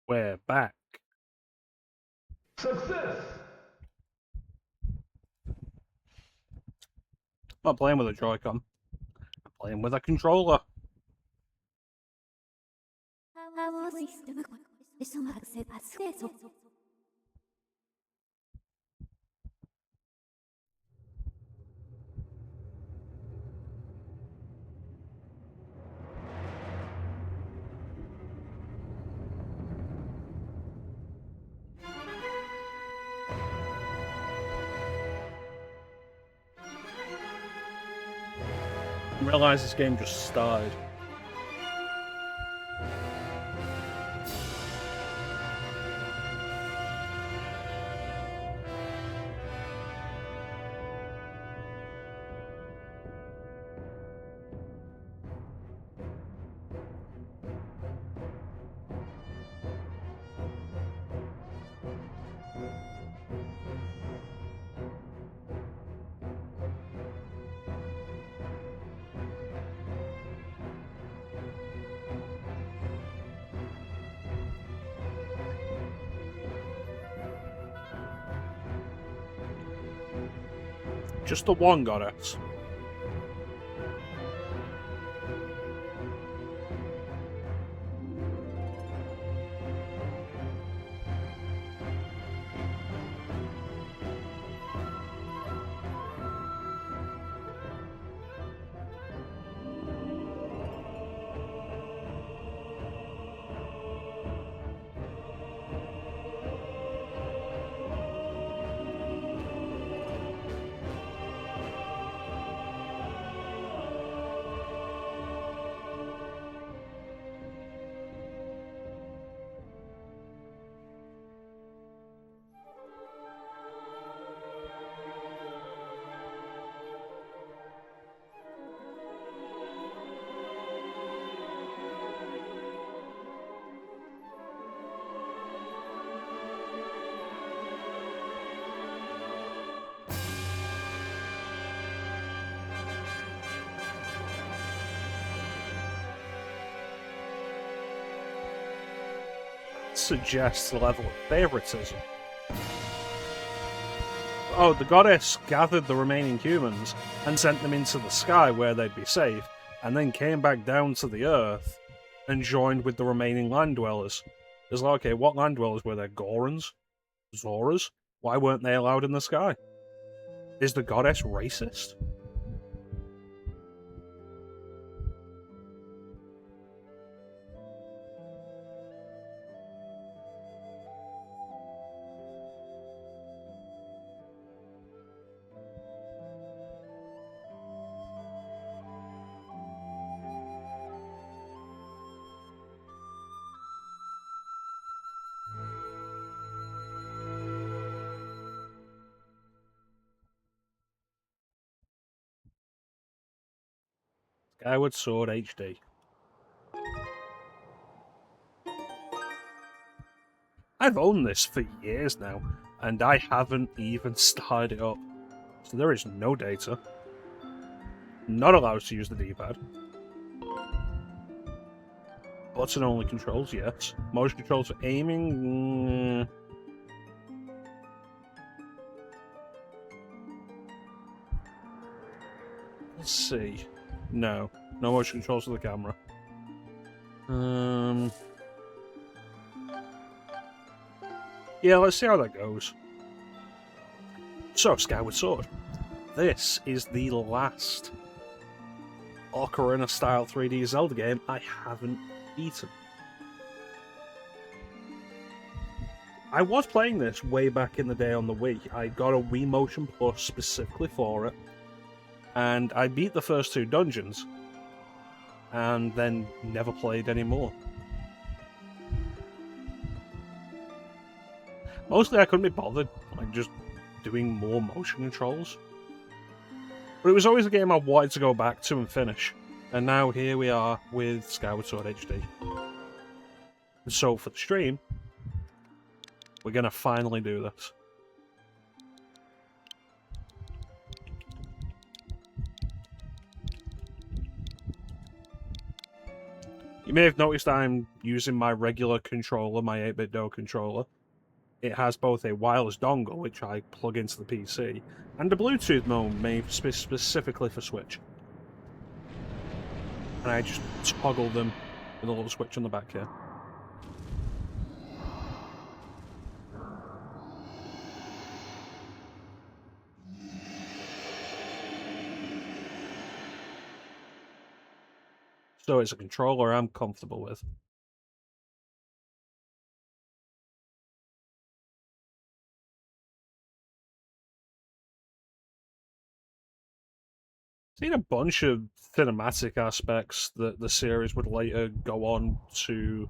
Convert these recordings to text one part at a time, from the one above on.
We're back. Success! I'm not playing with a Joy-Con. I'm playing with a controller. I realised this game just started. Just the one got it. suggests a level of favoritism. Oh, the goddess gathered the remaining humans and sent them into the sky where they'd be safe, and then came back down to the earth and joined with the remaining land dwellers. It's like, okay, what land dwellers were there? Gorons? Zoras? Why weren't they allowed in the sky? Is the goddess racist? Skyward Sword HD. I've owned this for years now, and I haven't even started it up. So there is no data. Not allowed to use the D-pad. Button-only controls, yes. Motion controls for aiming... Let's see. No. No motion controls for the camera. Yeah, let's see how that goes. So, Skyward Sword. This is the last Ocarina-style 3D Zelda game I haven't beaten. I was playing this way back in the day on the Wii. I got a Wii Motion Plus specifically for it, and I beat the first 2 dungeons, and then never played anymore. Mostly I couldn't be bothered, like, just doing more motion controls. But it was always a game I wanted to go back to and finish. And now here we are with Skyward Sword HD. And so for the stream, we're going to finally do this. You may have noticed I'm using my regular controller, my 8-bit Do controller. It has both a wireless dongle, which I plug into the PC, and a Bluetooth mode made specifically for Switch. And I just toggle them with a little switch on the back here. So it's a controller I'm comfortable with. Seen a bunch of cinematic aspects that the series would later go on to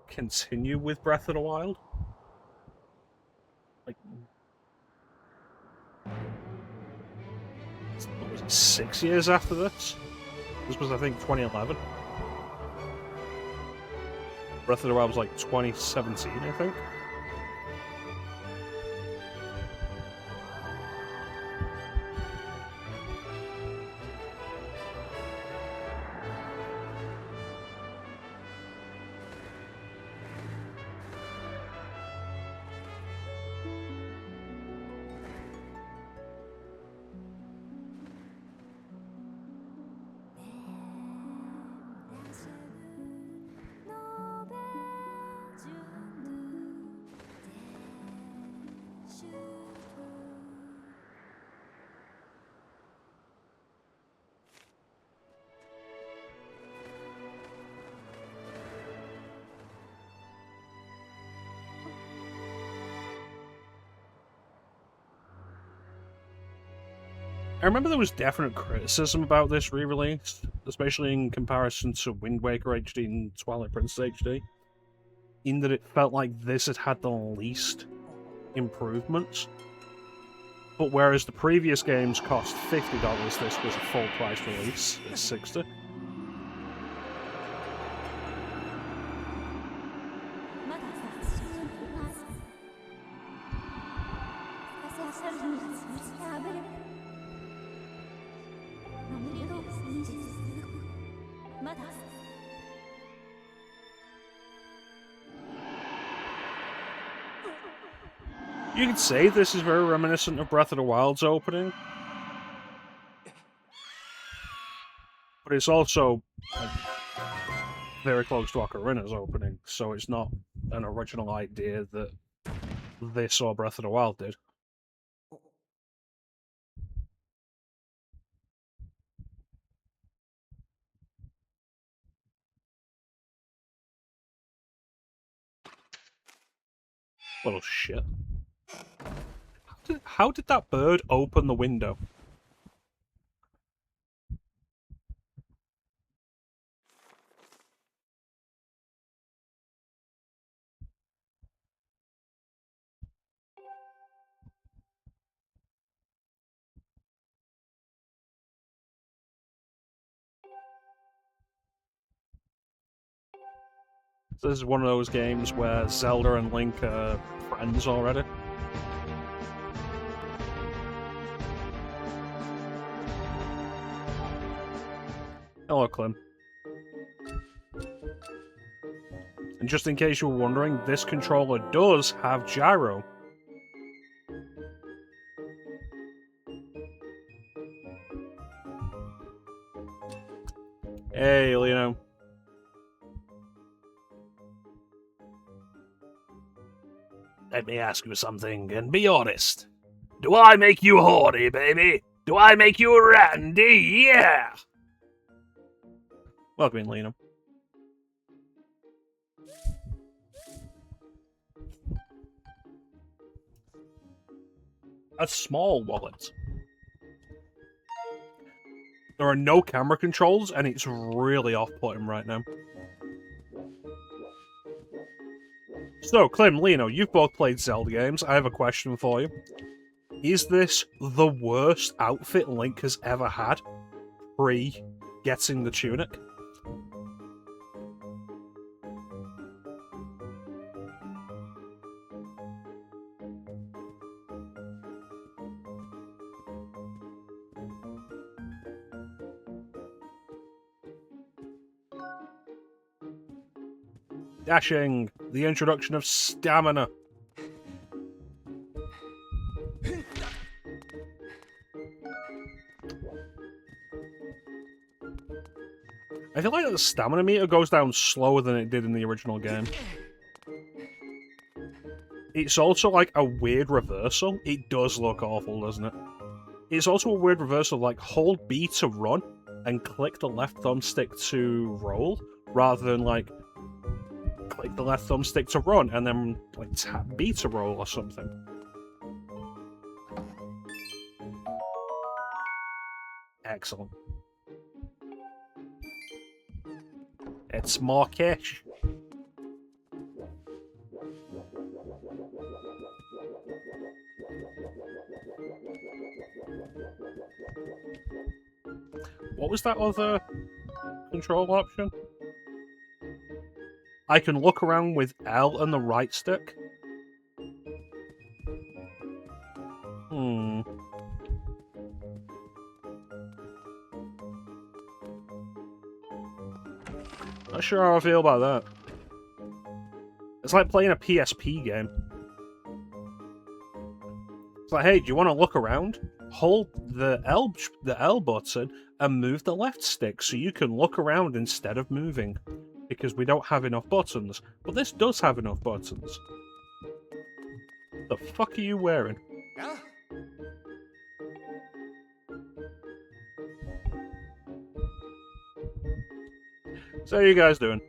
continue with Breath of the Wild. Like, what was it, 6 years after this? This was, I think, 2011. Breath of the Wild was like 2017, I think. I remember there was definite criticism about this re-release, especially in comparison to Wind Waker HD and Twilight Princess HD, in that it felt like this had the least improvements. But whereas the previous games cost $50, this was a full price release at $60. You could say this is very reminiscent of Breath of the Wild's opening, but it's also like, very close to Ocarina's opening, so it's not an original idea that this or Breath of the Wild did. Little shit. How did that bird open the window? So this is one of those games where Zelda and Link are friends already. Hello, Clem. And just in case you were wondering, this controller does have gyro. Hey, Lino. Let me ask you something, and be honest. Do I make you horny, baby? Do I make you randy? Yeah! Welcome in, Lino. A small wallet. There are no camera controls, and it's really off-putting right now. So, Clem, Lino, you've both played Zelda games. I have a question for you. Is this the worst outfit Link has ever had pre-getting the tunic? Dashing, the introduction of stamina. I feel like the stamina meter goes down slower than it did in the original game. It's also like a weird reversal. It does look awful, doesn't it? It's also a weird reversal, like hold B to run and click the left thumbstick to roll, rather than like click the left thumbstick to run and then like tap B to roll or something. Excellent. It's more cash. What was that other control option? I can look around with L and the right stick. Not sure how I feel about that. It's like playing a PSP game. It's like, hey, do you want to look around? Hold the L button and move the left stick so you can look around instead of moving. Because we don't have enough buttons. But this does have enough buttons. The fuck are you wearing? Yeah? So how are you guys doing?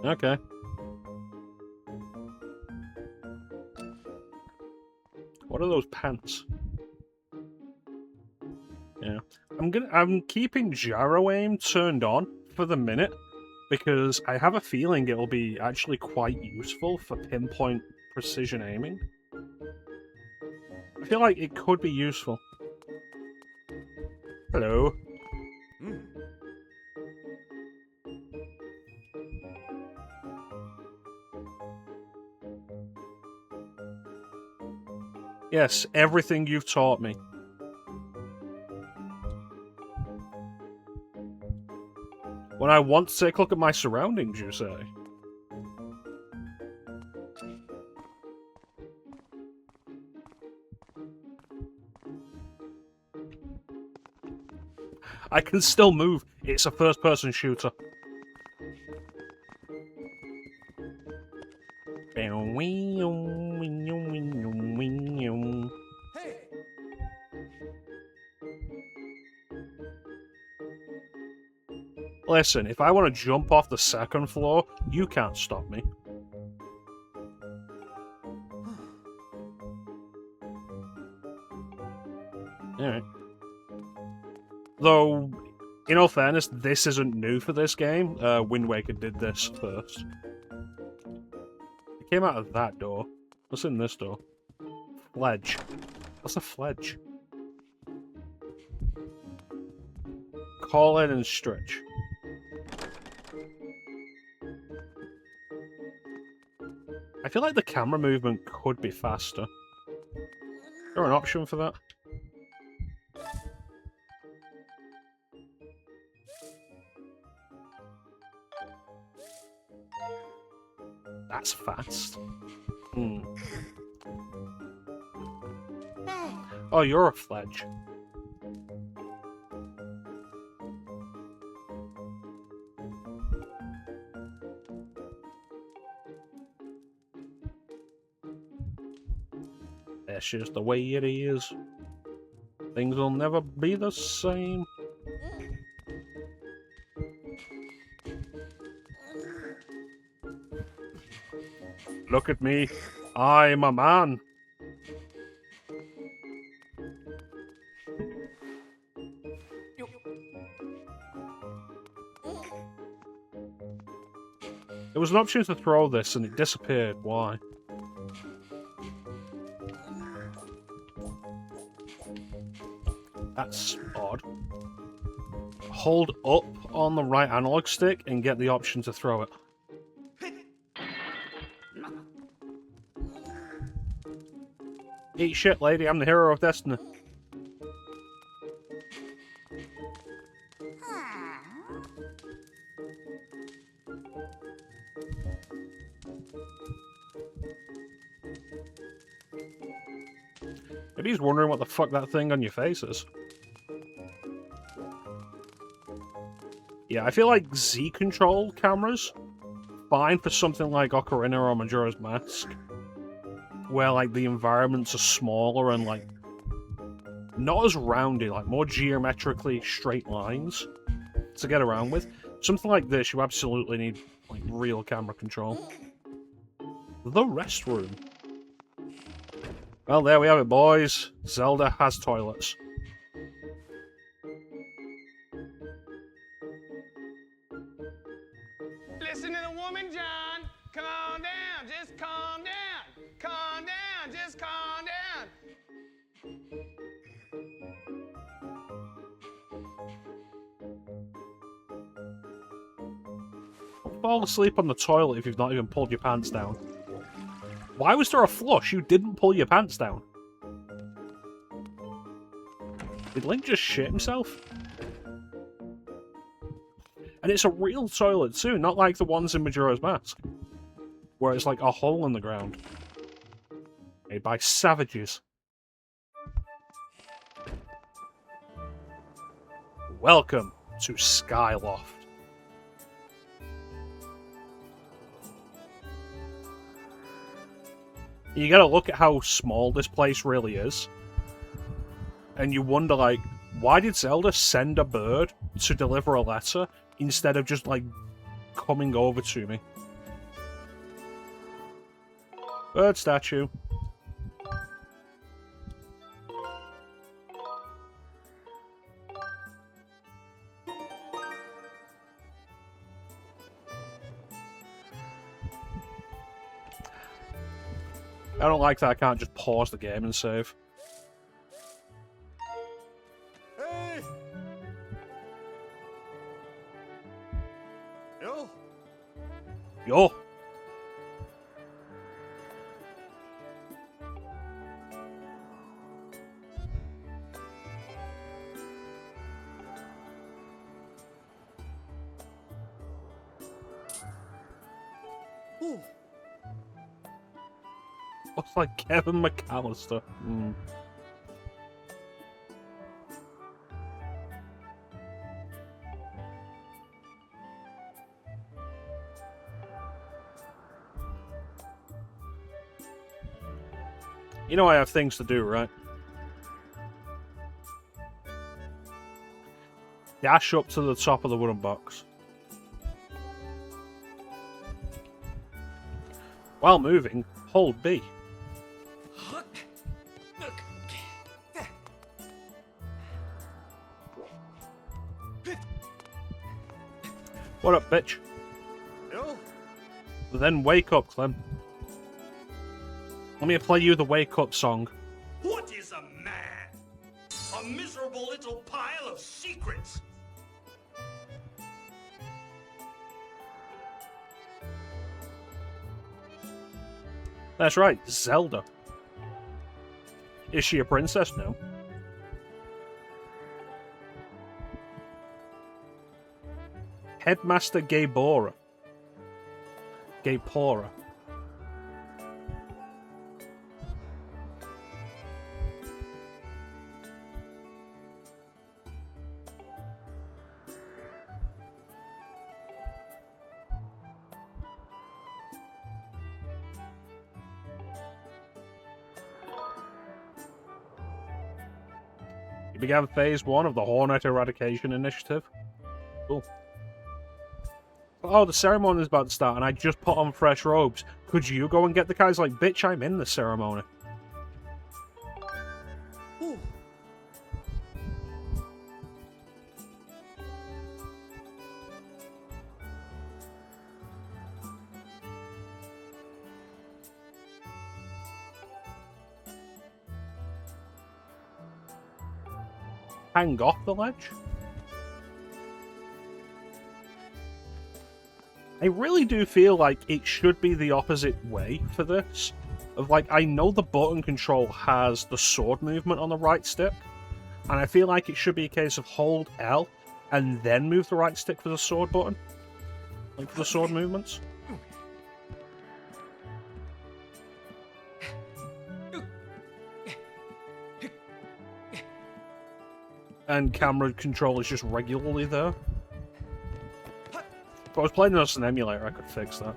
Okay. What are those pants? Yeah. I'm keeping gyro aim turned on for the minute because I have a feeling it'll be actually quite useful for pinpoint precision aiming. I feel like it could be useful. Hello. Yes, everything you've taught me. When I want to take a look at my surroundings, you say? I can still move. It's a first-person shooter. Hey. Listen, if I want to jump off the second floor, you can't stop me. Alright. Though, in all fairness, this isn't new for this game. Wind Waker did this first. It came out of that door. What's in this door? Fledge. What's a fledge? Call in and stretch. I feel like the camera movement could be faster. Is there an option for that? That's fast. Oh, you're a fledge. That's just the way it is. Things will never be the same. Look at me. I'm a man. There was an option to throw this and it disappeared. Why? That's odd. Hold up on the right analog stick and get the option to throw it. Eat shit, lady. I'm the hero of destiny. Maybe he's wondering what the fuck that thing on your face is. Yeah, I feel like Z-control cameras, fine for something like Ocarina or Majora's Mask, where like the environments are smaller and like not as rounded, like more geometrically straight lines to get around with. Something like this, you absolutely need like real camera control. The restroom. Well, there we have it, boys. Zelda has toilets. Listen to the woman, John. Calm down, just calm down. Calm down, just calm down. Don't fall asleep on the toilet if you've not even pulled your pants down. Why was there a flush? You didn't pull your pants down. Did Link just shit himself? And it's a real toilet too, not like the ones in Majora's Mask, where it's like a hole in the ground. Made by savages. Welcome to Skyloft. You gotta look at how small this place really is. And you wonder, like, why did Zelda send a bird to deliver a letter instead of just, like, coming over to me? Bird statue. I don't like that I can't just pause the game and save. Hey! Yo! Yo! Looks like Kevin McAllister. You know I have things to do, right? Dash up to the top of the wooden box. While moving, hold B. What up, bitch? No? Then wake up, Clem. Let me play you the wake up song. What is a man? A miserable little pile of secrets. That's right, Zelda. Is she a princess? No. Headmaster Gaybora. Gaypora. You began phase 1 of the Hornet Eradication Initiative. Cool. Oh, the ceremony is about to start, and I just put on fresh robes. Could you go and get the guys? Like, bitch, I'm in the ceremony. Ooh. Hang off the ledge? I really do feel like it should be the opposite way for this. Of like, I know the button control has the sword movement on the right stick, and I feel like it should be a case of hold L and then move the right stick for the sword button. Like for the sword movements. And camera control is just regularly there. If I was playing this on an emulator, I could fix that.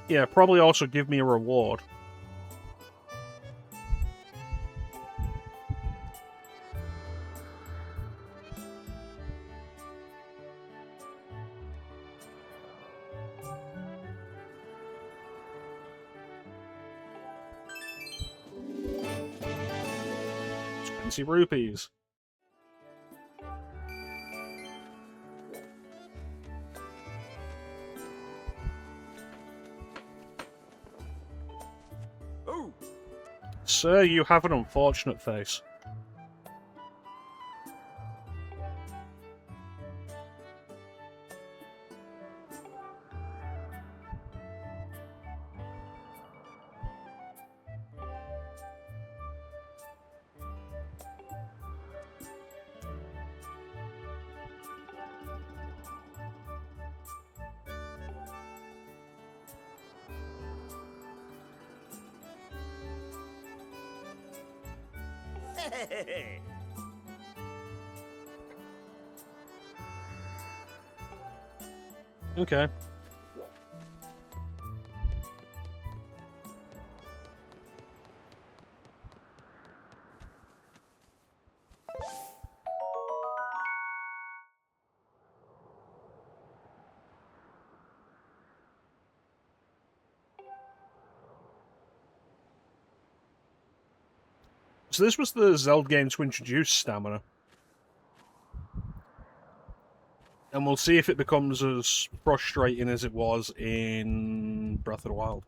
Yeah, probably also give me a reward. ₹20. Oh. Sir, you have an unfortunate face. Hey. Okay. So this was the Zelda game to introduce stamina. And we'll see if it becomes as frustrating as it was in Breath of the Wild.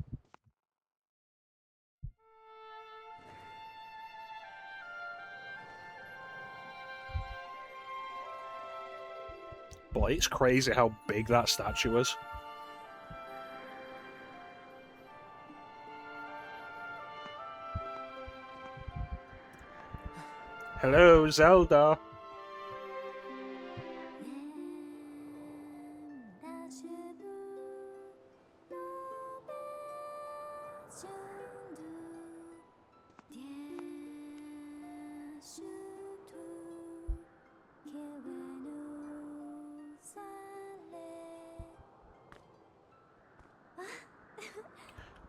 Boy, it's crazy how big that statue is. Hello, Zelda.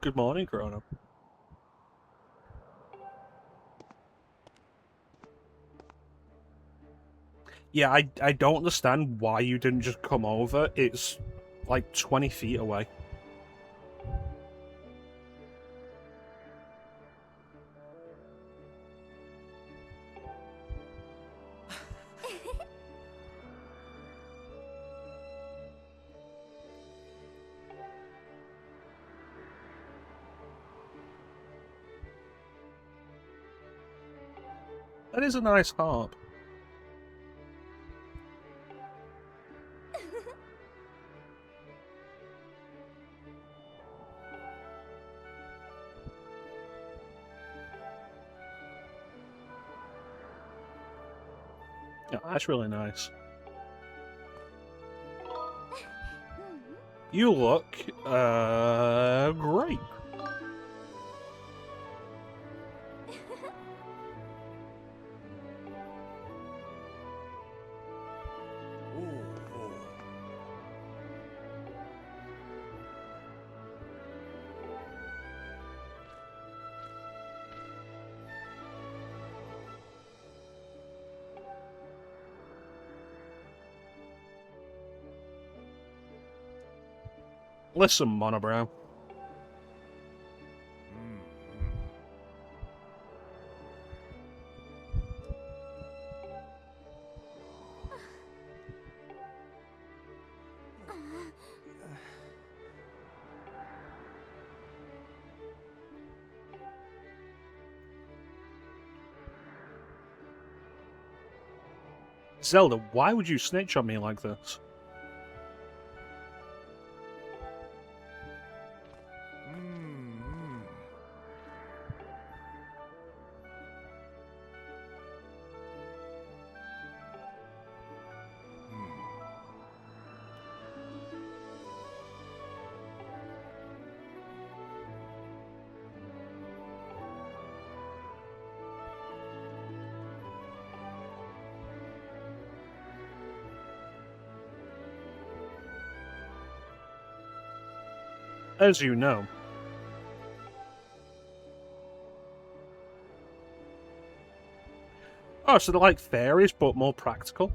Good morning, Chrono. Yeah, I don't understand why you didn't just come over. It's like 20 feet away. That is a nice harp. Yeah, that's really nice. You look, great. Listen, Monobrow. Zelda, why would you snitch on me like this? As you know. Oh, so they're like fairies, but more practical?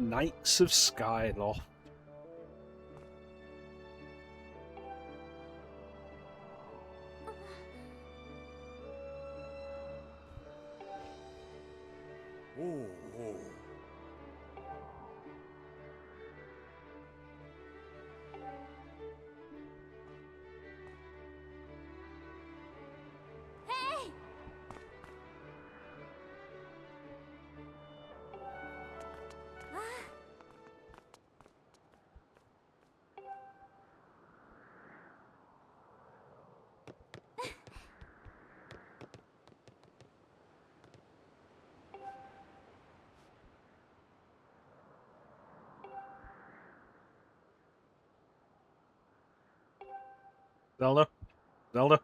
Knights of Skyloft. Zelda? Zelda?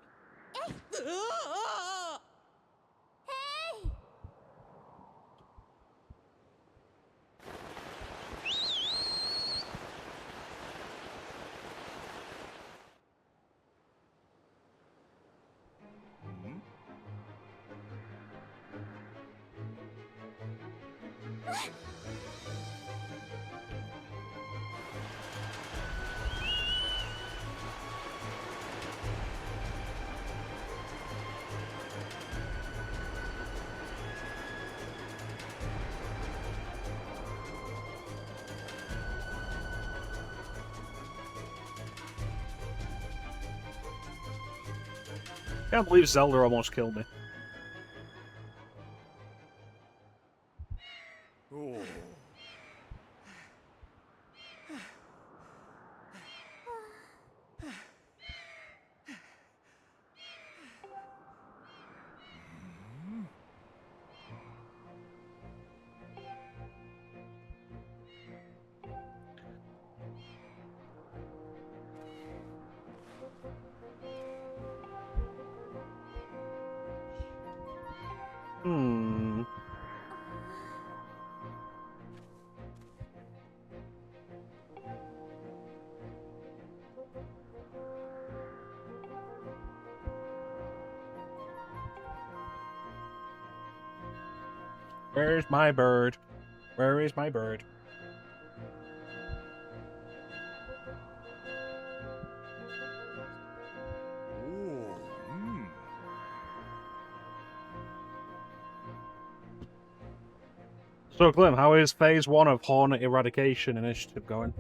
Can't believe Zelda almost killed me. Hmm. Where's my bird? Where is my bird? So, Clem, how is phase 1 of Hornet Eradication Initiative going?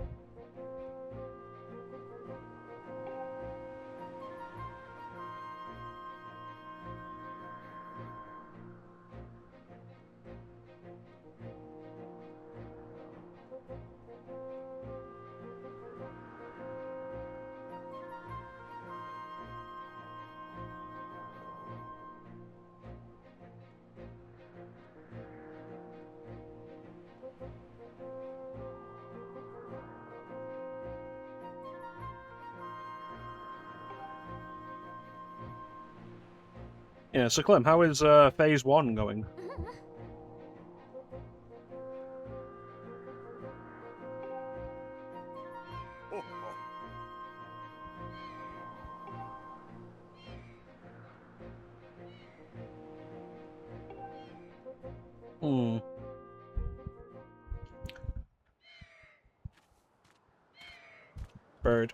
Yeah, so Clem, how is phase 1 going? Hmm. Bird.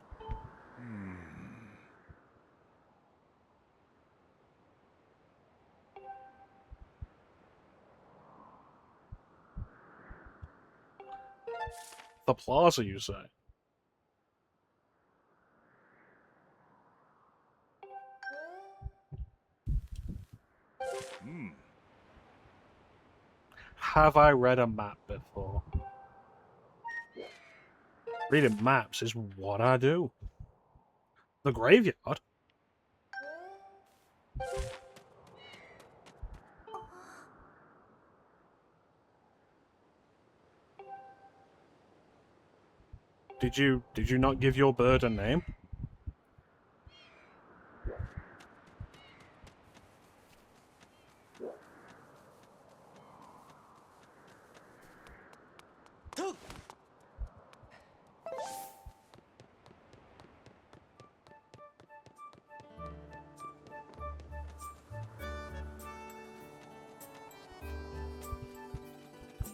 The plaza, you say? Have I read a map before? Reading maps is what I do. The graveyard? Did you not give your bird a name?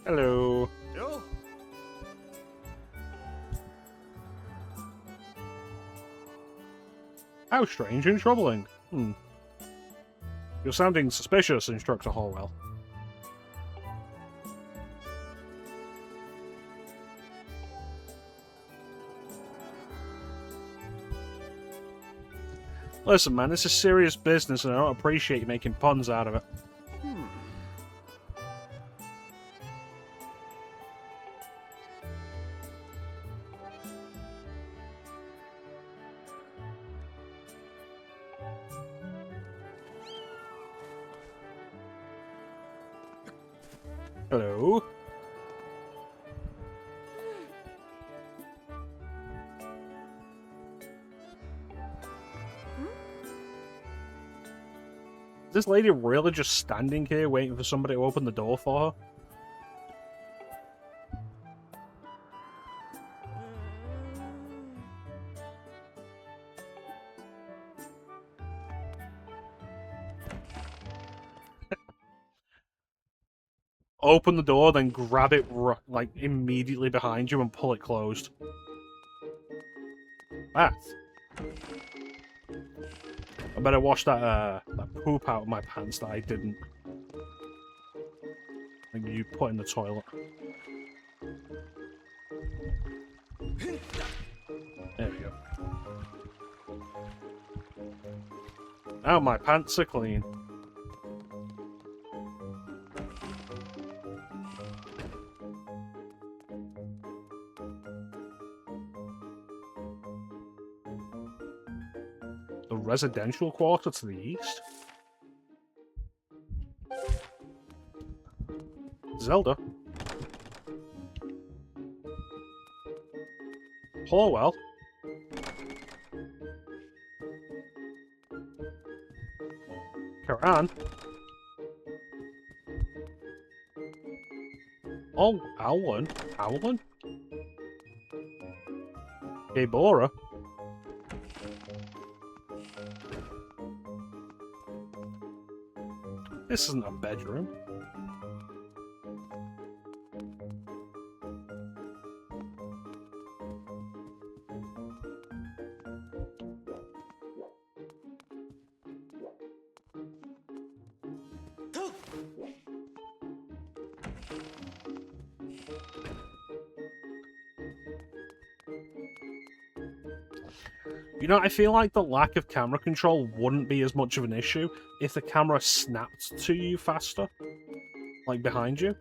Hello. How strange and troubling. You're sounding suspicious, Instructor Horwell. Listen, man, this is serious business and I don't appreciate you making puns out of it. Hello? this lady really just standing here waiting for somebody to open the door for her? Open the door, then grab it like immediately behind you and pull it closed. Ah. I better wash that poop out of my pants that I didn't. Like you put in the toilet. There we go. Now my pants are clean. The residential quarter to the east? Zelda? Horwell? Karan? Oh, Owlin? Owlin? Gabora? This isn't a bedroom. You know, I feel like the lack of camera control wouldn't be as much of an issue if the camera snapped to you faster. Like, behind you.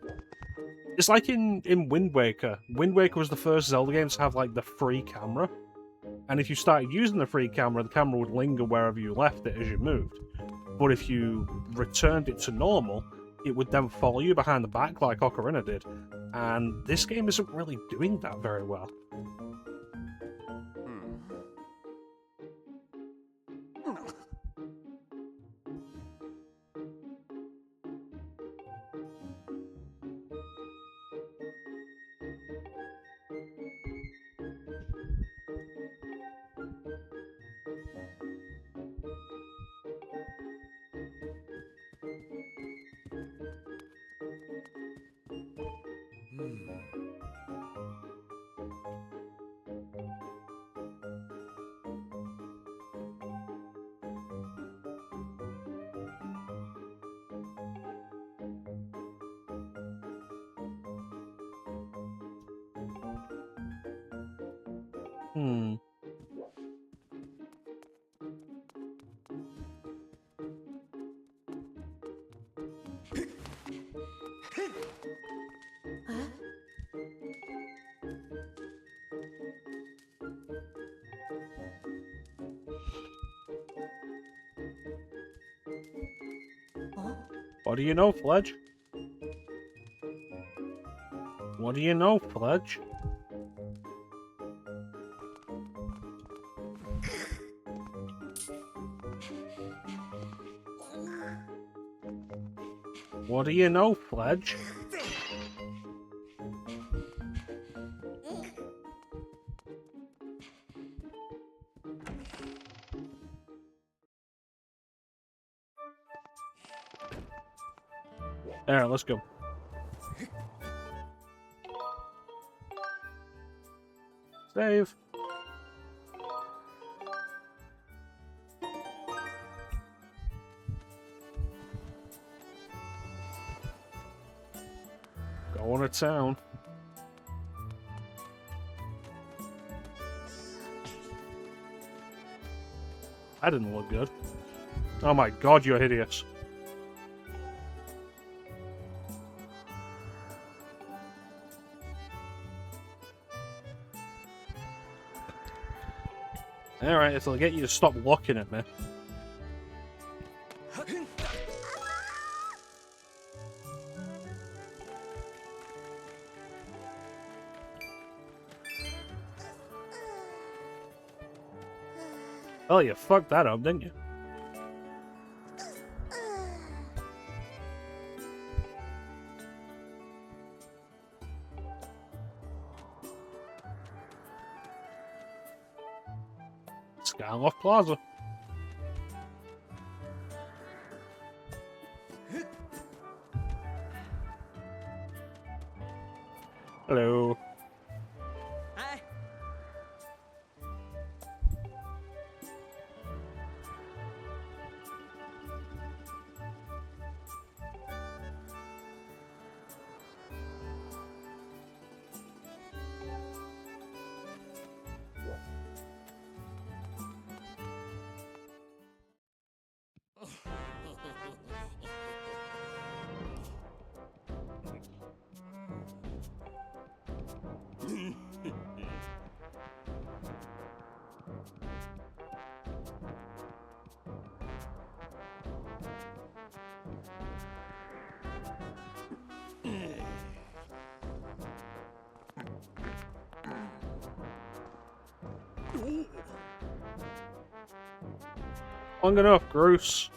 It's like in Wind Waker. Wind Waker was the first Zelda game to have, like, the free camera. And if you started using the free camera, the camera would linger wherever you left it as you moved. But if you returned it to normal, it would then follow you behind the back like Ocarina did. And this game isn't really doing that very well. Hmm. What do you know, Fledge? What do you know, Fledge? What do you know, Fledge? Alright, let's go. Save. Going to town. That didn't look good. Oh my god, you're hideous. Alright, it'll get you to stop looking at me. Oh, you fucked that up, didn't you? Skyloft Plaza. Hello. Hi. Long enough, Groose.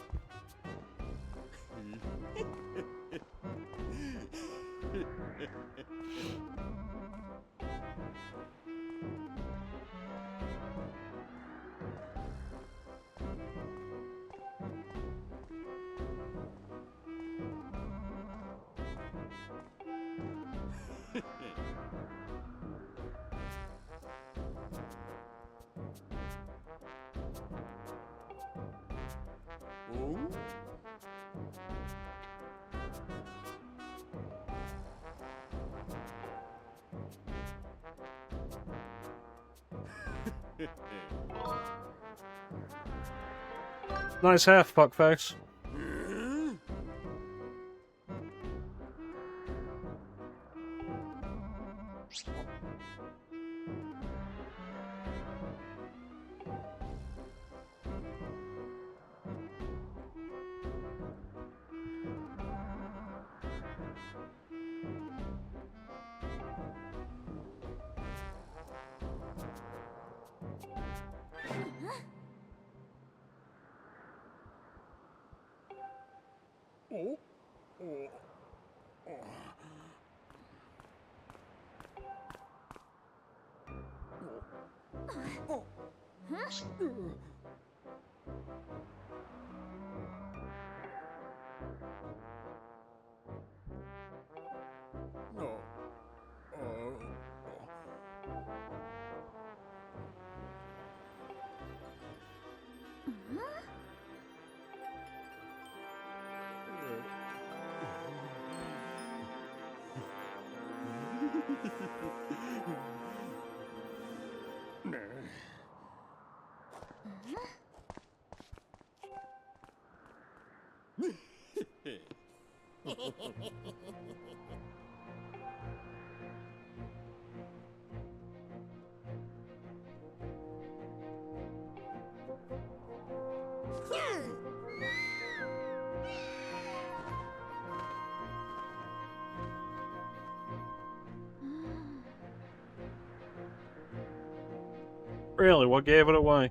Nice hair, fuckface. Really, what gave it away?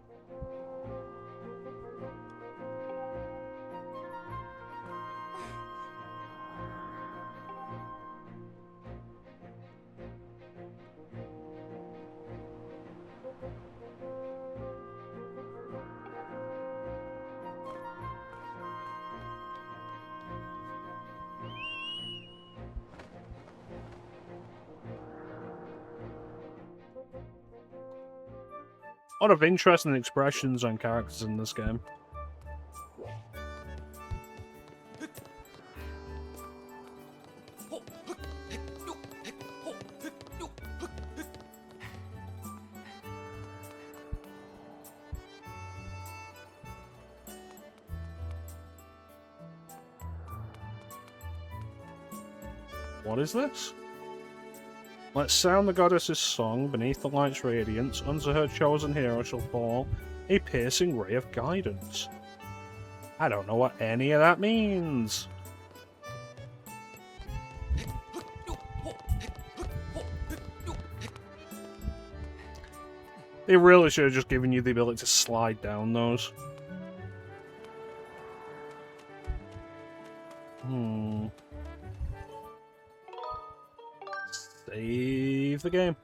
A lot of interesting expressions on characters in this game. What is this? Let's sound the goddess's song beneath the light's radiance. Unto her chosen hero shall fall a piercing ray of guidance. I don't know what any of that means. They really should have just given you the ability to slide down those. Save the game.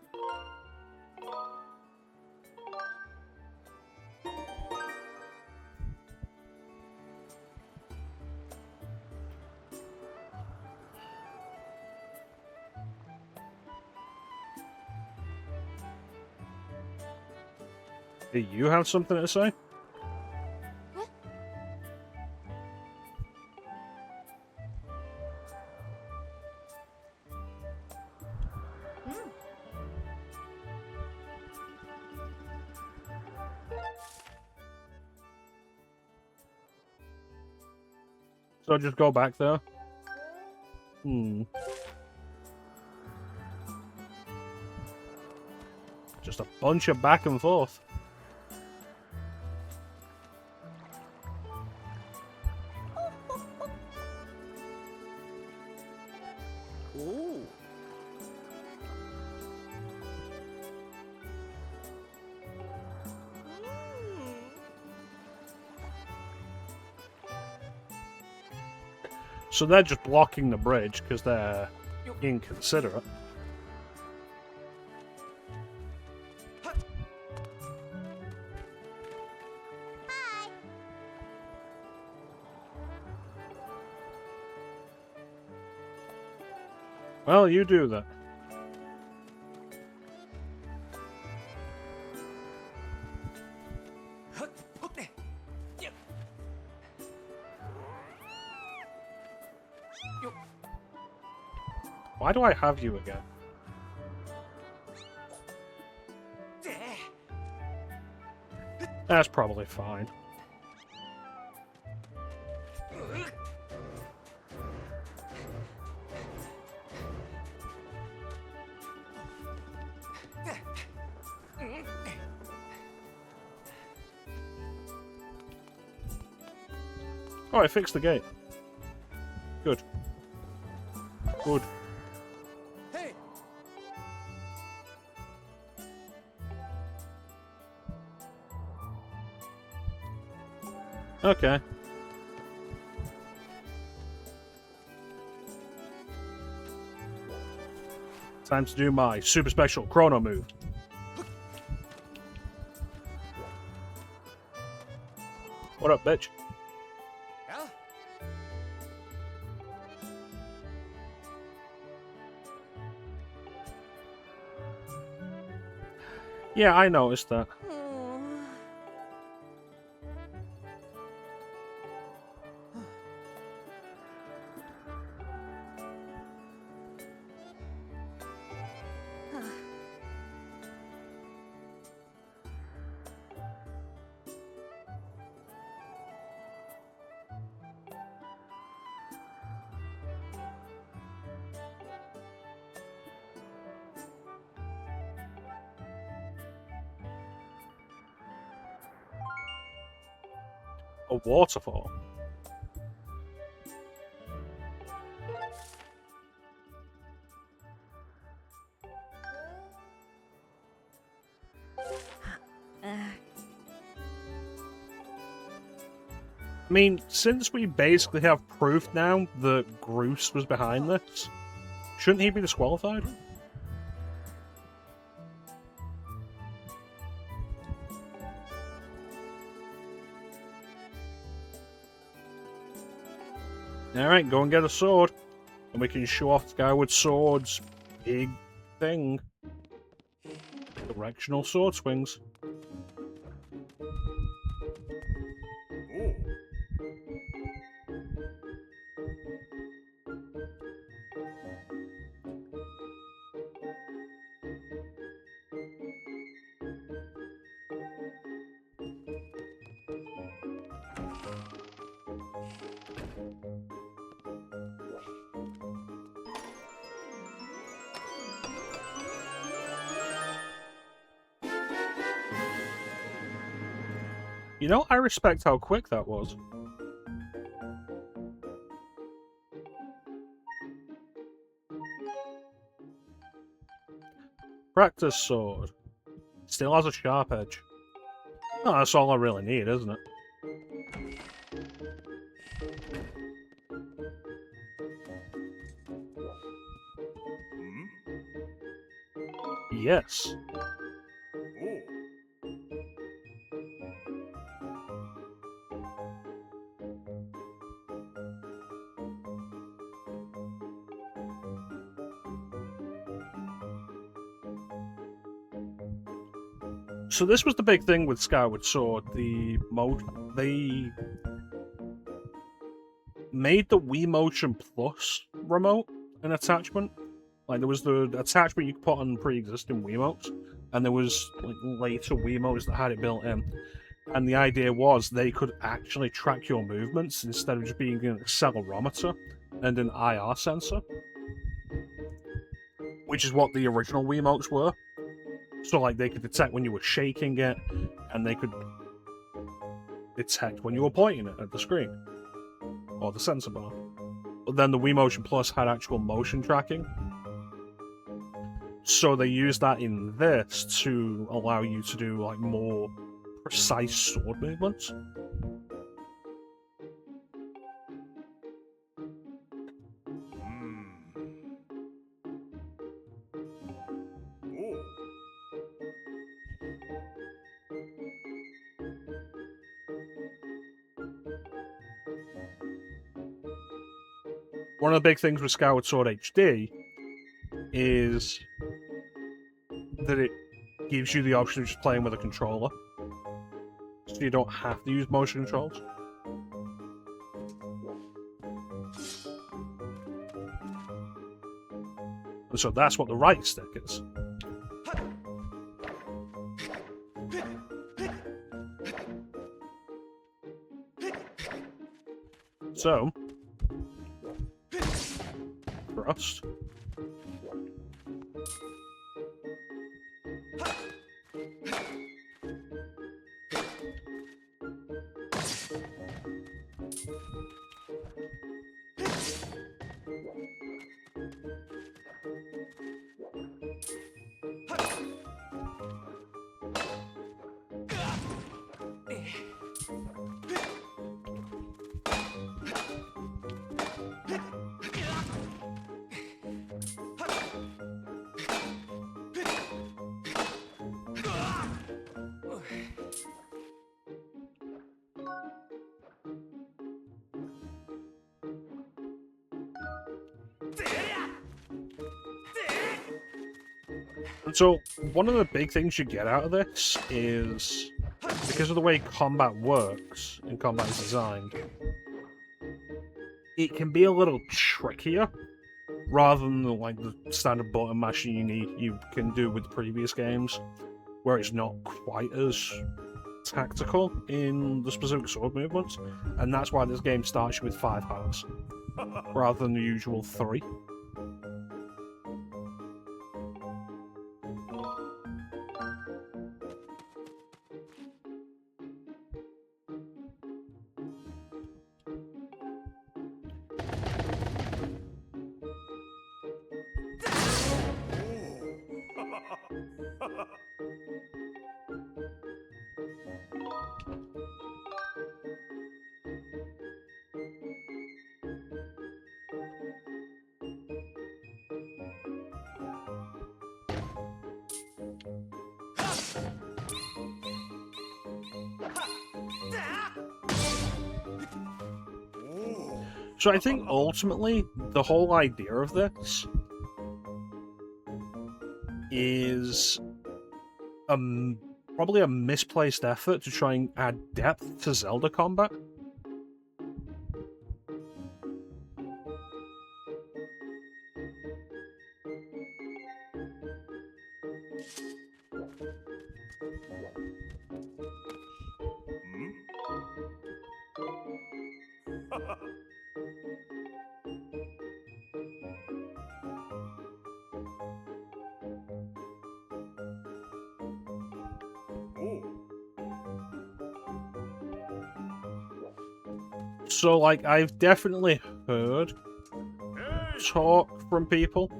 Do you have something to say? So just go back there? Hmm. Just a bunch of back and forth. Ooh. So they're just blocking the bridge because they're inconsiderate. Well, you do that. Why do I have you again? That's probably fine. Oh, I fixed the gate. Good. Good. Hey. Okay. Time to do my super special chrono move. What up, bitch? Yeah. Yeah, I noticed that. A waterfall. I mean, since we basically have proof now that Groose was behind this, shouldn't he be disqualified? Alright, go and get a sword. And we can show off Skyward Sword's big thing. Directional sword swings. Ooh. You know, I respect how quick that was. Practice sword. Still has a sharp edge. Oh, that's all I really need, isn't it? Hmm? Yes. Ooh. So this was the big thing with Skyward Sword. They made the Wii Motion Plus remote an attachment. Like, there was the attachment you could put on pre-existing Wiimotes, and there was like later Wiimotes that had it built in. And the idea was they could actually track your movements instead of just being an accelerometer and an IR sensor, which is what the original Wiimotes were. So, like, they could detect when you were shaking it, and they could detect when you were pointing it at the screen or the sensor bar. But then the Wii Motion Plus had actual motion tracking. So they used that in this to allow you to do like more precise sword movements. Ooh. One of the big things with Skyward Sword HD is that it gives you the option of just playing with a controller. So you don't have to use motion controls. And so that's what the right stick is. So, thrust. And so, one of the big things you get out of this is, because of the way combat works and combat is designed, it can be a little trickier, rather than like the standard button mashing you can do with previous games, where it's not quite as tactical in the specific sword movements, and that's why this game starts you with 5 hearts, rather than the usual 3. So I think ultimately the whole idea of this is probably a misplaced effort to try and add depth to Zelda combat. So, like, I've definitely heard talk from people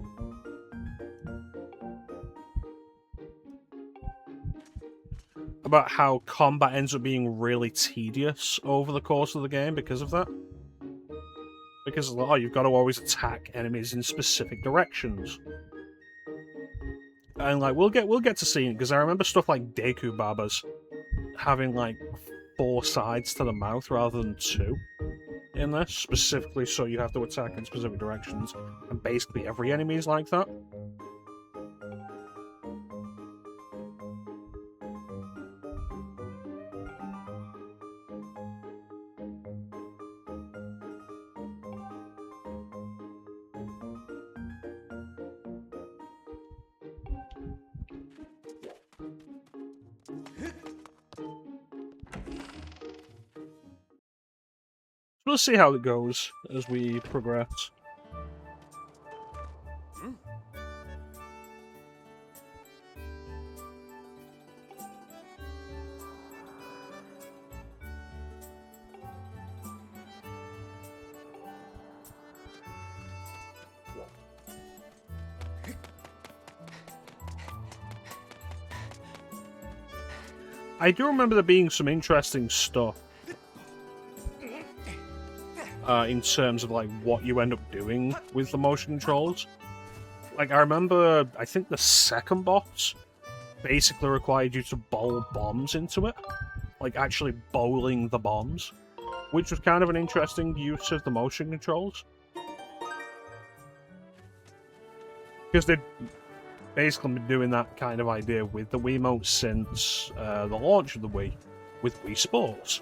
about how combat ends up being really tedious over the course of the game because of that. Because, oh, you've got to always attack enemies in specific directions. And, like, we'll get to seeing it, because I remember stuff like Deku Babas having, like, 4 sides to the mouth rather than 2 in this, specifically so you have to attack in specific directions, and basically every enemy is like that. we'll see how it goes as we progress. I do remember there being some interesting stuff in terms of like what you end up doing with the motion controls. Like I remember, I think the second boss basically required you to bowl bombs into it, like actually bowling the bombs, which was kind of an interesting use of the motion controls. Because they'd basically been doing that kind of idea with the Wiimote since the launch of the Wii, with Wii Sports.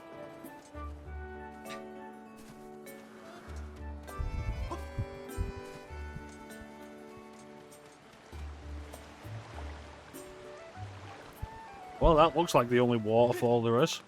Well, that looks like the only waterfall there is.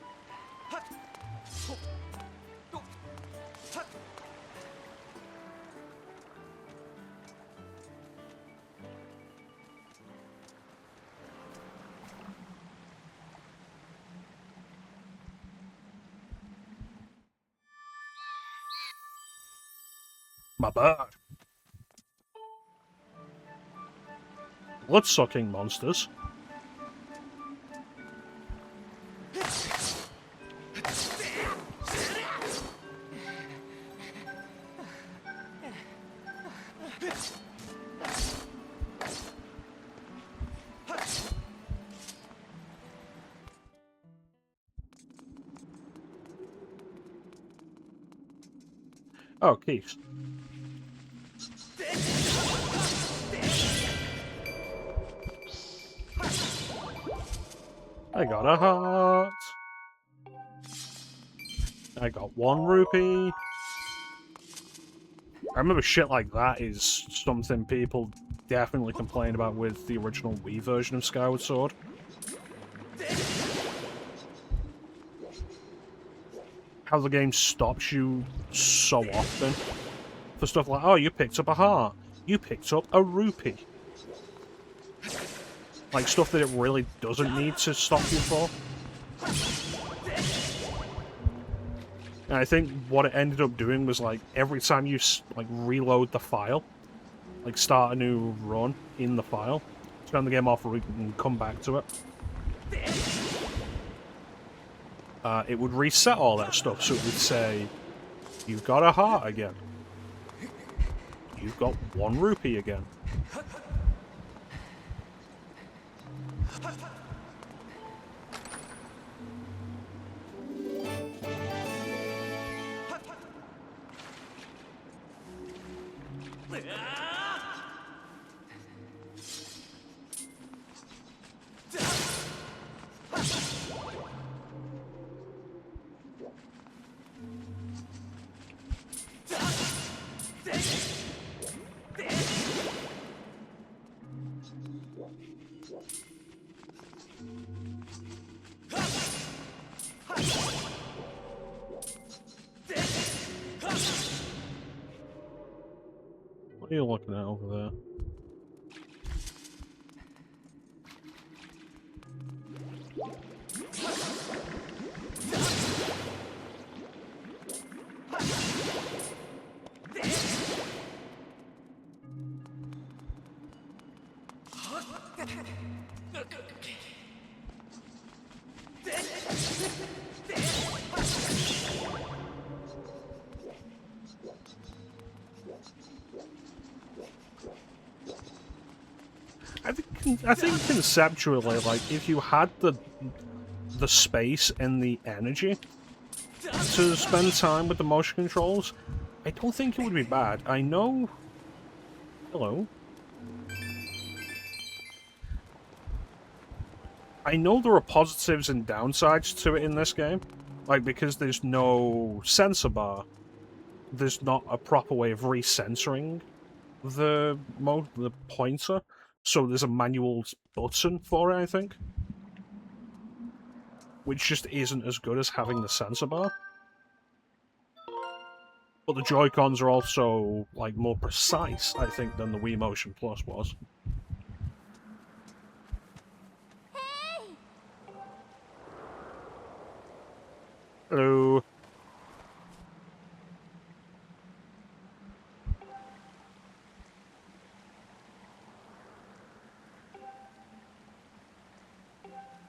My bird. Blood-sucking monsters. Oh, keys. I got a heart. I got 1 rupee. I remember shit like that is something people definitely complain about with the original Wii version of Skyward Sword. How the game stops you so often for stuff like, oh, you picked up a heart. You picked up a rupee. Like, stuff that it really doesn't need to stop you for. And I think what it ended up doing was, like, every time you, like, reload the file, like, start a new run in the file, turn the game off and come back to it, it would reset all that stuff. So it would say, you've got a heart again. You've got 1 rupee again. What are you looking at over there? I think conceptually, like, if you had the space and the energy to spend time with the motion controls, I don't think it would be bad. I know... Hello? I know there are positives and downsides to it in this game. Like, because there's no sensor bar, there's not a proper way of recensoring the pointer. So there's a manual button for it, I think. Which just isn't as good as having the sensor bar. But the Joy-Cons are also, like, more precise, I think, than the Wii Motion Plus was. Hello.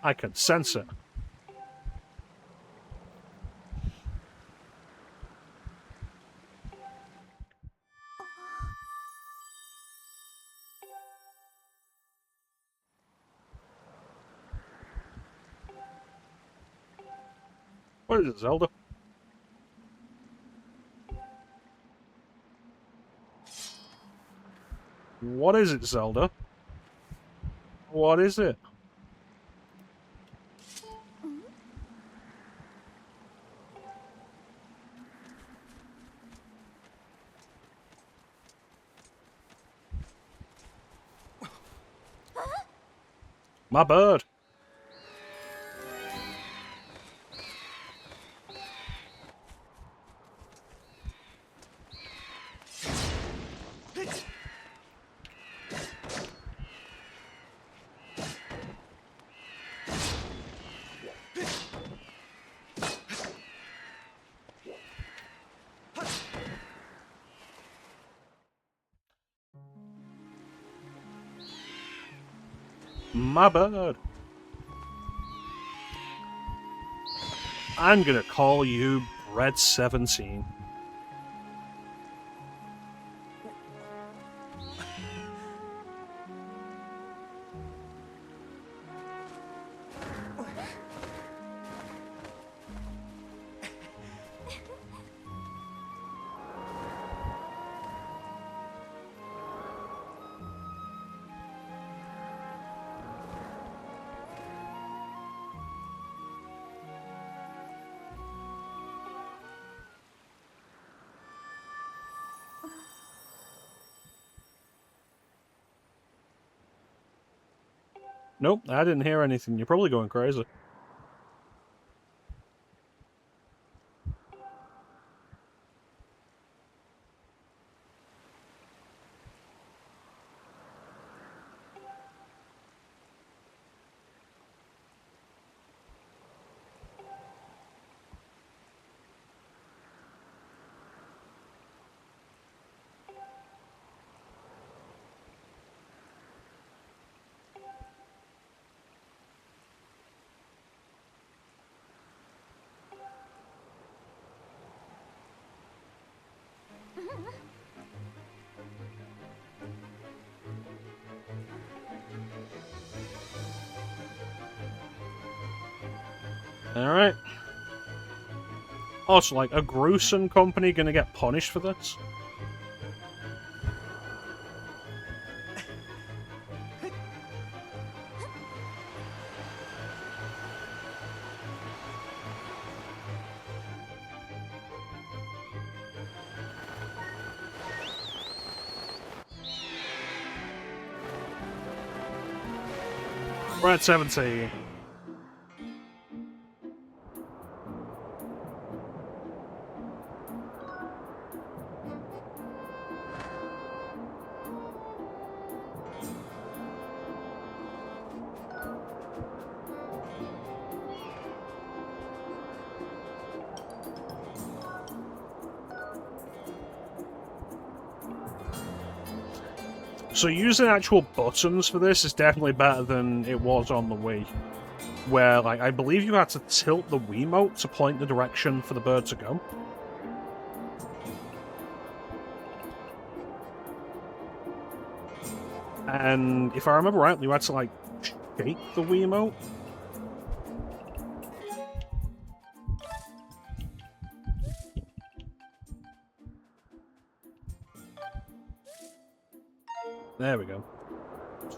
I can sense it. What is it, Zelda? What is it, Zelda? What is it? My bird. My bird. I'm gonna call you Bread 17. Nope, I didn't hear anything. You're probably going crazy. Alright. Also, like, a gruesome company gonna get punished for this? We're at 17. So using actual buttons for this is definitely better than it was on the Wii. Where, like, I believe you had to tilt the Wiimote to point the direction for the bird to go. And if I remember rightly, you had to, like, shake the Wiimote. There we go.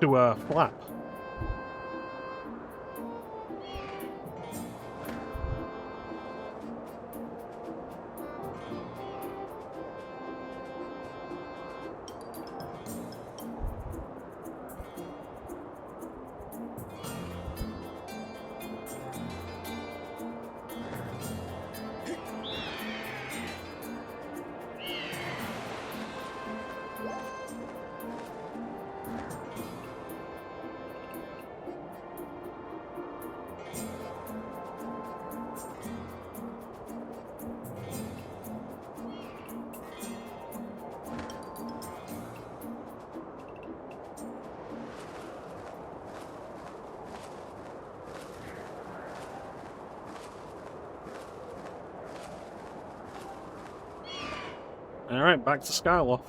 To, flap. Alright, back to Skyloft.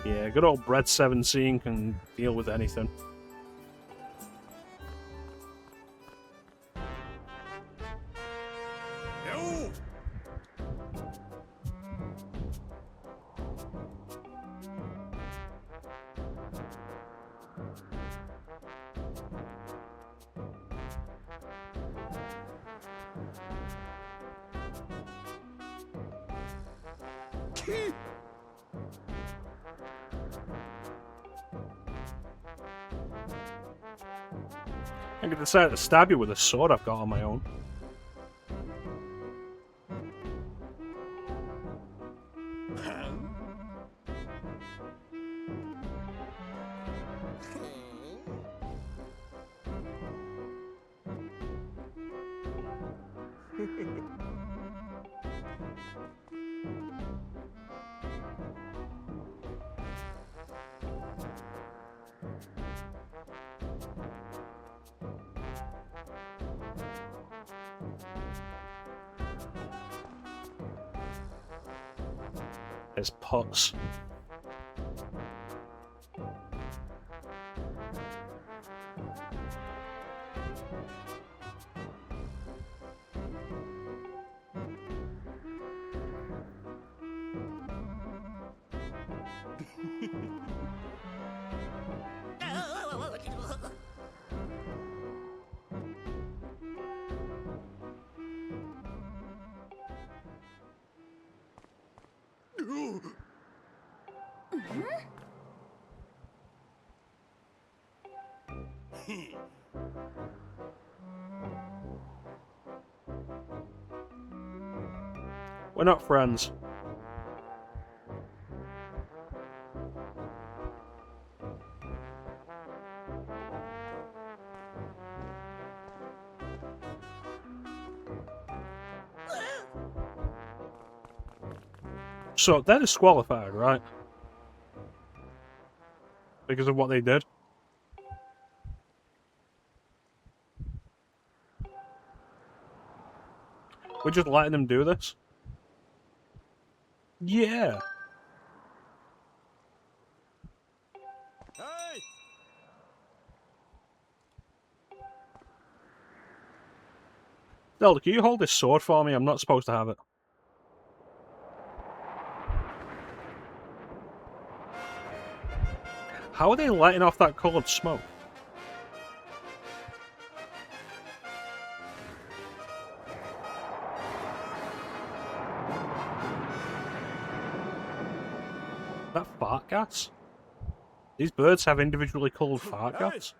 Yeah, good old Brett 17 can deal with anything. No! I could decide to stab you with a sword I've got on my own. There's pots. We're not friends. So, they're disqualified, right? Because of what they did? We're just letting them do this? Yeah. Hey! Zelda, can you hold this sword for me? I'm not supposed to have it. How are they letting off that coloured smoke? That fart gas? These birds have individually coloured fart Hey! gas?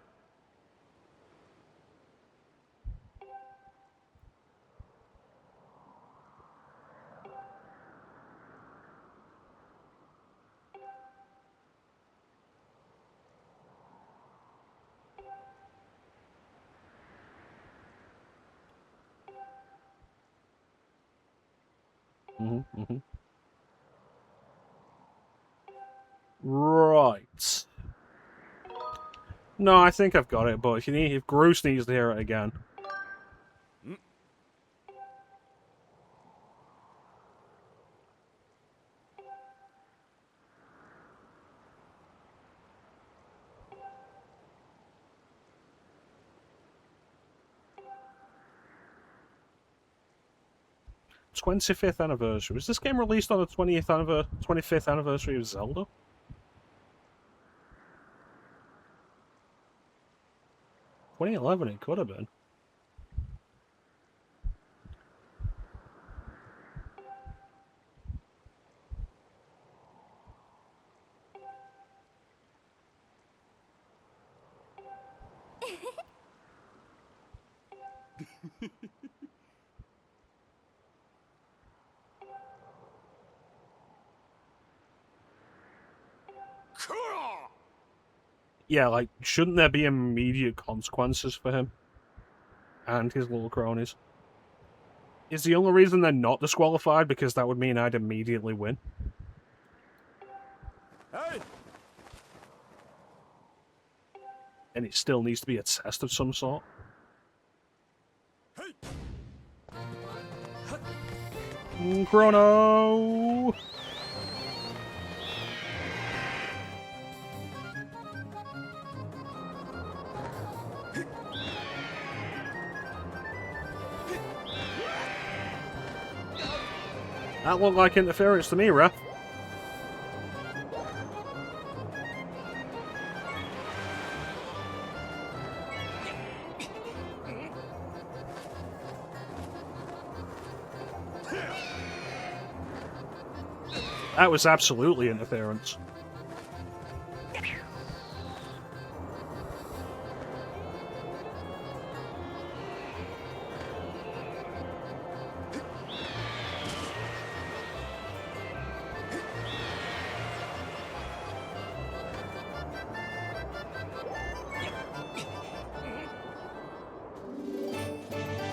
Right. No, I think I've got it, but if Bruce needs to hear it again. '25th anniversary. Was this game released on the 25th anniversary of Zelda? '11, it could have been. Yeah, like, shouldn't there be immediate consequences for him? And his little cronies? Is the only reason they're not disqualified because that would mean I'd immediately win? Hey! and it still needs to be a test of some sort. Chrono! That looked like interference to me, ref. That was absolutely interference.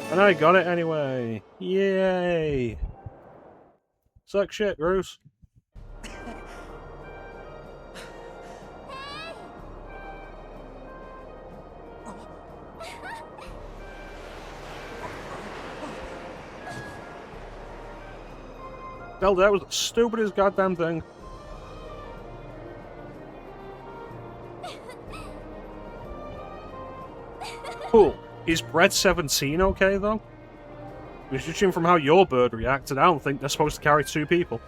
And I got it anyway. Yay! Suck shit, Bruce. Zelda, that was the stupidest goddamn thing. Cool. Is Bread 17 okay, though? Because judging from how your bird reacted, I don't think they're supposed to carry 2 people.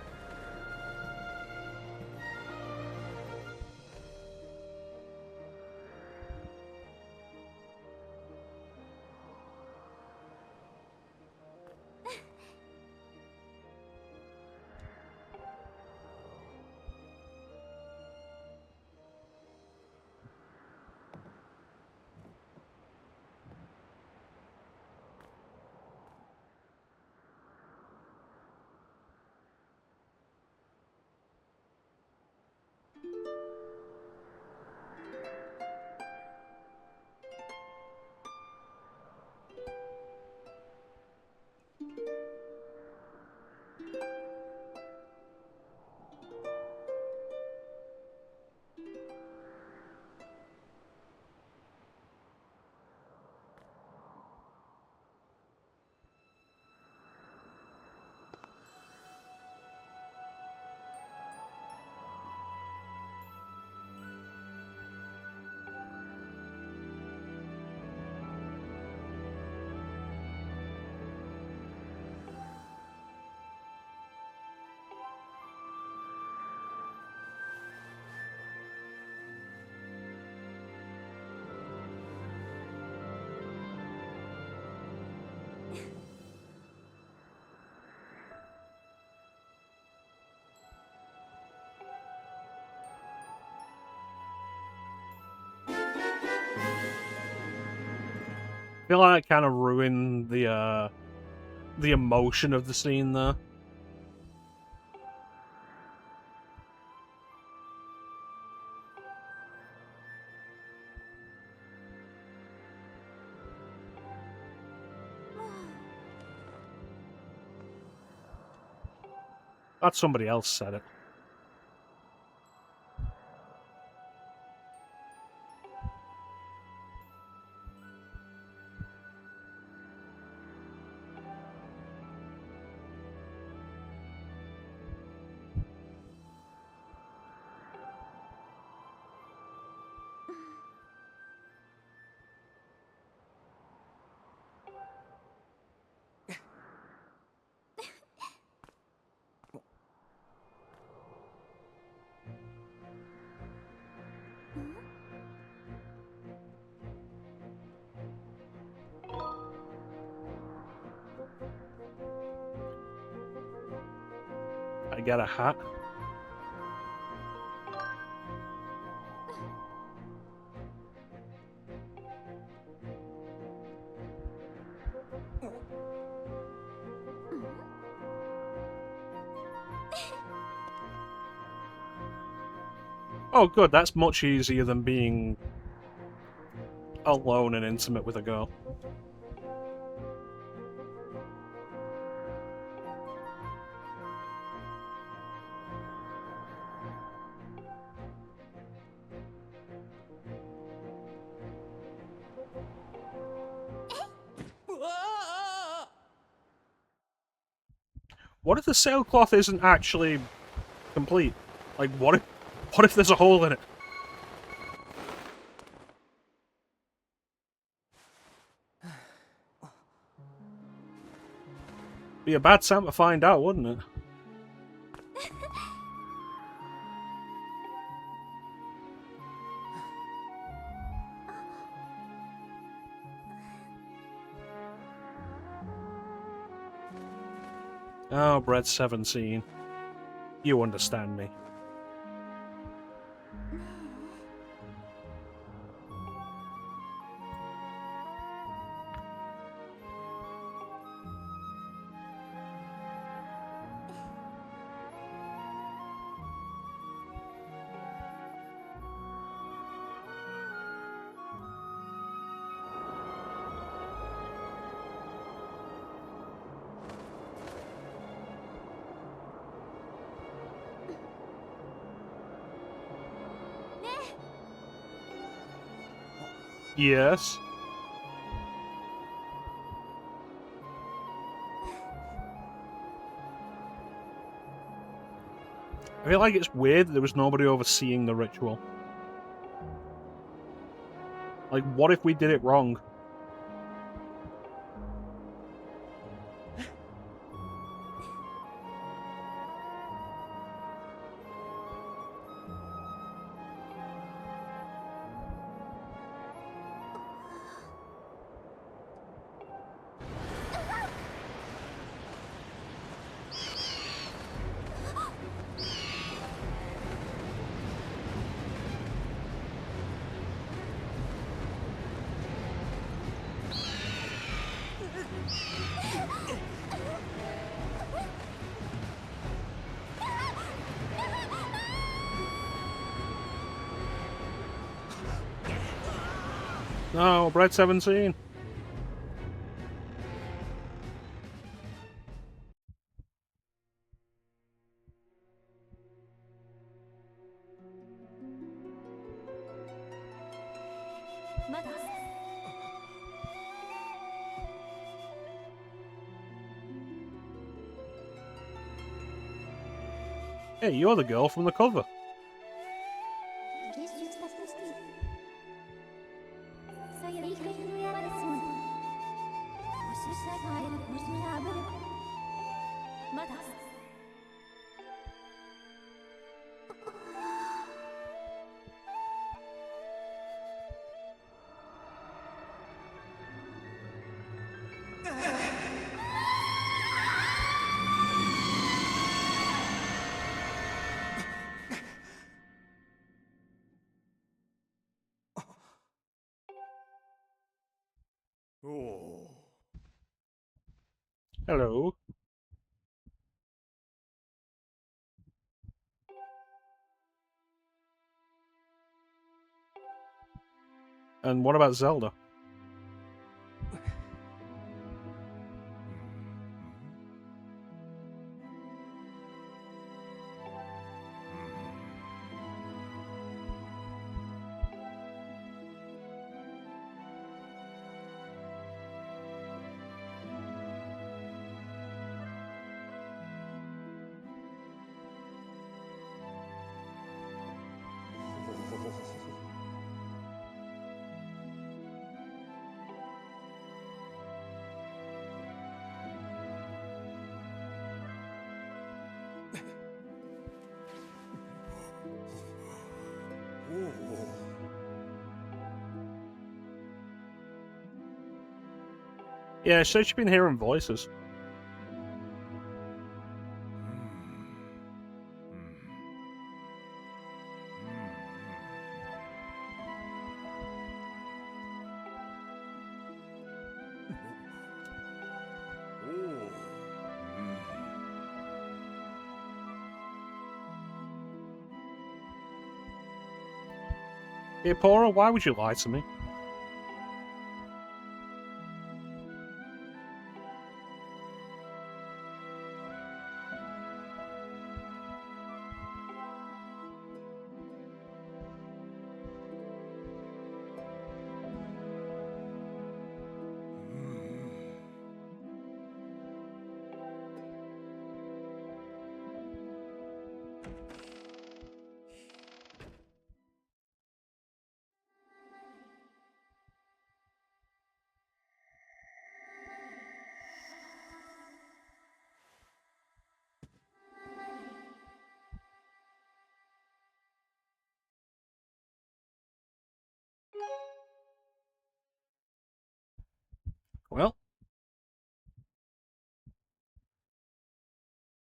I feel like that kind of ruined the emotion of the scene there. Glad somebody else said it. I got a hat. Oh, good. That's much easier than being alone and intimate with a girl. What if the sailcloth isn't actually complete? Like, what if there's a hole in it? Be a bad sound to find out, wouldn't it? Oh, Brett 17. You understand me. Yes. I feel like it's weird that there was nobody overseeing the ritual. Like, what if we did it wrong? No, Brett 17. Hey, you're the girl from the cover. Oh. Hello. And what about Zelda? Yeah, she said she's been hearing voices. Hey, Pora, why would you lie to me?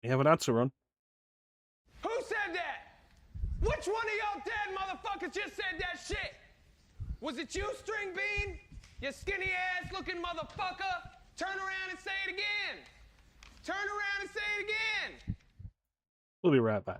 You have an ad to run. Who said that? Which one of y'all dead motherfuckers just said that shit? Was it you, String Bean? You skinny ass looking motherfucker? Turn around and say it again. Turn around and say it again. We'll be right back.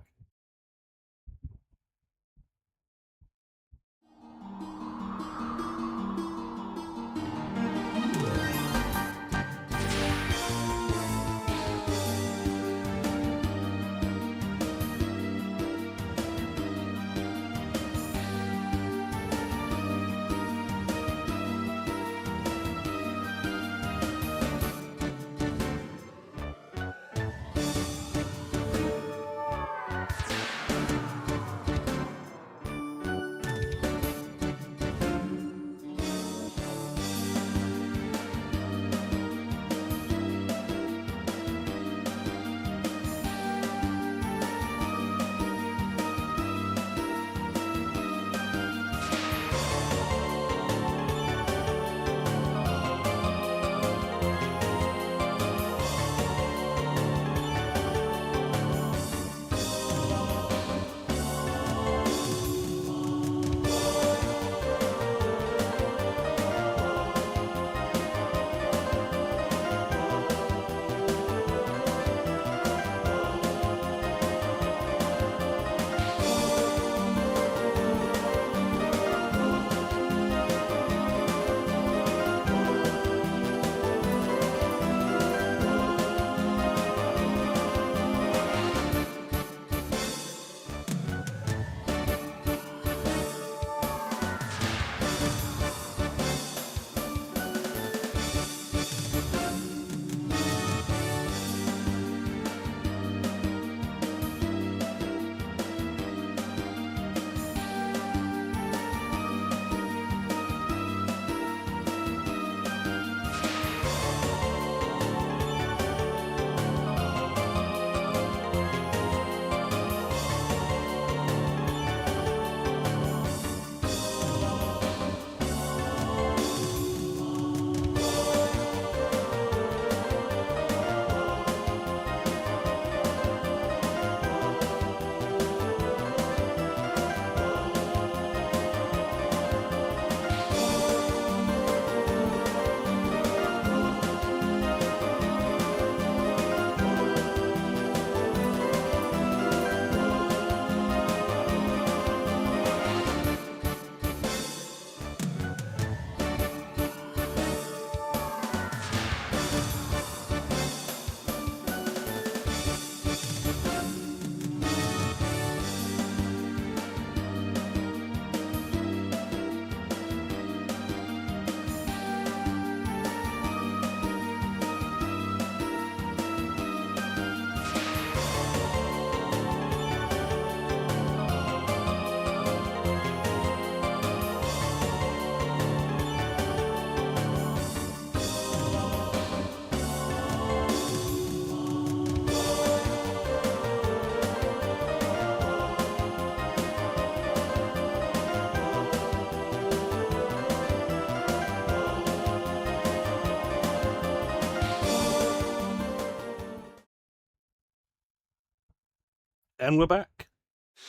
And we're back.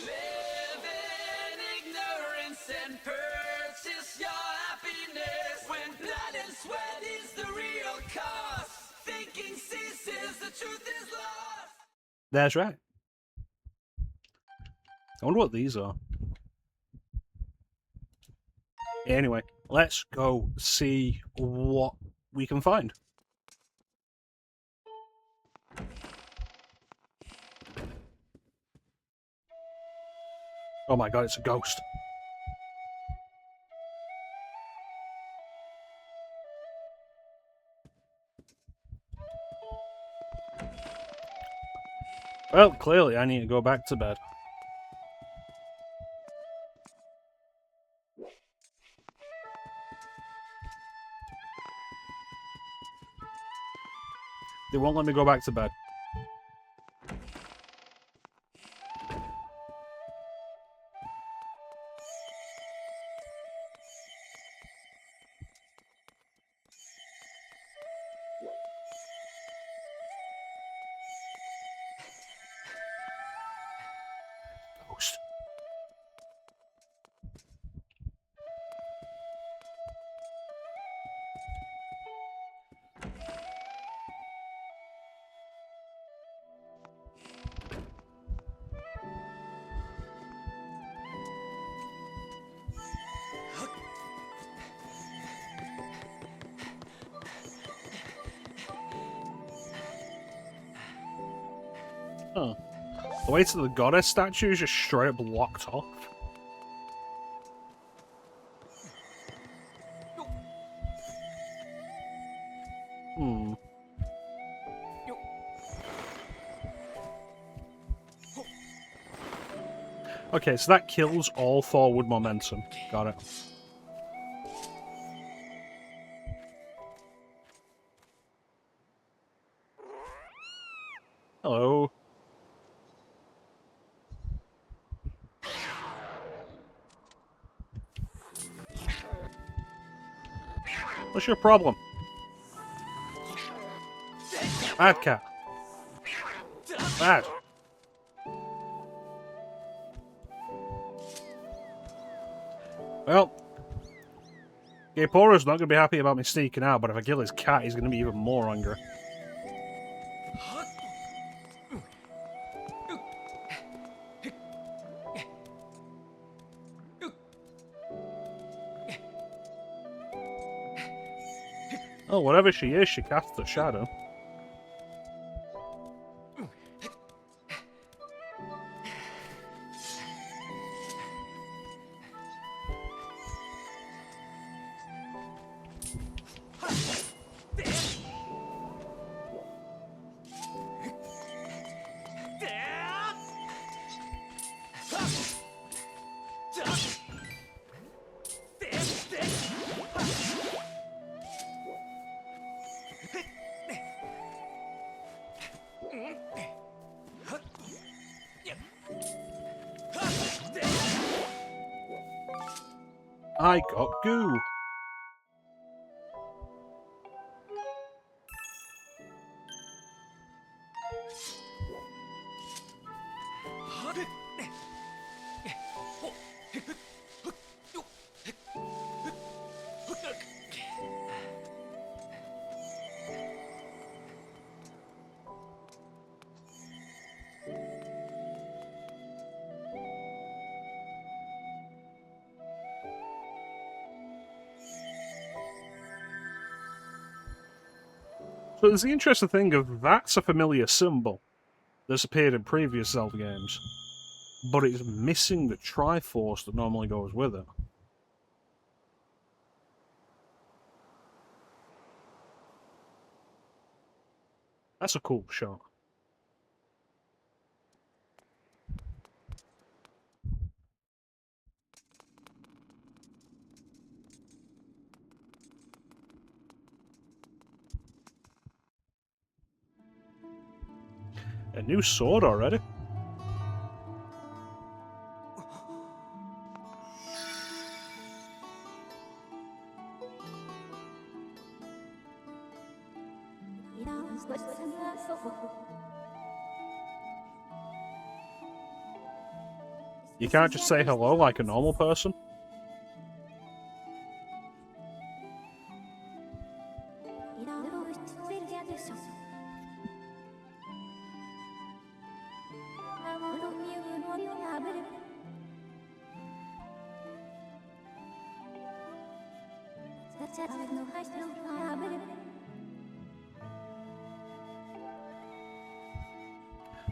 Live in ignorance and purchase your happiness when blood and sweat is the real cost. Thinking ceases, the truth is lost. That's right. I wonder what these are. Anyway, let's go see what we can find. Oh my god, it's a ghost. Well, clearly I need to go back to bed. They won't let me go back to bed. Oh. The way to the goddess statue is just straight up locked off. Hmm. Okay, so that kills all forward momentum. Got it. Hello. What's your problem? Bad cat. Bad. Well, Gapora's not going to be happy about me sneaking out, but if I kill his cat, he's going to be even more angry. Oh, whatever she is, she casts a shadow. I got goo. So there's the interesting thing of that's a familiar symbol that's appeared in previous Zelda games, but it's missing the Triforce that normally goes with it. That's a cool shot. A new sword already? You can't just say hello like a normal person?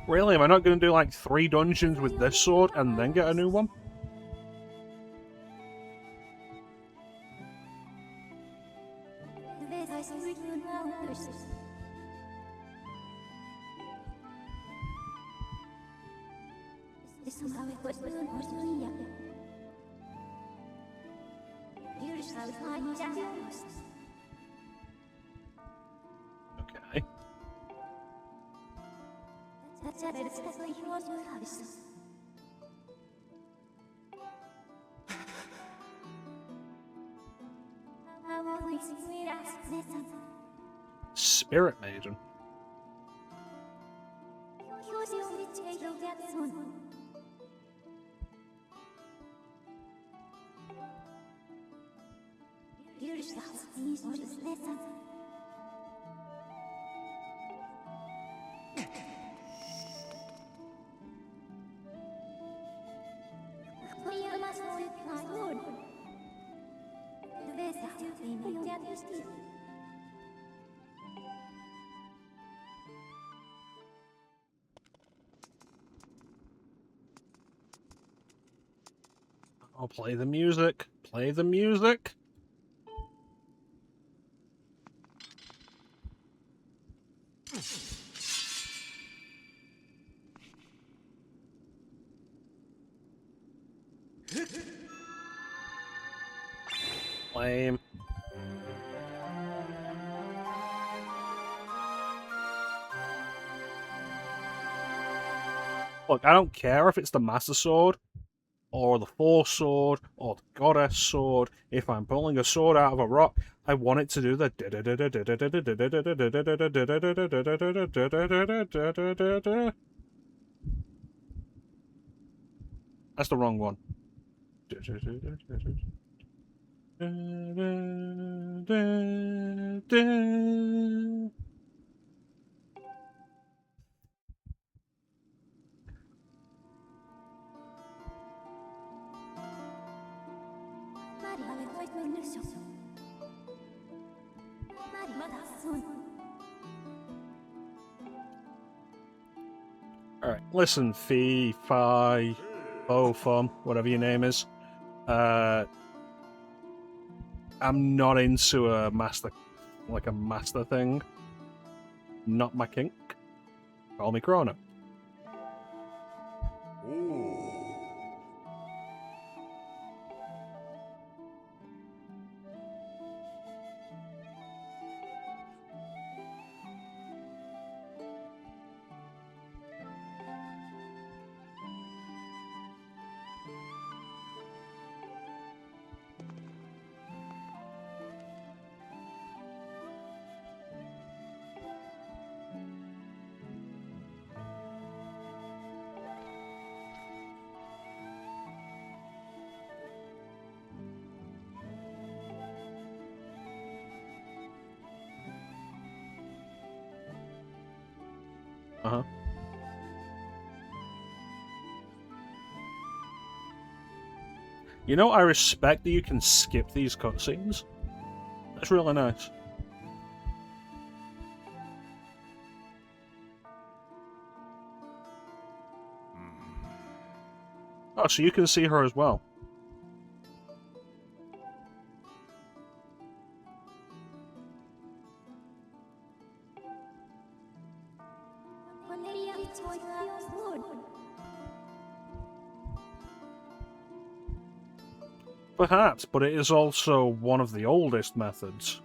Really? Am I not going to do like 3 dungeons with this sword and then get a new one? Okay. Spirit Maiden. I'll play the music. Play the music. Lame. Look, I don't care if it's the Master Sword, or the Force Sword, or the Goddess Sword. If I'm pulling a sword out of a rock, I want it to do the... That's the wrong one. Alright, listen, Fee, Fi, Fum, whatever your name is. I'm not into a master thing. Not my kink. Call me Chrono. Uh-huh. You know, I respect that you can skip these cutscenes. That's really nice. Oh, so you can see her as well. Perhaps, but it is also one of the oldest methods.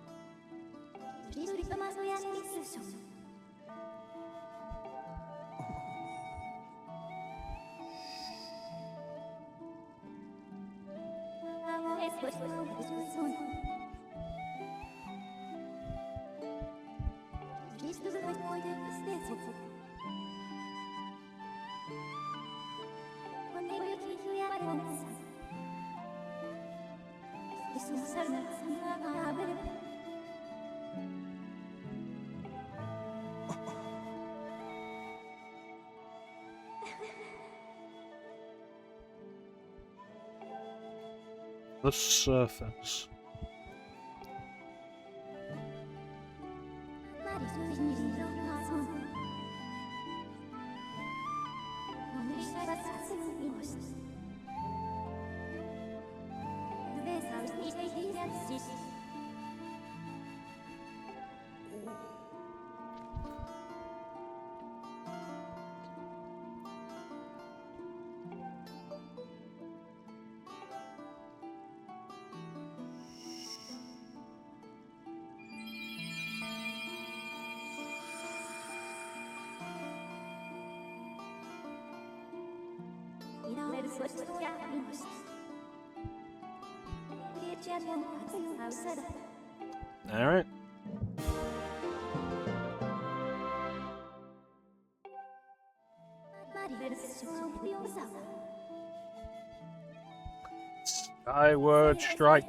The surface. Alright. Skyward strike.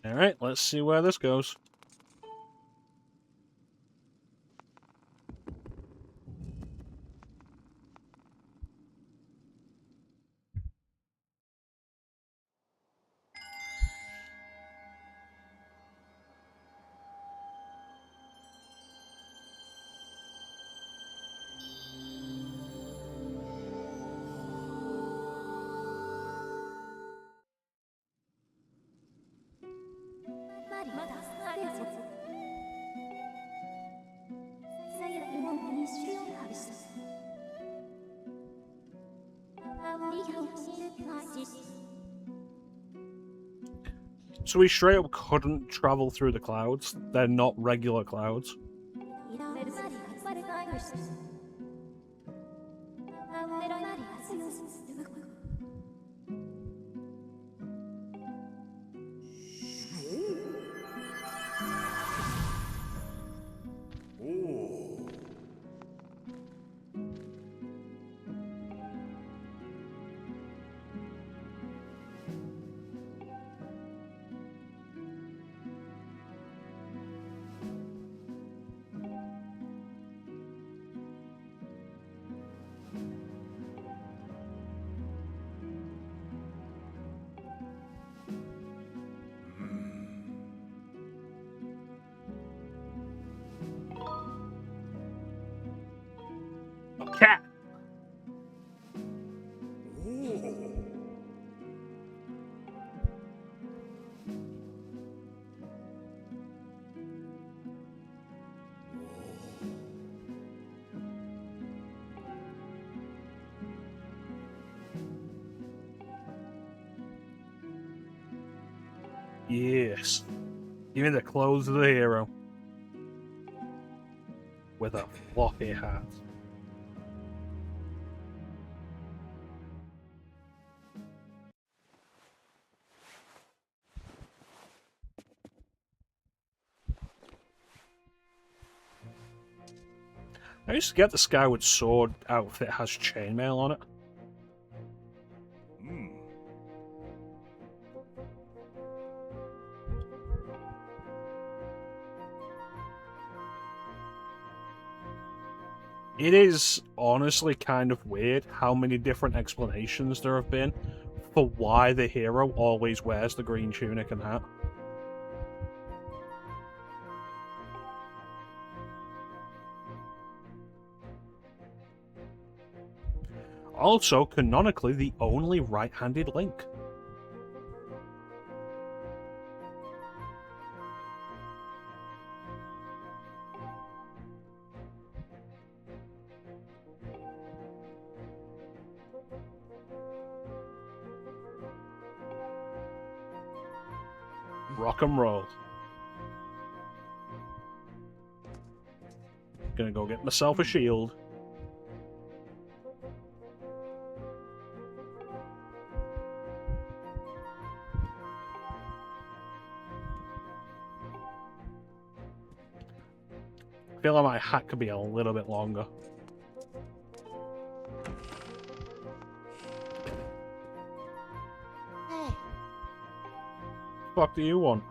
Alright, let's see where this goes. So we straight up couldn't travel through the clouds. They're not regular clouds. Cat. Yes. Give me the clothes of the hero. With a floppy hat. I used to get the Skyward Sword outfit has chainmail on it. It is honestly kind of weird how many different explanations there have been for why the hero always wears the green tunic and hat. Also, canonically, the only right-handed Link. Rock and roll. Gonna go get myself a shield. I feel like my hat could be a little bit longer. Fuck do you want?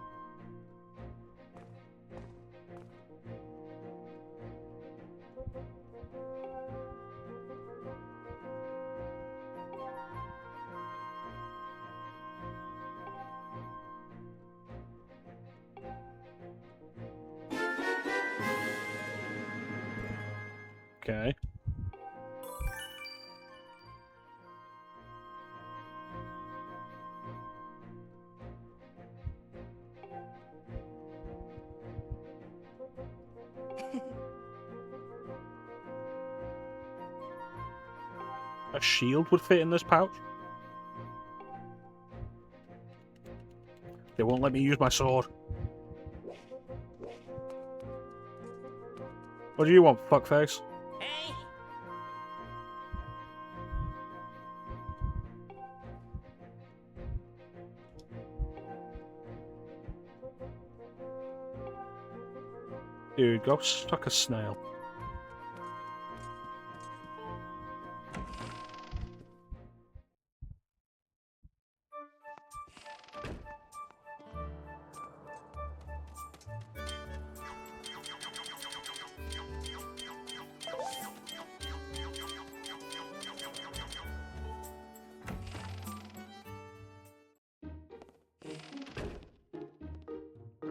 Okay. A shield would fit in this pouch? They won't let me use my sword. What do you want, fuckface? Hey! Dude, go stuck a snail.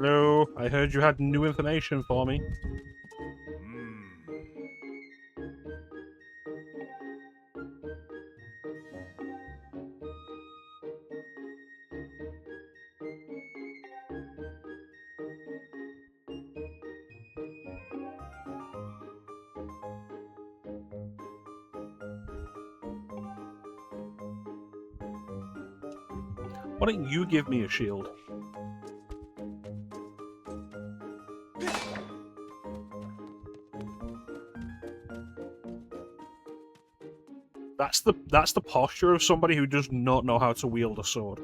Hello, I heard you had new information for me. Why don't you give me a shield? That's the posture of somebody who does not know how to wield a sword.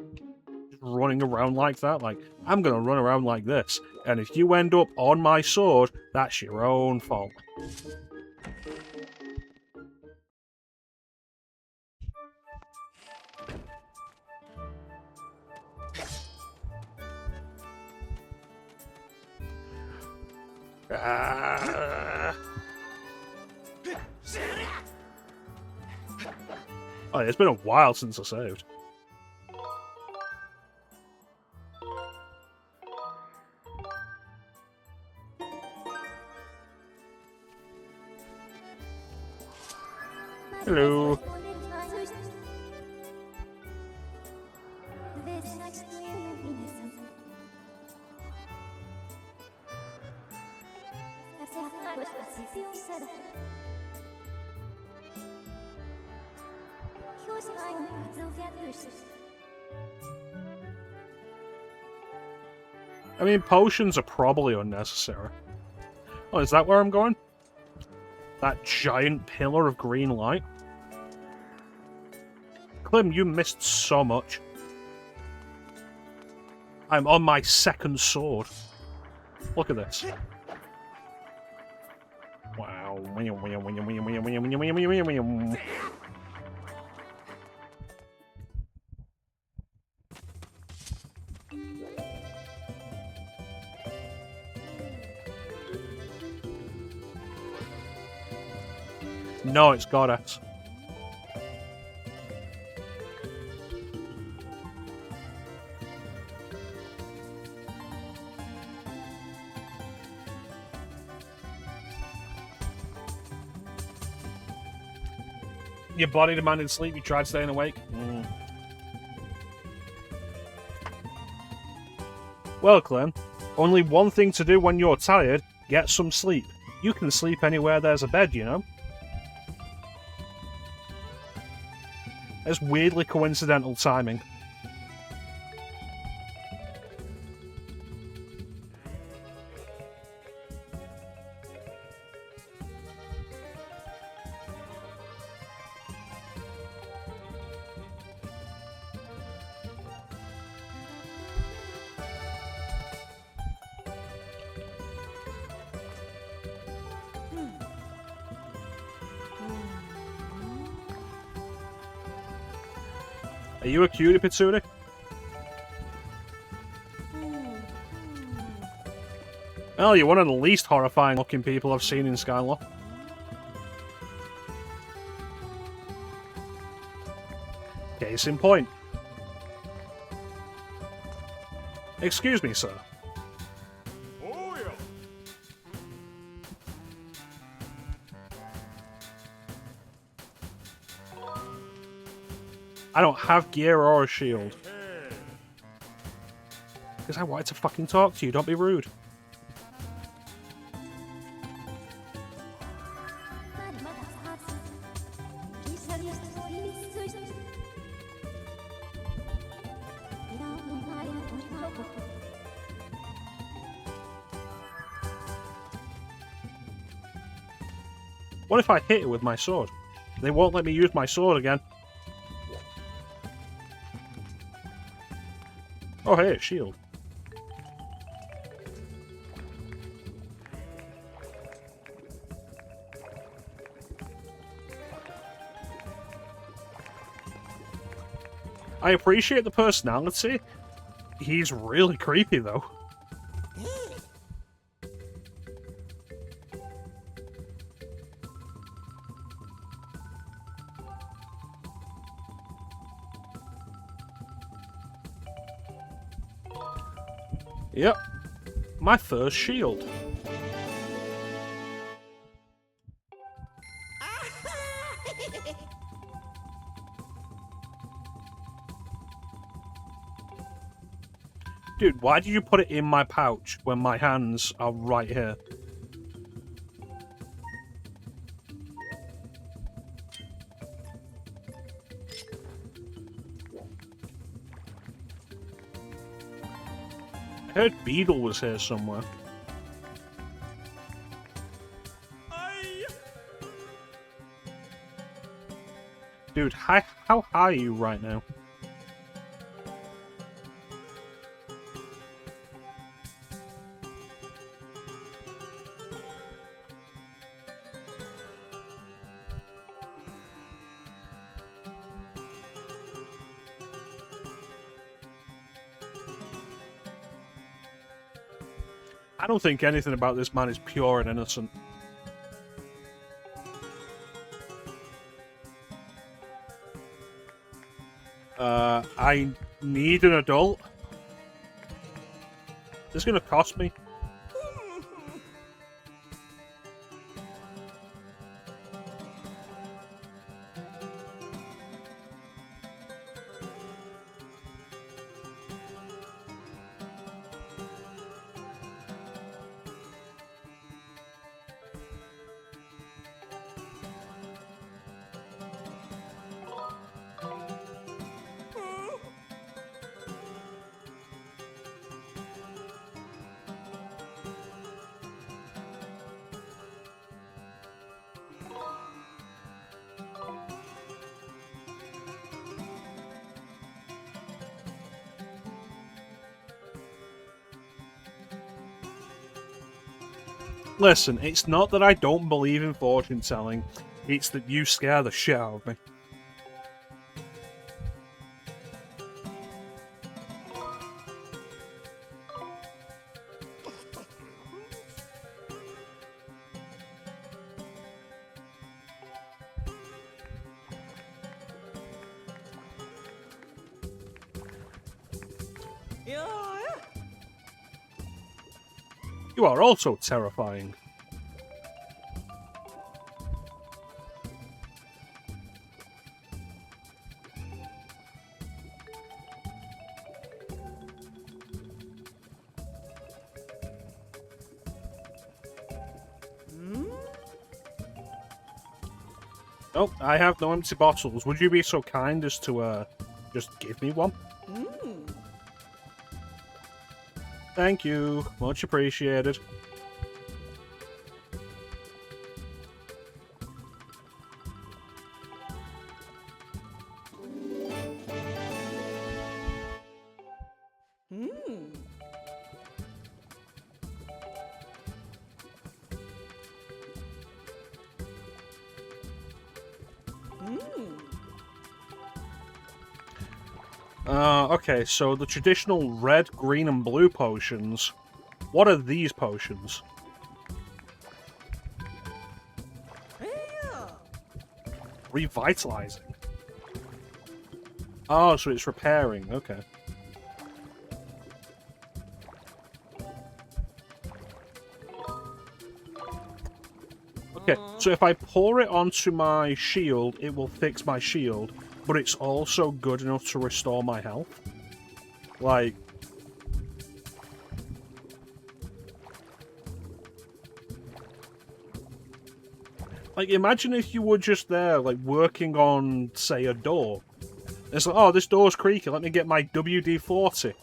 Just running around like that, like, I'm gonna run around like this, and if you end up on my sword, that's your own fault. Ah. Oh, it's been a while since I saved. Hello. I mean, potions are probably unnecessary. Oh, is that where I'm going? That giant pillar of green light? Clem, you missed so much. I'm on my second sword. Look at this. Wow. No, it's Goddess. Your body demanded sleep, you tried staying awake? Well, Clem, only one thing to do when you're tired, get some sleep. You can sleep anywhere there's a bed, you know? It's weirdly coincidental timing. Are you a cutie, Pitsuri? Well, you're one of the least horrifying looking people I've seen in Skyward. Case in point. Excuse me, sir. Oh, yeah. I don't have gear or a shield. Because I wanted to fucking talk to you, don't be rude. What if I hit it with my sword? They won't let me use my sword again. Oh, hey, shield. I appreciate the personality. He's really creepy, though. Yep. My first shield. Dude, why did you put it in my pouch when my hands are right here? I heard Beetle was here somewhere. Dude, how high are you right now? I don't think anything about this man is pure and innocent. I need an adult. This is gonna cost me. Listen, it's not that I don't believe in fortune telling, it's that you scare the shit out of me. You are also terrifying. Oh, I have no empty bottles. Would you be so kind as to, just give me one? Thank you. Much appreciated. Okay, so the traditional red, green, and blue potions. What are these potions? Revitalizing. Oh, so it's repairing. Okay. Okay, so if I pour it onto my shield, it will fix my shield, but it's also good enough to restore my health. Like... imagine if you were just there, like, working on, say, a door. It's like, oh, this door's creaky, let me get my WD-40.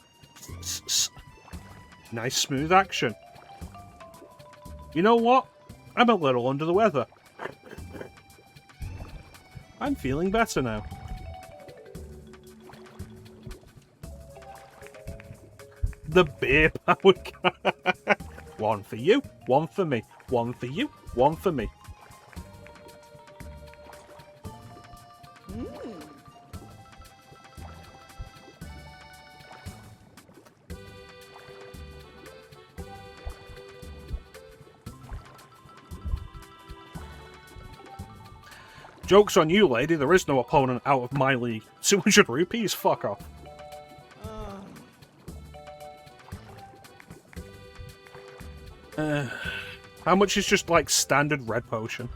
Nice smooth action. You know what? I'm a little under the weather. I'm feeling better now. The beer power guy. One for you, one for me. One for you, one for me. Joke's on you, lady. There is no opponent out of my league. 200 rupees? Fuck off. How much is just like standard red potion?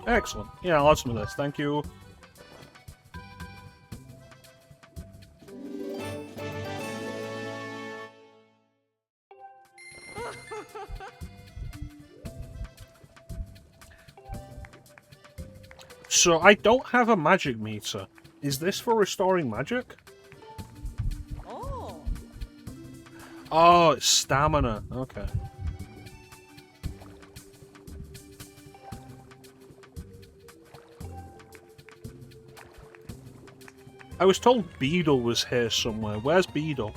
Excellent. Yeah, I'll have some of this. Thank you. So I don't have a magic meter. Is this for restoring magic? Oh. Oh, it's stamina. Okay. I was told Beedle was here somewhere. Where's Beedle?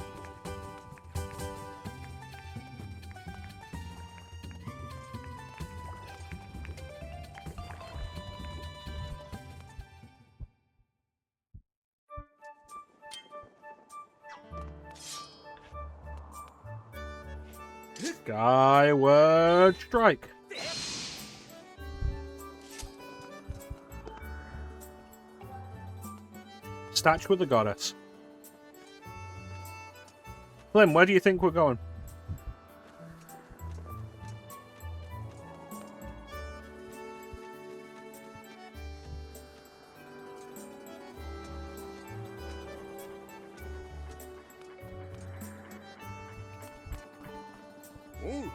Skyward strike. Statue of the goddess. Glenn, where do you think we're going? Ooh.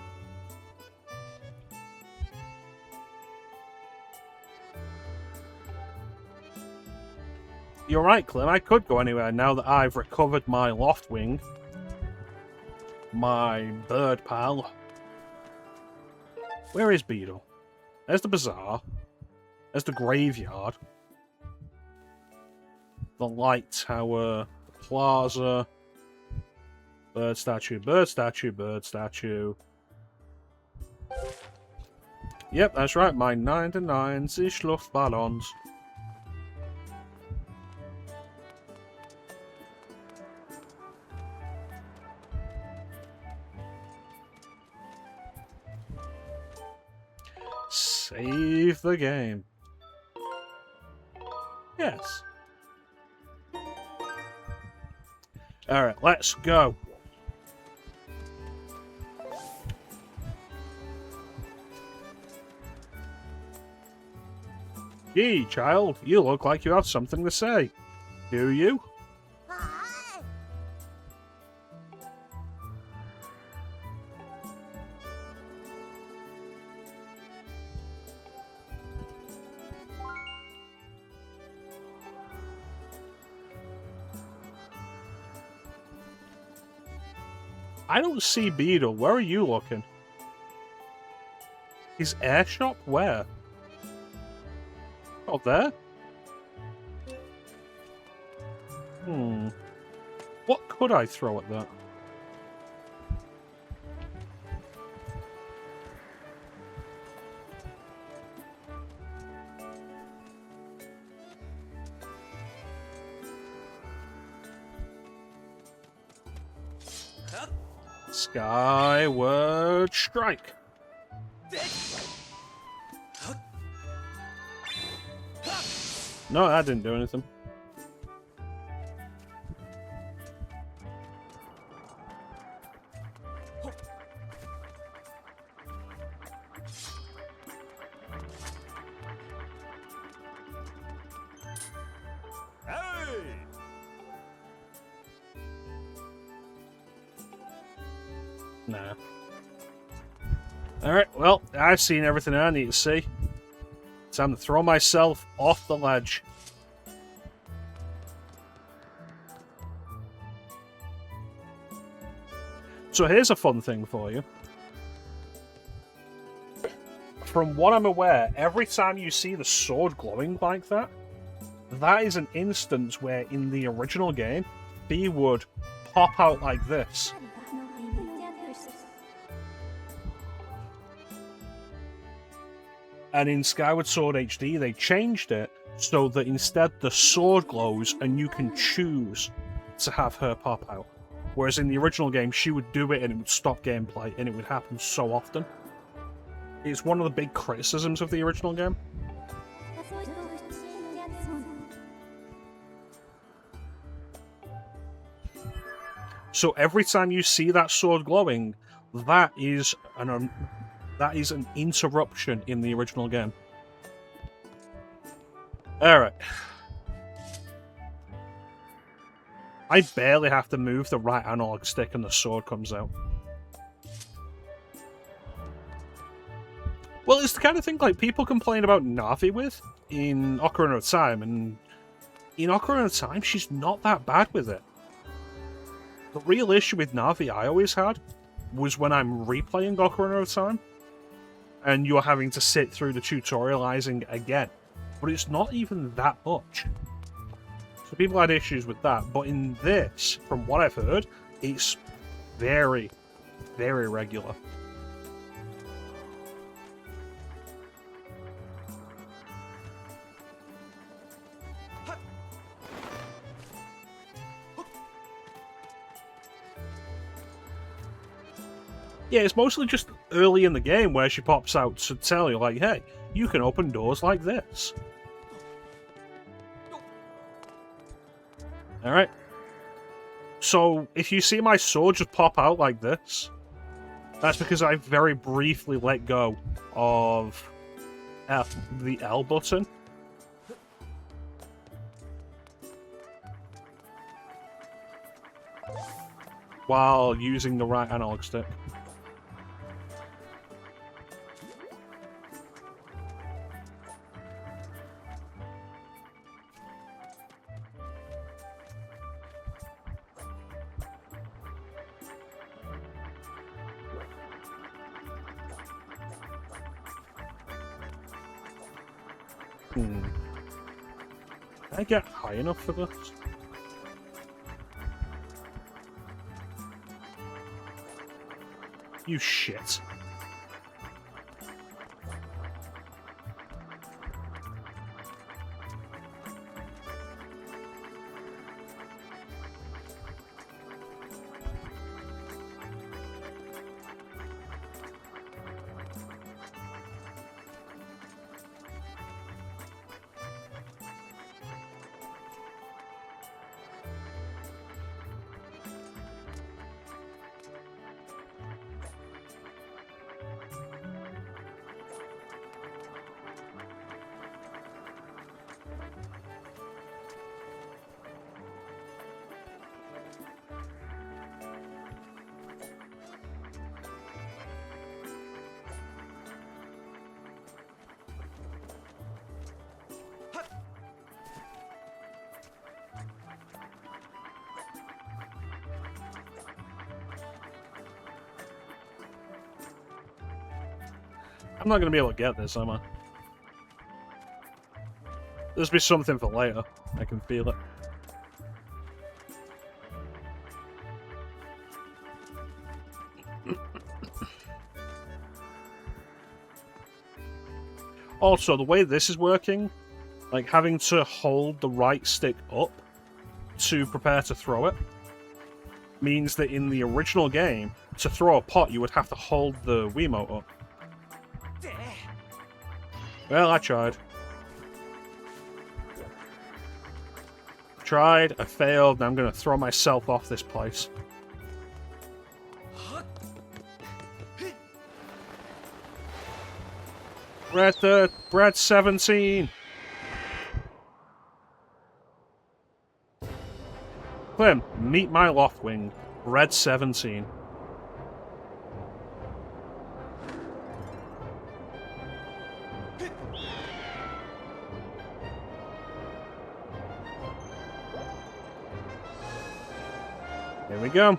You're right, Clem. I could go anywhere now that I've recovered my loft wing. My bird pal. Where is Beedle? There's the bazaar. There's the graveyard. The light tower. The plaza. Bird statue, bird statue, bird statue. Yep, that's right. My 99 sich Luftballons. Save the game. Yes. Alright, let's go. Gee, child, you look like you have something to say. Do you? I don't see Beedle. Where are you looking? His air shop? Where? Oh, there? What could I throw at that? Skyward strike. No, that didn't do anything. Hey! Nah. Alright, well, I've seen everything I need to see. Time to throw myself off the ledge. So here's a fun thing for you. From what I'm aware, every time you see the sword glowing like that, that is an instance where in the original game, B would pop out like this. And in Skyward Sword HD, they changed it so that instead the sword glows and you can choose to have her pop out. Whereas in the original game, she would do it and it would stop gameplay, and it would happen so often. It's one of the big criticisms of the original game. So every time you see that sword glowing, that is an interruption in the original game. Alright. I barely have to move the right analog stick and the sword comes out. Well, it's the kind of thing like people complain about Navi with in Ocarina of Time, and in Ocarina of Time, she's not that bad with it. The real issue with Navi I always had was when I'm replaying Ocarina of Time, and you're having to sit through the tutorializing again. But it's not even that much. So people had issues with that, but in this, from what I've heard, it's very, very regular. Yeah, it's mostly just early in the game where she pops out to tell you, like, hey, you can open doors like this. Alright. So, if you see my sword just pop out like this, that's because I very briefly let go of the L button. While using the right analog stick. Can I get high enough for this? You shit. I'm not going to be able to get this, am I? There's be something for later. I can feel it. Also, the way this is working, like having to hold the right stick up to prepare to throw it, means that in the original game, to throw a pot, you would have to hold the Wiimote up. Well, I tried. I failed, and I'm going to throw myself off this place. Red 17! Clem, meet my Loftwing, Red 17. Here we go.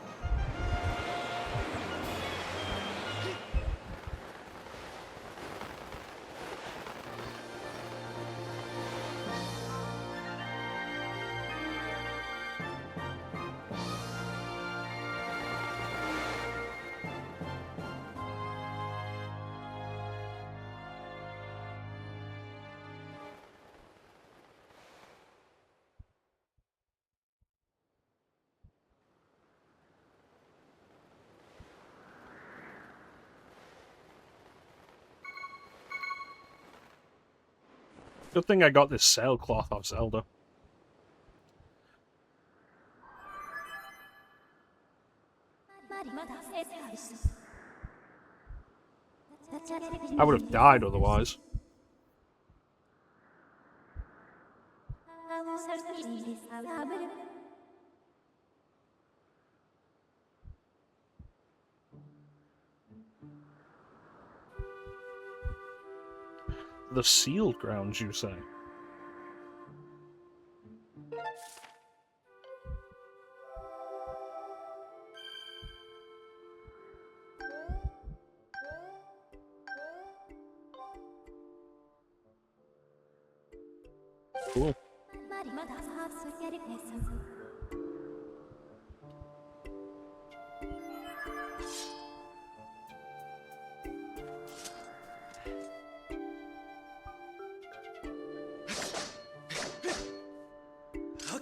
Good thing I got this sailcloth off Zelda. I would have died otherwise. The sealed grounds, you say? Cool.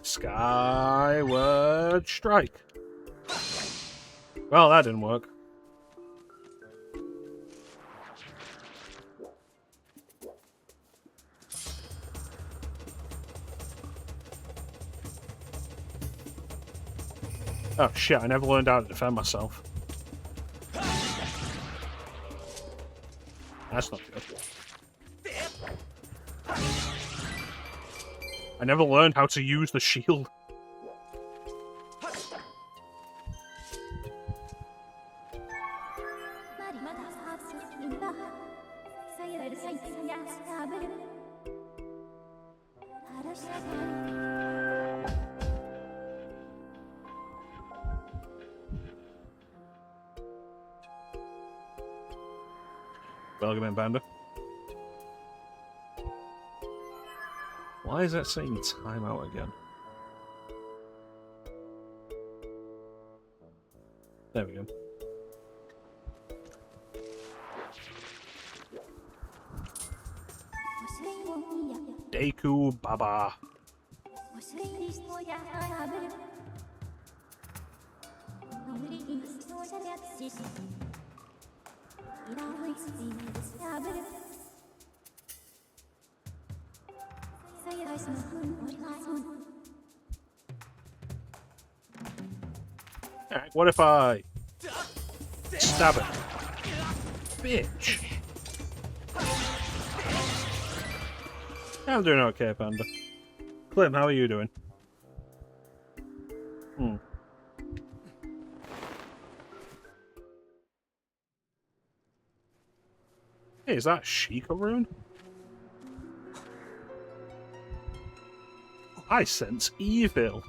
Skyward strike. Well, that didn't work. Oh shit, I never learned how to defend myself. That's not good. I never learned how to use the shield. Welcome, Panda. Why is that saying timeout again? There we go. Deku Baba. Alright, what if I stab it? Bitch. I'm doing okay, Panda. Clem, how are you doing? Hey, is that Sheikah rune? I sense evil.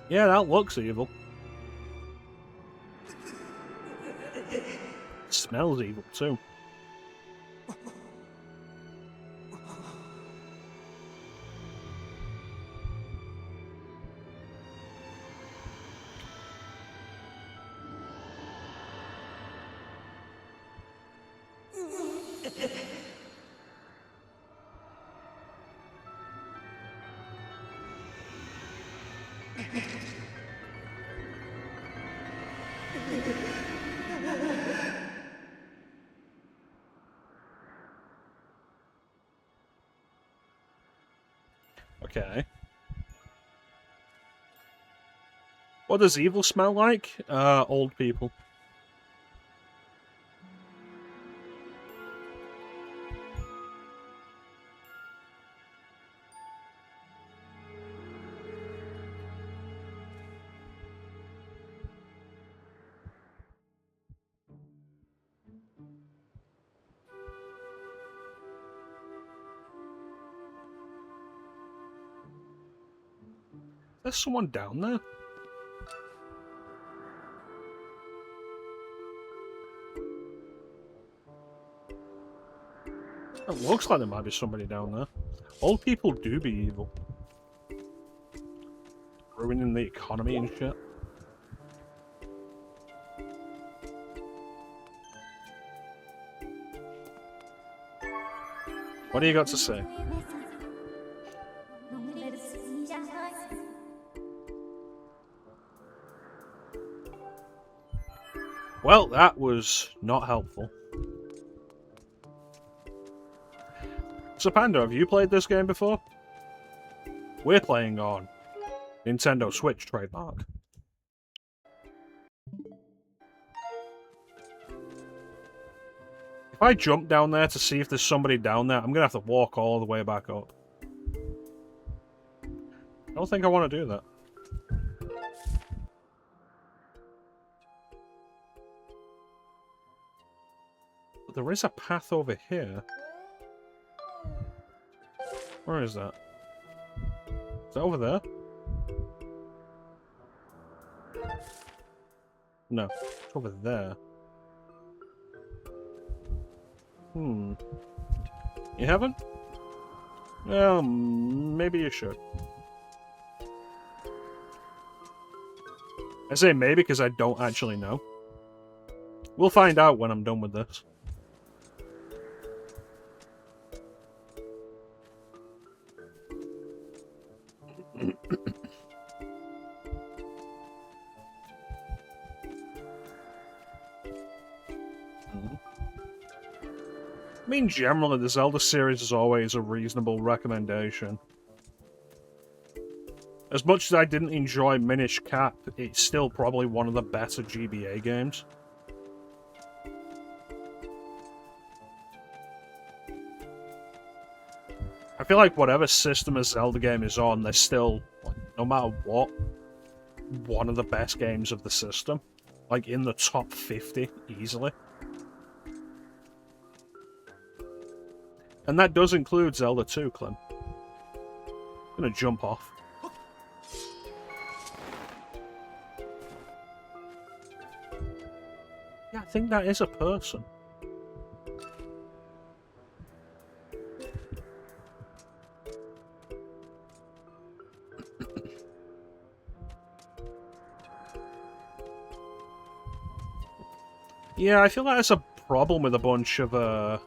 Yeah, that looks evil. Smells evil too. Okay. What does evil smell like? Old people. There's someone down there. It looks like there might be somebody down there. Old people do be evil. Ruining the economy and shit. What do you got to say? Well, that was not helpful. So Panda, have you played this game before? We're playing on Nintendo Switch trademark. I jump down there to see if there's somebody down there, I'm gonna have to walk all the way back up. I don't think I want to do that. But there is a path over here. Where is that? Is that over there? No, it's over there. You haven't? Well, maybe you should. I say maybe because I don't actually know. We'll find out when I'm done with this. I mean, generally, the Zelda series is always a reasonable recommendation. As much as I didn't enjoy Minish Cap, it's still probably one of the better GBA games. I feel like whatever system a Zelda game is on, they're still, like, no matter what, one of the best games of the system. Like, in the top 50, easily. And that does include Zelda 2, Clem. I'm gonna jump off. Yeah, I think that is a person. Yeah, I feel like that's a problem with a bunch of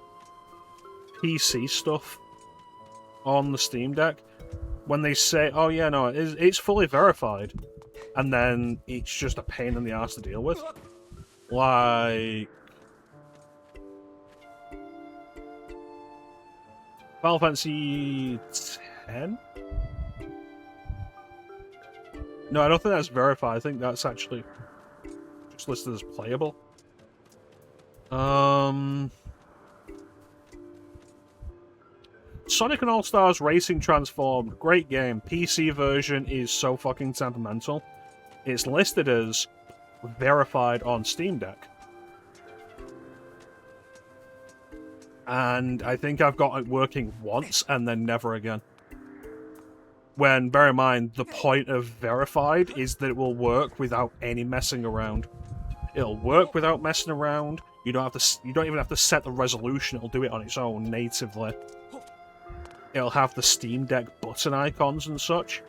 PC stuff on the Steam Deck. When they say, oh yeah, no, it's fully verified, and then it's just a pain in the ass to deal with. Like Final Fantasy X? No, I don't think that's verified. I think that's actually just listed as playable. Sonic and All-Stars Racing Transformed, great game. PC version is so fucking temperamental. It's listed as verified on Steam Deck. And I think I've got it working once and then never again. When, bear in mind, the point of verified is that it will work without any messing around. It'll work without messing around. You don't even have to set the resolution. It'll do it on its own natively. It'll have the Steam Deck button icons and such.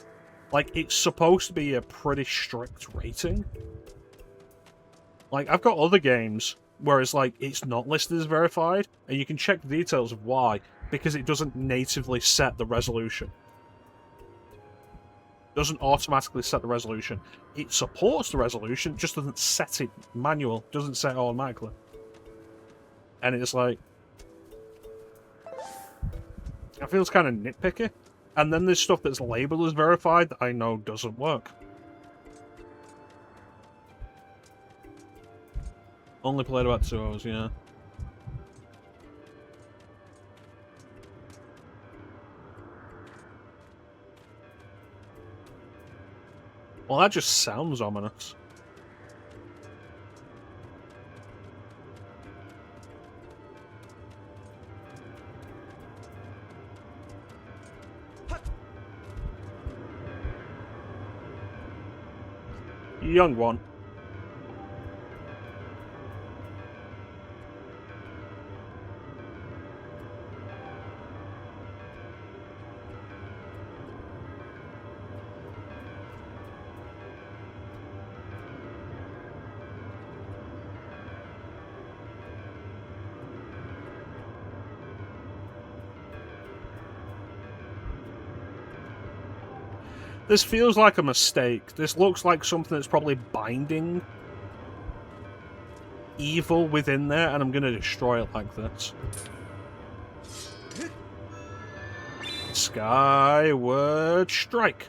Like, it's supposed to be a pretty strict rating. Like, I've got other games where it's like, it's not listed as verified, and you can check the details of why, because it doesn't natively set the resolution. It doesn't automatically set the resolution. It supports the resolution, just doesn't set it manual, doesn't set it automatically. And it's like, it feels kind of nitpicky. And then there's stuff that's labeled as verified that I know doesn't work. Only played about 2 hours, yeah. Well, that just sounds ominous. Young one. This feels like a mistake. This looks like something that's probably binding evil within there, and I'm going to destroy it like this. Skyward Strike.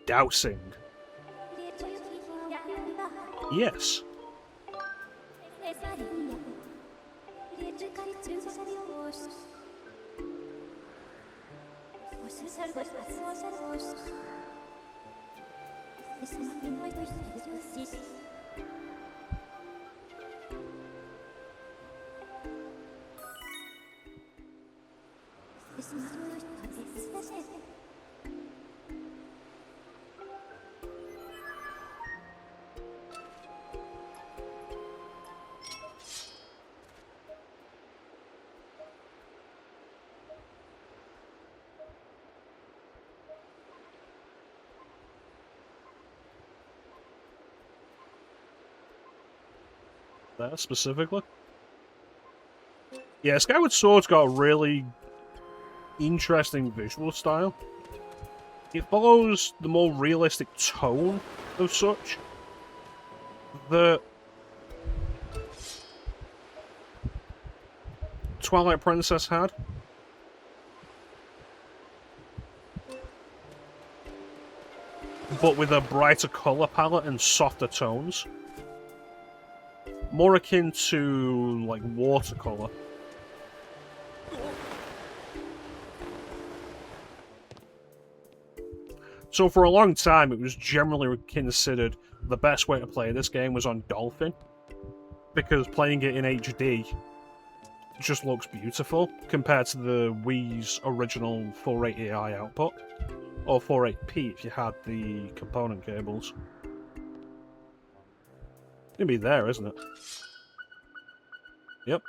Dousing. Yes. That specifically? Yeah, Skyward Sword's got a really interesting visual style. It follows the more realistic tone of such that Twilight Princess had. But with a brighter colour palette and softer tones. More akin to, like, watercolour. So for a long time, it was generally considered the best way to play this game was on Dolphin. Because playing it in HD just looks beautiful compared to the Wii's original 480i output. Or 480p if you had the component cables. It's gonna be there, isn't it? Yep.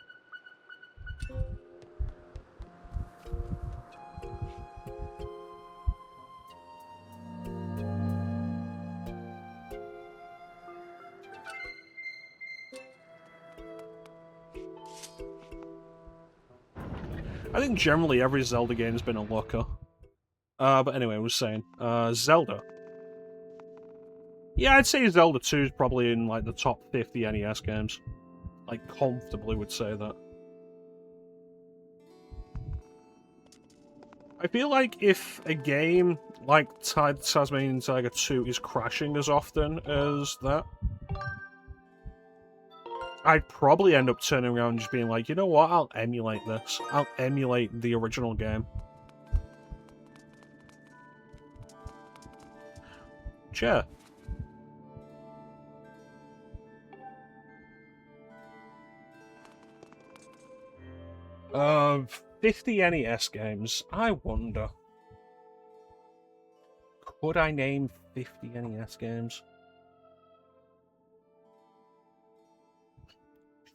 I think generally every Zelda game's been a looker. But anyway, I was saying, Zelda. Yeah, I'd say Zelda 2 is probably in, like, the top 50 NES games. Like, comfortably would say that. I feel like if a game like Tasmanian Tiger 2 is crashing as often as that, I'd probably end up turning around and just being like, you know what, I'll emulate this. I'll emulate the original game. Sure. 50 NES games. I wonder. Could I name 50 NES games?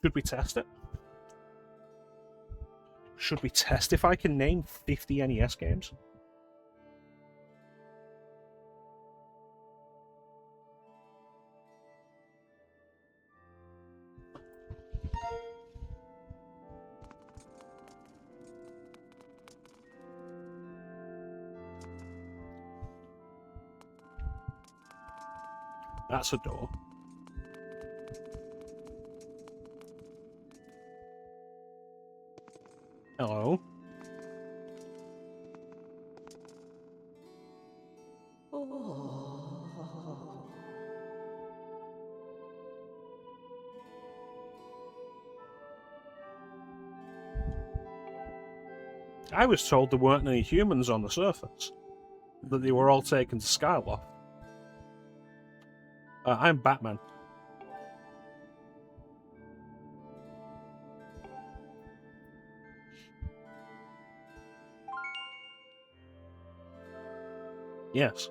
Should we test it? Should we test if I can name 50 NES games? That's a door. Hello. I was told there weren't any humans on the surface. That they were all taken to Skyward. I'm Batman. Yes.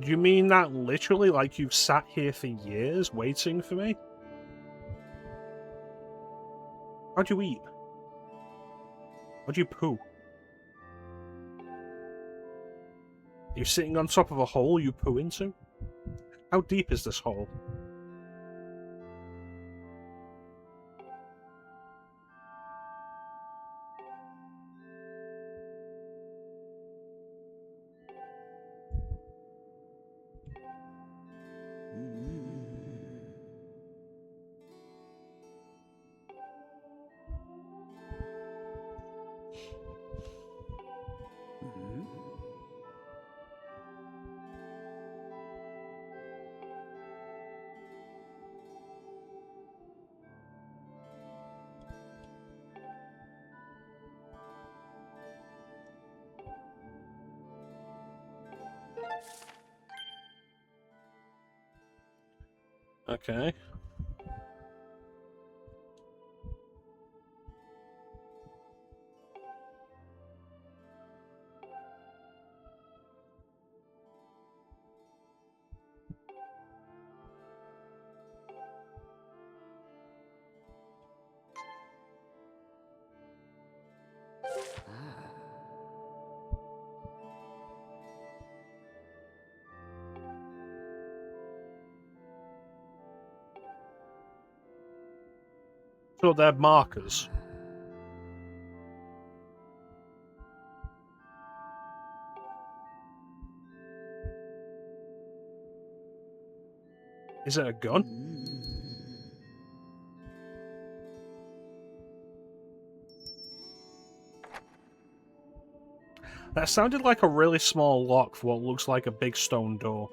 Do you mean that literally, like you've sat here for years waiting for me? How'd you eat? How'd you poo? You're sitting on top of a hole you poo into? How deep is this hole? Okay. So they're markers. Is it a gun? That sounded like a really small lock for what looks like a big stone door.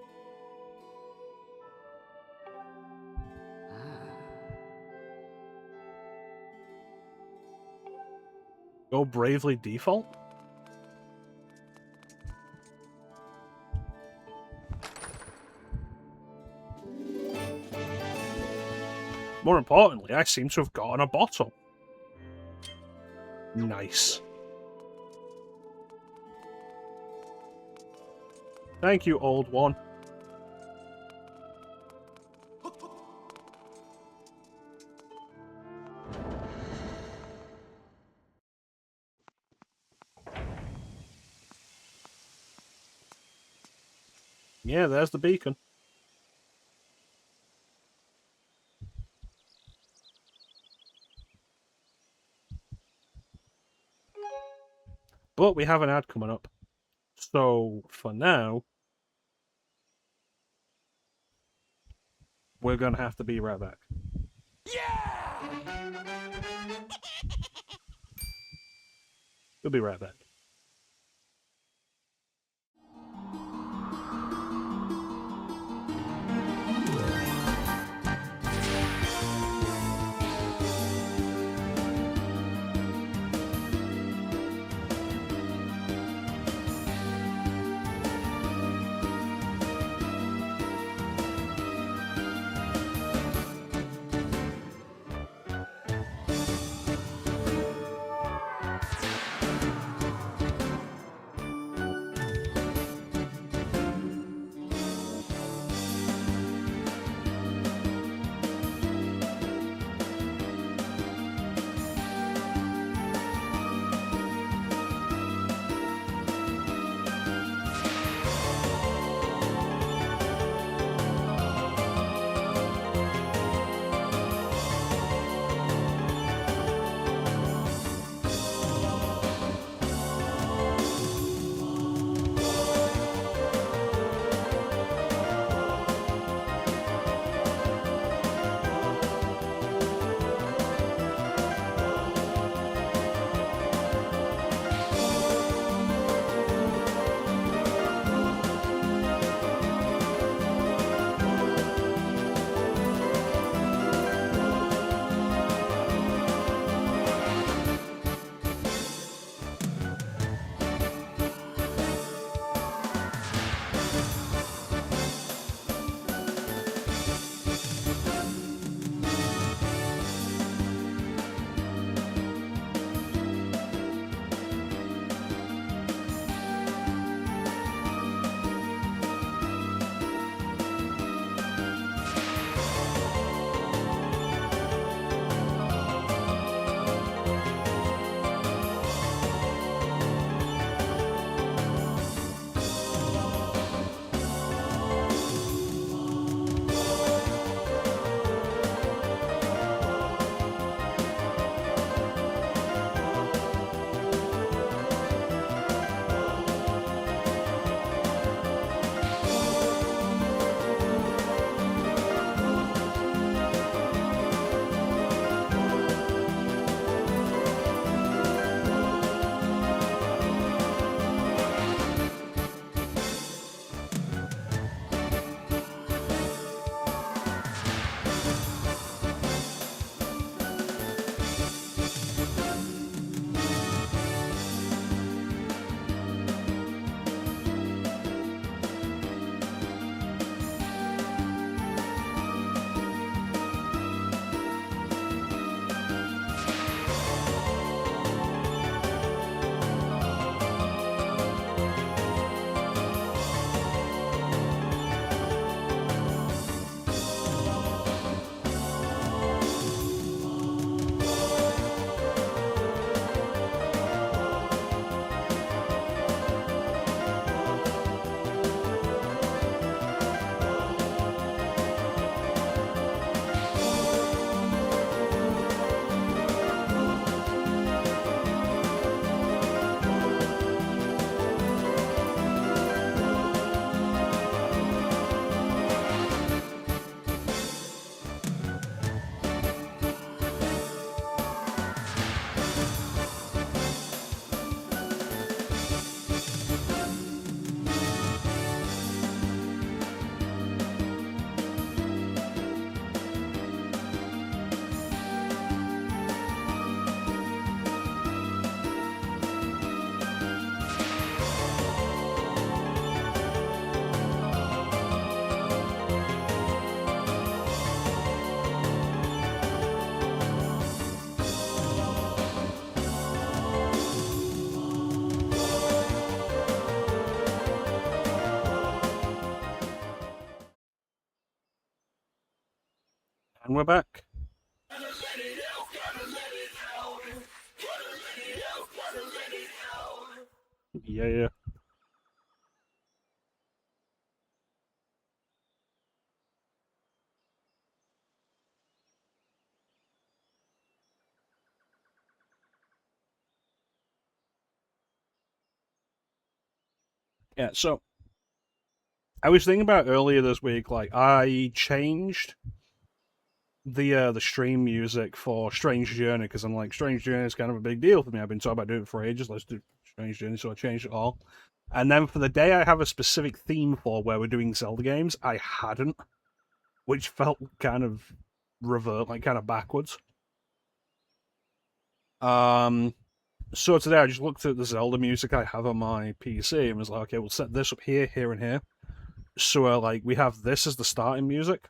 Go bravely default? More importantly, I seem to have gotten a bottle. Nice. Thank you, old one. Yeah, there's the beacon. But we have an ad coming up. So, for now, we're going to have to be right back. We'll be right back. And we're back. Yeah. Yeah, so I was thinking about earlier this week, like I changed the stream music for Strange Journey because I'm like, Strange Journey is kind of a big deal for me. I've been talking about doing it for ages. Let's do Strange Journey, so I changed it all. And then for the day I have a specific theme for where we're doing Zelda games, I hadn't, which felt kind of like kind of backwards. So today I just looked at the Zelda music I have on my PC and was like, okay, we'll set this up here, here, and here. So like we have this as the starting music.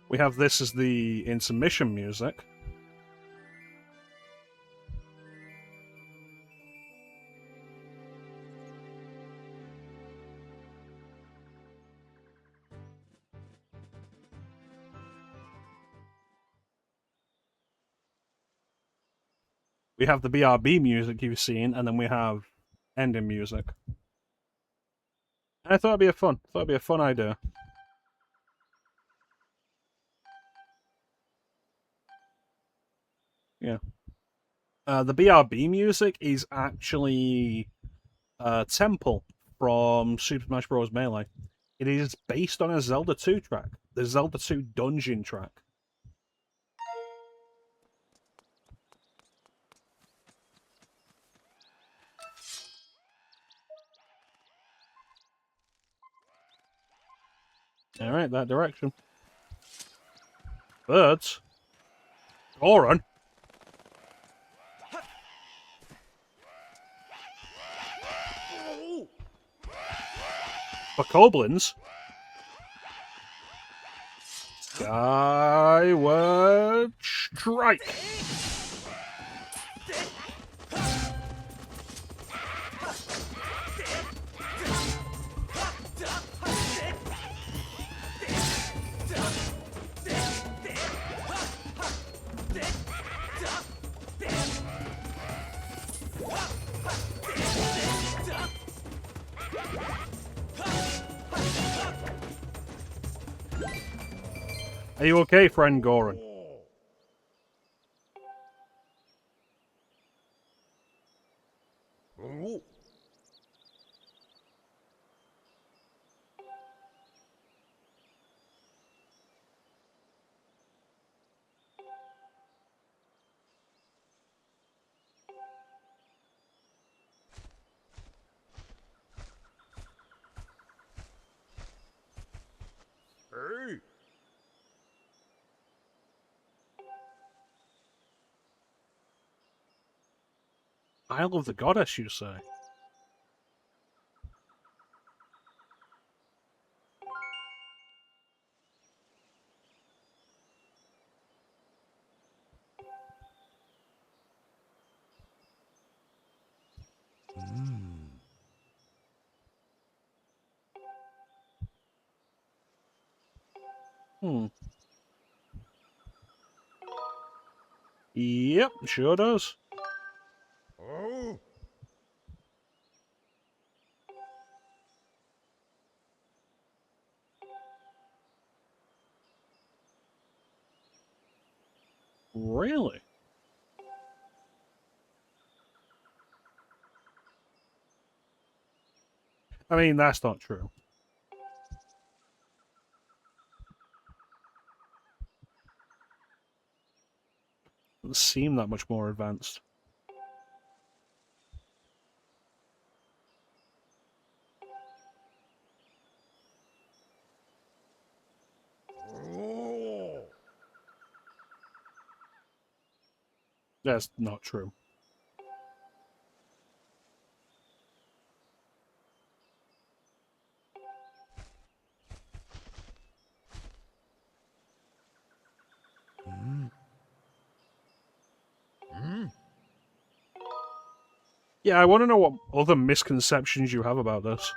We have this as the intermission music. We have the BRB music you've seen, and then we have ending music. And I thought it'd be a fun idea. Yeah. The BRB music is actually Temple from Super Smash Bros. Melee. It is based on a Zelda 2 track, the Zelda 2 dungeon track. Alright, that direction. Birds? Goron? For Koblins? Skyward Strike! Are you okay, friend Goron? Hey! Isle of the Goddess, you say? Hmm. Yep, sure does. Oh! Really? I mean, that's not true. Doesn't seem that much more advanced. Oh! That's not true. Yeah, I want to know what other misconceptions you have about this.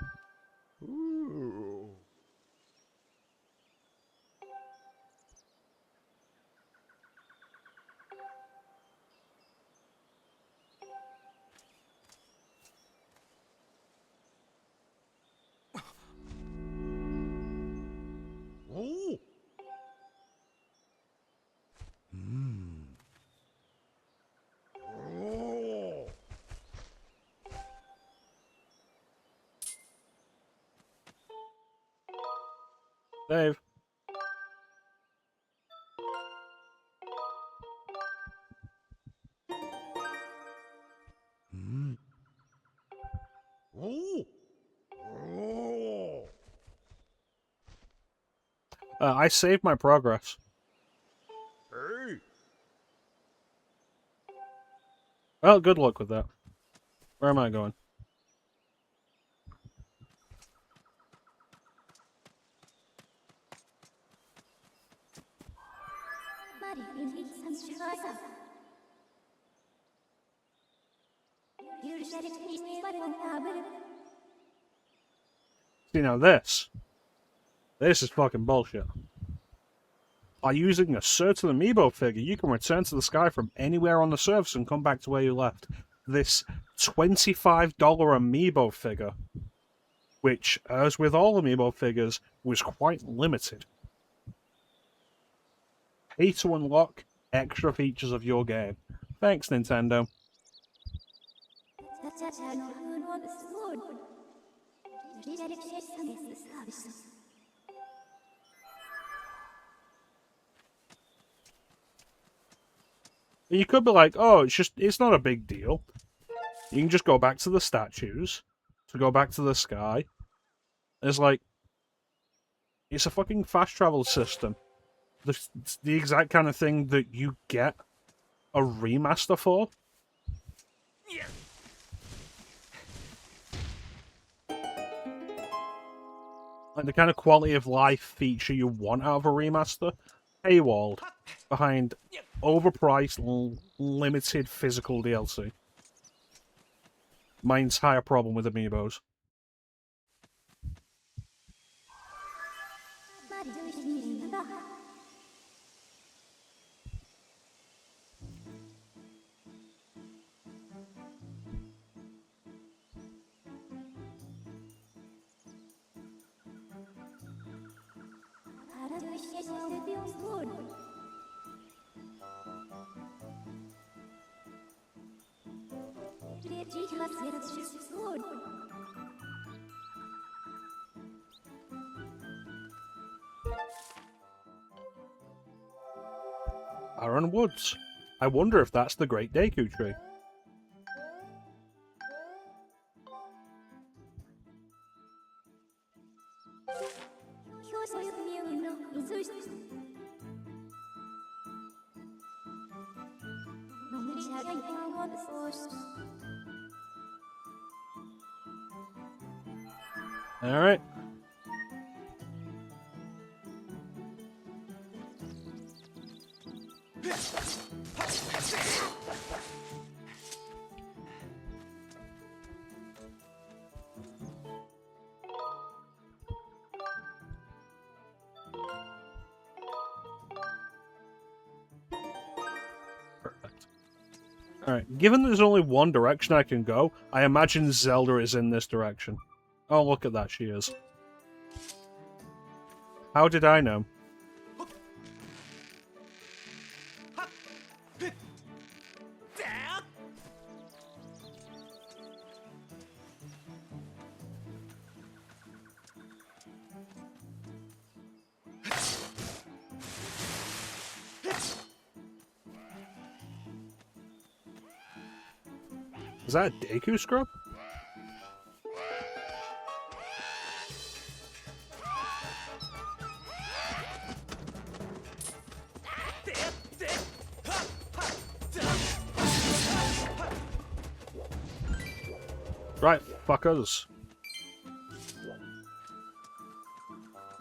Ooh. Oh. Oh. Dave. Oh. Oh. I saved my progress. Hey. Well, good luck with that. Where am I going? See, now this is fucking bullshit. By using a certain amiibo figure, you can return to the sky from anywhere on the surface and come back to where you left. This $25 amiibo figure, which, as with all amiibo figures, was quite limited. Pay to unlock extra features of your game. Thanks, Nintendo. You could be like, oh, it's not a big deal. You can just go back to the statues, to go back to the sky. It's like, it's a fucking fast travel system. The exact kind of thing that you get a remaster for. Like the kind of quality of life feature you want out of a remaster, paywalled behind overpriced, limited physical DLC. My entire problem with amiibos. Aaron Woods. I wonder if that's the Great Deku Tree. Alright. Perfect. Alright, given there's only one direction I can go, I imagine Zelda is in this direction. Oh, look at that, she is. How did I know? Is that a Deku scrub? Right, fuckers.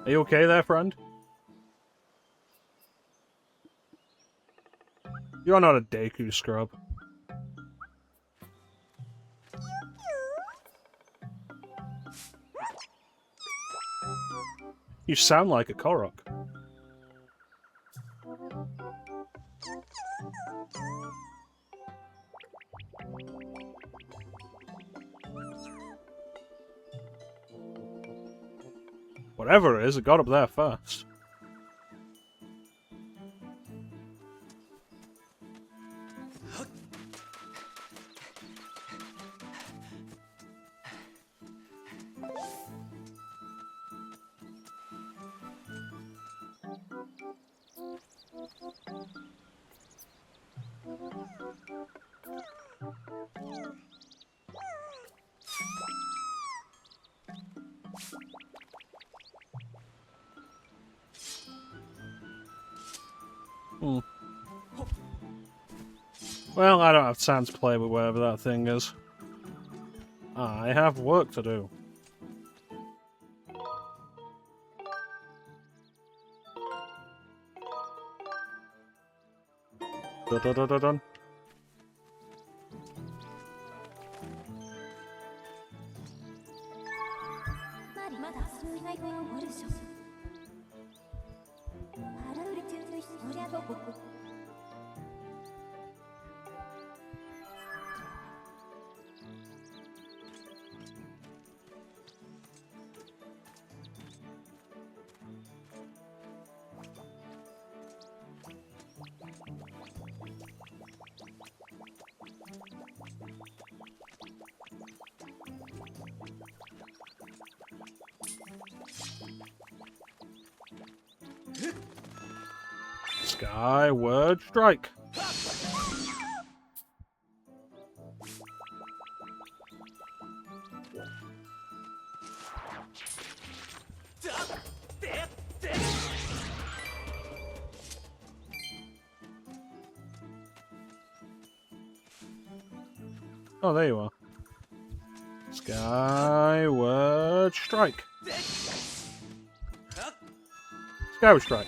Are you okay there, friend? You're not a Deku scrub. You sound like a Korok. Whatever it is, it got up there first. Well, I don't have time to play with whatever that thing is. I have work to do. Dun, dun, dun, dun, dun. Skyward strike. Oh, there you are. Skyward strike. Skyward strike.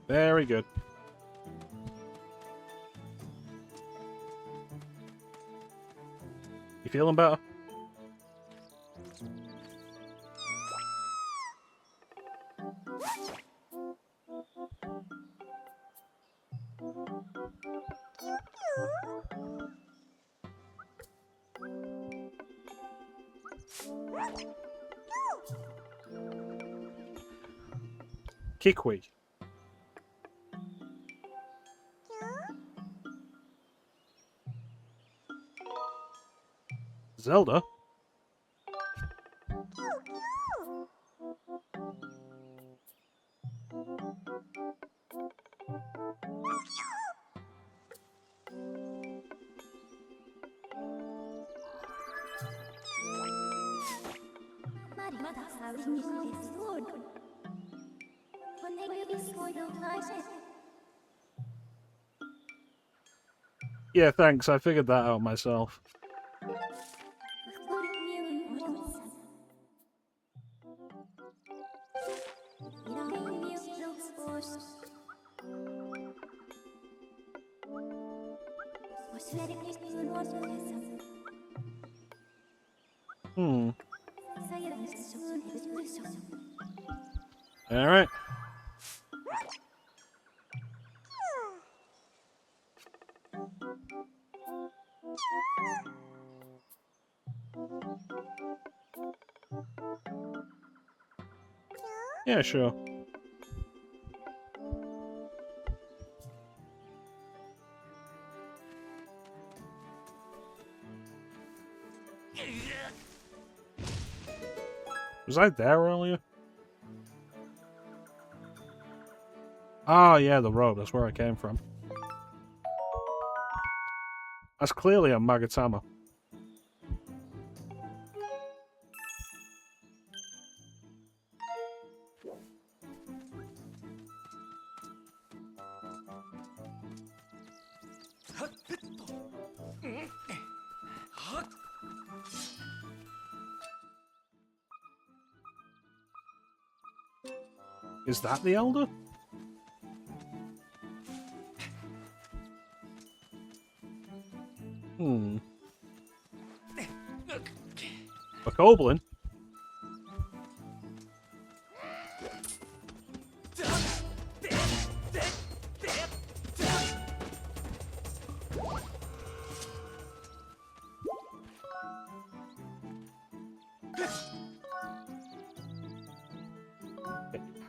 Very good. You feeling better? Kikwi. Zelda? Yeah, thanks. I figured that out myself. All right. Yeah, sure. Was I there earlier? Ah, yeah, the road. That's where I came from. That's clearly a Magatama. Is that the Elder? Hmm. A goblin?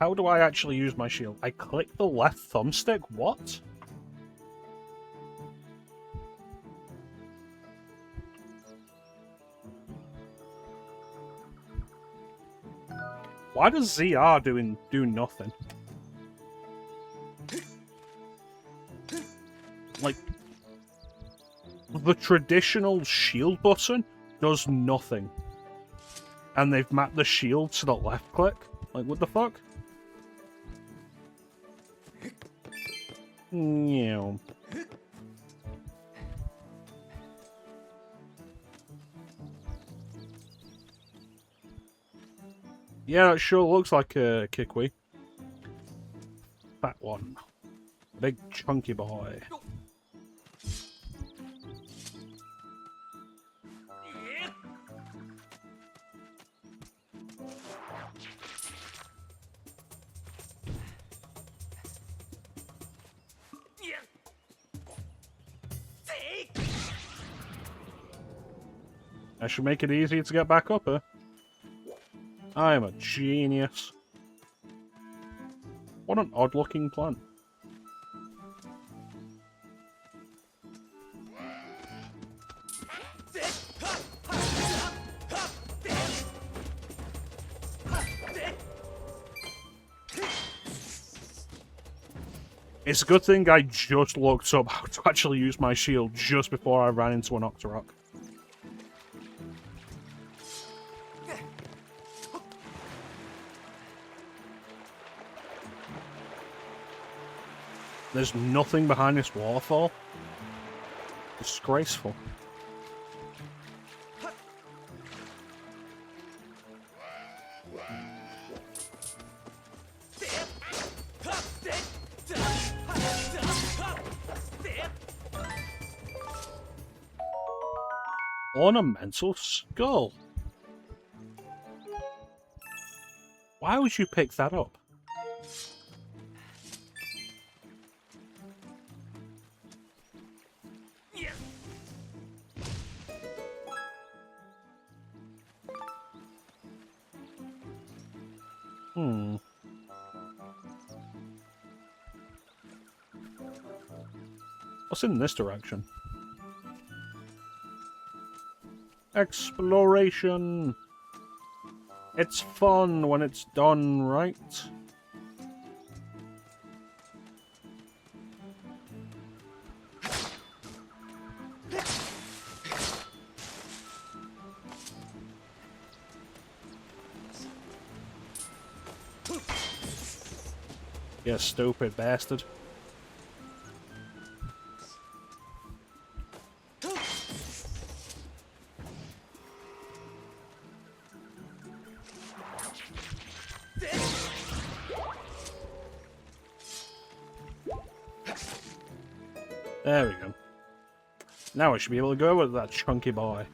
How do I actually use my shield? I click the left thumbstick? What? Why does ZR do nothing? Like, the traditional shield button does nothing. And they've mapped the shield to the left click? Like, what the fuck? Yeah. Yeah, it sure looks like a Kikwi. That one. Big chunky boy. I should make it easy to get back up, huh? I am a genius. What an odd-looking plant. It's a good thing I just looked up how to actually use my shield just before I ran into an Octorok. There's nothing behind this waterfall. Disgraceful. Ornamental skull. Why would you pick that up? What's in this direction? Exploration! It's fun when it's done right. You stupid bastard. There we go. Now I should be able to go with that chunky boy.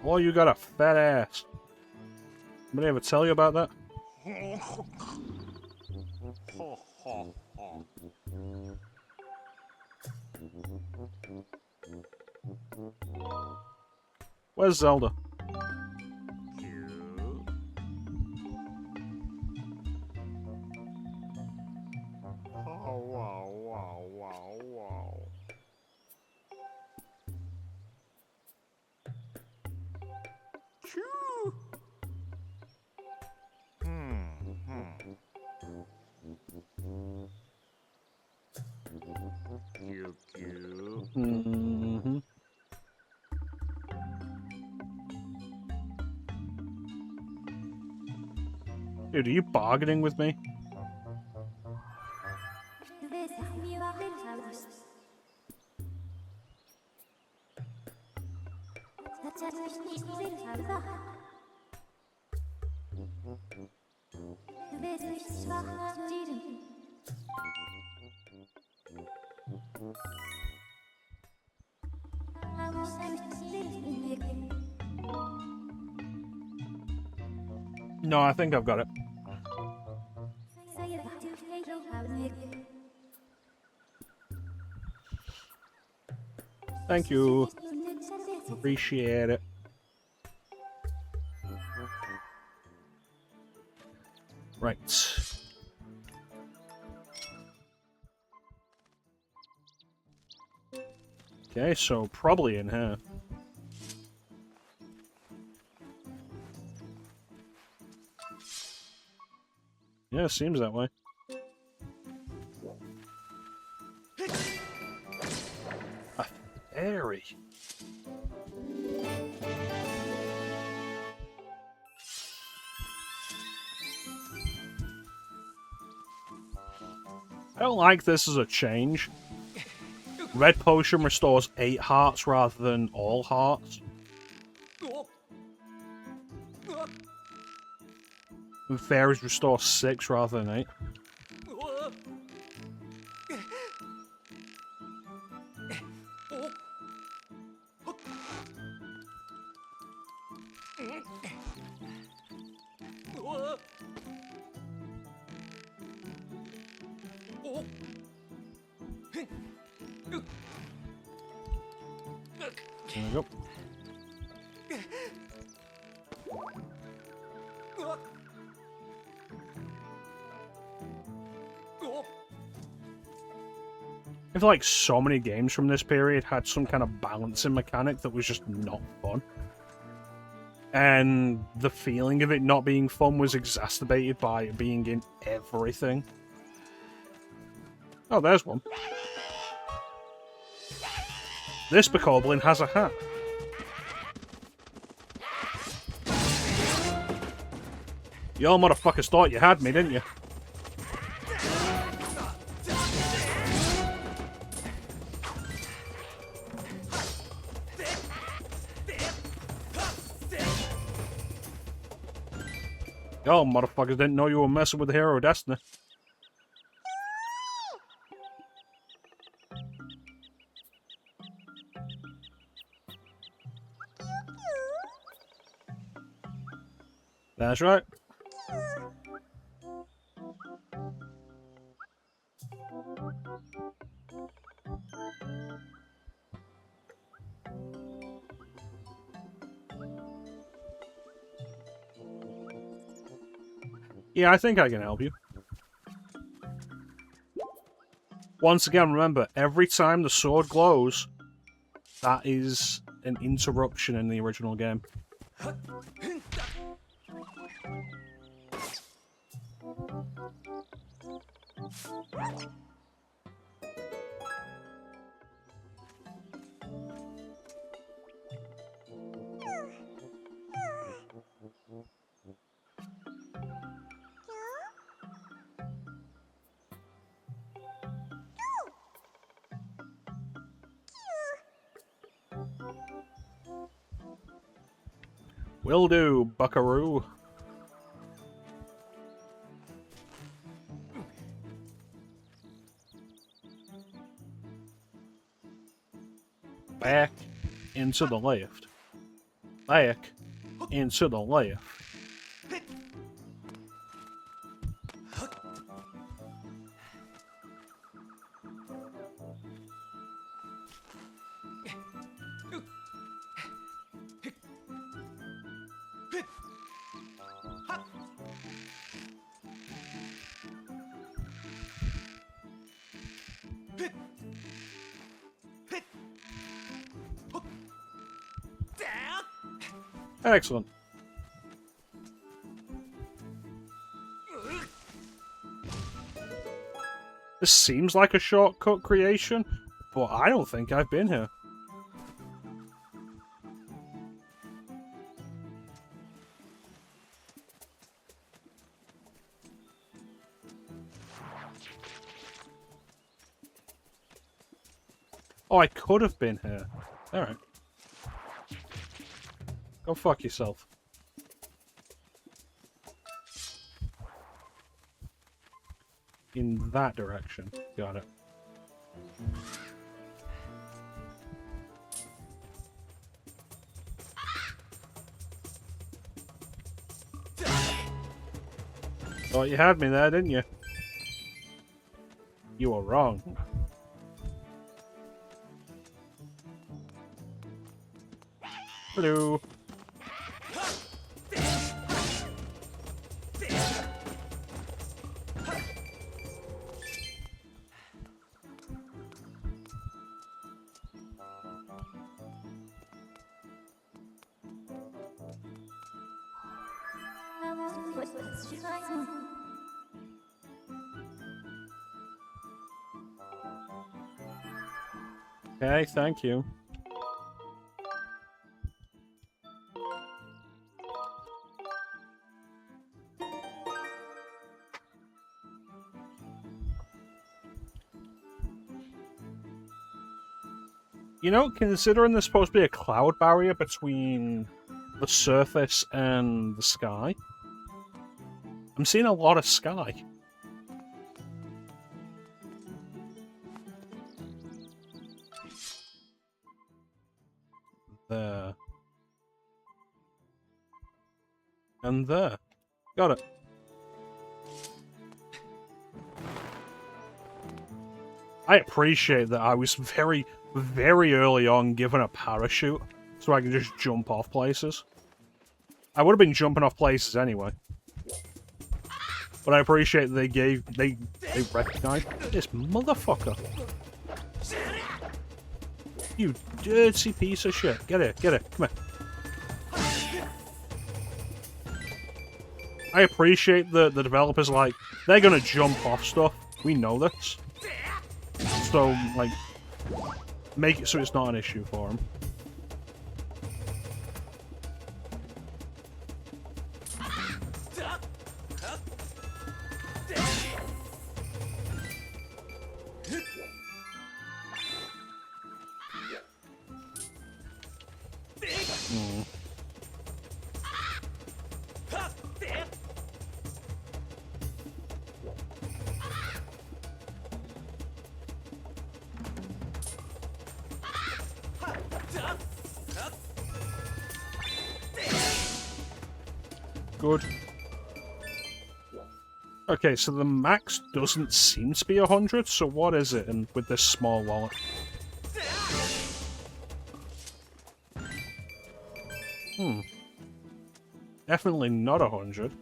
Oh, you got a fat ass. Anybody ever tell you about that? Where's Zelda? Dude, are you bargaining with me? No, I think I've got it. Thank you. Appreciate it. Right. Okay, so probably in here. Yeah, seems that way. A fairy. I don't like this as a change. Red potion restores 8 hearts rather than all hearts. And fairies restore 6 rather than 8. There we go. I feel like so many games from this period had some kind of balancing mechanic that was just not fun. And the feeling of it not being fun was exacerbated by it being in everything. Oh, there's one. This bokoblin has a hat. You all motherfuckers thought you had me, didn't you? Y'all motherfuckers didn't know you were messing with the hero of destiny. That's right. Yeah, I think I can help you. Once again, remember, every time the sword glows, that is an interruption in the original game. Will do, buckaroo. Back into the left. Back into the left. Excellent. This seems like a shortcut creation, but I don't think I've been here. Oh, I could have been here. Alright. Go fuck yourself. In that direction. Got it. Thought you had me there, didn't you? You were wrong. Hello. Okay, thank you. You know, considering there's supposed to be a cloud barrier between the surface and the sky, I'm seeing a lot of sky. There. And there. Got it. I appreciate that I was very, very early on given a parachute so I can just jump off places. I would have been jumping off places anyway. But I appreciate they recognized this motherfucker. You dirty piece of shit. Get it, come here. I appreciate the developers, like, they're gonna jump off stuff. We know this. So, like, make it so it's not an issue for them. Good. Okay, so the max doesn't seem to be 100, so what is it and with this small wallet? Definitely not 100.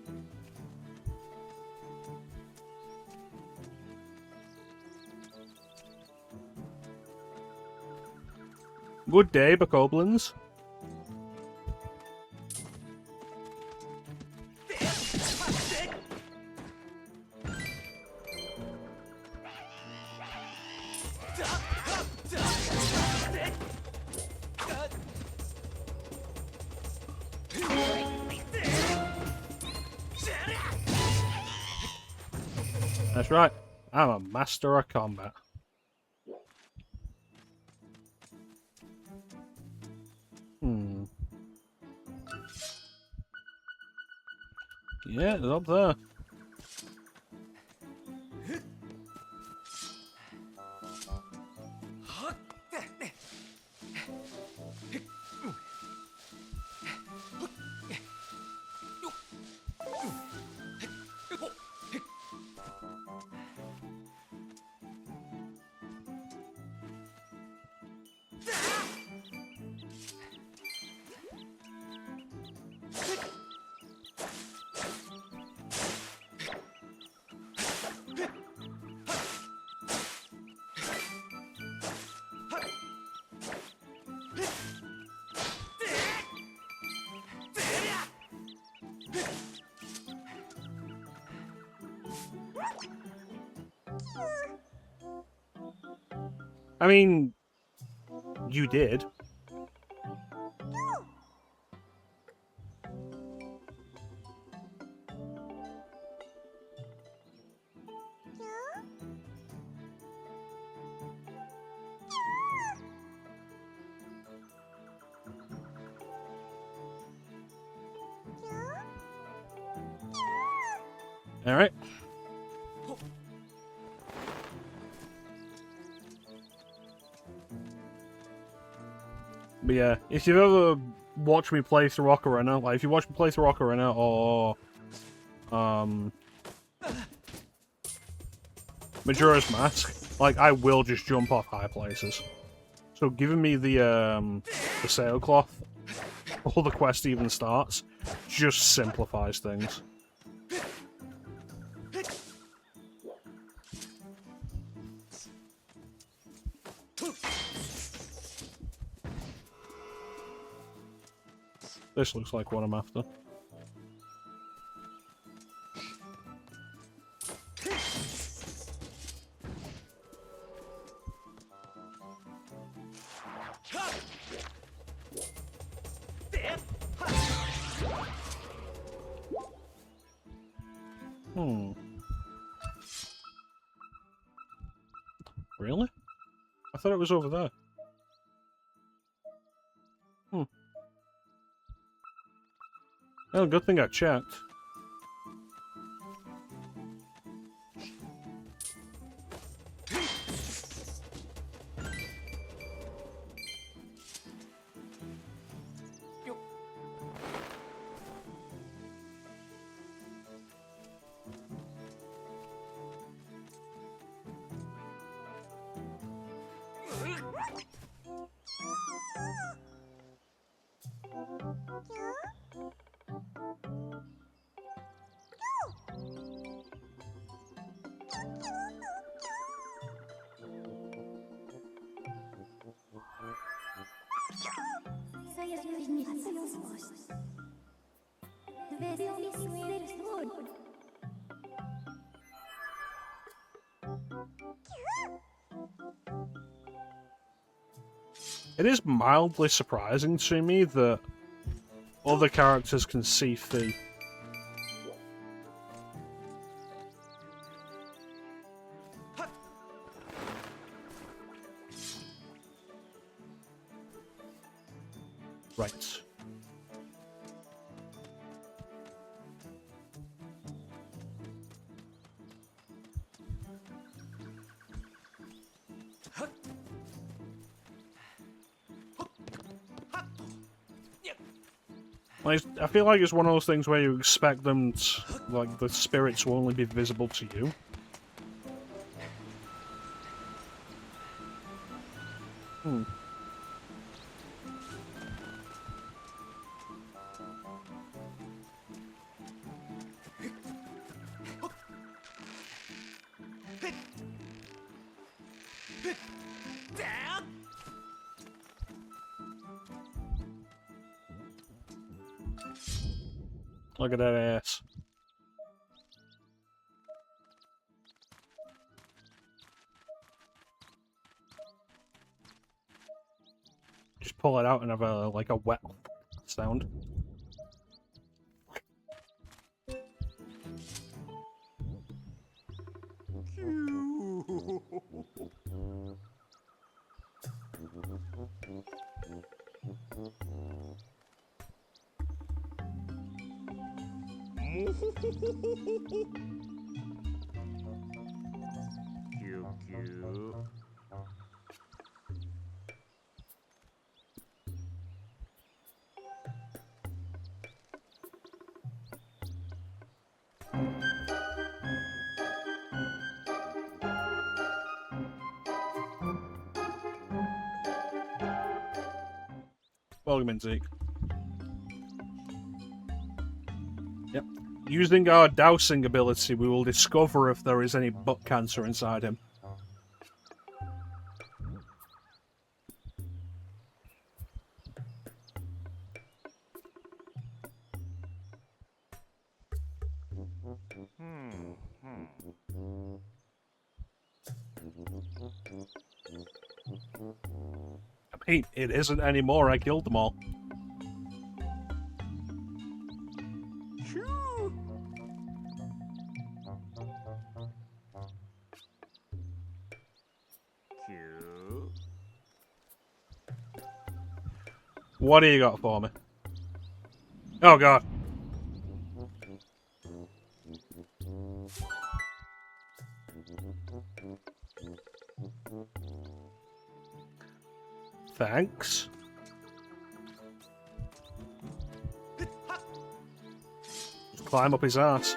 Good day, bokoblins. That's right. I'm a master of combat. Yeah, it's up there. I mean, you did. Alright. But yeah, if you've ever watched me play through Ocarina, like if you watch me play through Ocarina or Majora's Mask, like I will just jump off high places. So giving me the sailcloth before the quest even starts just simplifies things. This looks like what I'm after. Really? I thought it was over there. Well, good thing I checked. It is mildly surprising to me that other characters can see Fee. Right. I feel like it's one of those things where you expect them to, like, the spirits will only be visible to you. Look at that ass. Just pull it out and have a like a wet sound. Welcome in, Zeke. Yep. Using our dowsing ability, we will discover if there is any butt cancer inside him. I mean, it isn't anymore, I killed them all. What do you got for me? Oh god. Thanks. Just climb up his ass.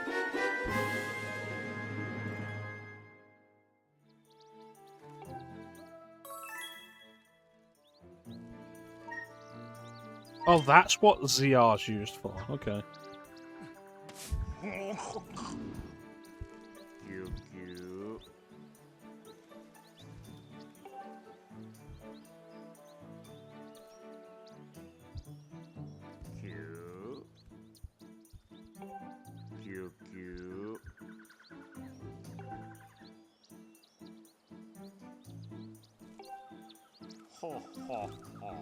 Oh, that's what ZR's used for. Okay. Cute, cute. Cute. Cute, cute. Ho, ho, ho.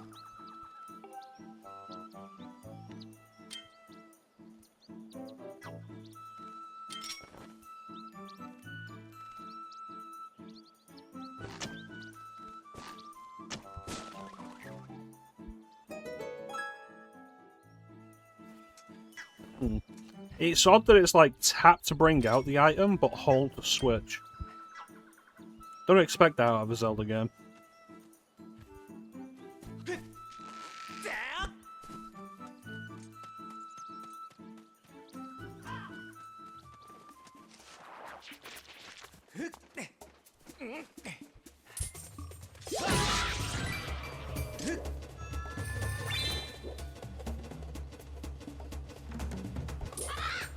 It's odd that it's like tap to bring out the item, but hold to switch. Don't expect that out of a Zelda game.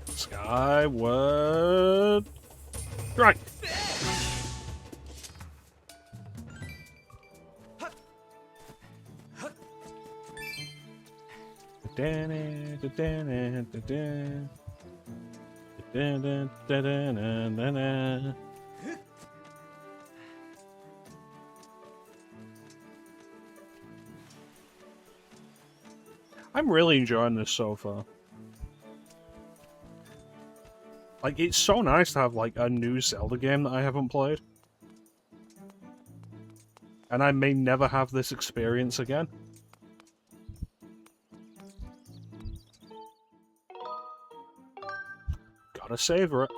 Skyward. Right. I'm really enjoying this so far. Like, it's so nice to have, like, a new Zelda game that I haven't played. And I may never have this experience again. Gotta savor it.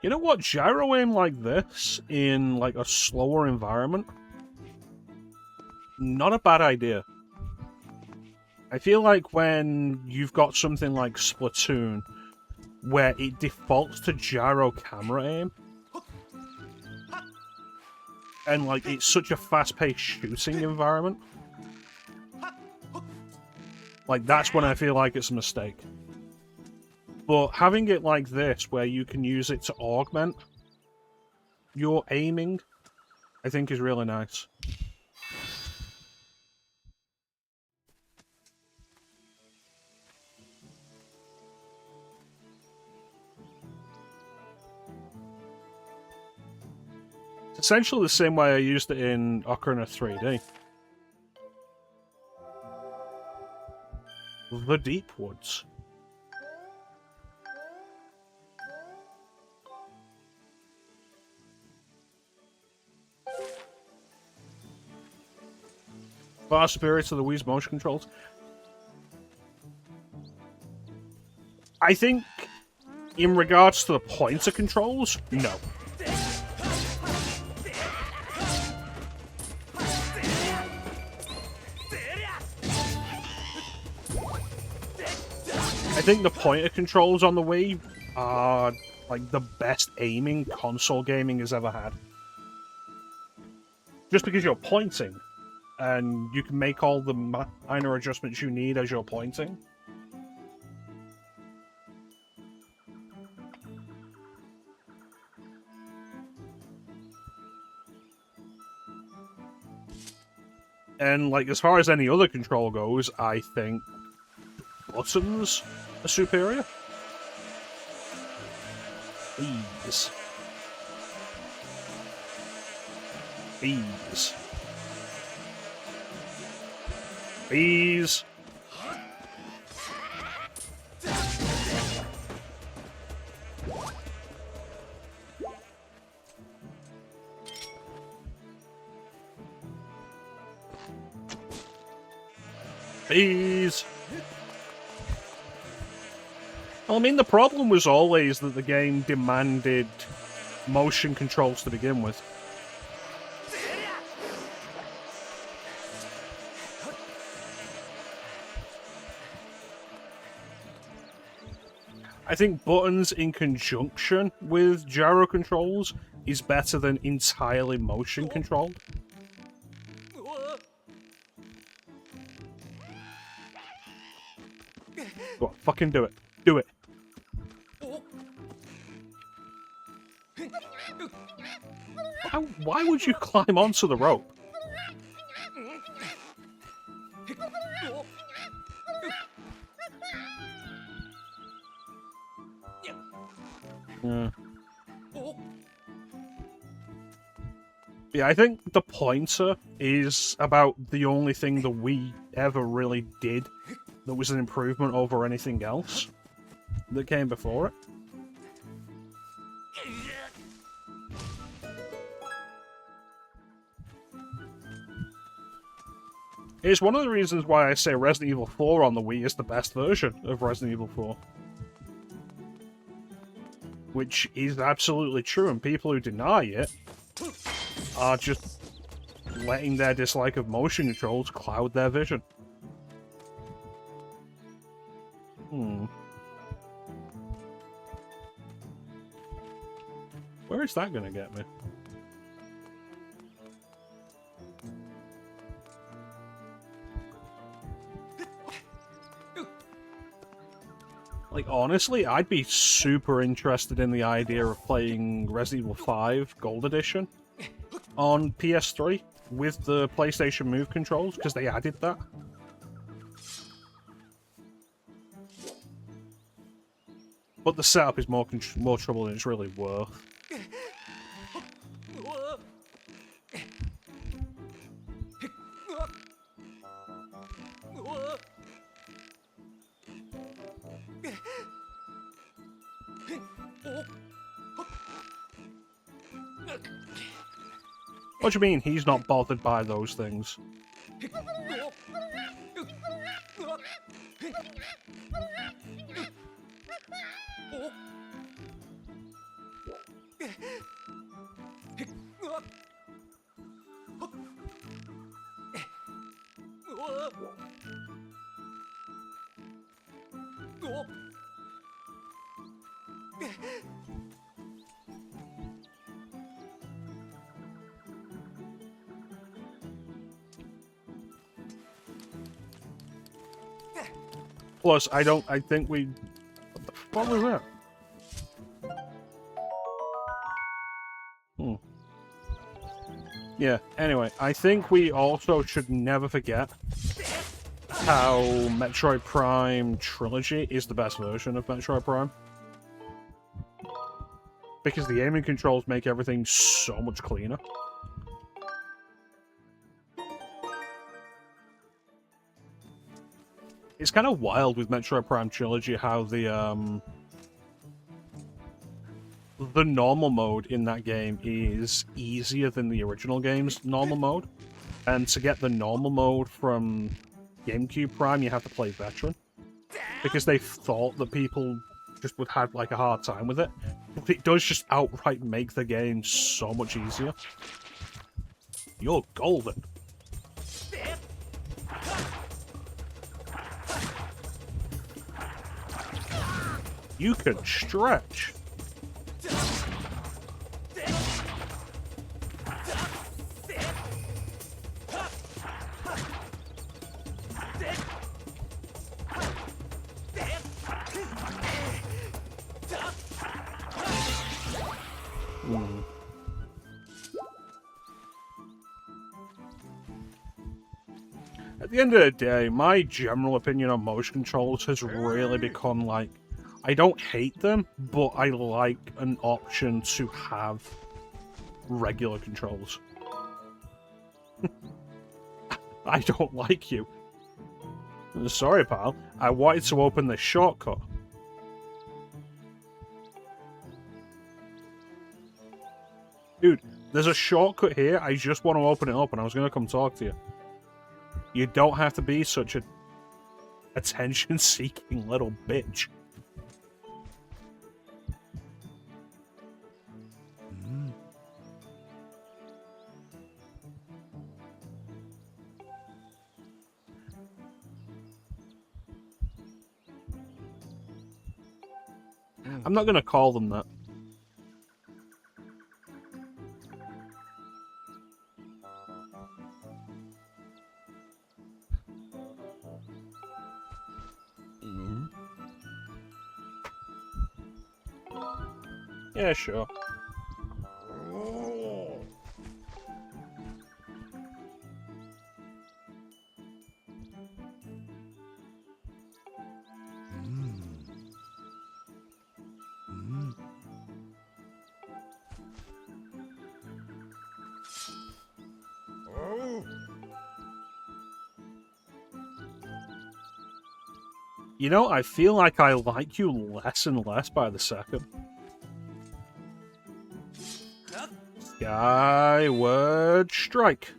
You know what? Gyro aim like this in like a slower environment? Not a bad idea. I feel like when you've got something like Splatoon, where it defaults to gyro camera aim, and like it's such a fast-paced shooting environment, like that's when I feel like it's a mistake. But having it like this, where you can use it to augment your aiming, I think is really nice. It's essentially the same way I used it in Ocarina of 3D. The Deep Woods. Far superior to the Wii's motion controls. I think, in regards to the pointer controls, no. I think the pointer controls on the Wii are like the best aiming console gaming has ever had. Just because you're pointing, and you can make all the minor adjustments you need as you're pointing. And, like, as far as any other control goes, I think buttons are superior. These. These. These. Bees! Well, I mean, the problem was always that the game demanded motion controls to begin with. I think buttons in conjunction with gyro controls is better than entirely motion controlled. Go on, fucking do it. Do it. Why would you climb onto the rope? Yeah, I think the pointer is about the only thing the Wii ever really did that was an improvement over anything else that came before it. It's one of the reasons why I say Resident Evil 4 on the Wii is the best version of Resident Evil 4. Which is absolutely true, and people who deny it are just letting their dislike of motion controls cloud their vision. Where is that gonna get me? Like, honestly, I'd be super interested in the idea of playing Resident Evil 5 Gold Edition on PS3 with the PlayStation Move controls, because they added that. But the setup is more trouble than it's really worth. What do you mean he's not bothered by those things? Plus, I think we... What the fuck was that? Yeah, anyway, I think we also should never forget how Metroid Prime Trilogy is the best version of Metroid Prime. Because the aiming controls make everything so much cleaner. It's kind of wild with Metroid Prime Trilogy how the normal mode in that game is easier than the original game's normal mode. And to get the normal mode from GameCube Prime, you have to play Veteran. Because they thought that people just would have like a hard time with it. But it does just outright make the game so much easier. You're golden. You can stretch. At the end of the day, my general opinion on motion controls has really become like, I don't hate them, but I like an option to have regular controls. I don't like you. Sorry, pal. I wanted to open this shortcut. Dude, there's a shortcut here. I just want to open it up, and I was going to come talk to you. You don't have to be such a attention-seeking little bitch. I'm not gonna call them that. Yeah, sure. You know, I feel like I like you less and less by the second. Skyward strike.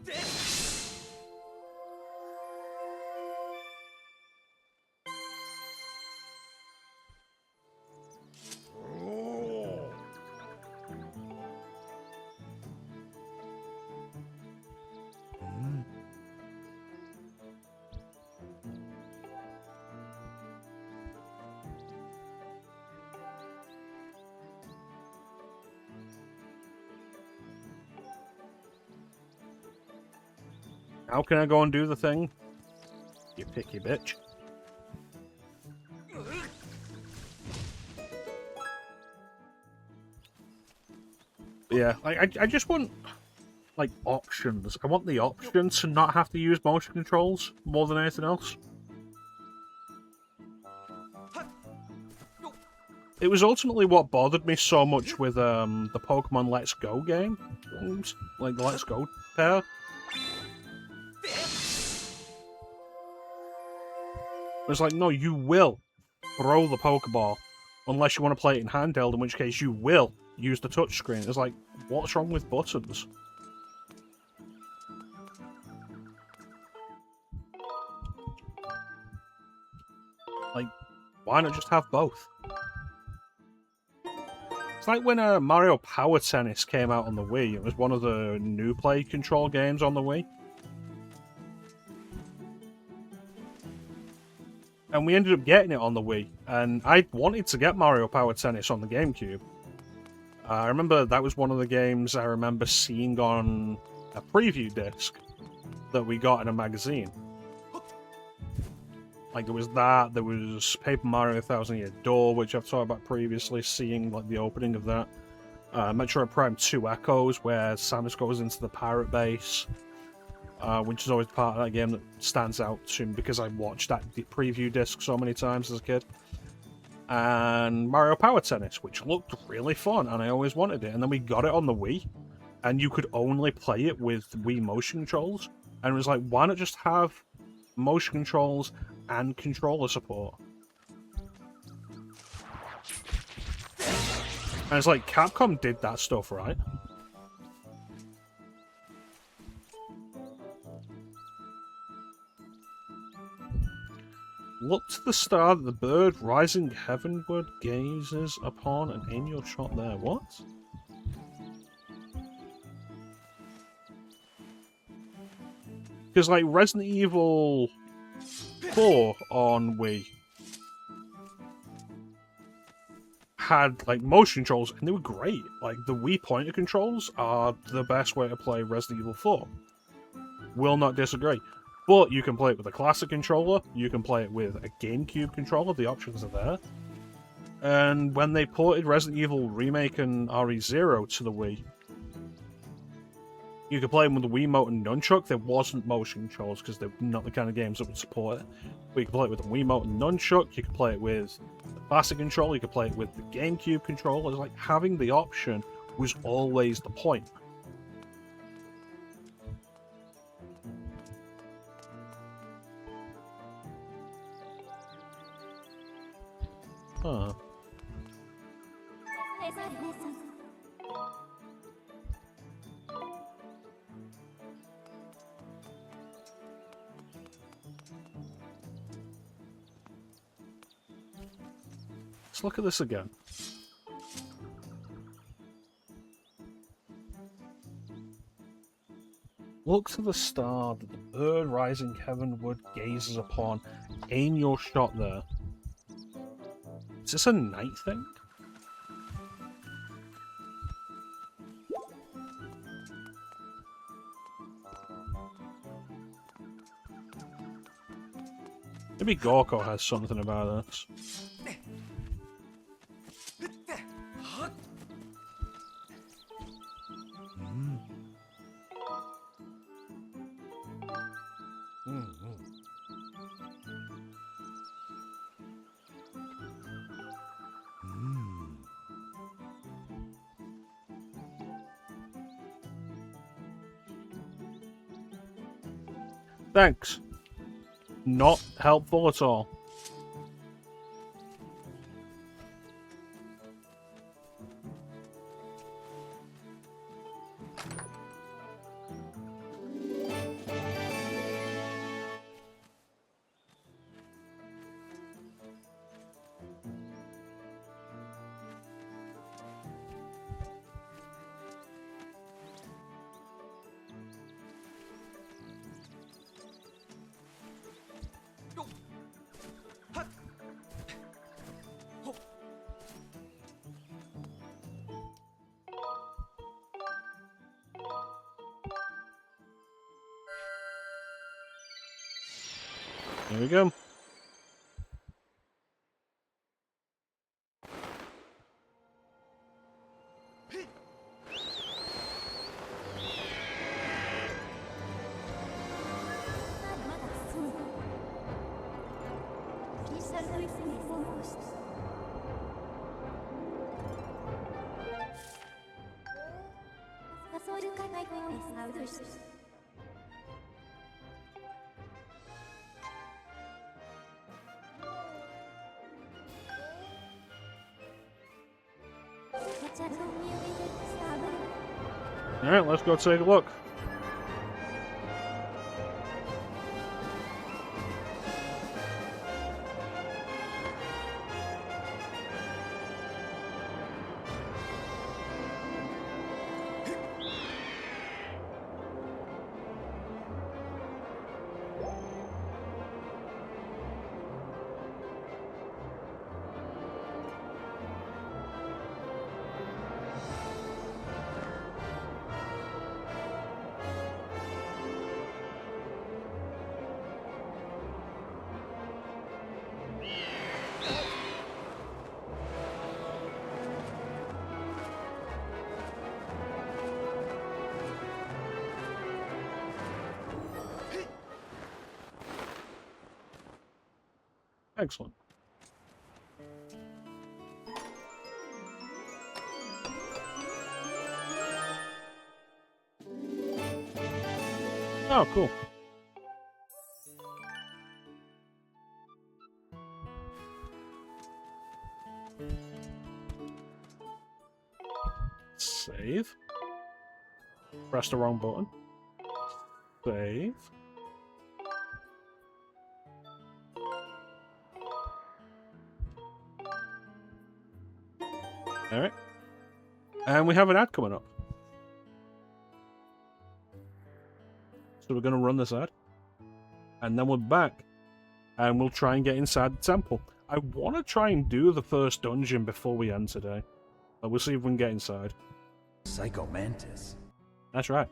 How can I go and do the thing? You picky bitch. Yeah, I just want, like, options. I want the option to not have to use motion controls more than anything else. It was ultimately what bothered me so much with the Pokemon Let's Go game. Like, the Let's Go pair. It's like, no, you will throw the Pokeball unless you want to play it in handheld, in which case you will use the touchscreen. It's like, what's wrong with buttons? Like, why not just have both? It's like when Mario Power Tennis came out on the Wii. It was one of the new play control games on the Wii. And we ended up getting it on the Wii. And I wanted to get Mario Power Tennis on the GameCube. I remember that was one of the games I remember seeing on a preview disc that we got in a magazine. Like, there was that, there was Paper Mario 1000 Year Door, which I've talked about previously, seeing, like, the opening of that. Metroid Prime 2 Echoes, where Samus goes into the pirate base, which is always part of that game that stands out to me because I watched that preview disc so many times as a kid. And Mario Power Tennis, which looked really fun, and I always wanted it. And then we got it on the Wii, and you could only play it with Wii motion controls. And it was like, why not just have motion controls and controller support? And it's like, Capcom did that stuff, right? Look to the star that the bird rising heavenward gazes upon, and aim your shot there. What? Because, like, Resident Evil 4 on Wii had, like, motion controls, and they were great. Like, the Wii pointer controls are the best way to play Resident Evil 4. Will not disagree. But you can play it with a classic controller, you can play it with a GameCube controller, the options are there. And when they ported Resident Evil Remake and RE0 to the Wii, you could play them with the Wiimote and Nunchuck. There wasn't motion controls because they're not the kind of games that would support it. But you could play it with the Wiimote and Nunchuck, you could play it with the classic controller, you could play it with the GameCube controller. It's like, having the option was always the point. Huh. Let's look at this again. Look to the star that the bird rising heavenward gazes upon. Aim your shot there. Is this a night thing? Maybe Gorko has something about this. Thanks. Not helpful at all. There we go. Alright, let's go take a look. Excellent. Oh, cool. Save. Press the wrong button. Save. Alright. And we have an ad coming up. So we're going to run this ad. And then we're back. And we'll try and get inside the temple. I want to try and do the first dungeon before we end today. But we'll see if we can get inside. Psycho Mantis. That's right.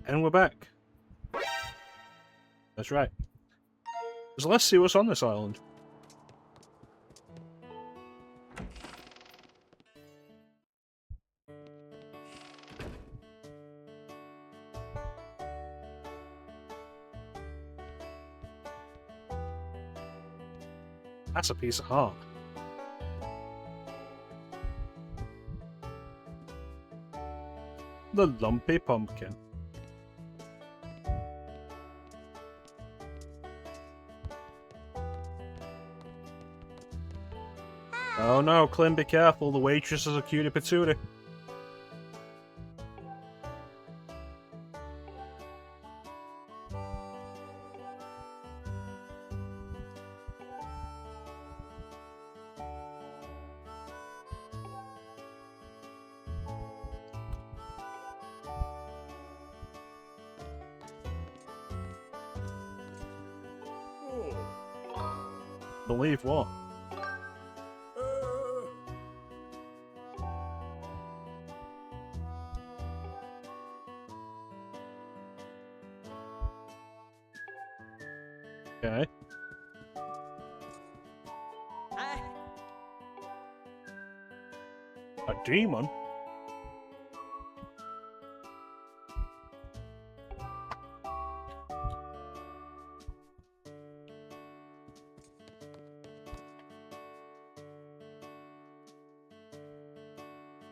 And we're back. That's right. So let's see what's on this island. That's a piece of heart. The lumpy pumpkin. Oh no, Clem, be careful. The waitress is a cutie patootie. Believe what? Okay. A demon?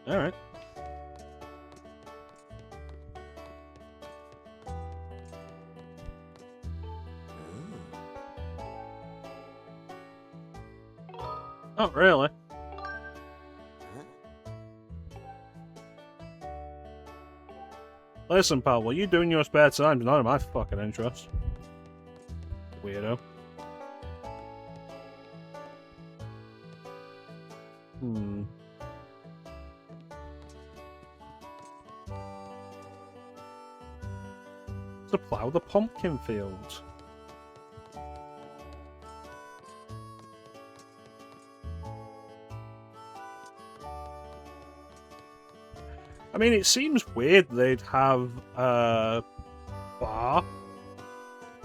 Alright. Not really. Listen, pal, what you do in your spare time is none of my fucking interest. Weirdo. To plough the pumpkin fields. I mean, it seems weird they'd have a bar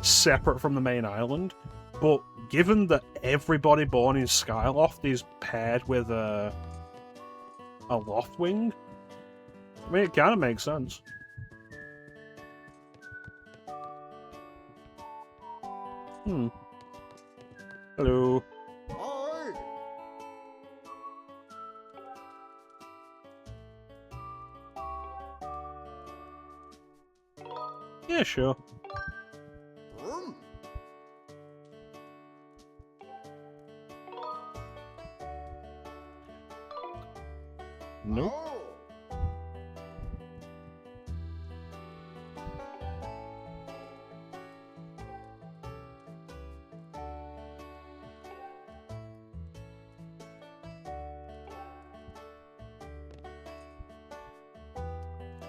separate from the main island, but given that everybody born in Skyloft is paired with a Loftwing, I mean, it kind of makes sense. Hello. Yeah, sure. Nope.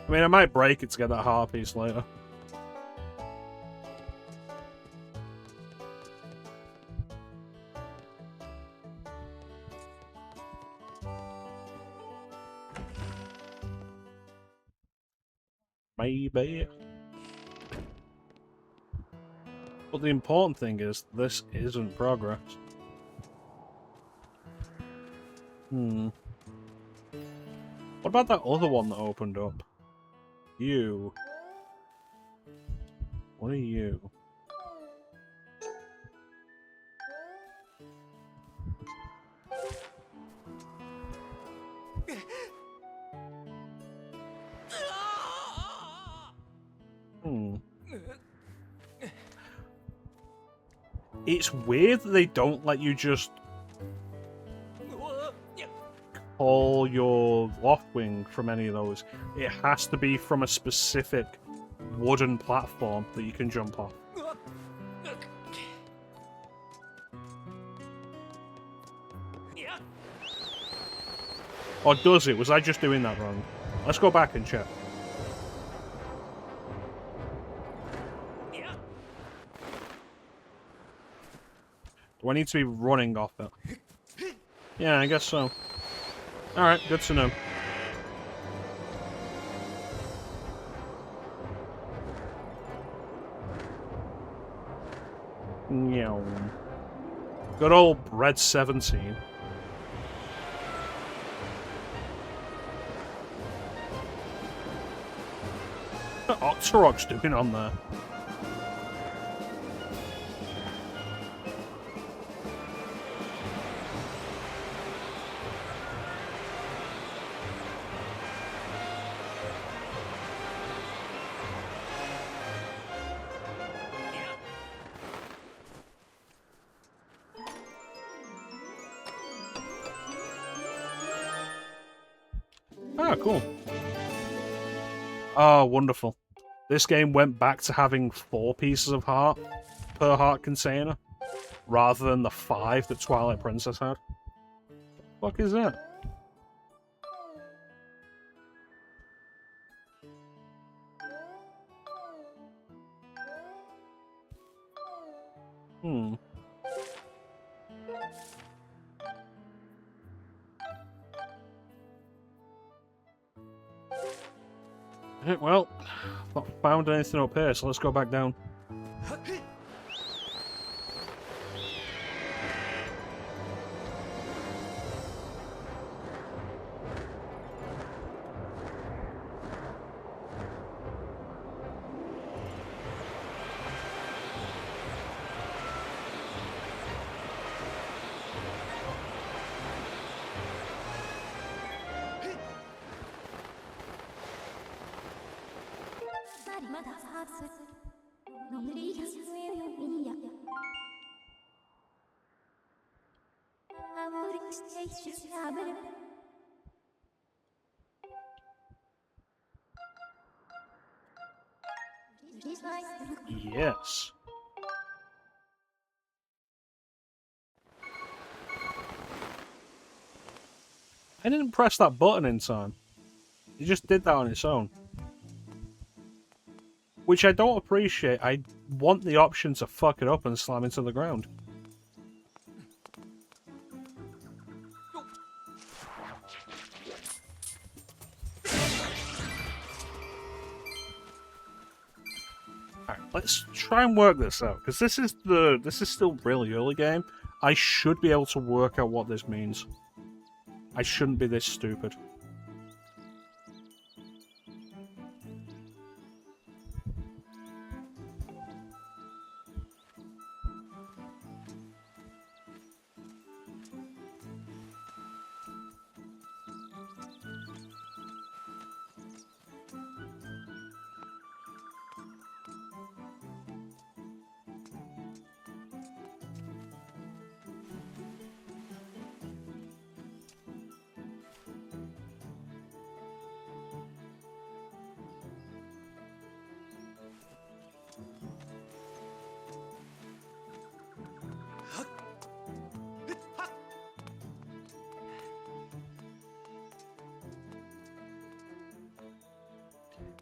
I mean, I might break it to get that heart piece later. Maybe. But the important thing is, this isn't progress. What about that other one that opened up? You. What are you? It's weird that they don't let you just call your Loftwing from any of those. It has to be from a specific wooden platform that you can jump off. Or does it? Was I just doing that wrong? Let's go back and check. Do I need to be running off it? Yeah, I guess so. Alright, good to know. Meow. Good old Bread 17. What Octorok's doing on there? Ah, cool. Oh, wonderful. This game went back to having 4 pieces of heart per heart container, rather than the 5 that Twilight Princess had. Fuck is that? Hmm. Well, not found anything up here, so let's go back down. Yes. I didn't press that button in time. It just did that on its own. Which I don't appreciate. I want the option to fuck it up and slam into the ground. Alright, let's try and work this out, because this is still really early game. I should be able to work out what this means. I shouldn't be this stupid.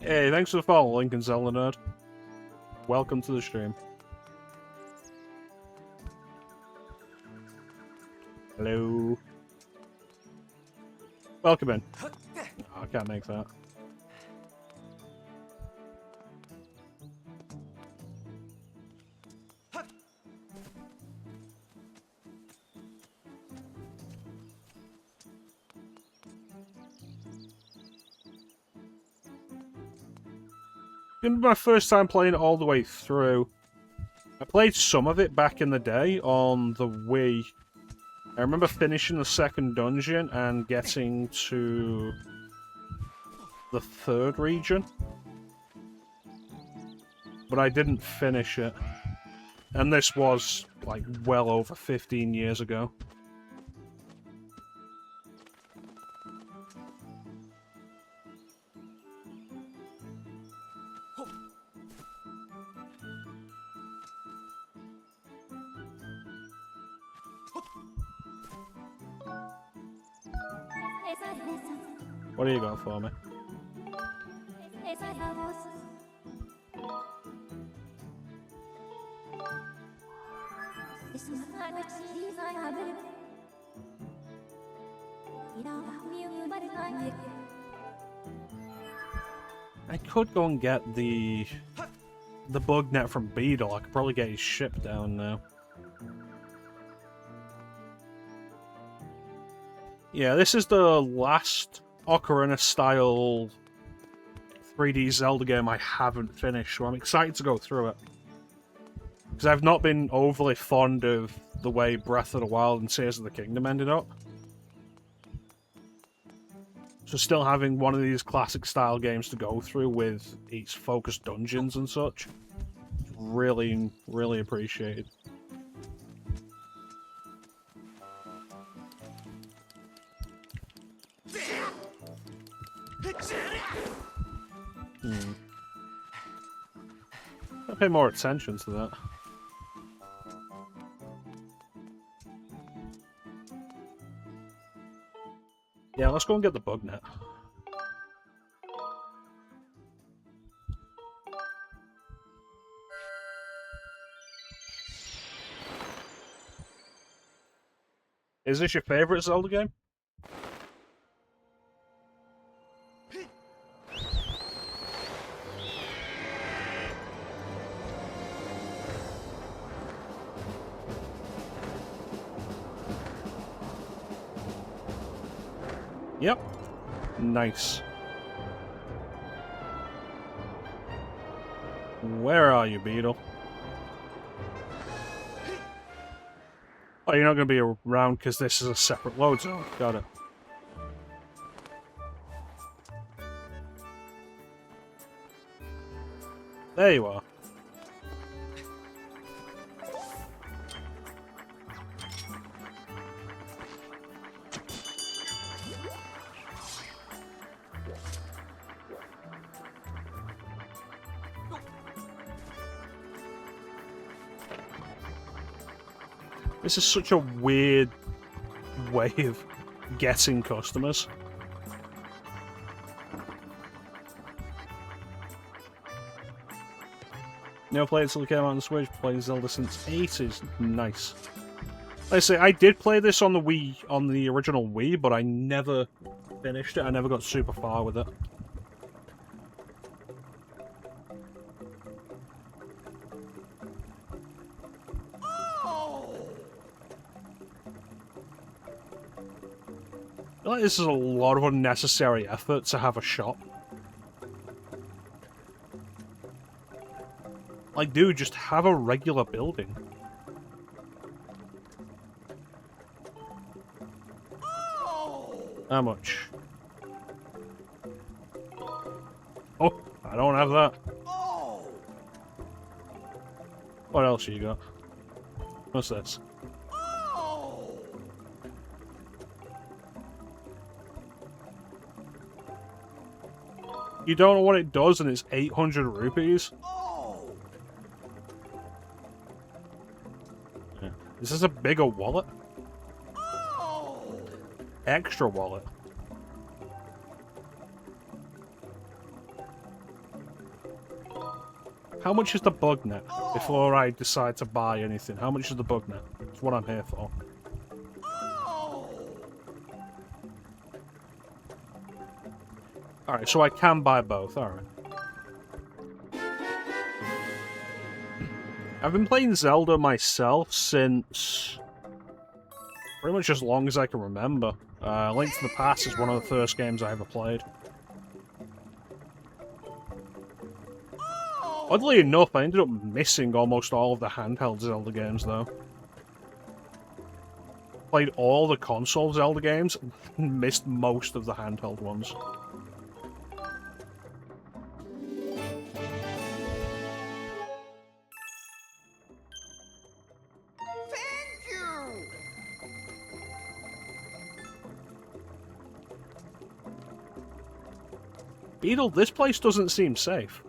Hey, thanks for the follow, Lincoln Zelda Nerd. Welcome to the stream. Hello. Welcome in. Oh, I can't make that. It's been my first time playing it all the way through. I played some of it back in the day on the Wii. I remember finishing the second dungeon and getting to the 3rd region. But I didn't finish it. And this was, like, well over 15 years ago. What do you got for me? I could go and get the the bug net from Beetle, I could probably get his ship down now. Yeah, this is the last Ocarina-style 3D Zelda game I haven't finished, so I'm excited to go through it. Because I've not been overly fond of the way Breath of the Wild and Tears of the Kingdom ended up. So still having one of these classic-style games to go through with its focused dungeons and such, really, really appreciated. I'll pay more attention to that. Yeah, let's go and get the bug net. Is this your favorite Zelda game? Yep. Nice. Where are you, Beetle? Oh, you're not going to be around because this is a separate load zone. Got it. There you are. This is such a weird way of getting customers. Never played until it came out on the Switch. Playing Zelda since 8 is nice. Like I say, I did play this on the Wii, on the original Wii, but I never finished it. I never got super far with it. I feel like this is a lot of unnecessary effort to have a shop. Like, dude, just have a regular building. How much? Oh, I don't have that. What else you got? What's this? You don't know what it does and it's 800 rupees? Yeah. Is this a bigger wallet? Extra wallet. How much is the bug net before I decide to buy anything? How much is the bug net? That's what I'm here for. Alright, so I can buy both, alright. I've been playing Zelda myself since pretty much as long as I can remember. Link to the Past is one of the first games I ever played. Oddly enough, I ended up missing almost all of the handheld Zelda games, though. Played all the console Zelda games, and missed most of the handheld ones. Beetle, this place doesn't seem safe.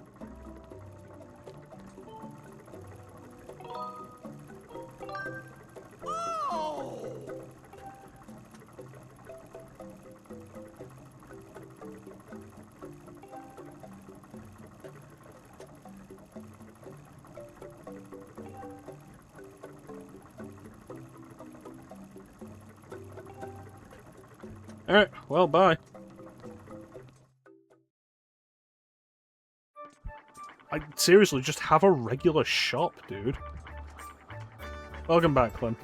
Alright, well, bye. seriously, just have a regular shop, dude. Welcome back, Clem.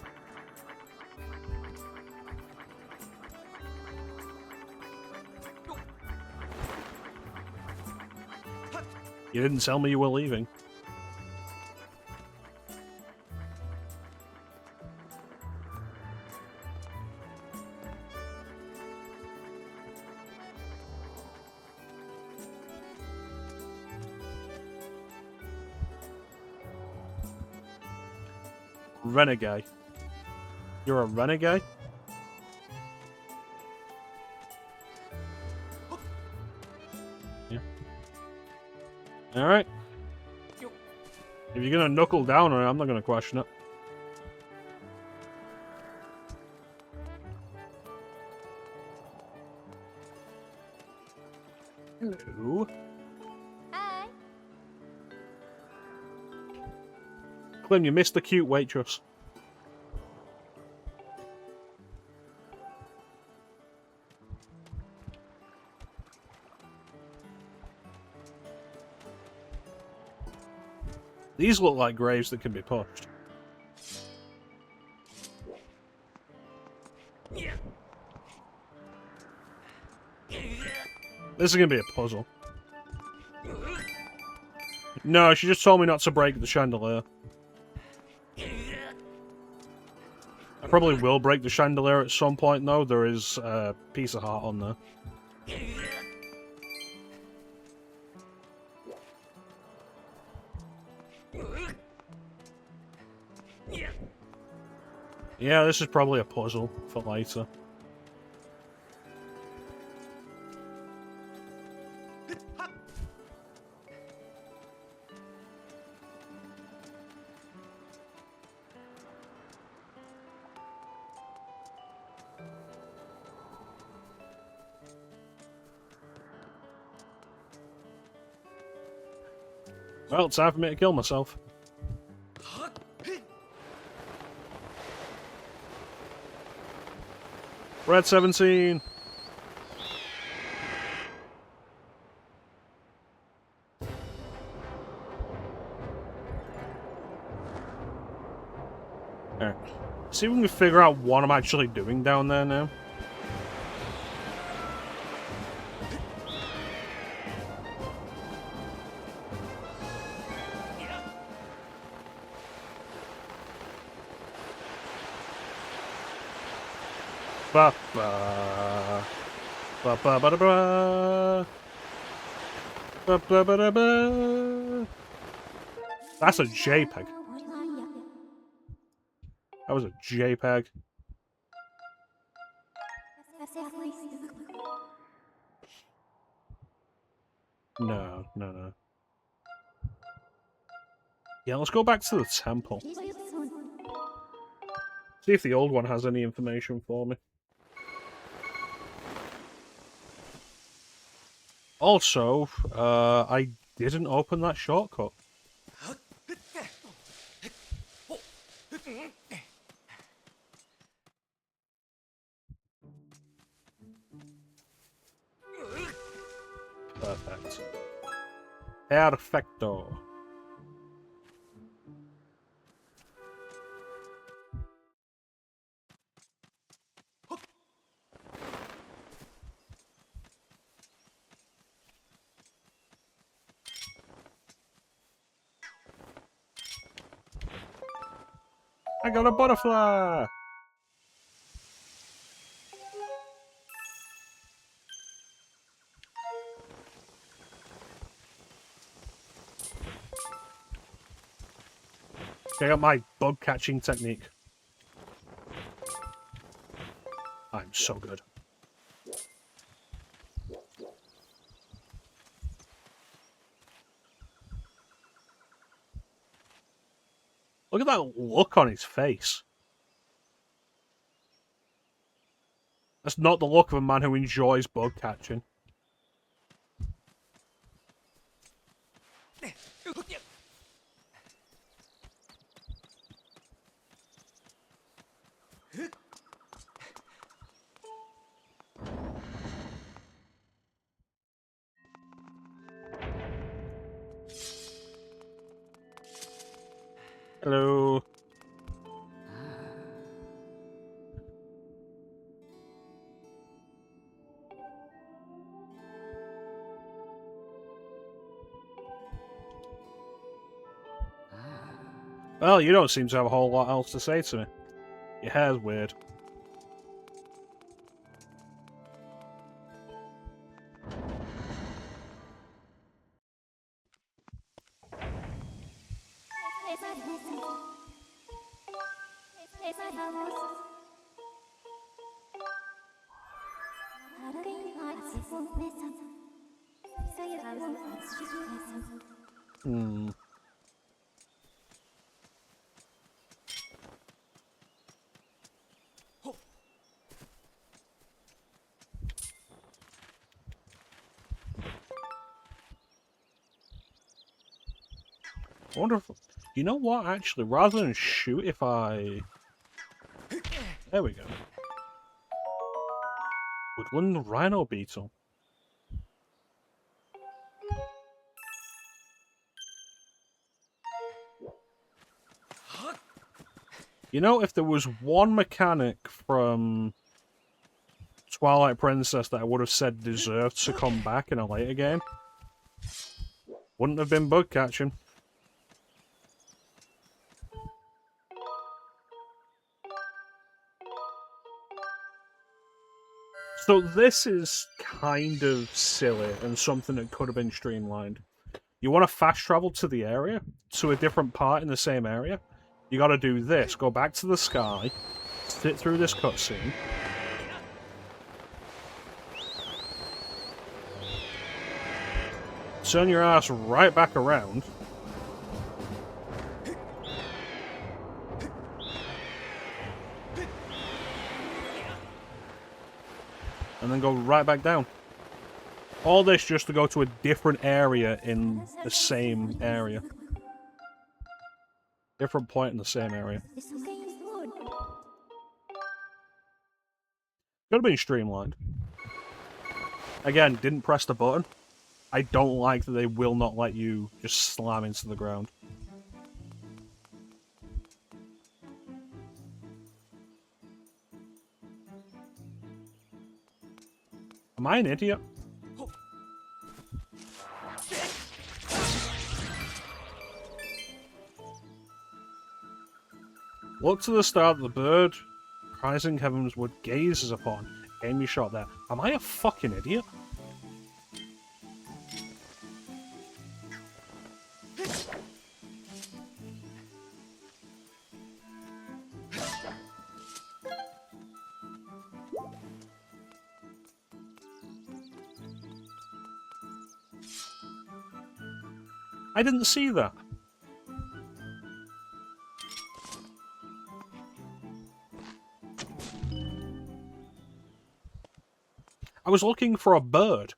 You didn't tell me you were leaving. Renegade. You're a renegade? Yeah. Alright. If you're gonna knuckle down on it, I'm not gonna question it. Hello. Hi. Clem, you missed the cute waitress. These look like graves that can be pushed. This is gonna be a puzzle. No, she just told me not to break the chandelier. I probably will break the chandelier at some point, though. There is a piece of heart on there. Yeah, this is probably a puzzle for later. Well, it's time for me to kill myself. Red 17! Alright. See if we can figure out what I'm actually doing down there now. Ba ba ba ba ba ba ba ba ba ba ba. That's a JPEG. That was a JPEG. No, no, no. Yeah, let's go back to the temple. See if the old one has any information for me. Also, I didn't open that shortcut. Perfect. Perfecto. I got a butterfly! Check out my bug catching technique. I'm so good. Look at that look on his face. That's not the look of a man who enjoys bug catching. Hello. Well, you don't seem to have a whole lot else to say to me. Your hair's weird. Hmm. I wonder if... You know what, actually? Rather than shoot, if I... There we go. Woodland Rhino Beetle. You know, if there was one mechanic from Twilight Princess that I would have said deserved to come back in a later game, wouldn't have been bug catching. So this is kind of silly and something that could have been streamlined. You want to fast travel to the area, to a different part in the same area, you gotta do this. Go back to the sky, sit through this cutscene, turn your ass right back around, and then go right back down. All this just to go to a different area in the same area. Different point in the same area. Could have been streamlined. Again, didn't press the button. I don't like that they will not let you just slam into the ground. Am I an idiot? Look to the star that the bird, rising heavensward, gazes upon. Aim your shot there. Am I a fucking idiot? I didn't see that. I was looking for a bird.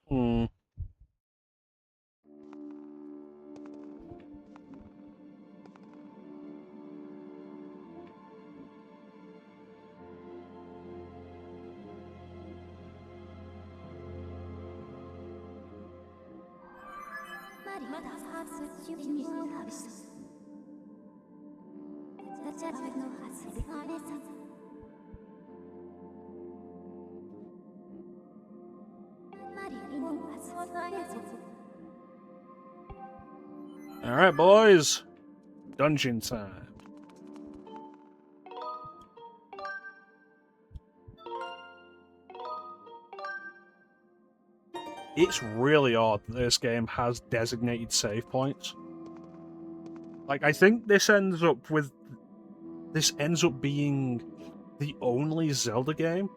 Hmm. Alright, boys. Dungeon time. It's really odd that this game has designated save points. Like, I think this ends up being the only Zelda game,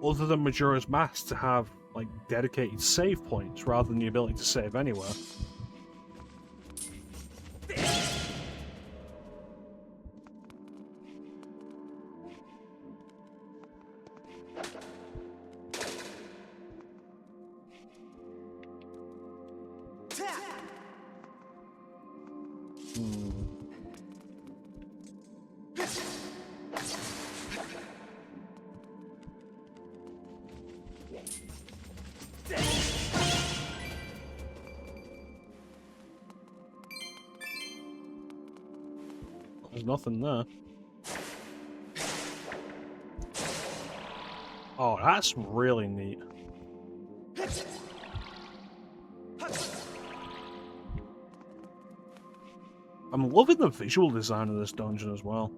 other than Majora's Mask, to have, like, dedicated save points rather than the ability to save anywhere. There's nothing there. Oh, that's really neat. I'm loving the visual design of this dungeon as well.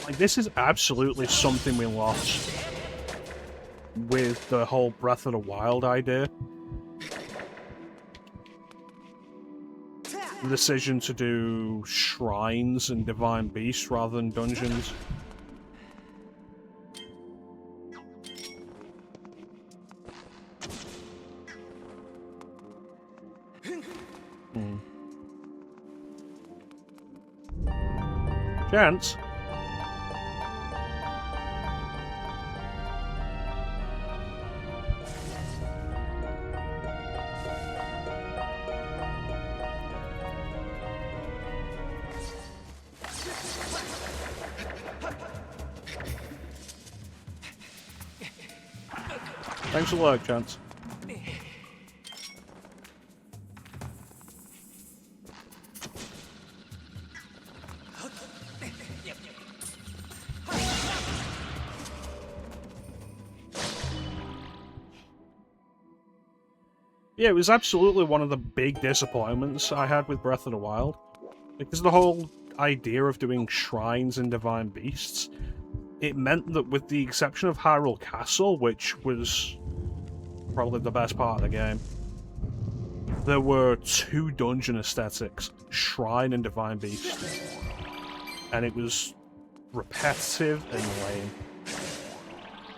Like, this is absolutely something we lost with the whole Breath of the Wild idea. The decision to do shrines and divine beasts rather than dungeons. Chance. Thanks for the work, Chance. Yeah, it was absolutely one of the big disappointments I had with Breath of the Wild. Because the whole idea of doing shrines and divine beasts, it meant that with the exception of Hyrule Castle, which was probably the best part of the game, there were two dungeon aesthetics, Shrine and Divine Beast. And it was repetitive and lame.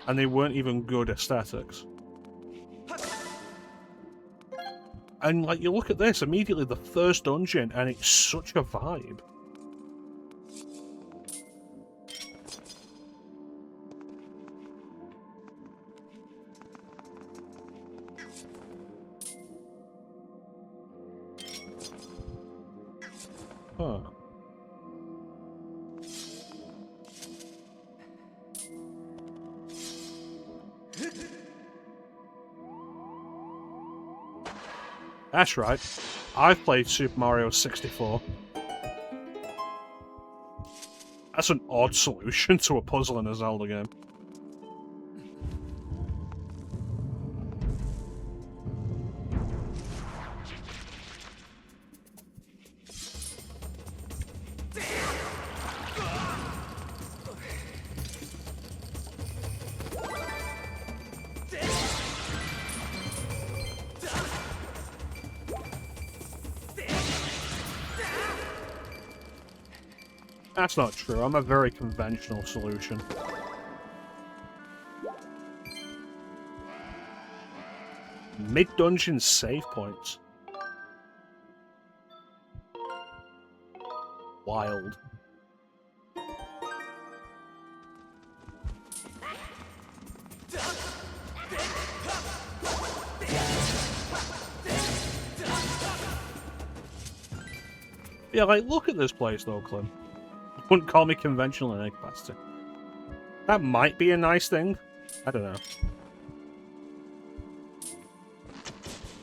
And they weren't even good aesthetics. And, like, you look at this, immediately the first dungeon, and it's such a vibe. Huh. That's right. I've played Super Mario 64. That's an odd solution to a puzzle in a Zelda game. That's not true. I'm a very conventional solution. Mid-dungeon save points. Wild. Yeah, like, look at this place though, Clem. Wouldn't call me conventional in any capacity. That might be a nice thing. I don't know.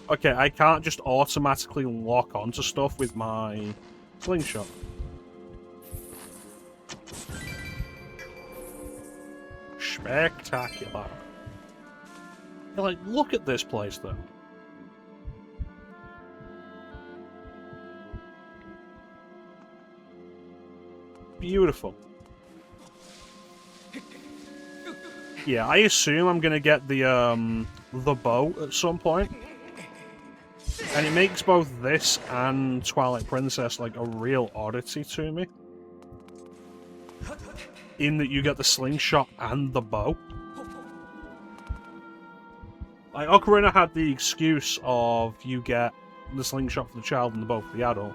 Okay, I can't just automatically lock onto stuff with my slingshot. Spectacular. Yeah, like, look at this place though. Beautiful. Yeah, I assume I'm gonna get the bow at some point. And it makes both this and Twilight Princess like a real oddity to me. In that you get the slingshot and the bow. Like, Ocarina had the excuse of you get the slingshot for the child and the bow for the adult.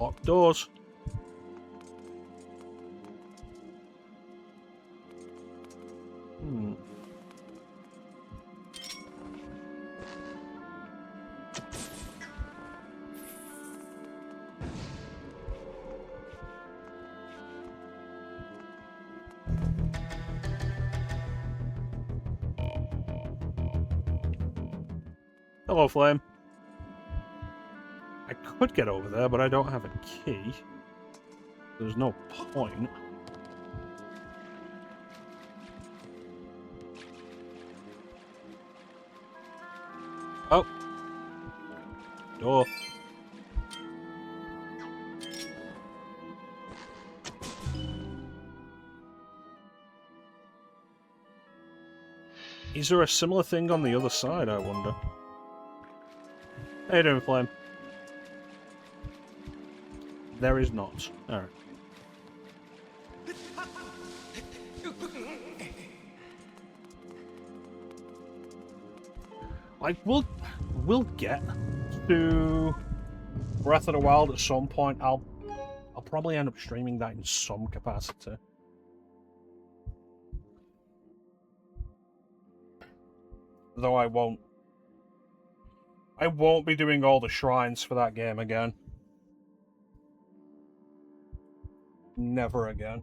Locked doors. Hello, Flame. I could get over there, but I don't have a key. There's no point. Oh. Door. Is there a similar thing on the other side, I wonder? How you doing, Flame? There is not. Alright. Like, we'll get to Breath of the Wild at some point. I'll probably end up streaming that in some capacity. Though I won't be doing all the shrines for that game again. Never again.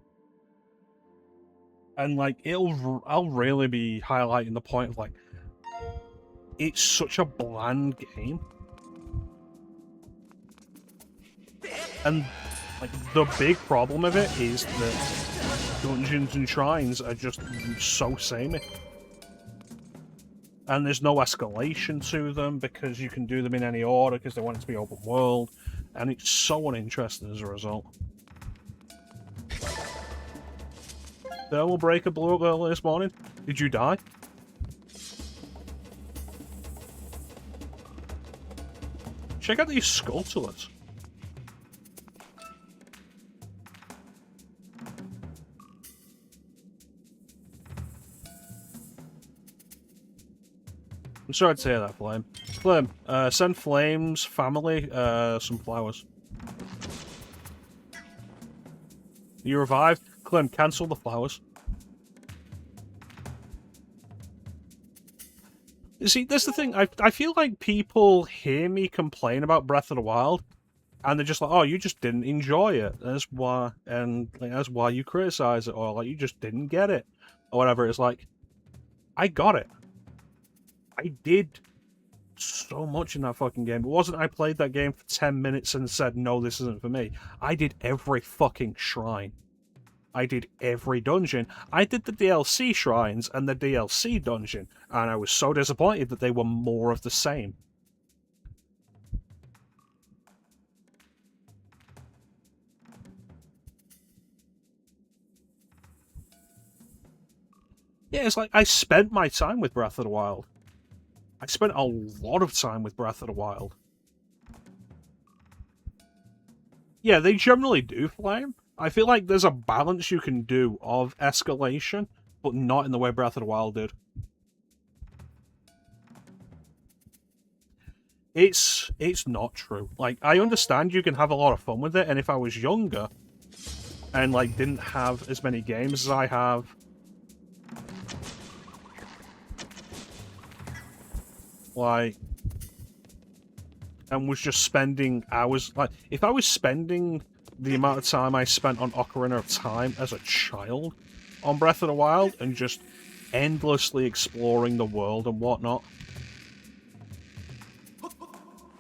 And like I'll really be highlighting the point of like it's such a bland game. And like the big problem of it is that dungeons and shrines are just so samey. And there's no escalation to them because you can do them in any order because they want it to be open world. And it's so uninteresting as a result. Thermal breaker blew up early this morning. Did you die? Check out these skulltulas. I'm sorry to hear that, Flame. Flame, send Flame's family some flowers. You revived? Clem, cancel the flowers. You see, that's the thing. I feel like people hear me complain about Breath of the Wild, and they're just like, "Oh, you just didn't enjoy it. That's why," and like, that's why you criticize it, or like you just didn't get it, or whatever. It's like, I got it. I did so much in that fucking game. It wasn't I played that game for 10 minutes and said, "No, this isn't for me." I did every fucking shrine. I did every dungeon. I did the DLC shrines and the DLC dungeon, and I was so disappointed that they were more of the same. Yeah, it's like I spent my time with Breath of the Wild. I spent a lot of time with Breath of the Wild. Yeah, they generally do, Flame. I feel like there's a balance you can do of escalation, but not in the way Breath of the Wild did. It's not true. Like, I understand you can have a lot of fun with it, and if I was younger, and, like, didn't have as many games as I have, like, and was just spending hours, like, if I was spending the amount of time I spent on Ocarina of Time as a child on Breath of the Wild and just endlessly exploring the world and whatnot,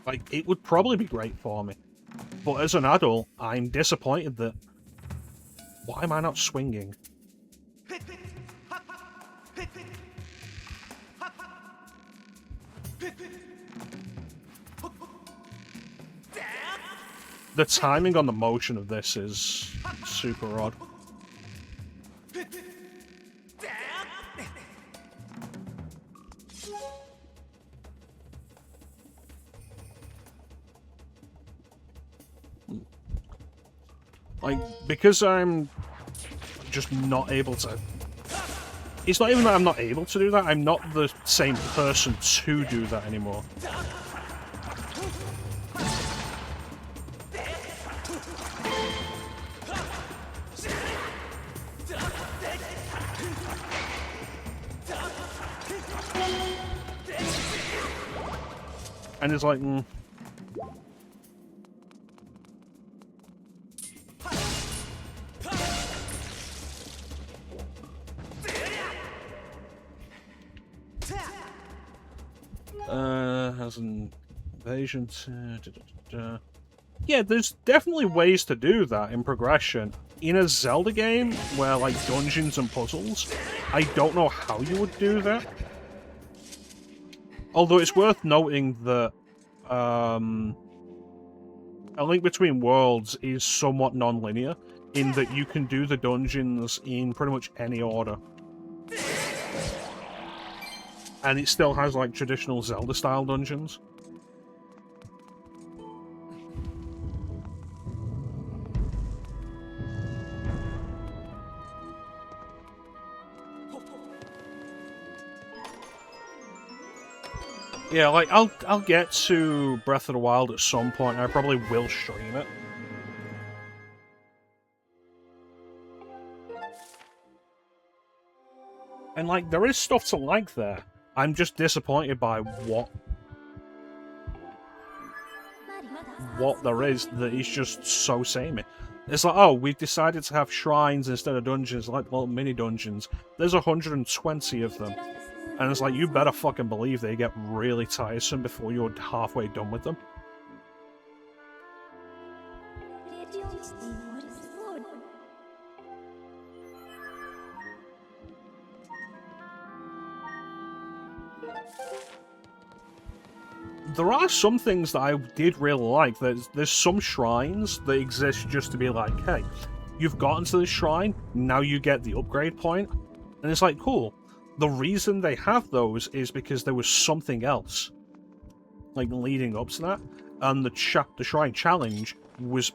like, it would probably be great for me. But as an adult, I'm disappointed that... Why am I not swinging? The timing on the motion of this is super odd. Like, because I'm just not able to... It's not even that I'm not able to do that, I'm not the same person to do that anymore. And it's like, has an invasion. Yeah, there's definitely ways to do that in progression. In a Zelda game where, like, dungeons and puzzles, I don't know how you would do that. Although it's worth noting that A Link Between Worlds is somewhat non-linear, in that you can do the dungeons in pretty much any order. And it still has, like, traditional Zelda-style dungeons. Yeah, like, I'll get to Breath of the Wild at some point, and I probably will stream it. And, like, there is stuff to like there. I'm just disappointed by what there is that is just so samey. It's like, oh, we've decided to have shrines instead of dungeons, like little mini dungeons. There's 120 of them. And it's like, you better fucking believe they get really tiresome before you're halfway done with them. There are some things that I did really like. There's some shrines that exist just to be like, hey, you've gotten to this shrine, now you get the upgrade point. And it's like, cool. The reason they have those is because there was something else, like, leading up to that. And the shrine challenge was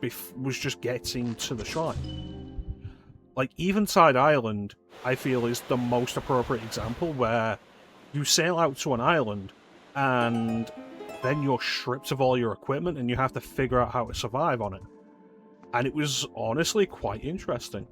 just getting to the shrine. Like, Eventide Island, I feel, is the most appropriate example, where you sail out to an island, and then you're stripped of all your equipment, and you have to figure out how to survive on it. And it was honestly quite interesting.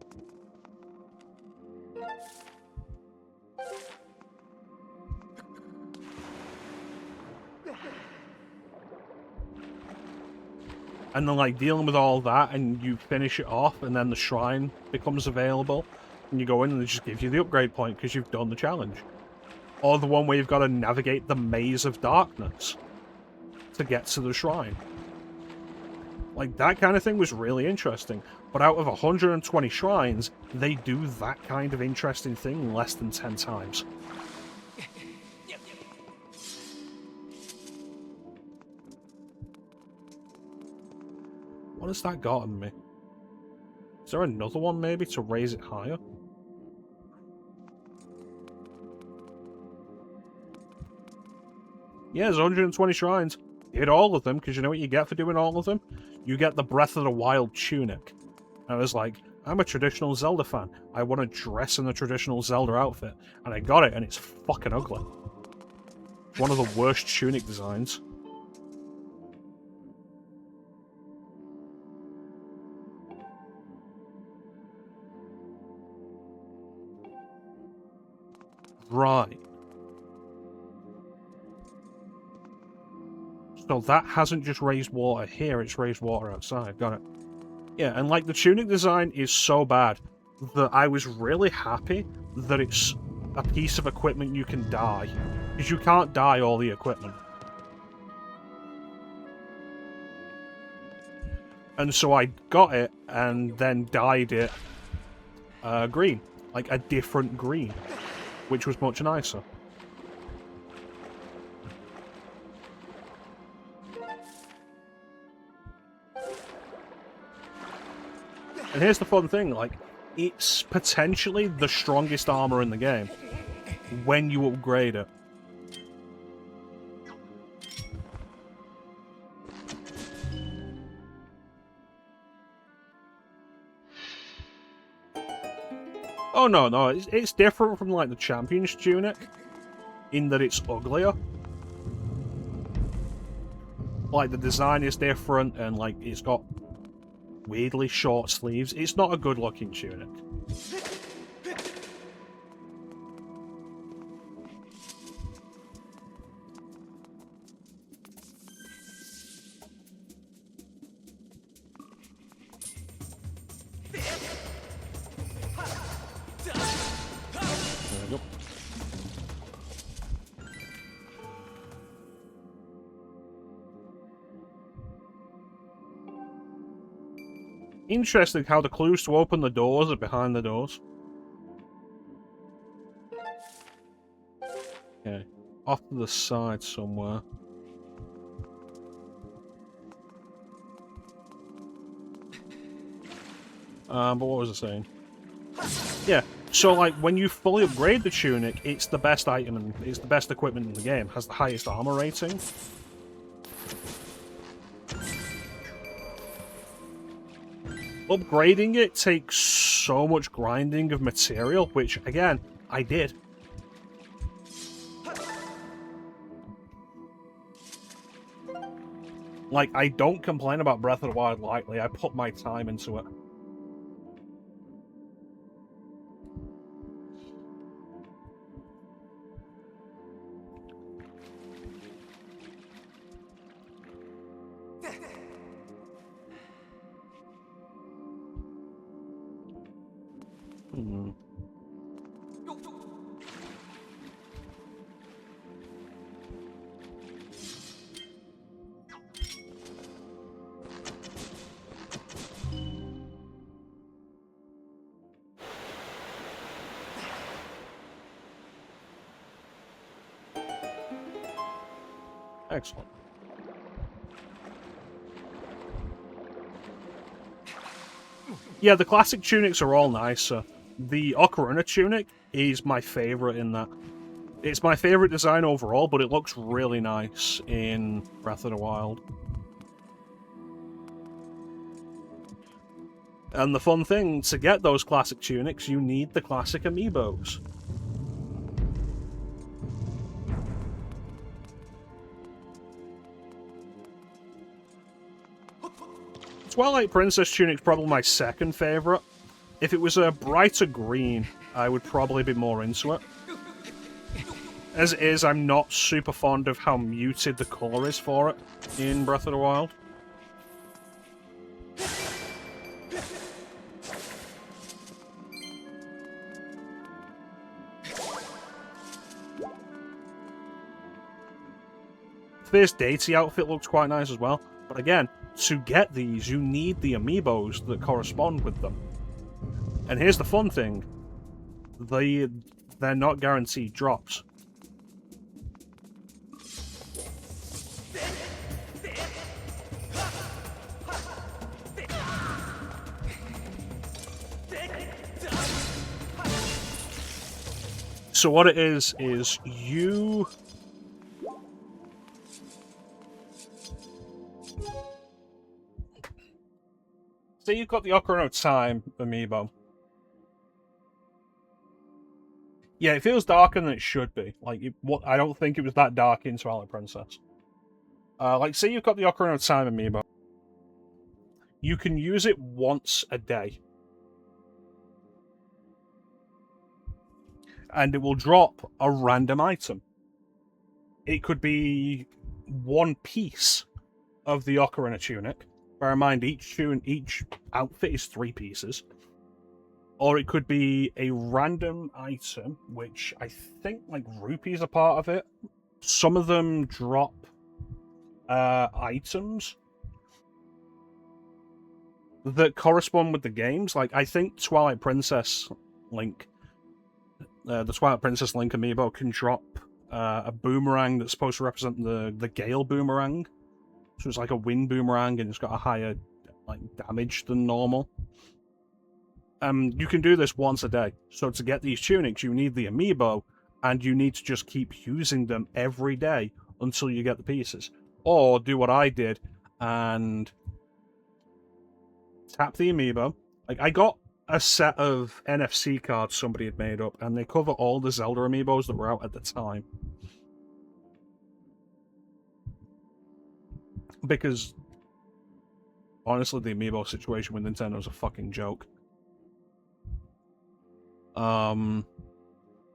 And then, like, dealing with all that, and you finish it off, and then the shrine becomes available, and you go in and they just give you the upgrade point because you've done the challenge. Or the one where you've got to navigate the maze of darkness to get to the shrine. Like, that kind of thing was really interesting. But out of 120 shrines, they do that kind of interesting thing less than 10 times. What has that gotten me? Is there another one, maybe, to raise it higher? Yeah, there's 120 shrines. Did all of them, because you know what you get for doing all of them? You get the Breath of the Wild tunic. I was like, I'm a traditional Zelda fan. I want to dress in the traditional Zelda outfit. And I got it, and it's fucking ugly. One of the worst tunic designs. Right. So that hasn't just raised water here, it's raised water outside. Got it. Yeah, and like the tunic design is so bad that I was really happy that it's a piece of equipment you can dye. Because you can't dye all the equipment. And so I got it and then dyed it green. Like a different green. Which was much nicer. And here's the fun thing, like, it's potentially the strongest armor in the game when you upgrade it. Oh no, it's different from, like, the Champion's tunic in that it's uglier. Like, the design is different and, like, it's got weirdly short sleeves. It's not a good looking tunic. There we go. Interesting how the clues to open the doors are behind the doors. Okay. Off to the side somewhere. But what was I saying? Yeah, so like when you fully upgrade the tunic, it's the best item and it's the best equipment in the game. Has the highest armor rating. Upgrading it takes so much grinding of material, which again, I did. Like, I don't complain about Breath of the Wild lightly. I put my time into it. Excellent. Yeah, the classic tunics are all nicer. The Ocarina tunic is my favourite in that. It's my favourite design overall, but it looks really nice in Breath of the Wild. And the fun thing, to get those classic tunics, you need the classic amiibos. Twilight Princess tunic's probably my second favourite. If it was a brighter green, I would probably be more into it. As it is, I'm not super fond of how muted the colour is for it in Breath of the Wild. This Deity outfit looks quite nice as well, but again, to get these, you need the amiibos that correspond with them. And here's the fun thing. They're not guaranteed drops. So what it is you... So you've got the Ocarina of Time amiibo. Yeah, it feels darker than it should be. Like, I don't think it was that dark in Twilight Princess. Like, say you've got the Ocarina of Time amiibo. You can use it once a day. And it will drop a random item. It could be one piece of the Ocarina tunic. Bear in mind, each outfit is 3 pieces. Or it could be a random item, which I think, like, rupees are part of it. Some of them drop items that correspond with the games. Like, I think Twilight Princess Link, the Twilight Princess Link amiibo can drop a boomerang that's supposed to represent the Gale boomerang. So it's like a wind boomerang, and it's got a higher damage than normal. You can do this once a day. So to get these tunics, you need the amiibo, and you need to just keep using them every day until you get the pieces. Or do what I did and tap the amiibo. Like, I got a set of NFC cards somebody had made up, and they cover all the Zelda amiibos that were out at the time. Because, honestly, the amiibo situation with Nintendo is a fucking joke. And,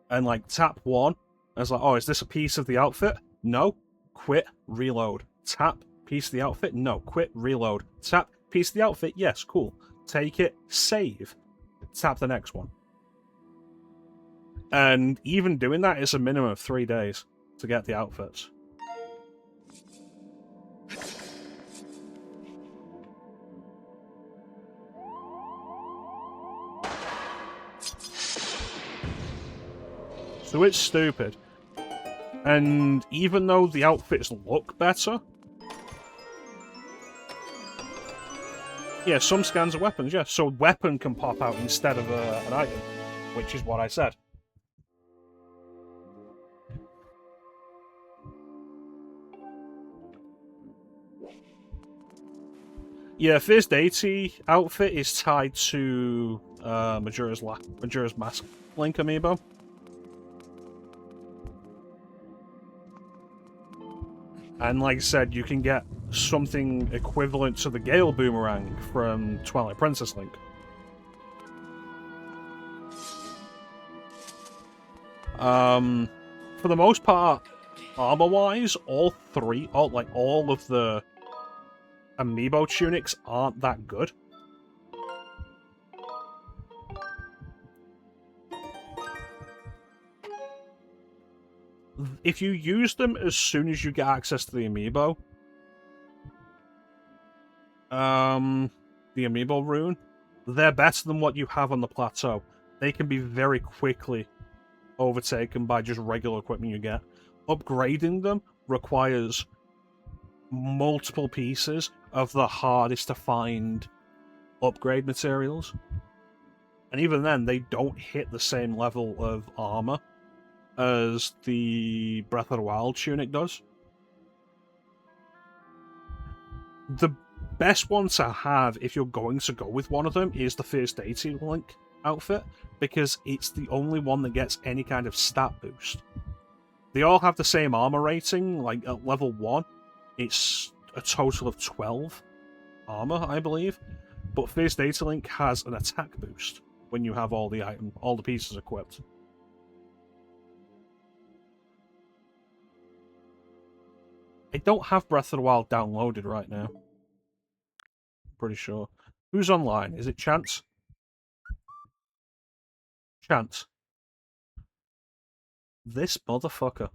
like, tap 1. I was like, oh, is this a piece of the outfit? No. Quit. Reload. Tap. Piece of the outfit? No. Quit. Reload. Tap. Piece of the outfit? Yes. Cool. Take it. Save. Tap the next one. And even doing that is a minimum of 3 days to get the outfits. So it's stupid. And even though the outfits look better... Yeah, some scans are weapons, yeah. So weapon can pop out instead of an item, which is what I said. Yeah, First Deity outfit is tied to Majora's Mask Link amiibo. And like I said, you can get something equivalent to the Gale Boomerang from Twilight Princess Link. For the most part, armor-wise, all of the amiibo tunics aren't that good. If you use them as soon as you get access to the amiibo, the amiibo rune, they're better than what you have on the plateau. They can be very quickly overtaken by just regular equipment you get. Upgrading them requires multiple pieces of the hardest to find upgrade materials. And even then, they don't hit the same level of armor as the Breath of the Wild tunic does. The best one to have, if you're going to go with one of them, is the First Deity Link outfit, because it's the only one that gets any kind of stat boost. They all have the same armor rating, like at level 1, it's a total of 12 armor, I believe, but First Deity Link has an attack boost when you have all the pieces equipped. I don't have Breath of the Wild downloaded right now. Pretty sure. Who's online? Is it Chance? Chance. This motherfucker.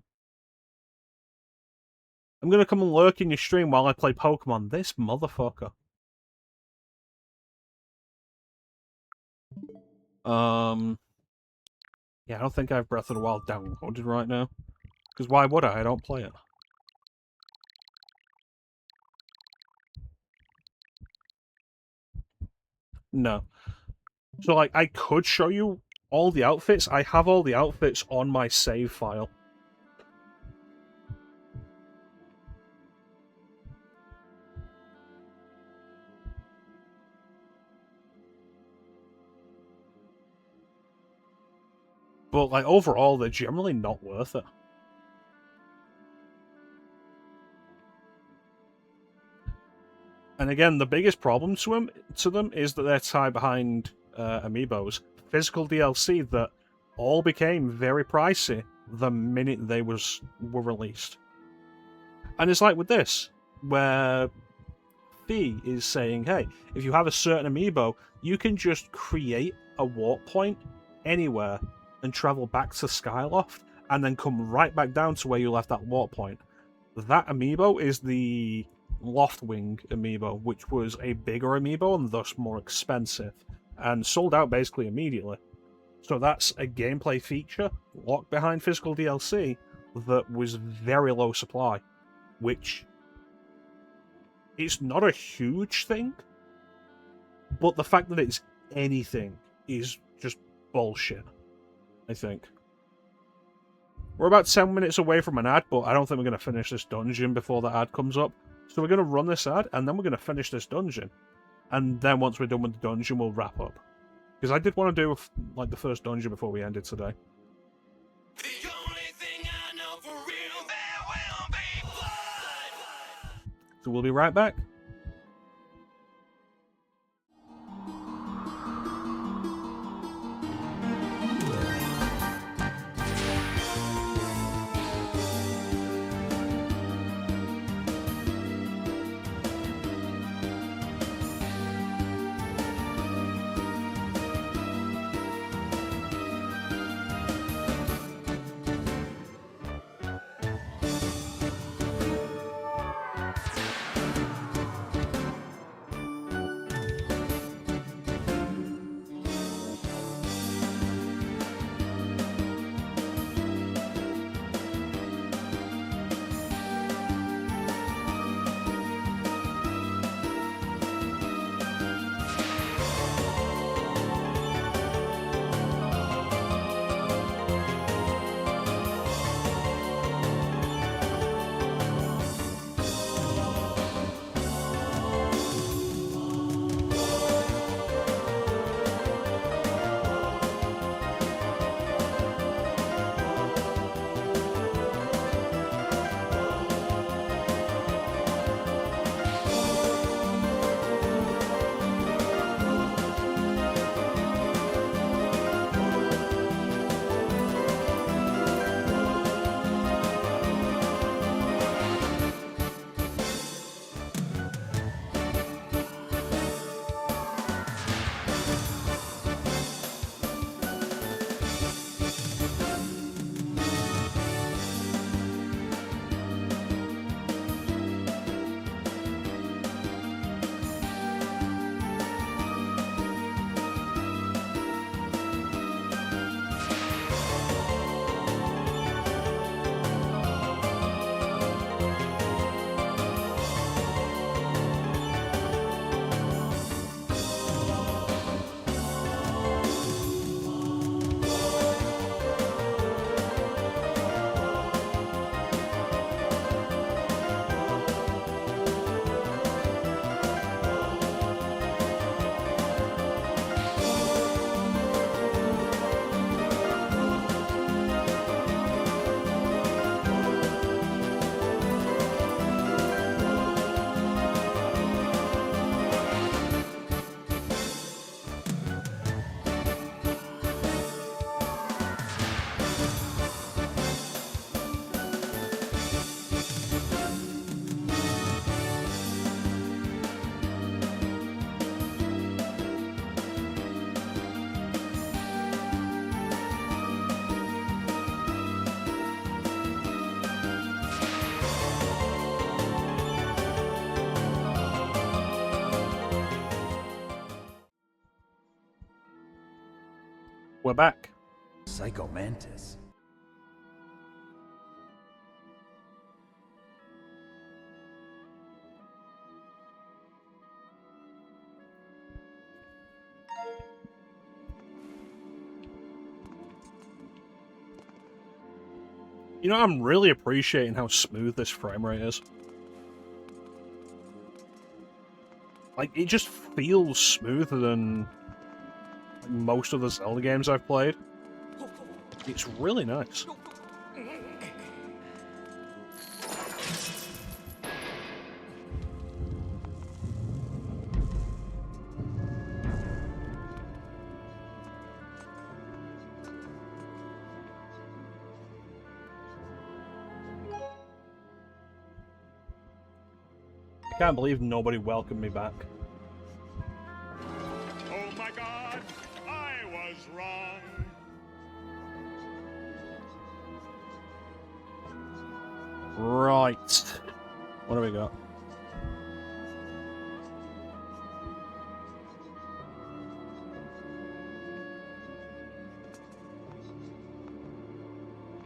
I'm gonna come and lurk in your stream while I play Pokemon. This motherfucker. Yeah, I don't think I have Breath of the Wild downloaded right now. Because why would I? I don't play it. No. So, like, I could show you all the outfits. I have all the outfits on my save file. But, like, overall, they're generally not worth it. And again, the biggest problem to them is that they're tied behind amiibos. Physical DLC that all became very pricey the minute they were released. And it's like with this, where Fee is saying, hey, if you have a certain amiibo, you can just create a warp point anywhere and travel back to Skyloft, and then come right back down to where you left that warp point. That amiibo is the Loftwing amiibo, which was a bigger amiibo and thus more expensive, and sold out basically immediately. So that's a gameplay feature locked behind physical DLC that was very low supply, which it's not a huge thing, but the fact that it's anything is just bullshit, I think. We're about 10 minutes away from an ad, but I don't think we're going to finish this dungeon before the ad comes up. So we're going to run this ad, and then we're going to finish this dungeon. And then once we're done with the dungeon, we'll wrap up. Because I did want to do, like, the first dungeon before we ended today. The only thing I know for real, there will be blood! So we'll be right back. We're back. Psycho Mantis. You know, I'm really appreciating how smooth this frame rate is. Like, it just feels smoother than most of the Zelda games I've played. It's really nice. I can't believe nobody welcomed me back. Oh my god, I was wrong. Right. What do we got?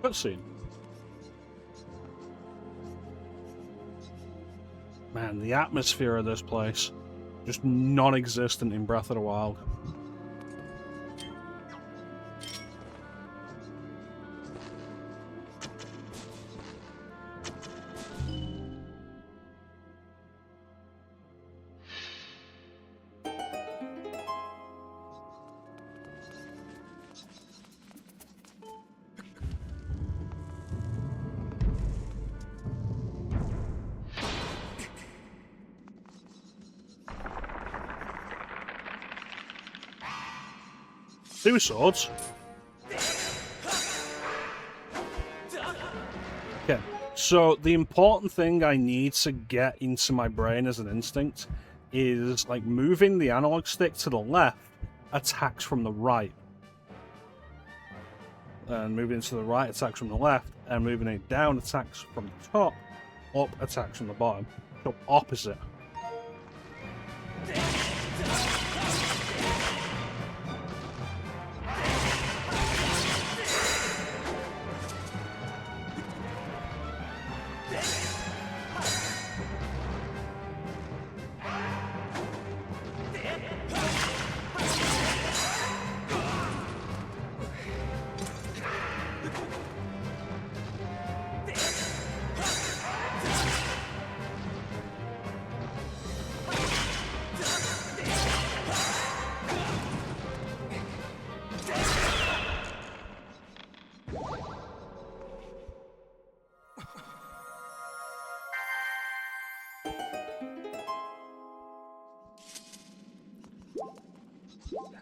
Cutscene. Man, the atmosphere of this place, just non-existent in Breath of the Wild. Two swords. Okay, so the important thing I need to get into my brain as an instinct is, like, moving the analog stick to the left attacks from the right. And moving it to the right attacks from the left, and moving it down attacks from the top, up attacks from the bottom. So opposite.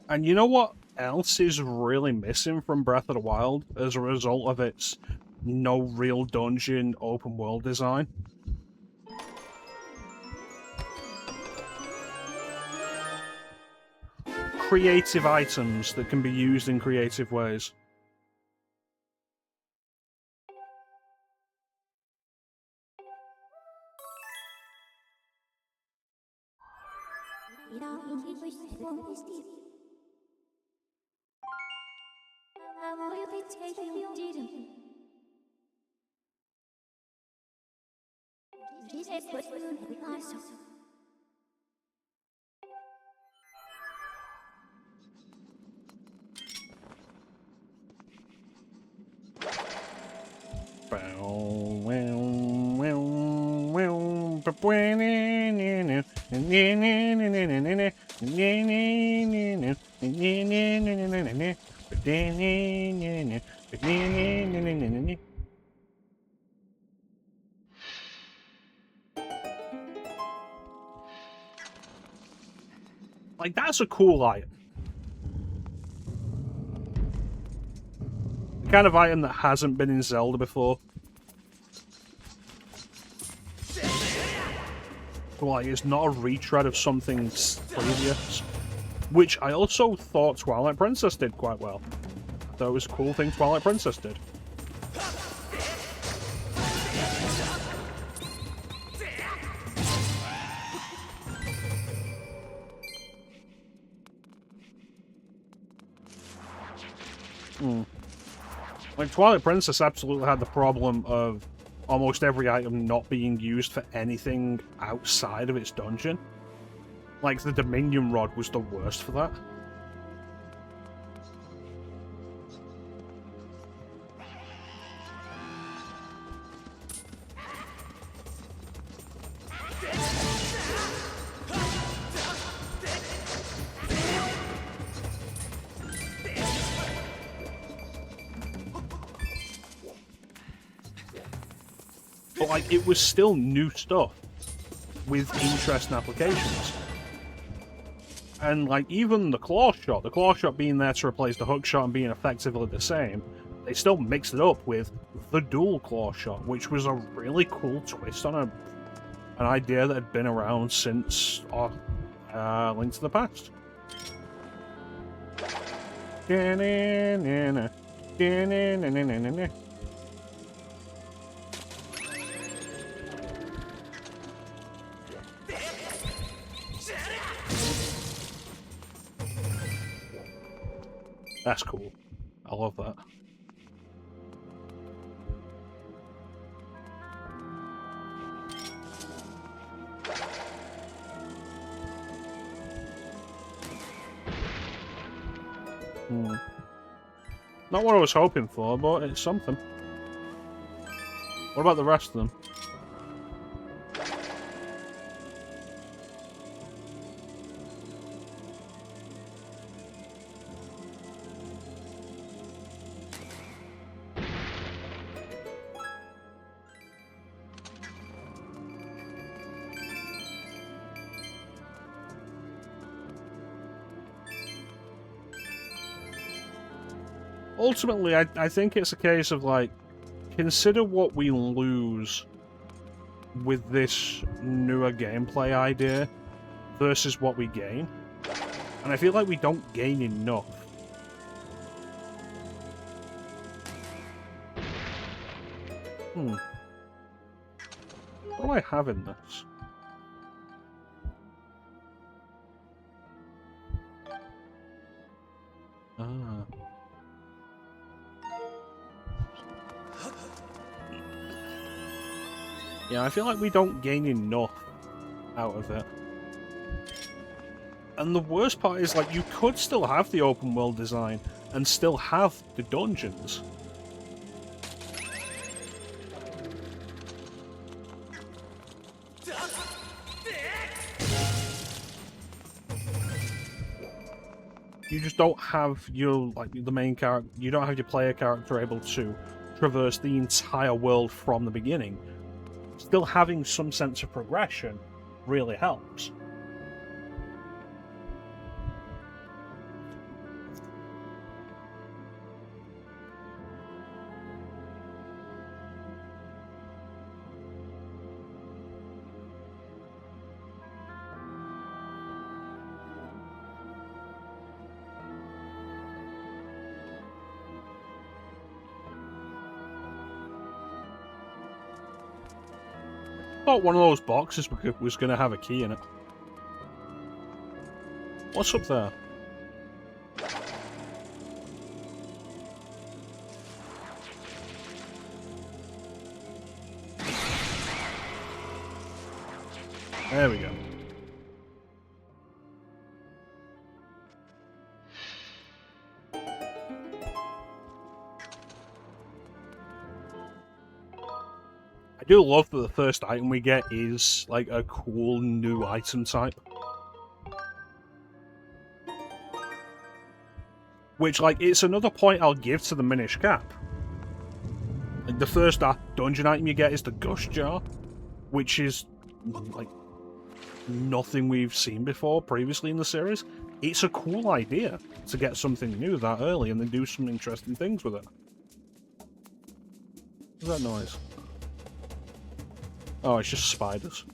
And you know what else is really missing from Breath of the Wild as a result of its no real dungeon open world design? Creative items that can be used in creative ways. Like, that's a cool item. The kind of item that hasn't been in Zelda before. But, like, it's not a retread of something previous. Which I also thought Twilight Princess did quite well. I thought it was a cool thing Twilight Princess did. Like, Twilight Princess absolutely had the problem of almost every item not being used for anything outside of its dungeon. Like, the Dominion Rod was the worst for that. But, like, it was still new stuff with interesting applications. And, like, even the claw shot being there to replace the hook shot and being effectively the same, they still mixed it up with the dual claw shot, which was a really cool twist on an idea that had been around since Link to the Past. That's cool. I love that. Not what I was hoping for, but it's something. What about the rest of them? Ultimately, I think it's a case of, like, consider what we lose with this newer gameplay idea versus what we gain. And I feel like we don't gain enough. What do I have in this? Ah. Yeah, I feel like we don't gain enough out of it. And the worst part is, like, you could still have the open world design and still have the dungeons. You just don't have your, like, the main character, you don't have your player character able to traverse the entire world from the beginning. Still having some sense of progression really helps. I thought one of those boxes was going to have a key in it. What's up there? There we go. I do love that the first item we get is, like, a cool new item type. Which, like, it's another point I'll give to the Minish Cap. Like, the first dungeon item you get is the Gush Jar, which is, like, nothing we've seen before previously in the series. It's a cool idea to get something new that early and then do some interesting things with it. What's that noise? Oh, it's just spiders.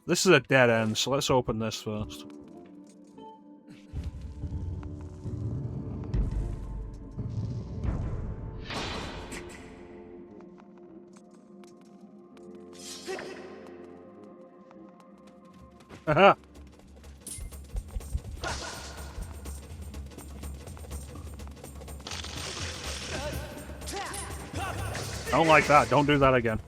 This is a dead end, so let's open this first. Haha! Don't like that. Don't do that again.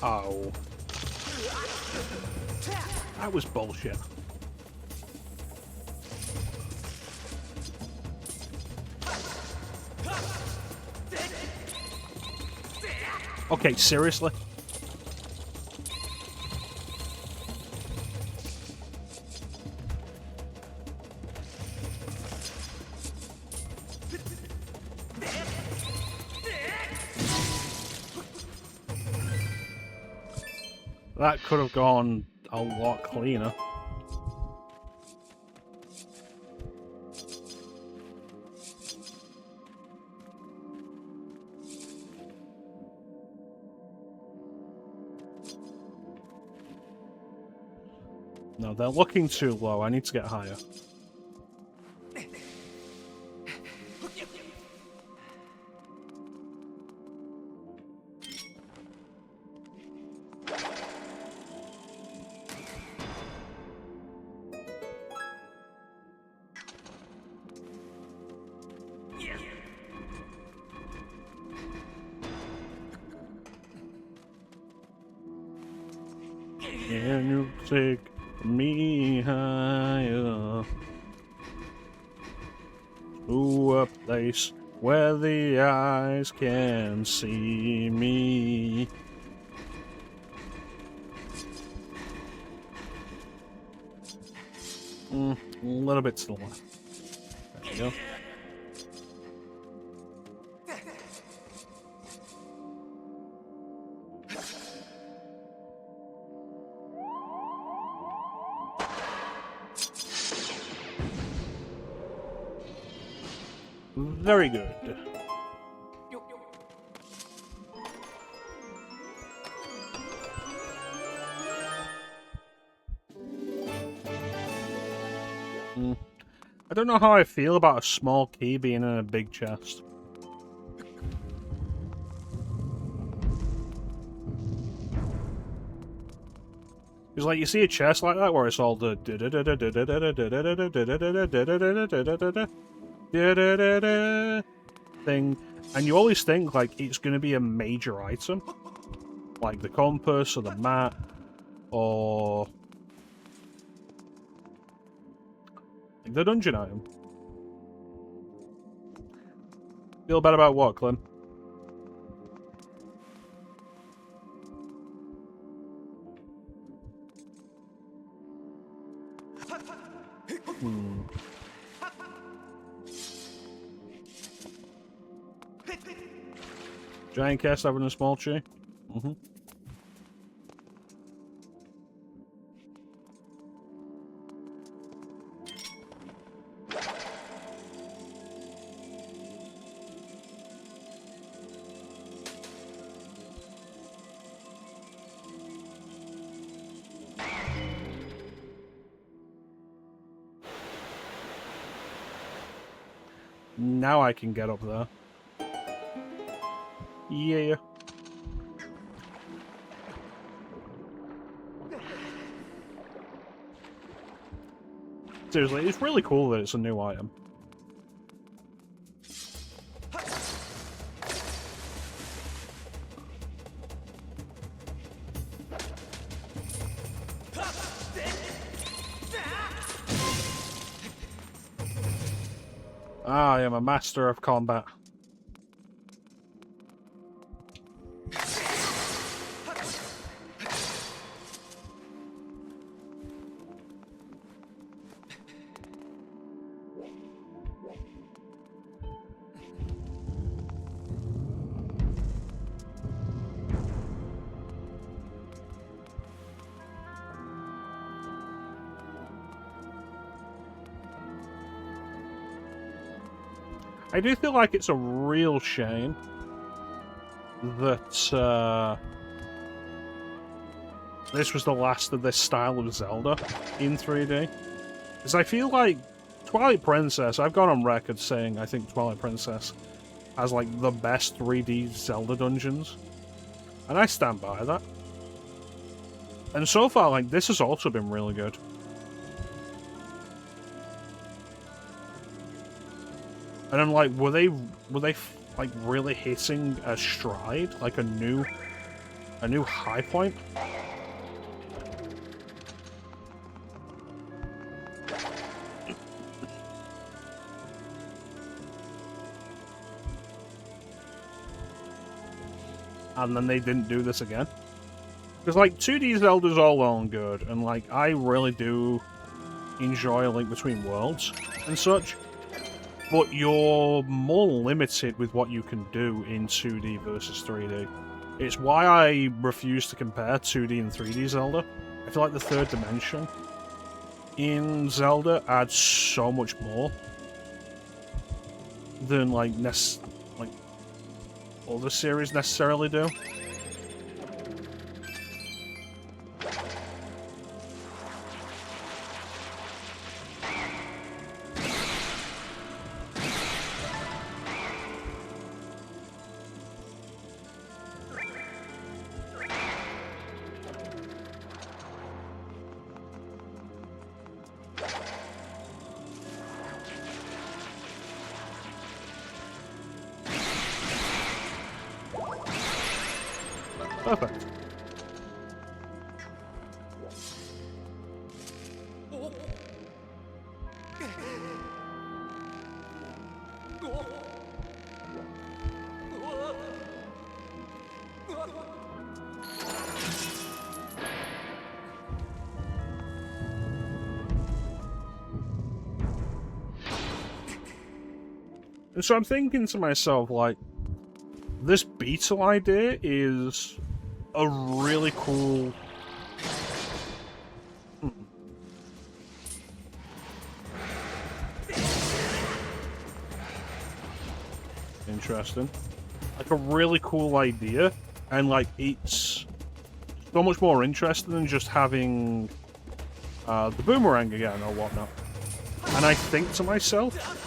Oh. That was bullshit. Okay, seriously? That could have gone a lot cleaner. No, they're looking too low. I need to get higher. Can you take me higher to a place where the eyes can see me? A little bit to the left. There we go. Very good. I don't know how I feel about a small key being in a big chest. Because, like, you see a chest like that where it's all the thing, and you always think like it's going to be a major item, like the compass or the map or like the dungeon item. Feel bad about what, Clem? Giant cast having a small tree? Now I can get up there. Yeah. Seriously, it's really cool that it's a new item. Ah, I am a master of combat. I do feel like it's a real shame that this was the last of this style of Zelda in 3D. Because I feel like Twilight Princess, I've gone on record saying I think Twilight Princess has like the best 3D Zelda dungeons. And I stand by that. And so far, like, this has also been really good. And I'm like, were they like really hitting a stride, like a new high point? And then they didn't do this again. Because, like, 2D Zelda's all well and good, and, like, I really do enjoy Link Between Worlds and such, but you're more limited with what you can do in 2D versus 3D. It's why I refuse to compare 2D and 3D Zelda. I feel like the third dimension in Zelda adds so much more than, like, other series necessarily do. Perfect. And so I'm thinking to myself, like, this beetle idea is a really cool... Interesting. Like, a really cool idea, and, like, it's so much more interesting than just having the boomerang again or whatnot. And I think to myself...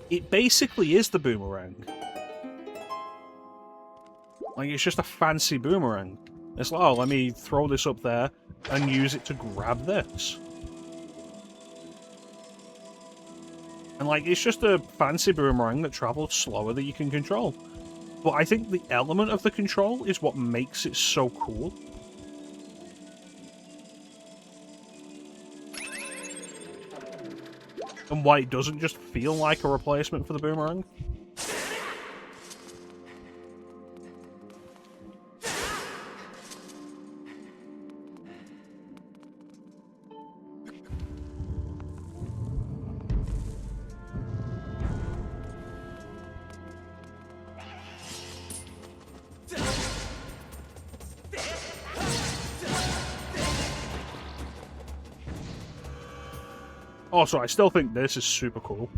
It basically is the boomerang. Like, it's just a fancy boomerang. It's like, oh, let me throw this up there and use it to grab this. And, like, it's just a fancy boomerang that travels slower that you can control. But I think the element of the control is what makes it so cool. And why it doesn't just feel like a replacement for the boomerang. Also, I still think this is super cool.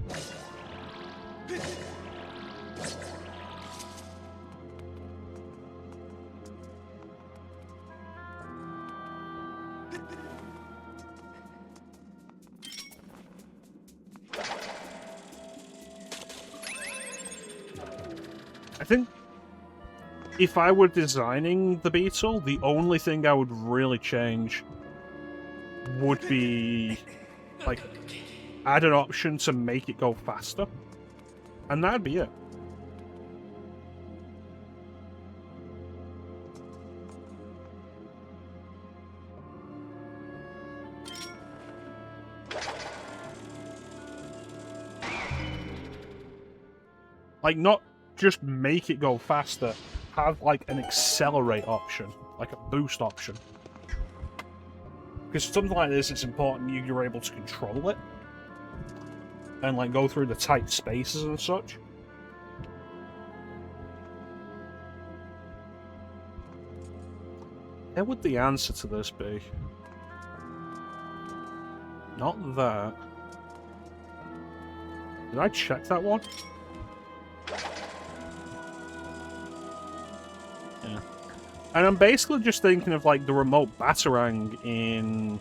I think if I were designing the Beetle, the only thing I would really change would be, like, add an option to make it go faster. And that'd be it. Like, not just make it go faster, have, like, an accelerate option, like a boost option. Because something like this, it's important you're able to control it. And, like, go through the tight spaces and such. Where would the answer to this be? Not that. Did I check that one? Yeah. And I'm basically just thinking of, like, the remote Batarang in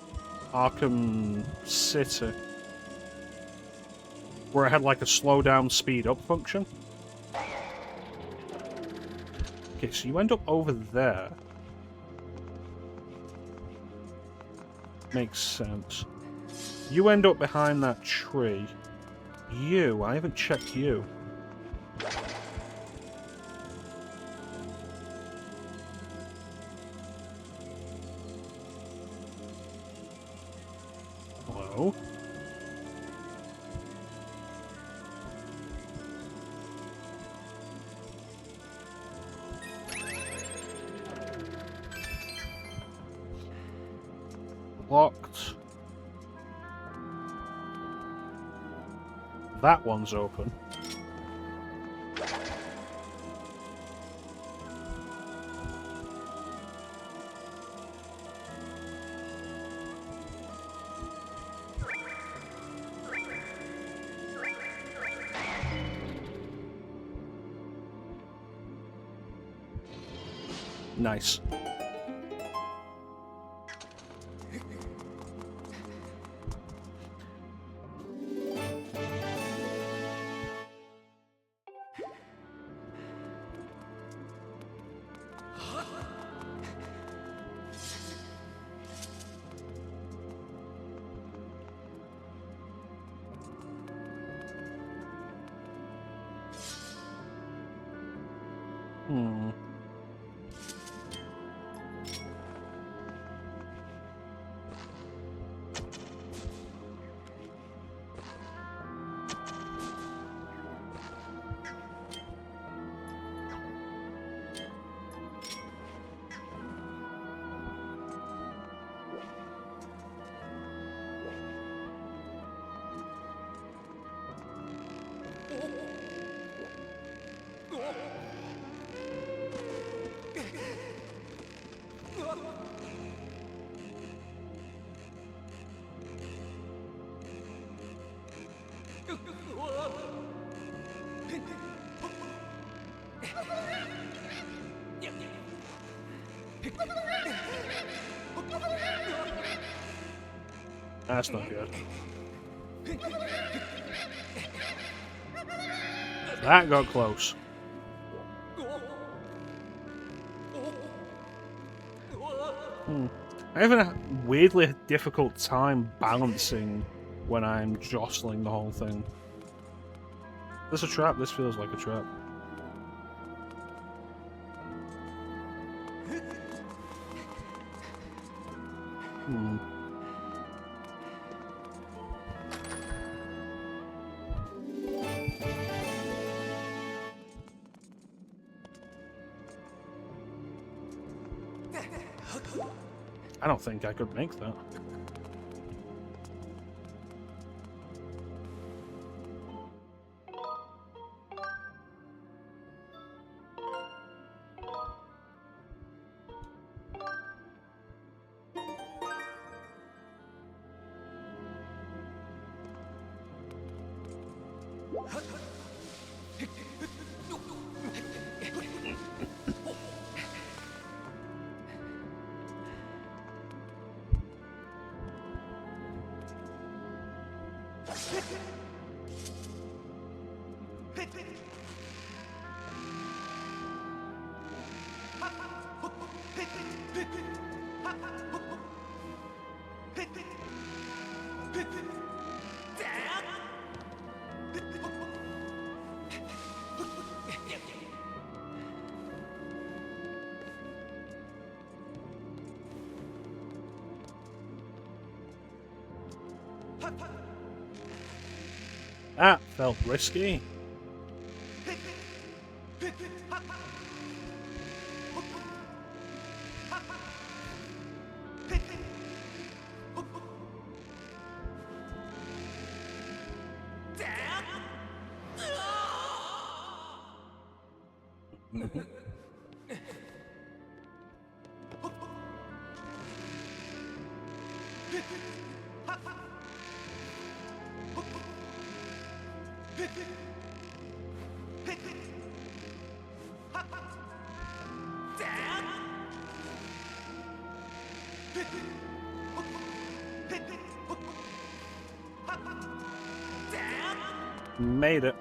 Arkham City. where it had like a slow down, speed up function. Okay, so you end up over there. Makes sense. You end up behind that tree. You, I haven't checked you. Hello? Locked. That one's open. Nice. Hmm. That's not good. That got close. I have a weirdly difficult time balancing when I'm jostling the whole thing. This a trap? This feels like a trap. I don't think I could make that. That felt risky. Made it.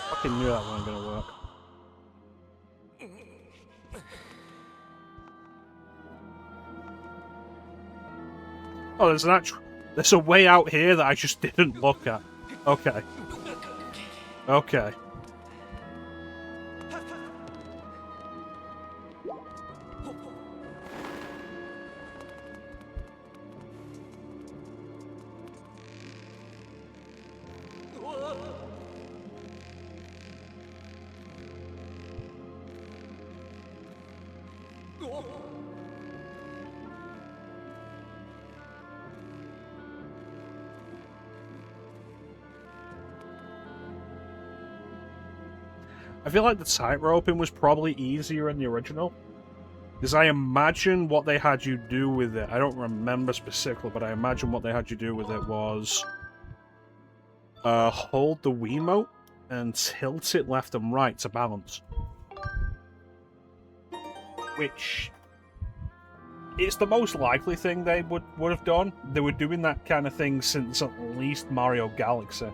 Fucking knew that wasn't gonna work. Oh, there's a way out here that I just didn't look at. Okay. Okay. I feel like the tightroping was probably easier in the original. Because I imagine what they had you do with it, I don't remember specifically, but I imagine what they had you do with it was hold the Wiimote and tilt it left and right to balance. Which it's the most likely thing they would have done. They were doing that kind of thing since at least Mario Galaxy.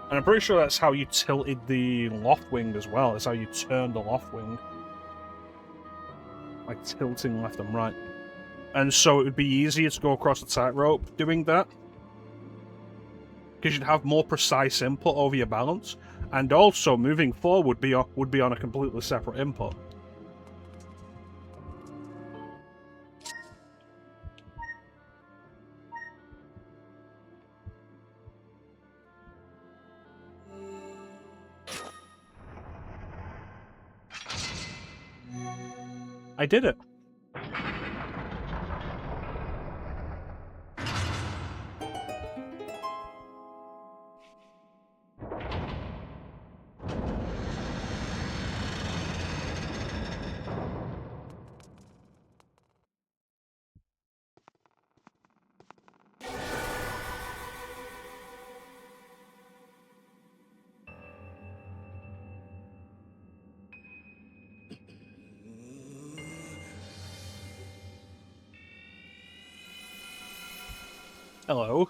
And I'm pretty sure that's how you tilted the loft wing as well. That's how you turned the loft wing. Like tilting left and right. And so it would be easier to go across the tightrope doing that. Because you'd have more precise input over your balance. And also, moving forward would be on a completely separate input. I did it. Hello.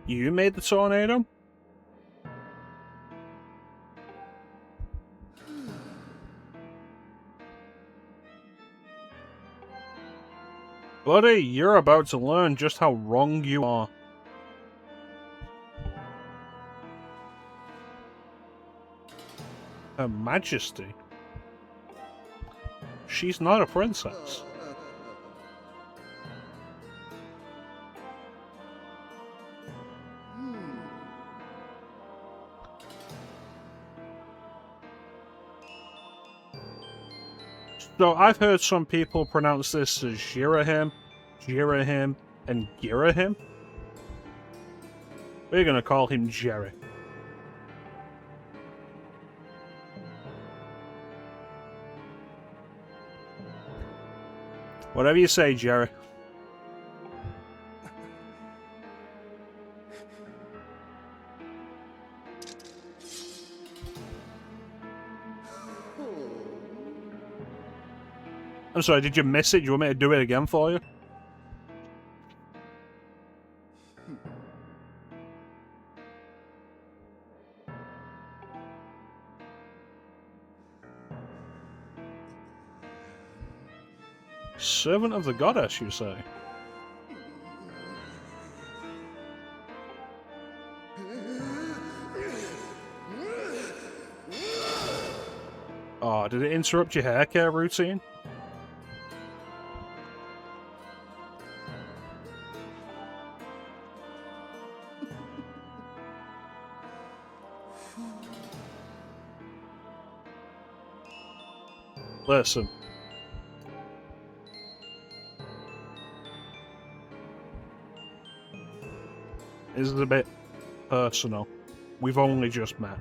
You made the tornado? Buddy, you're about to learn just how wrong you are. Her Majesty? She's not a princess. So I've heard some people pronounce this as Jirahim, and Girahim. We're gonna call him Jerry. Whatever you say, Jerry. I'm sorry, did you miss it? Do you want me to do it again for you? Servant of the goddess, you say? Oh, did it interrupt your hair care routine? Listen. This is a bit personal. We've only just met.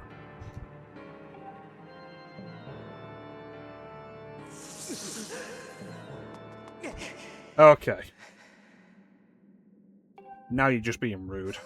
Okay. Now you're just being rude.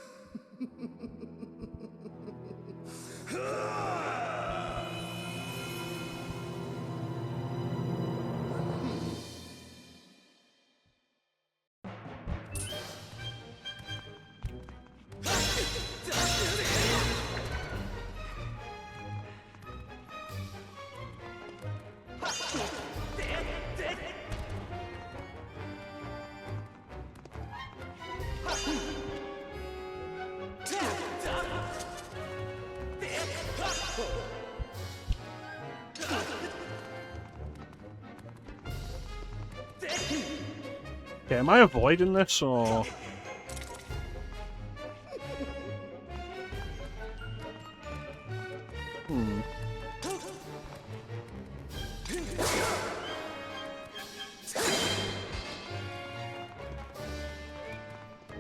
Okay, am I avoiding this, or...?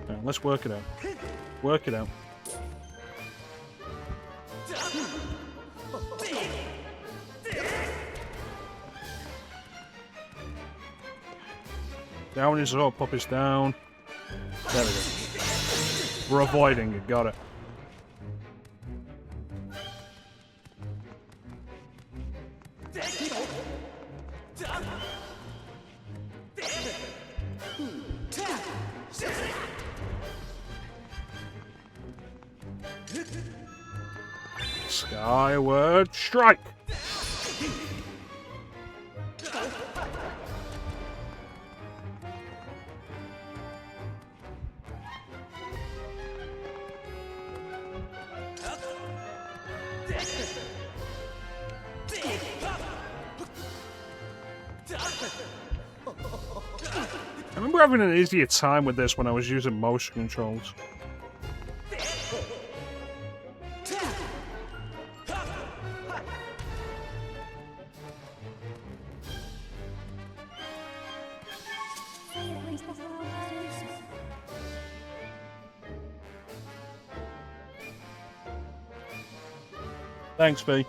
Right, let's work it out. Work it out. Down is up, up is down. There we go. We're avoiding it, got it. Skyward strike! I remember having an easier time with this when I was using motion controls. Thanks, V.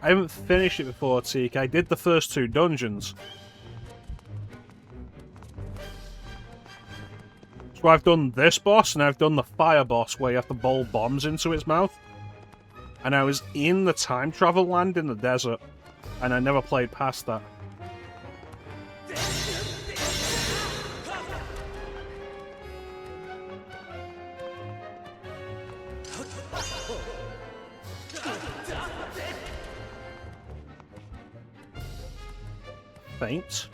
I haven't finished it before, Teak. I did the first 2 dungeons. So I've done this boss, and I've done the fire boss where you have to bowl bombs into its mouth. And I was in the time travel land in the desert, and I never played past that. Faint.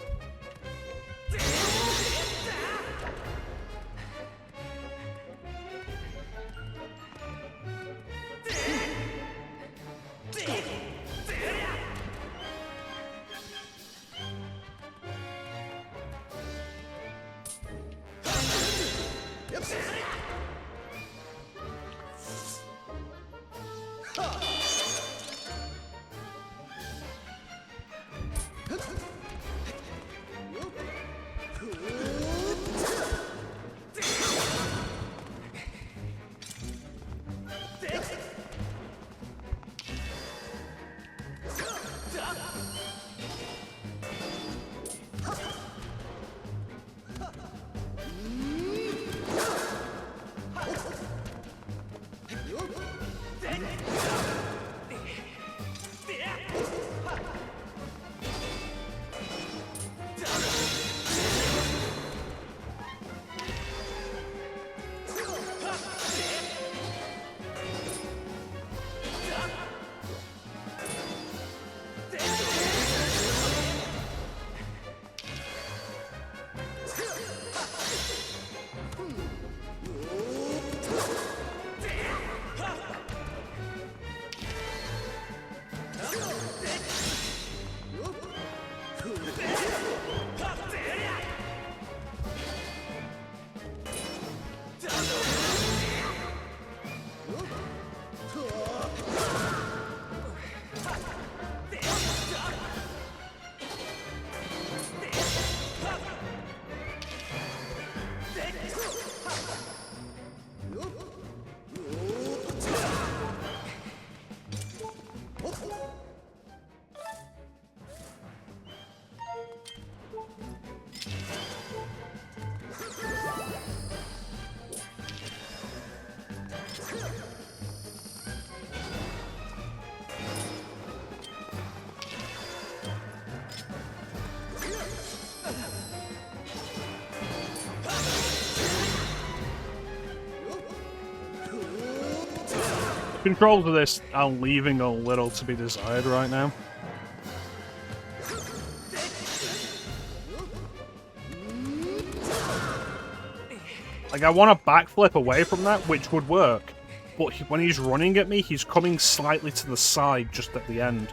Controls of this are leaving a little to be desired right now. Like, I want to backflip away from that, which would work. But when he's running at me, he's coming slightly to the side just at the end.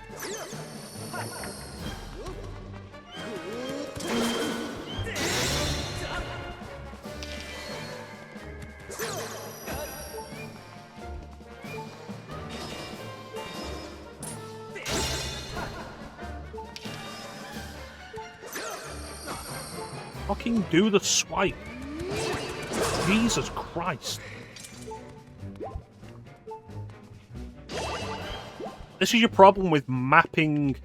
Fucking do the swipe. Jesus Christ. This is your problem with mapping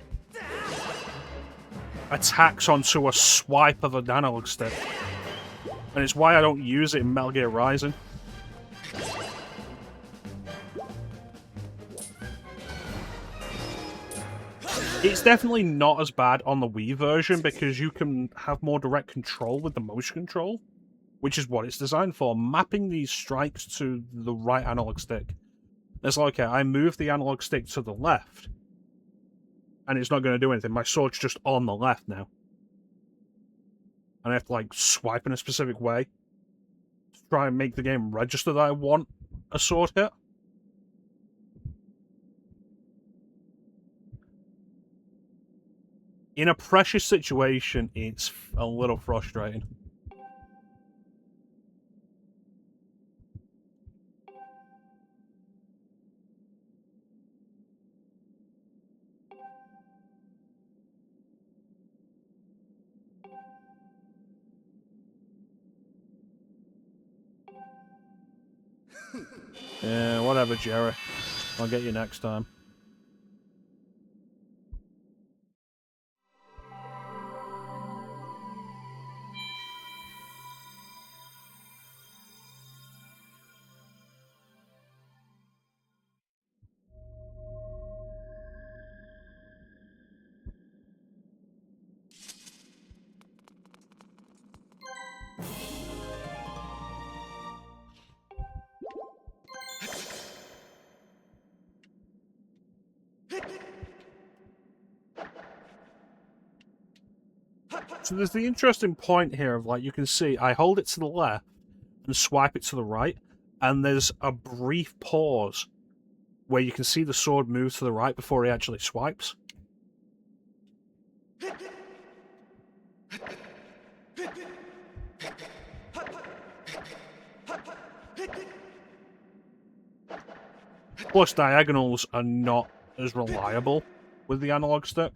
attacks onto a swipe of an analog stick. And it's why I don't use it in Metal Gear Rising. It's definitely not as bad on the Wii version because you can have more direct control with the motion control, which is what it's designed for. Mapping these strikes to the right analog stick. It's like, okay, I move the analog stick to the left, and it's not going to do anything. My sword's just on the left now. And I have to, like, swipe in a specific way to try and make the game register that I want a sword hit. In a precious situation, it's a little frustrating. Yeah, whatever, Jerry. I'll get you next time. So there's the interesting point here of, like, you can see I hold it to the left and swipe it to the right, and there's a brief pause where you can see the sword move to the right before he actually swipes. Plus, diagonals are not as reliable with the analog stick.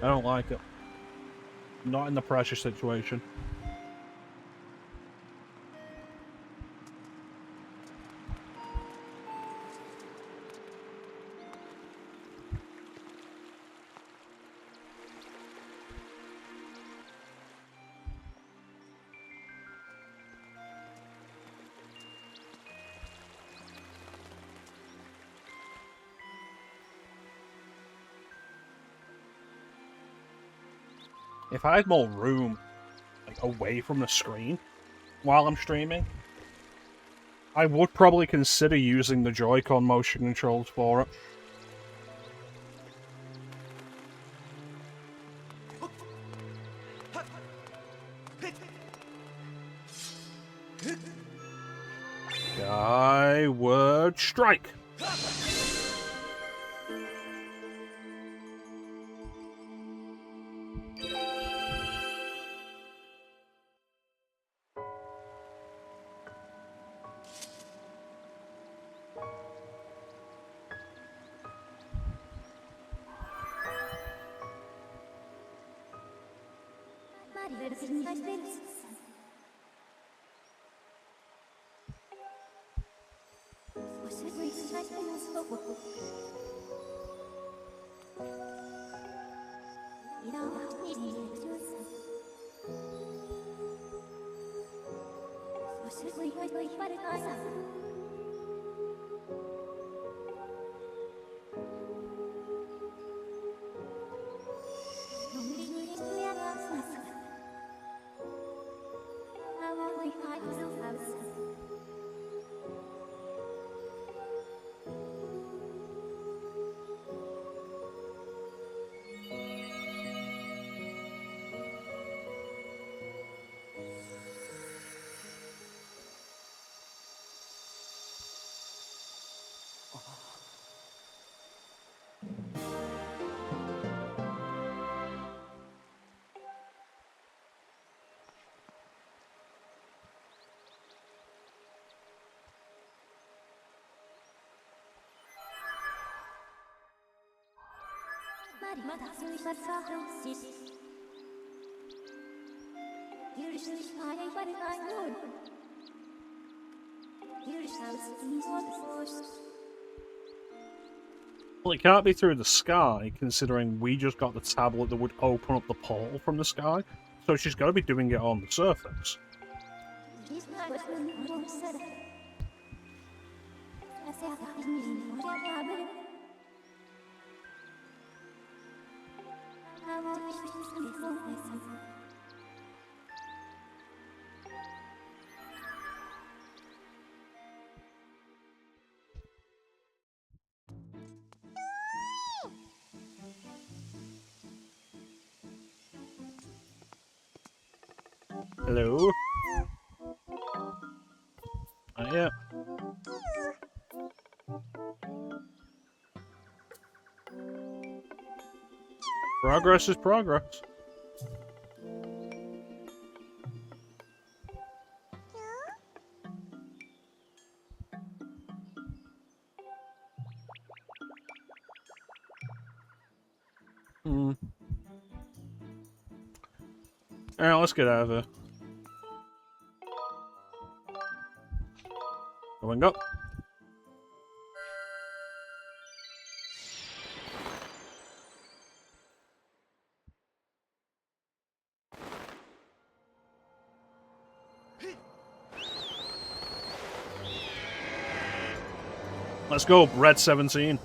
I don't like it. Not in the pressure situation. If I had more room, like, away from the screen while I'm streaming, I would probably consider using the Joy-Con motion controls for it. Skyward strike! Well, it can't be through the sky, considering we just got the tablet that would open up the portal from the sky. So she's got to be doing it on the surface. Hello? Yeah. Progress is progress. Alright, let's get out of here. Going up. Let's go, Red 17.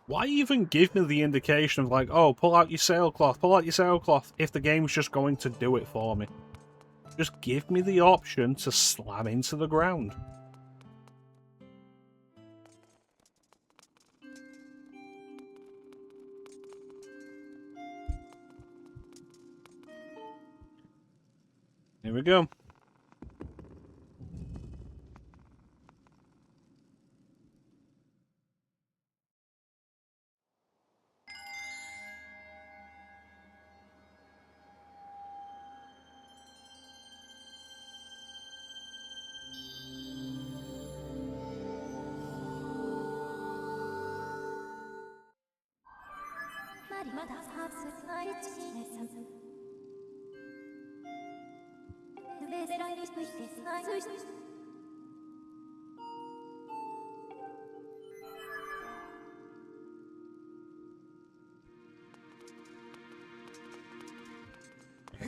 Why even give me the indication of like, oh, pull out your sailcloth, if the game's just going to do it for me? Just give me the option to slam into the ground. Here we go.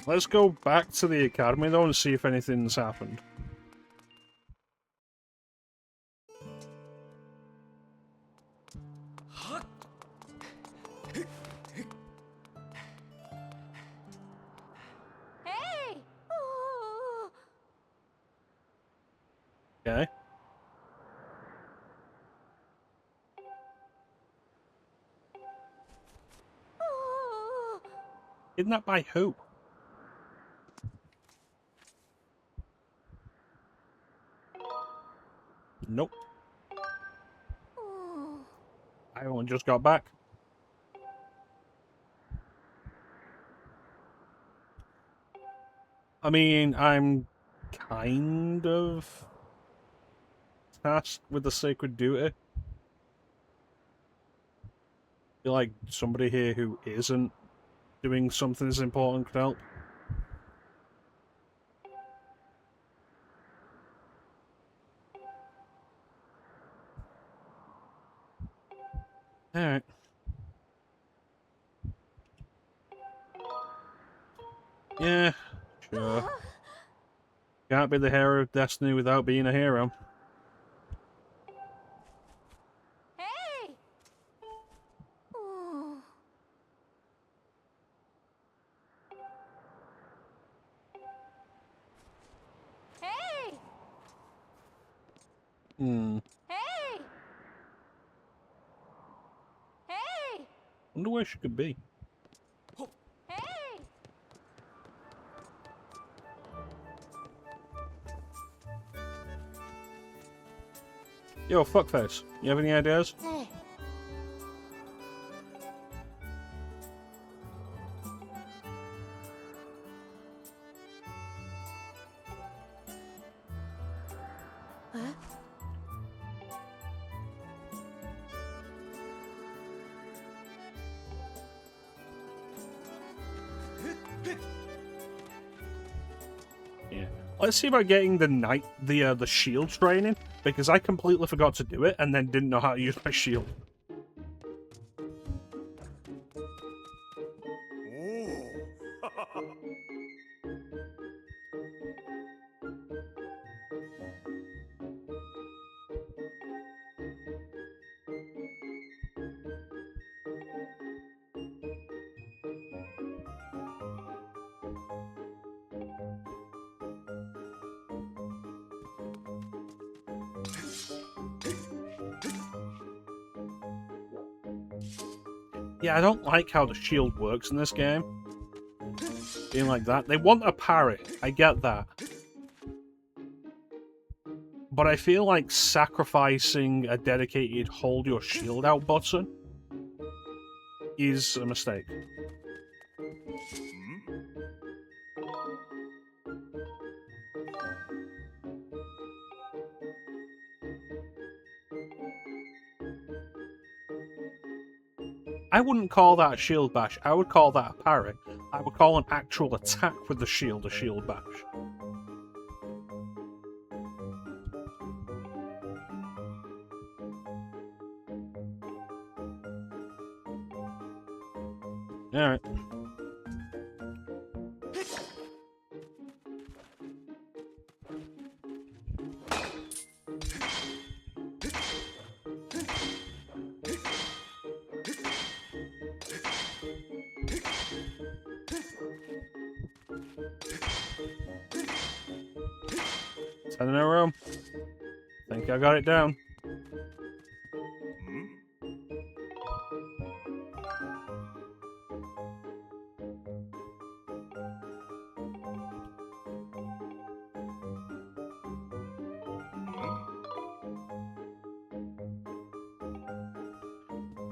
Let's go back to the academy though and see if anything's happened. Hey! Oh. Okay. Oh. Kidnapped by who? Nope. Oh. I only just got back. I mean, I'm kind of tasked with the sacred duty. I feel like somebody here who isn't doing something as important could help. Alright. Yeah, sure. Can't be the hero of destiny without being a hero. Hey! Oh. Hey! Hey! Hey! Wonder where she could be. Yo, fuckface. You have any ideas? Hey. Huh? Yeah. Let's see about getting the shield training, because I completely forgot to do it and then didn't know how to use my shield. Yeah, I don't like how the shield works in this game. Being like that. They want a parry. I get that. But I feel like sacrificing a dedicated hold your shield out button is a mistake. I wouldn't call that a shield bash. I would call that a parry. I would call an actual attack with the shield a shield bash. Alright. Ten in a row. Think I got it down.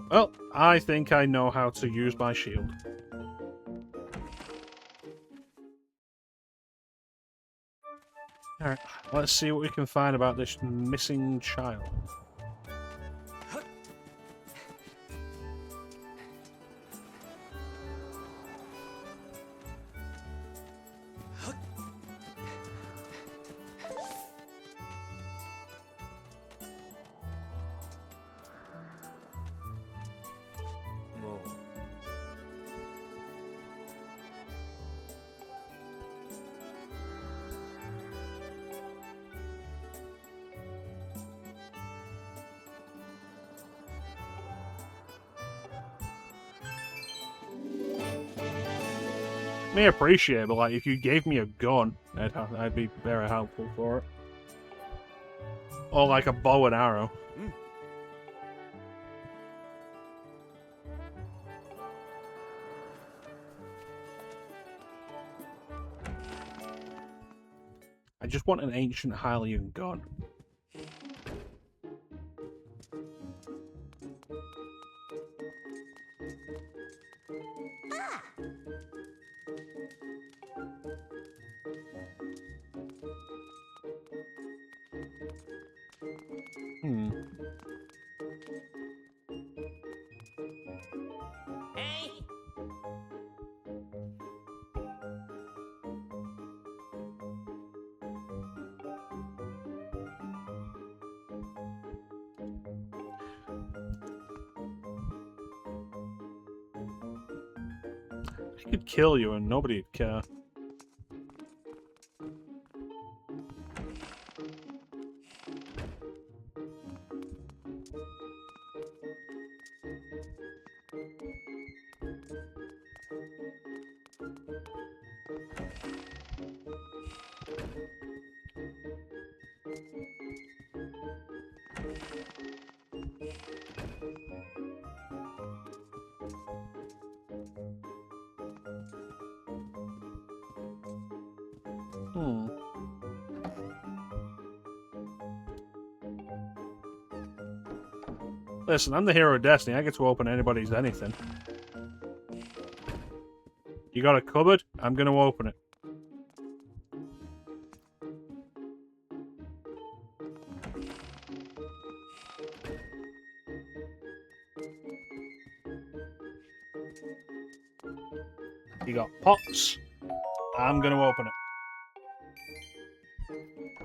Well, I think I know how to use my shield. Alright, let's see what we can find about this missing child. May appreciate it, but like if you gave me a gun, I'd be very helpful for it. Or like a bow and arrow. I just want an ancient Hylian gun. Hey! I could kill you and nobody'd care. Listen, I'm the hero of Destiny. I get to open anybody's anything. You got a cupboard? I'm going to open it. You got pots? I'm going to open it.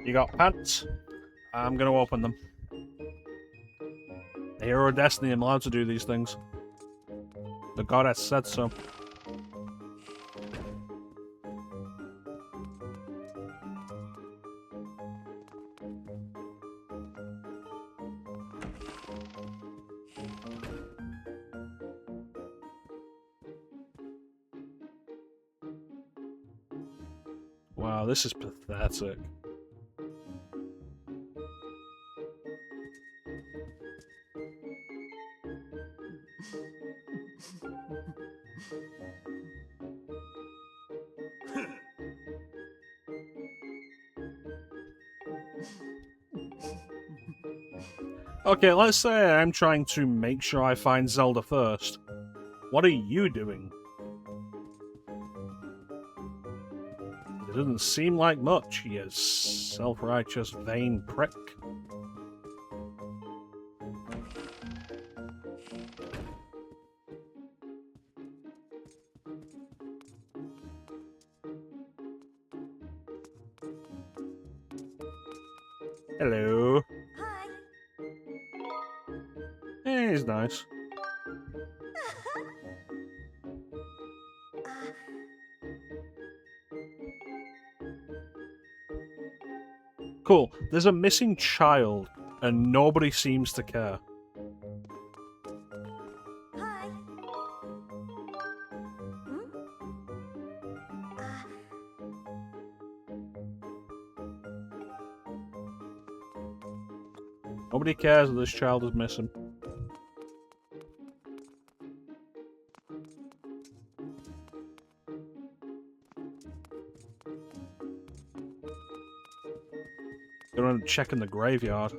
You got pants? I'm going to open them. The hero of Destiny, I'm allowed to do these things. The goddess said so. Wow, this is pathetic. Okay, let's say I'm trying to make sure I find Zelda first. What are you doing? It doesn't seem like much, you self-righteous, vain prick. Hello. Hi. Eh, he's nice. Cool. There's a missing child, and nobody seems to care. Hi. Nobody cares that this child is missing. Gonna check in the graveyard.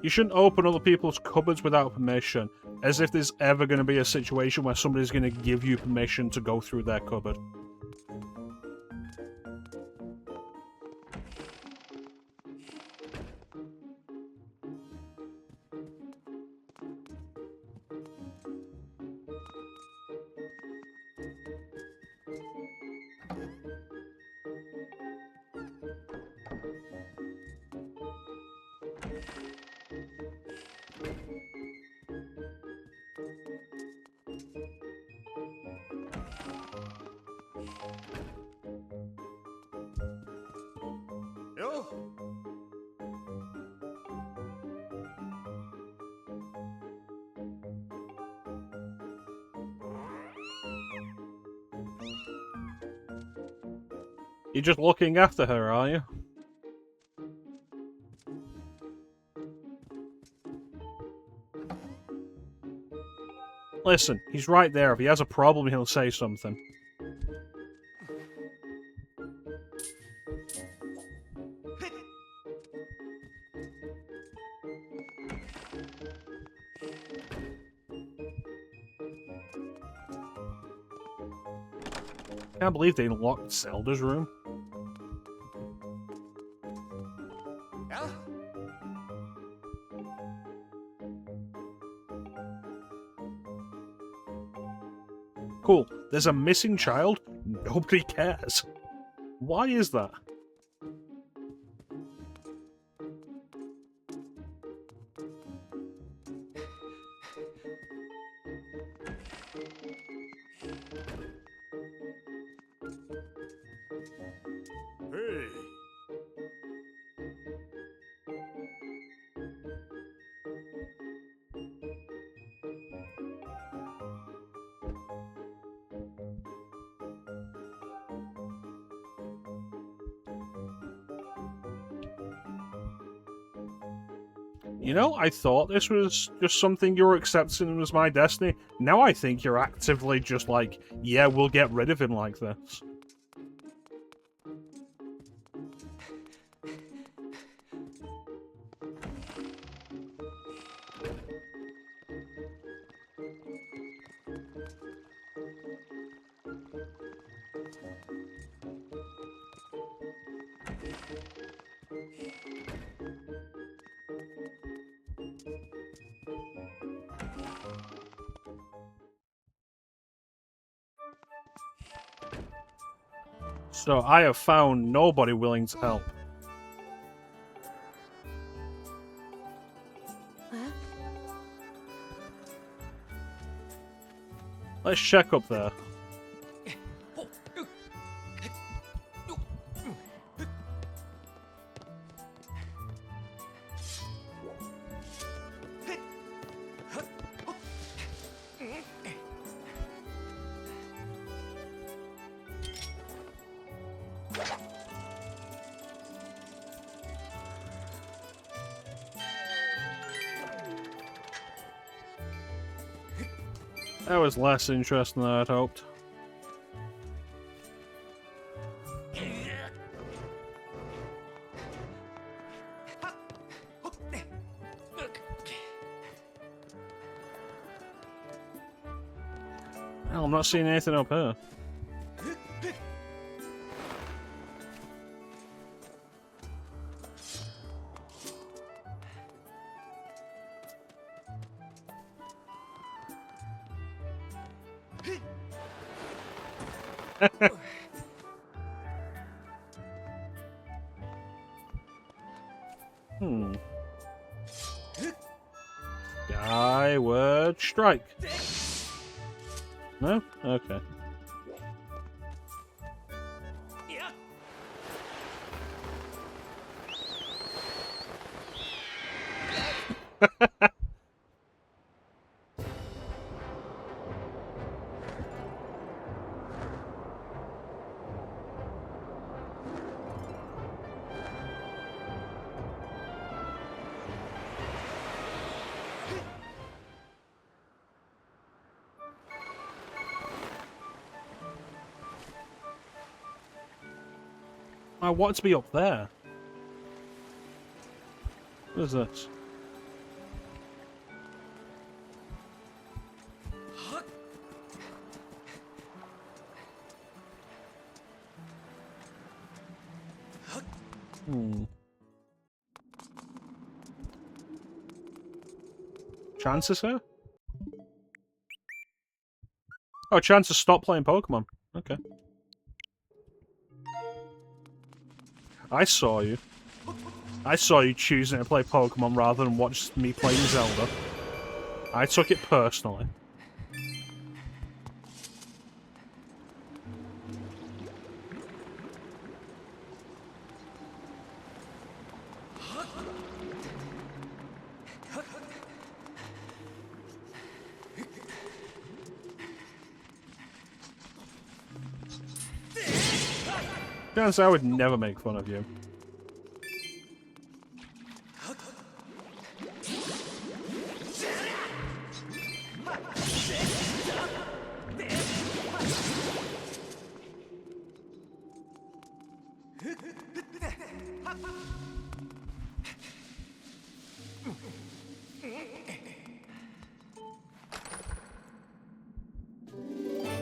You shouldn't open other people's cupboards without permission, as if there's ever going to be a situation where somebody's going to give you permission to go through their cupboard. Yo. You're just looking after her, are you? Listen, he's right there. If he has a problem, he'll say something. I can't believe they locked Zelda's room. Yeah? Cool. There's a missing child? Nobody cares. Why is that? Hey. You know, I thought this was just something you were accepting as my destiny. Now I think you're actively just like, yeah, we'll get rid of him like this. So I have found nobody willing to help. Huh? Let's check up there. That was less interesting than I'd hoped. Well, I'm not seeing anything up here. Skyward strike. No? Okay. I want to be up there. What is this? Chances here? Oh, chances stop playing Pokemon. Okay. I saw you. I saw you choosing to play Pokemon rather than watch me playing Zelda. I took it personally. Chance I would never make fun of you.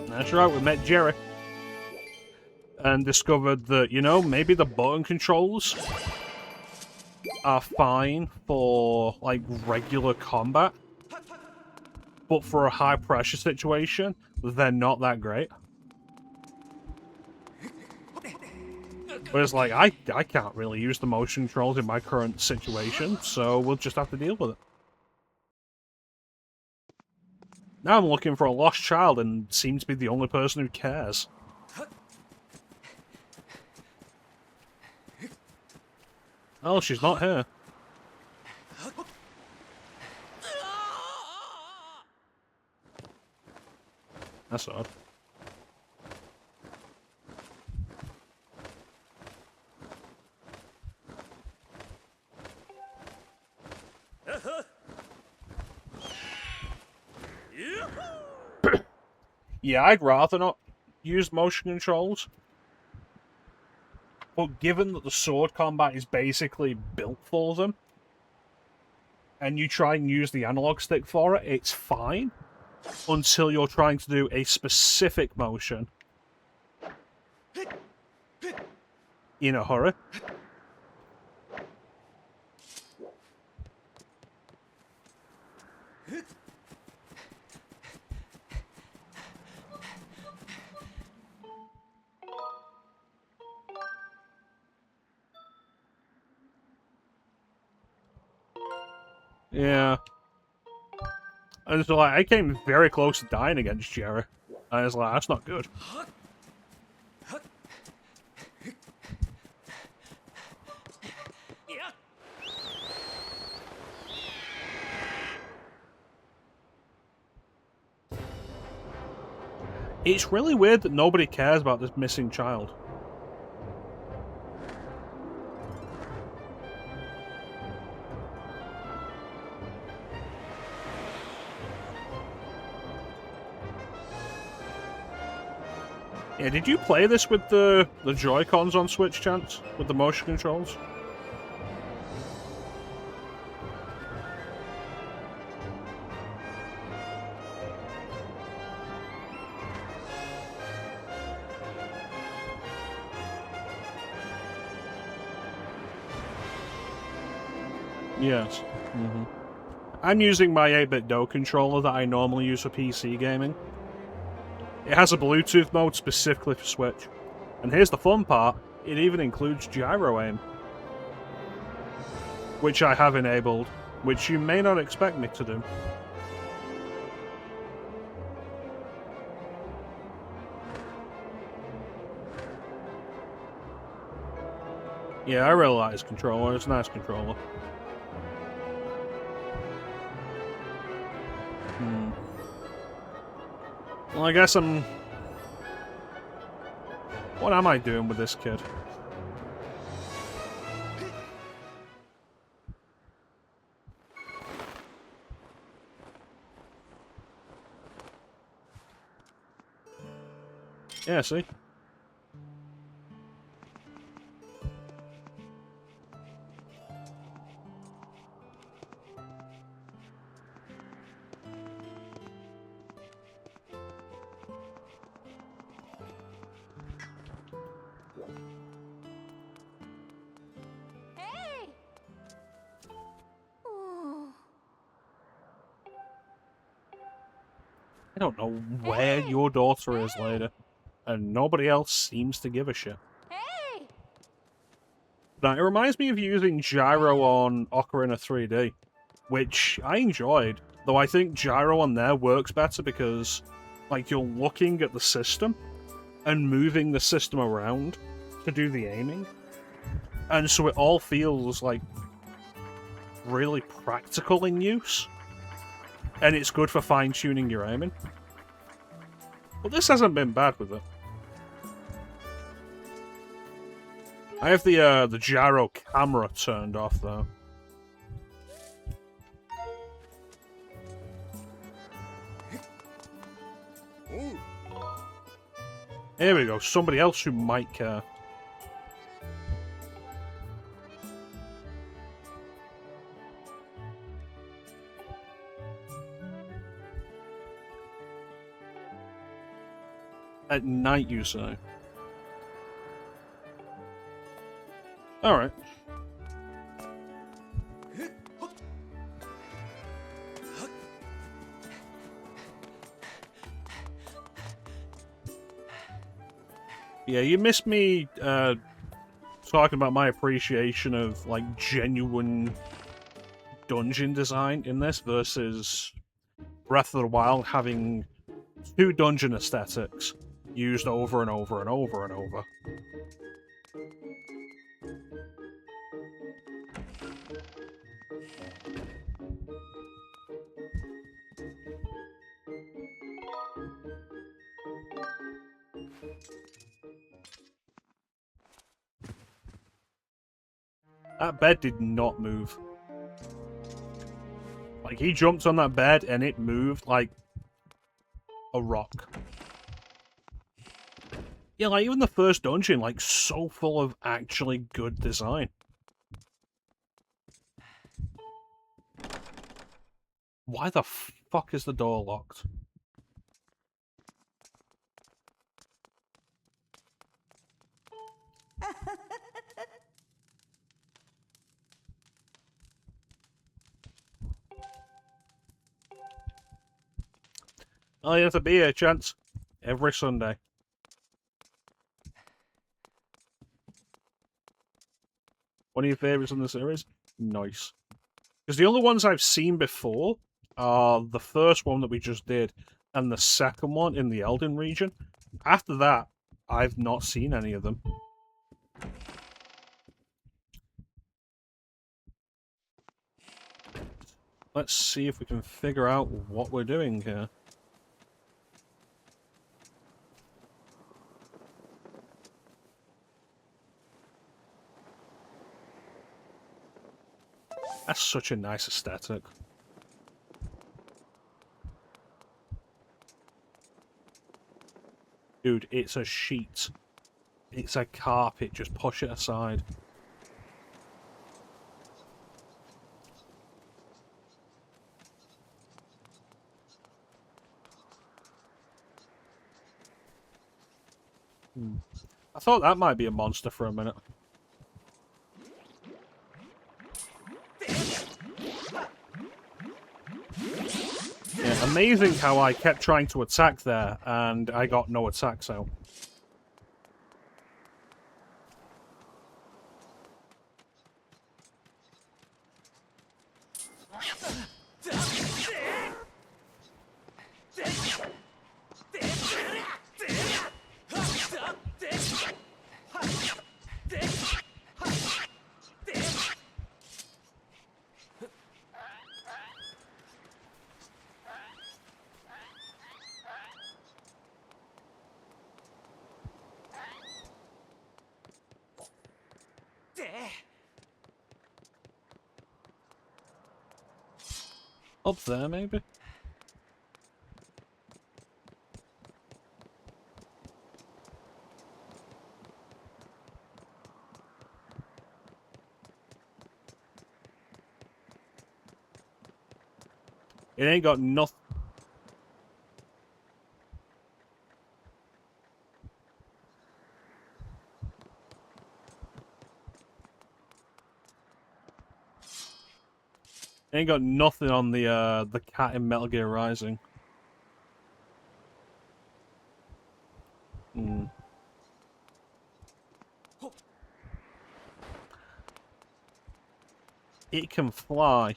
That's right, we met Jerry. And discovered that, you know, maybe the button controls are fine for, like, regular combat. But for a high-pressure situation, they're not that great. Whereas, like, I can't really use the motion controls in my current situation, so we'll just have to deal with it. Now I'm looking for a lost child and seem to be the only person who cares. Oh, she's not here. That's odd. Yeah, I'd rather not use motion controls. But given that the sword combat is basically built for them, and you try and use the analog stick for it, it's fine. Until you're trying to do a specific motion in a hurry. Yeah. And so, like, I came very close to dying against Jerry. I was like, that's not good. It's really weird that nobody cares about this missing child. Yeah, did you play this with the Joy-Cons on Switch, Chance? With the motion controls? Yes. Mm-hmm. I'm using my 8-bit Do controller that I normally use for PC gaming. It has a Bluetooth mode specifically for Switch. And here's the fun part, it even includes gyro aim. Which I have enabled, which you may not expect me to do. Yeah, I really like this controller, it's a nice controller. Well, I guess I'm... What am I doing with this kid? Yeah, see? I don't know where your daughter is later, and nobody else seems to give a shit. Hey! Now, it reminds me of using gyro on Ocarina 3D, which I enjoyed, though I think gyro on there works better because, like, you're looking at the system and moving the system around to do the aiming, and so it all feels, like, really practical in use. And it's good for fine-tuning your aiming. But this hasn't been bad with it. I have the gyro camera turned off, though. Here we go, somebody else who might care. At night, you say? Alright. Yeah, you missed me talking about my appreciation of, like, genuine dungeon design in this versus Breath of the Wild having 2 dungeon aesthetics used over and over and over and over. That bed did not move. Like, he jumped on that bed and it moved like a rock. Yeah, like even the first dungeon, like so full of actually good design. Why the fuck is the door locked? Oh, you have to be here, Chance. Every Sunday. One of your favourites in the series? Nice. Because the only ones I've seen before are the first one that we just did and the second one in the Elden region. After that, I've not seen any of them. Let's see if we can figure out what we're doing here. That's such a nice aesthetic. Dude, it's a sheet. It's a carpet, just push it aside. I thought that might be a monster for a minute. Yeah, amazing how I kept trying to attack there, and I got no attacks out. Up there, maybe? It ain't got nothing. Ain't got nothing on the cat in Metal Gear Rising. Hmm. It can fly.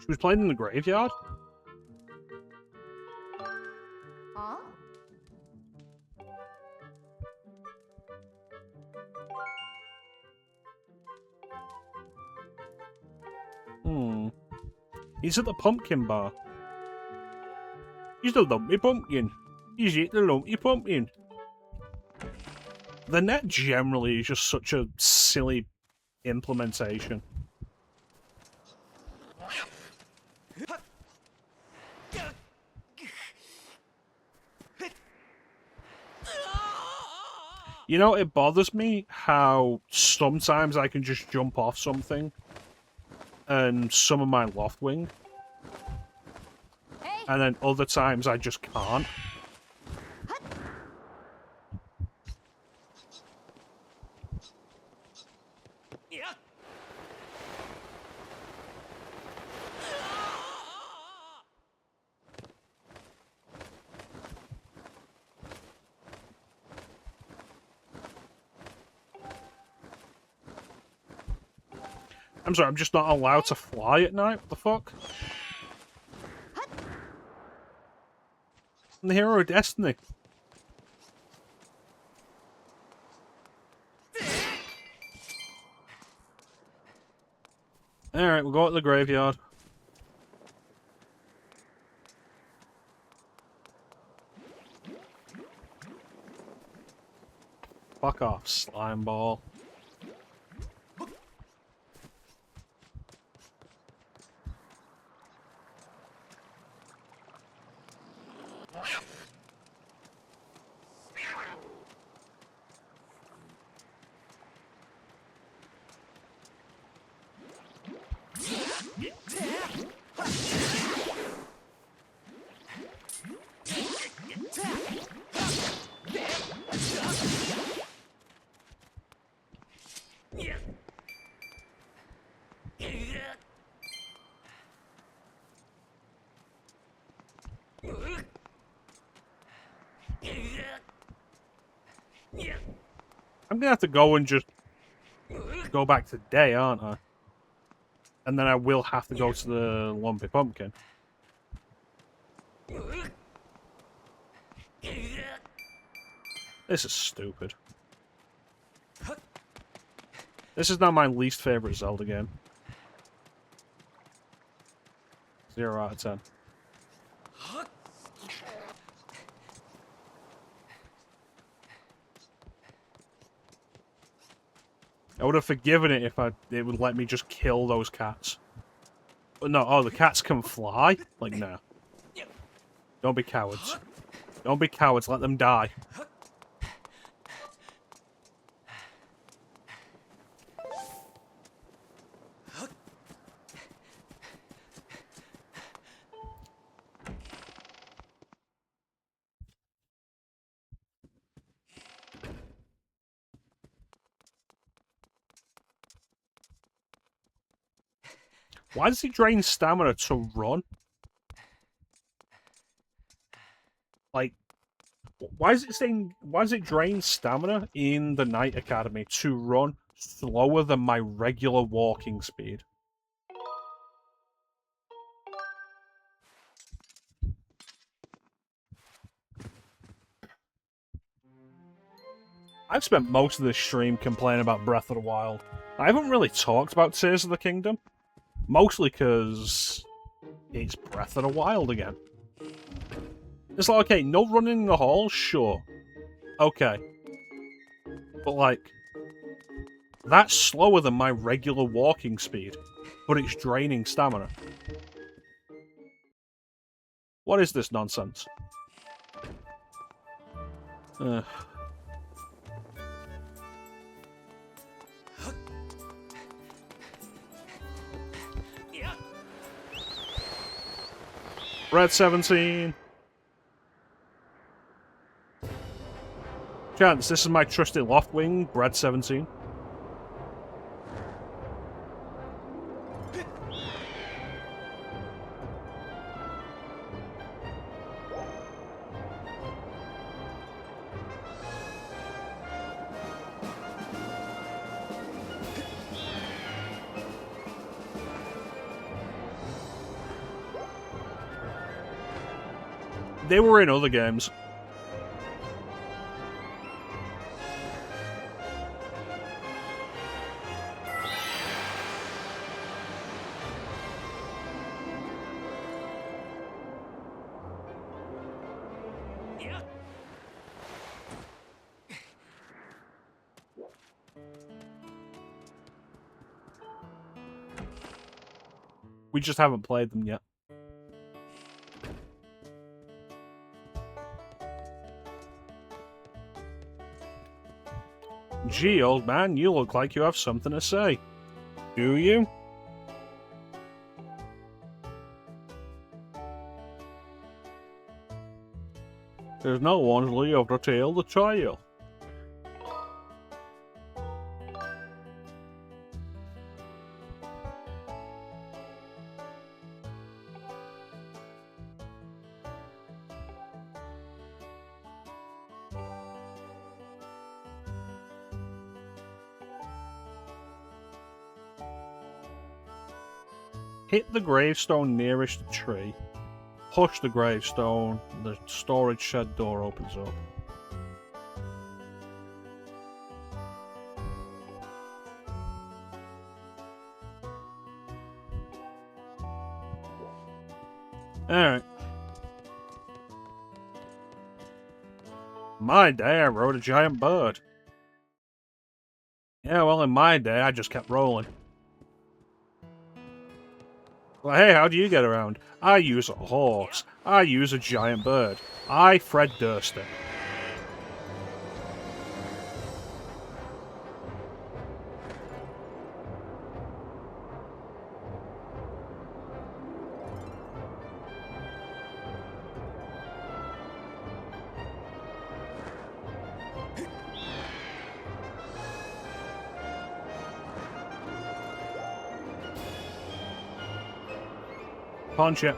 She was playing in the graveyard? Huh? Hmm. He's at the pumpkin bar. He's the lumpy pumpkin. He's at the lumpy pumpkin. The net generally is just such a silly implementation. You know, it bothers me how sometimes I can just jump off something and summon my Loftwing, Hey! and then other times I just can't. I'm sorry, I'm just not allowed to fly at night? What the fuck? I'm the hero of destiny. Alright, we'll go to the graveyard. Fuck off, slime ball. I'm gonna have to go and just go back to day, aren't I? And then I will have to go to the Lumpy Pumpkin. This is stupid. This is now my least favorite Zelda game. 0 out of 10. I would have forgiven it if it would let me just kill those cats. But no, oh, the cats can fly? Like, no. Don't be cowards. Don't be cowards, let them die. Why does he drain stamina to run? Like, why is it drain stamina in the Knight Academy to run slower than my regular walking speed? I've spent most of this stream complaining about Breath of the Wild. I haven't really talked about Tears of the Kingdom. Mostly because it's Breath of the Wild again. It's like, okay, no running in the hall, sure. Okay. But like, that's slower than my regular walking speed, but it's draining stamina. What is this nonsense? Ugh. Red 17. Chance, this is my trusty Loftwing, Brad 17. They were in other games. We just haven't played them yet. Gee, old man, you look like you have something to say. Do you? There's no one to of the tale the tale. Hit the gravestone nearest the tree. Push the gravestone. The storage shed door opens up. Alright. My day, I rode a giant bird. Yeah, well, in my day, I just kept rolling. Well, hey, how do you get around? I use a horse. I use a giant bird. I Fred Durst it. Punch it.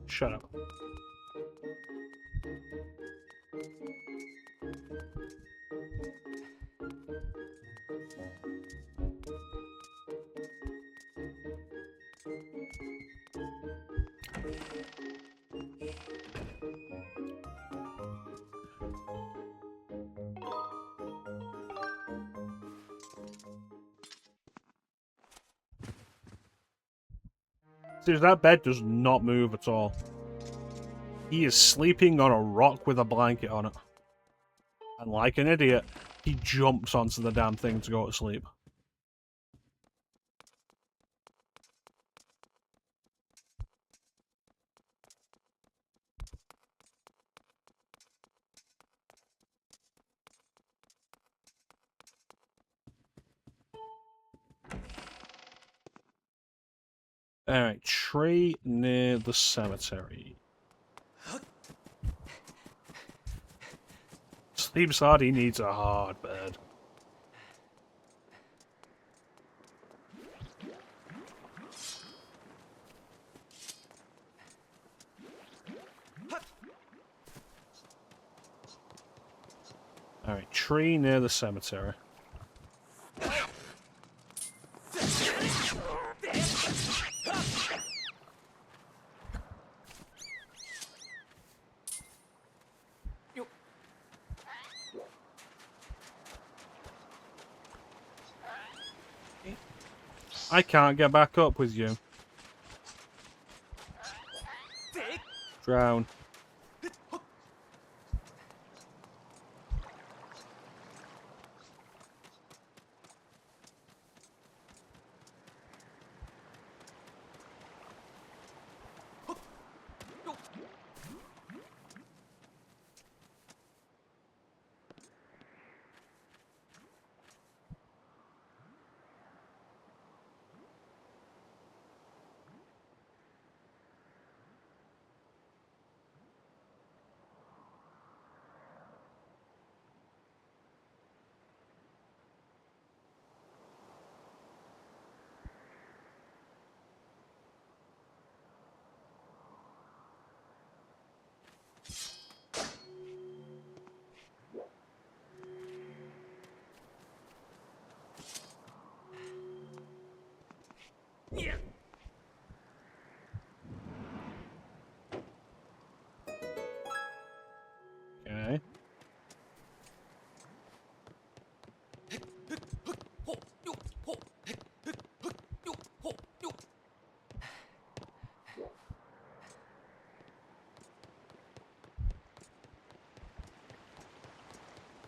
Shut up. See, that bed does not move at all. He is sleeping on a rock with a blanket on it. And like an idiot, he jumps onto the damn thing to go to sleep. Alright, tree near the cemetery. Sleeps hard, he needs a hard bed. Alright, tree near the cemetery. I can't get back up with you. Drown.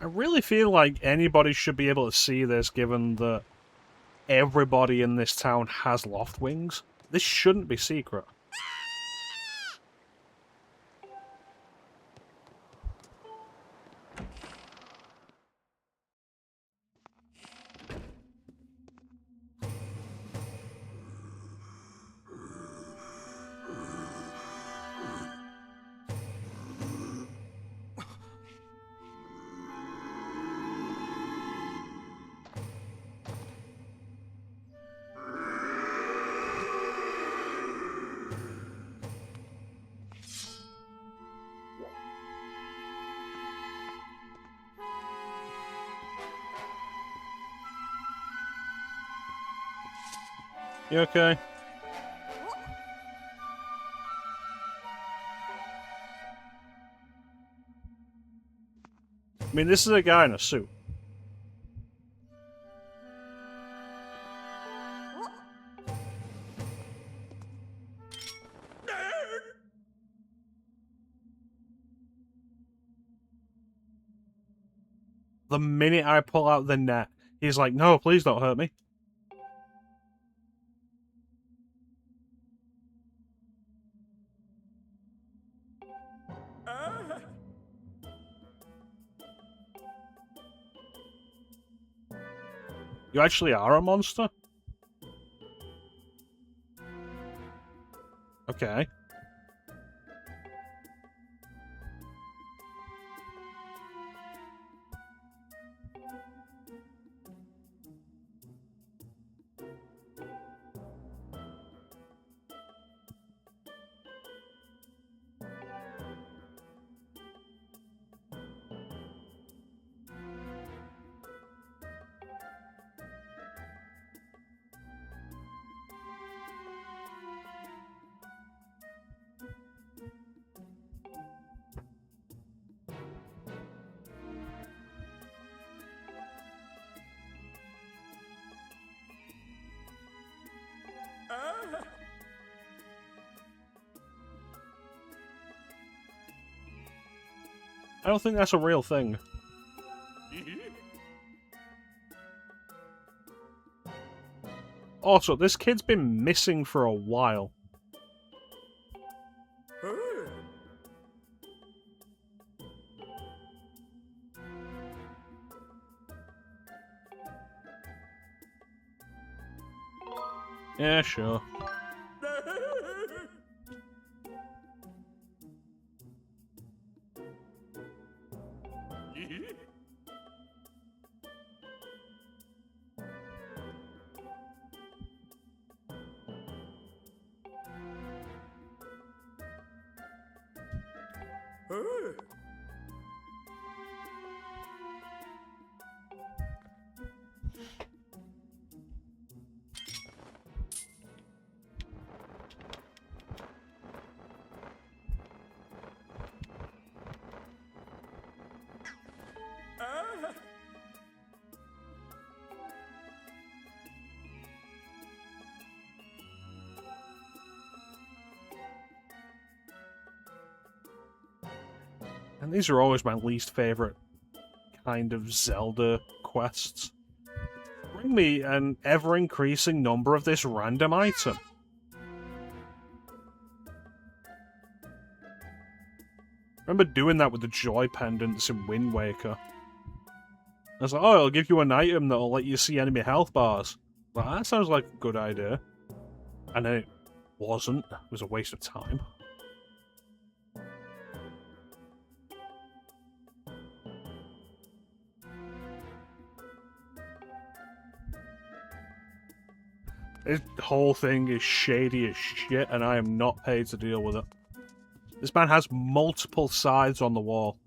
I really feel like anybody should be able to see this, given that everybody in this town has loft wings. This shouldn't be secret. You okay? I mean, this is a guy in a suit. The minute I pull out the net, he's like, no, please don't hurt me. You actually are a monster? Okay. I don't think that's a real thing. Also, this kid's been missing for a while. Yeah, sure. And these are always my least favourite kind of Zelda quests. Bring me an ever-increasing number of this random item. Remember doing that with the joy pendants in Wind Waker. I was like, oh, it'll give you an item that'll let you see enemy health bars. Well, that sounds like a good idea. And then it wasn't. It was a waste of time. This whole thing is shady as shit, and I am not paid to deal with it. This man has multiple sides on the wall.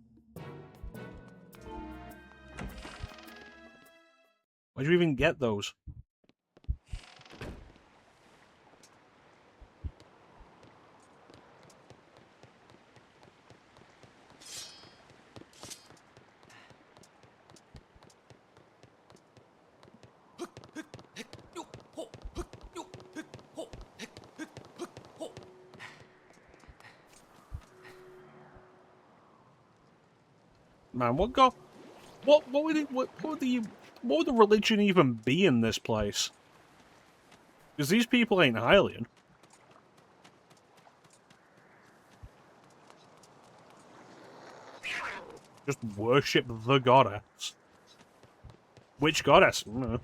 Where'd you even get those? Man, what got... What would the religion even be in this place? Because these people ain't Hylian. Just worship the goddess. Which goddess? I don't know.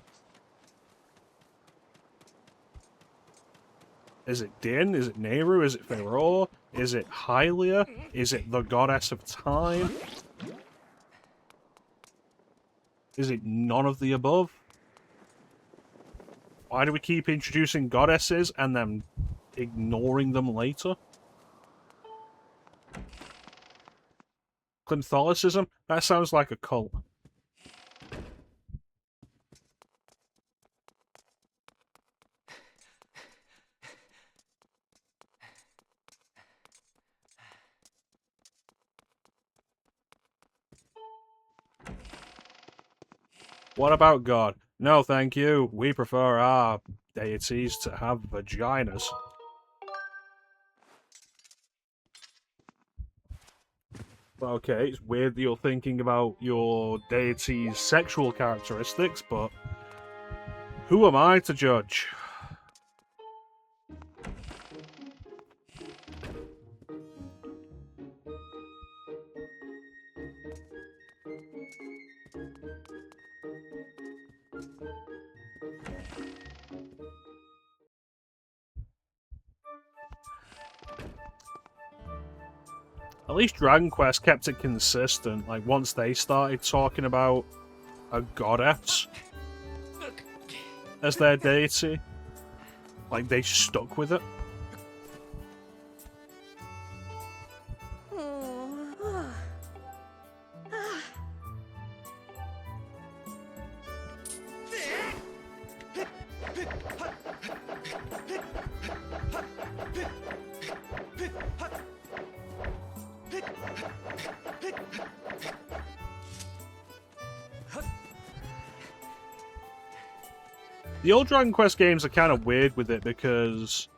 Is it Din? Is it Nehru? Is it Pharaoh? Is it Hylia? Is it the goddess of time? Is it none of the above? Why do we keep introducing goddesses and then ignoring them later? Catholicism? That sounds like a cult. What about God? No, thank you. We prefer our deities to have vaginas. Okay, it's weird that you're thinking about your deity's sexual characteristics, but who am I to judge? At least Dragon Quest kept it consistent. Like, once they started talking about a goddess as their deity, like, they stuck with it. The old Dragon Quest games are kind of weird with it because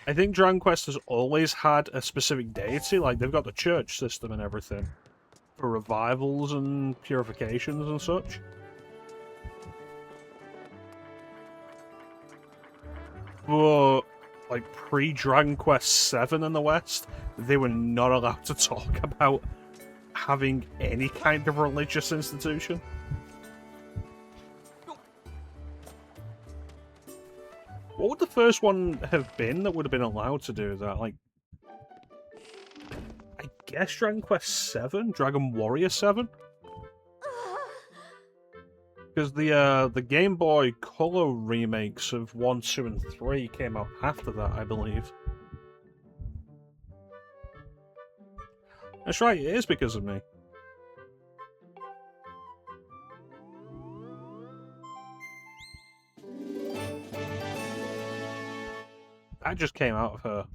I think Dragon Quest has always had a specific deity. Like, they've got the church system and everything for revivals and purifications and such. But, like, pre-Dragon Quest VII in the West, they were not allowed to talk about having any kind of religious institution. What would the first one have been that would have been allowed to do that? Like, I guess Dragon Quest VII? Dragon Warrior 7? Because the Game Boy Color remakes of 1, 2, and 3 came out after that, I believe. That's right, it is because of me. That just came out of her.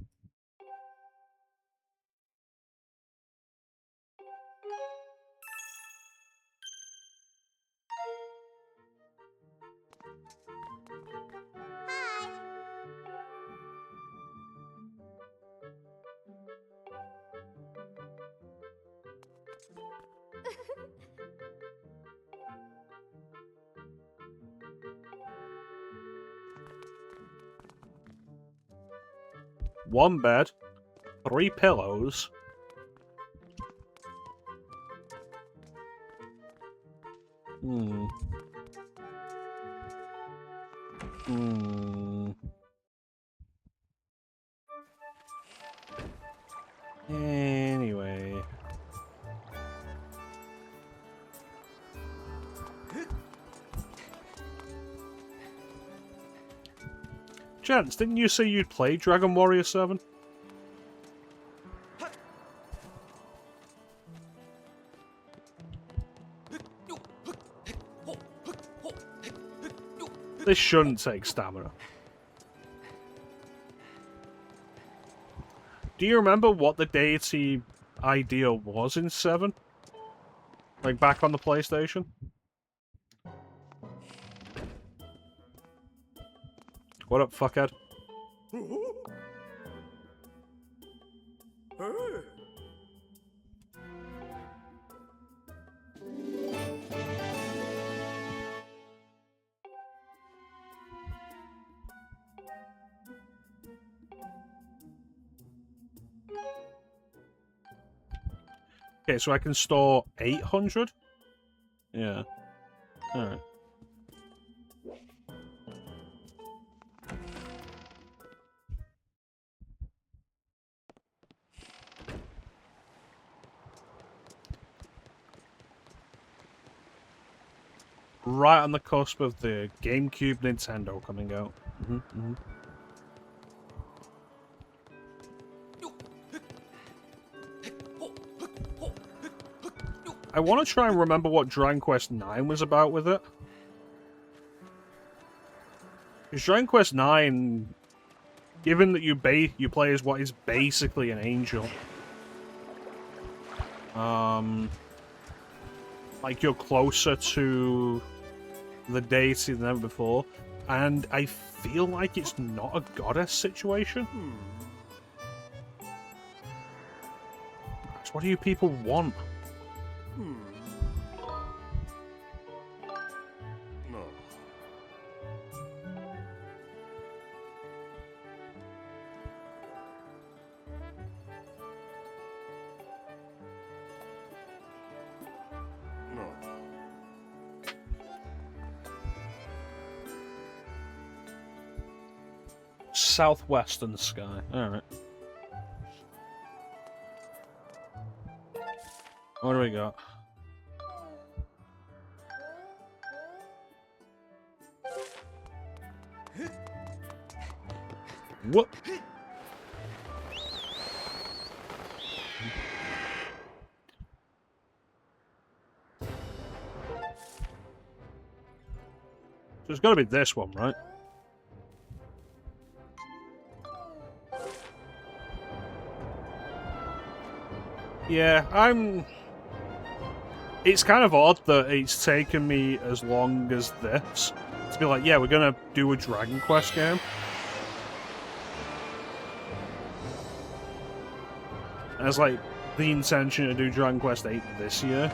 One bed, 3 pillows. Hmm. Anyway. Chance, didn't you say you'd play Dragon Warrior 7? This shouldn't take stamina. Do you remember what the deity idea was in 7? Like, back on the PlayStation? What up, fuckhead? Okay, so I can store 800? Yeah. Alright. Right on the cusp of the GameCube Nintendo coming out. I want to try and remember what Dragon Quest 9 was about with it. Because Dragon Quest 9, given that you play as what is basically an angel, like you're closer to the deity than ever before, and I feel like it's not a goddess situation. So what do you people want? No. No. Southwestern sky. Alright. What do we got? What? So it's got to be this one, right? Yeah, It's kind of odd that it's taken me as long as this to be like, yeah, we're gonna do a Dragon Quest game. And it's like the intention to do Dragon Quest 8 this year.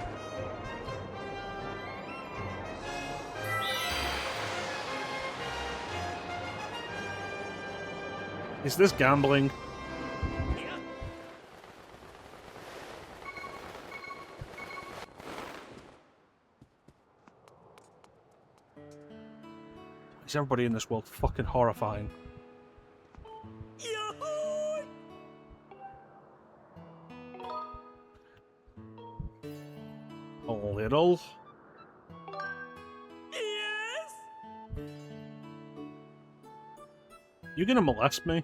Is this gambling? Is everybody in this world fucking horrifying? A little? Yes! You gonna molest me?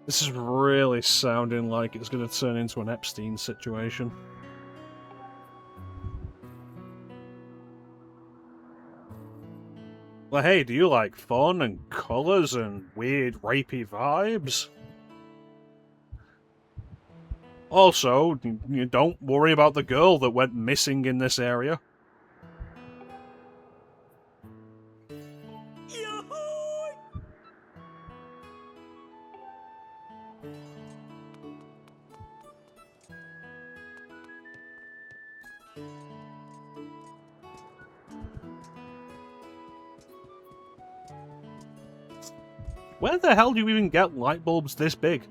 This is really sounding like it's going to turn into an Epstein situation. Well, hey, do you like fun and colours and weird rapey vibes? Also, you don't worry about the girl that went missing in this area. Where the hell do you even get light bulbs this big?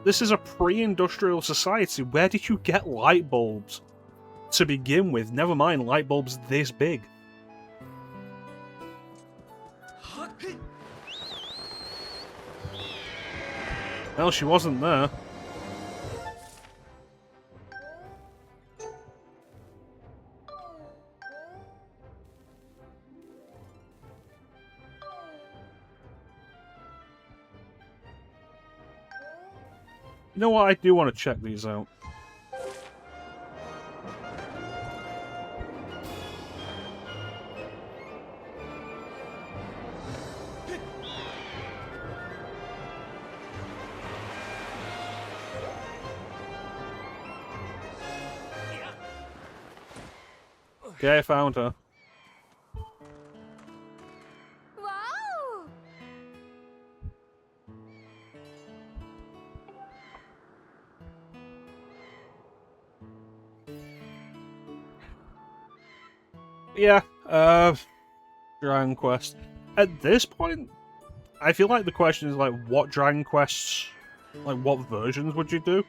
This is a pre-industrial society. Where did you get light bulbs to begin with? Never mind light bulbs this big. Well, she wasn't there. You know what? I do want to check these out. Okay, I found her. Wow! Yeah, Dragon Quest. At this point, I feel like the question is like, what Dragon Quests, like what versions would you do?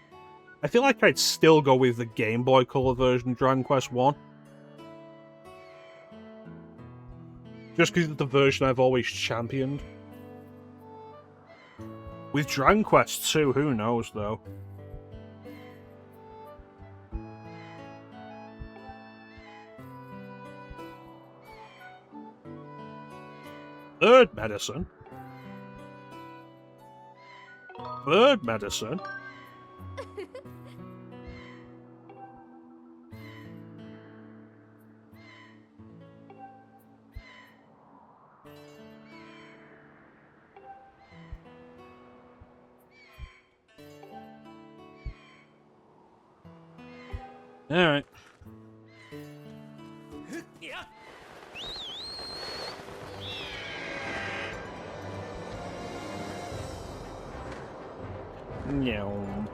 I feel like I'd still go with the Game Boy Color version of Dragon Quest 1. Just because it's the version I've always championed. With Dragon Quest 2, who knows though? Bird medicine? Bird medicine? Alright. No.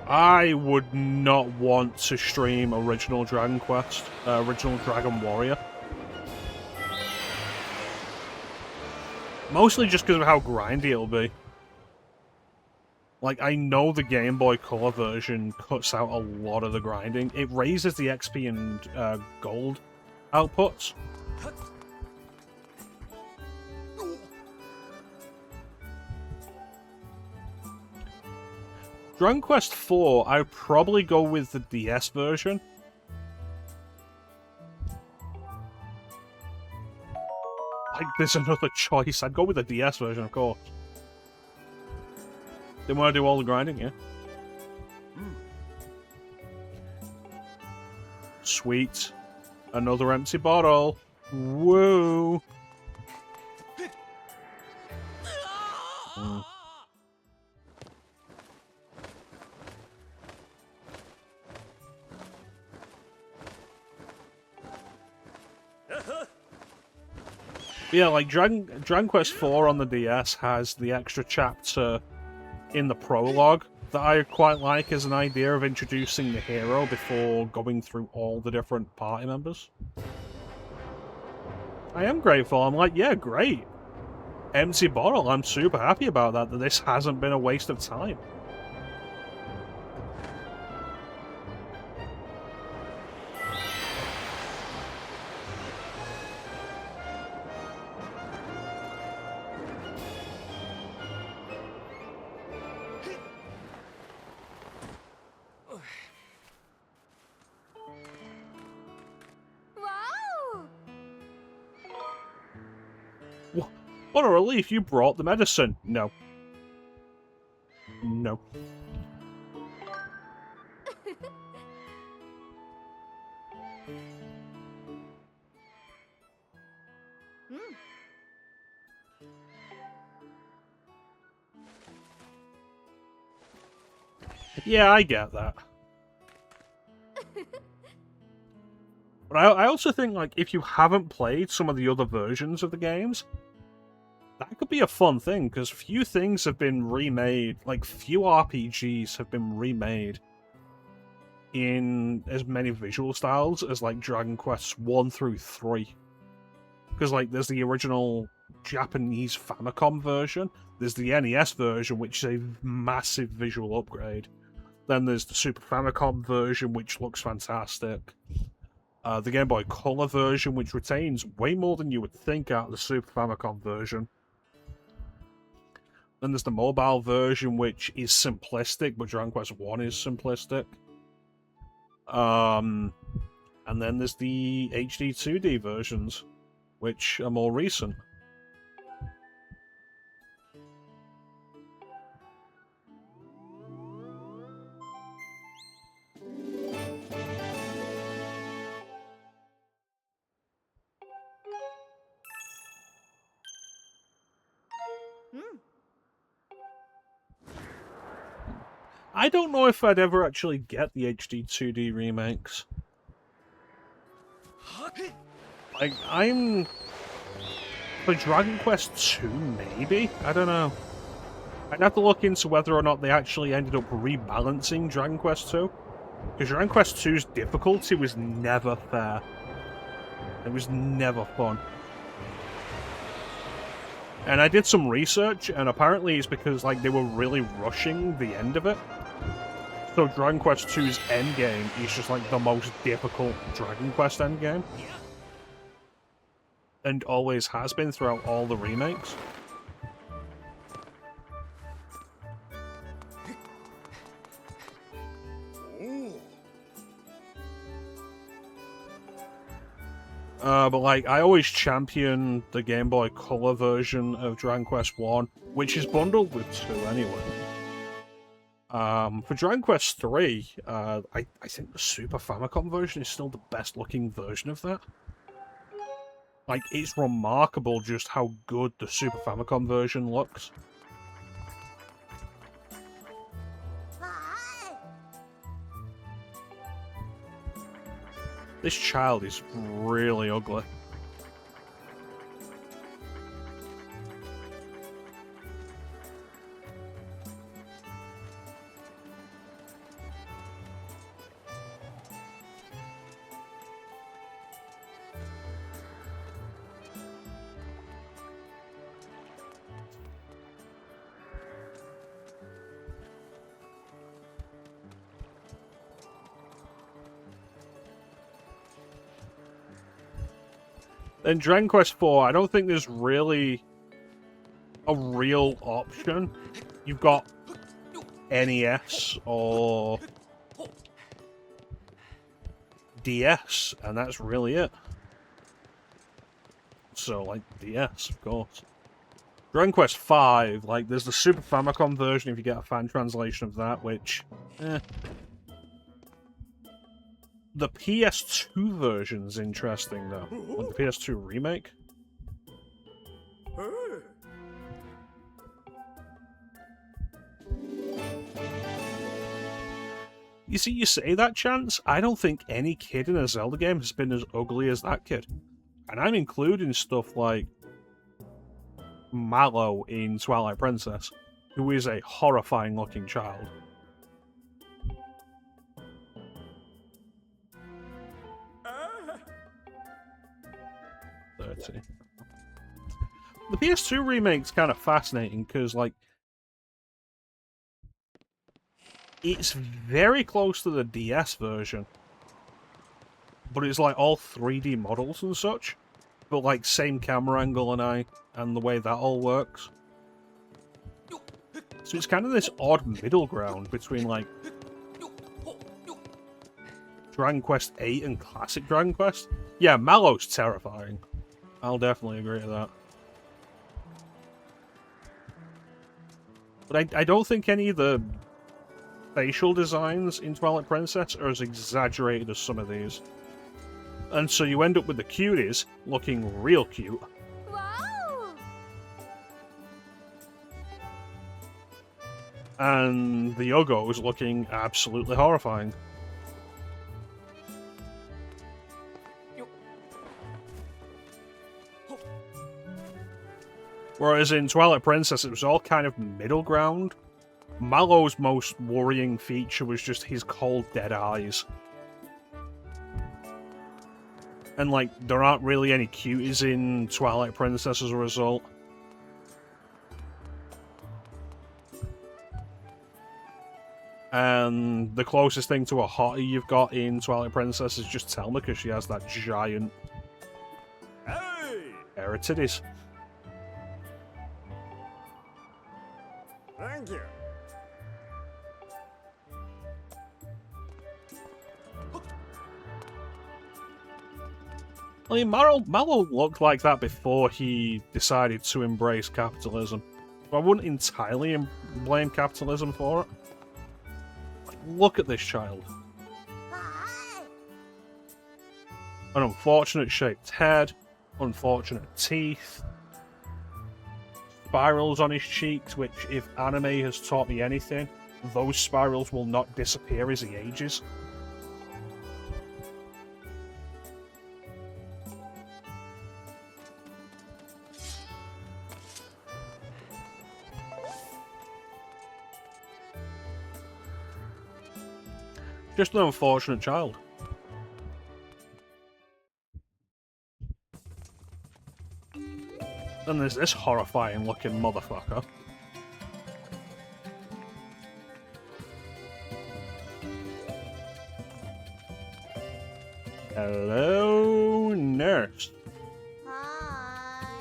I would not want to stream original Dragon Quest, original Dragon Warrior. Mostly just because of how grindy it'll be. Like, I know the Game Boy Color version cuts out a lot of the grinding. It raises the XP and gold outputs. Dragon Quest 4, I'd probably go with the DS version. Like, there's another choice. I'd go with the DS version, of course. Didn't want to do all the grinding, yeah? Sweet. Another empty bottle. Woo! Yeah, like Dragon Quest 4 on the DS has the extra chapter in the prologue that I quite like as an idea of introducing the hero before going through all the different party members. I am grateful. I'm like, yeah, great. Empty bottle. I'm super happy about that this hasn't been a waste of time. What a relief, you brought the medicine. No. No. Yeah, I get that. But I also think, like, if you haven't played some of the other versions of the games, that could be a fun thing, because few things have been remade, like, few RPGs have been remade in as many visual styles as, like, Dragon Quest 1 through 3. Because, like, there's the original Japanese Famicom version, there's the NES version, which is a massive visual upgrade. Then there's the Super Famicom version, which looks fantastic. The Game Boy Color version, which retains way more than you would think out of the Super Famicom version. Then there's the mobile version, which is simplistic, but Dragon Quest 1 is simplistic. And then there's the HD 2D versions, which are more recent. I don't know if I'd ever actually get the HD 2D remakes. Like, I'm... For Dragon Quest 2, maybe? I don't know. I'd have to look into whether or not they actually ended up rebalancing Dragon Quest 2. Because Dragon Quest 2's difficulty was never fair. It was never fun. And I did some research, and apparently it's because like they were really rushing the end of it. So Dragon Quest 2's endgame is just like the most difficult Dragon Quest endgame. And always has been throughout all the remakes. But like, I always champion the Game Boy Color version of Dragon Quest 1, which is bundled with 2 anyway. For Dragon Quest 3, I think the Super Famicom version is still the best looking version of that. Like, it's remarkable just how good the Super Famicom version looks. This child is really ugly. In Dragon Quest 4, I don't think there's really a real option. You've got NES or DS, and that's really it. So, like, DS, of course. Dragon Quest 5, like, there's the Super Famicom version if you get a fan translation of that, which, The PS2 version's interesting, though. Like the PS2 remake. You see, you say that, Chance? I don't think any kid in a Zelda game has been as ugly as that kid. And I'm including stuff like Mallow in Twilight Princess, who is a horrifying-looking child. The PS2 remake's kind of fascinating because, like, it's very close to the DS version, but it's like all 3D models and such, but like same camera angle and the way that all works. So it's kind of this odd middle ground between like Dragon Quest 8 and classic Dragon Quest. Yeah, Mallow's terrifying. I'll definitely agree with that. But I don't think any of the facial designs in Twilight Princess are as exaggerated as some of these. And so you end up with the cuties looking real cute. Wow! And the Uggos looking absolutely horrifying. Whereas in Twilight Princess, it was all kind of middle ground. Mallow's most worrying feature was just his cold, dead eyes. And, like, there aren't really any cuties in Twilight Princess as a result. And the closest thing to a hottie you've got in Twilight Princess is just Telma, because she has that giant pair of titties. Thank you. I mean, Mallow looked like that before he decided to embrace capitalism. So I wouldn't entirely blame capitalism for it. Like, look at this child. An unfortunate shaped head, unfortunate teeth, spirals on his cheeks, which, if anime has taught me anything, those spirals will not disappear as he ages. Just an unfortunate child. Then there's this horrifying looking motherfucker. Hello, nurse. Hi.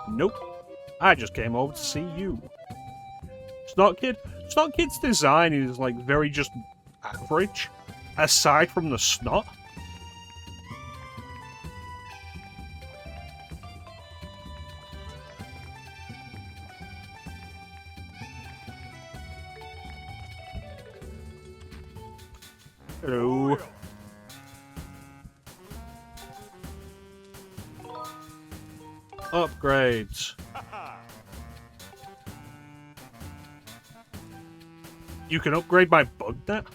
Nope. I just came over to see you. Snot Kid? Snot Kid's design is like very just average, aside from the snot. Hello. Upgrades. You can upgrade my bug net?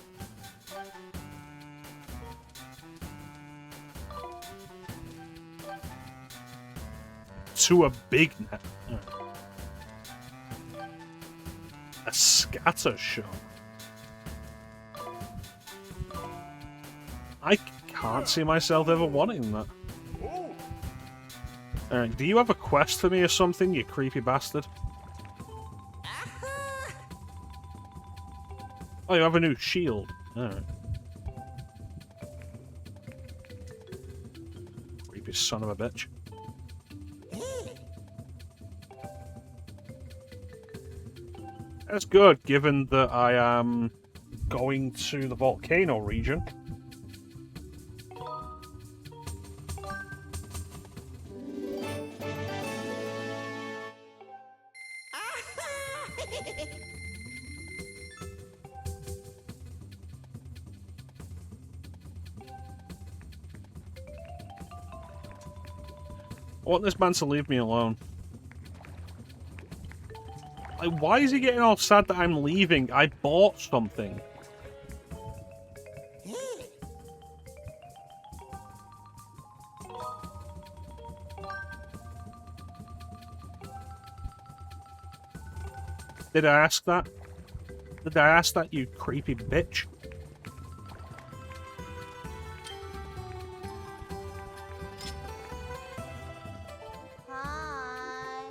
To a big net. A scatter shot. I can't see myself ever wanting that. Do you have a quest for me or something, you creepy bastard? Oh, you have a new shield. Alright. Creepy son of a bitch. That's good, given that I am going to the volcano region. I want this man to leave me alone. Like, why is he getting all sad that I'm leaving? I bought something. Did I ask that? Did I ask that, you creepy bitch? Hi.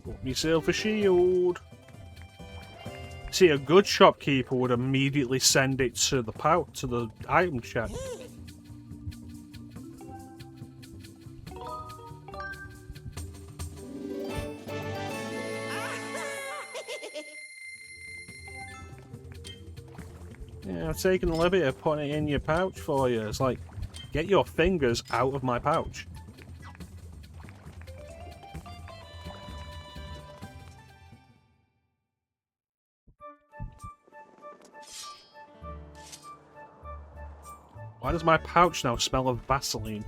Got myself a shield. See, a good shopkeeper would immediately send it to the item check. Yeah, I've taken the liberty of putting it in your pouch for you. It's like, get your fingers out of my pouch. Why does my pouch now smell of Vaseline?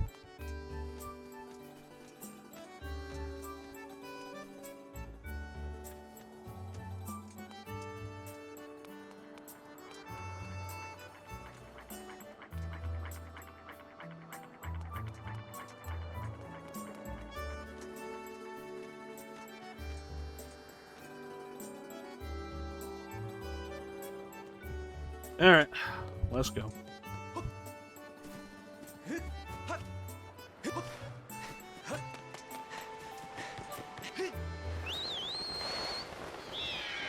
Alright, let's go.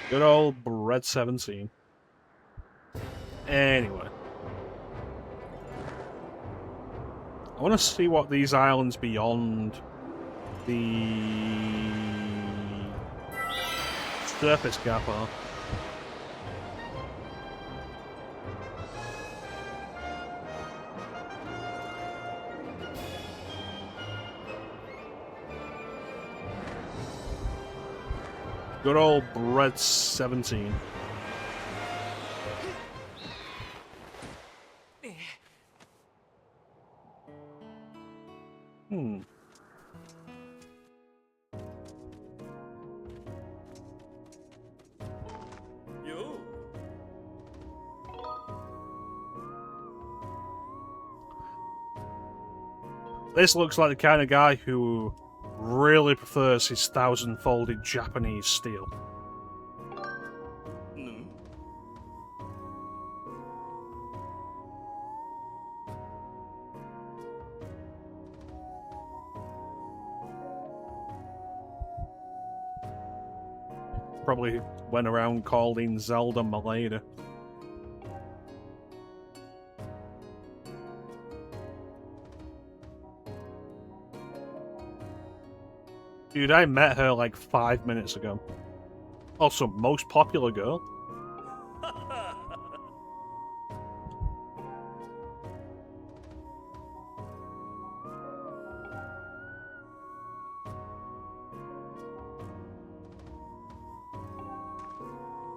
Good old Red 17. Anyway. I want to see what these islands beyond the surface gap are. Good old Bread 17. Hmm. You. This looks like the kind of guy who really prefers his 1,000-folded Japanese steel. No. Probably went around calling Zelda Malada. Dude, I met her like 5 minutes ago. Also, most popular girl.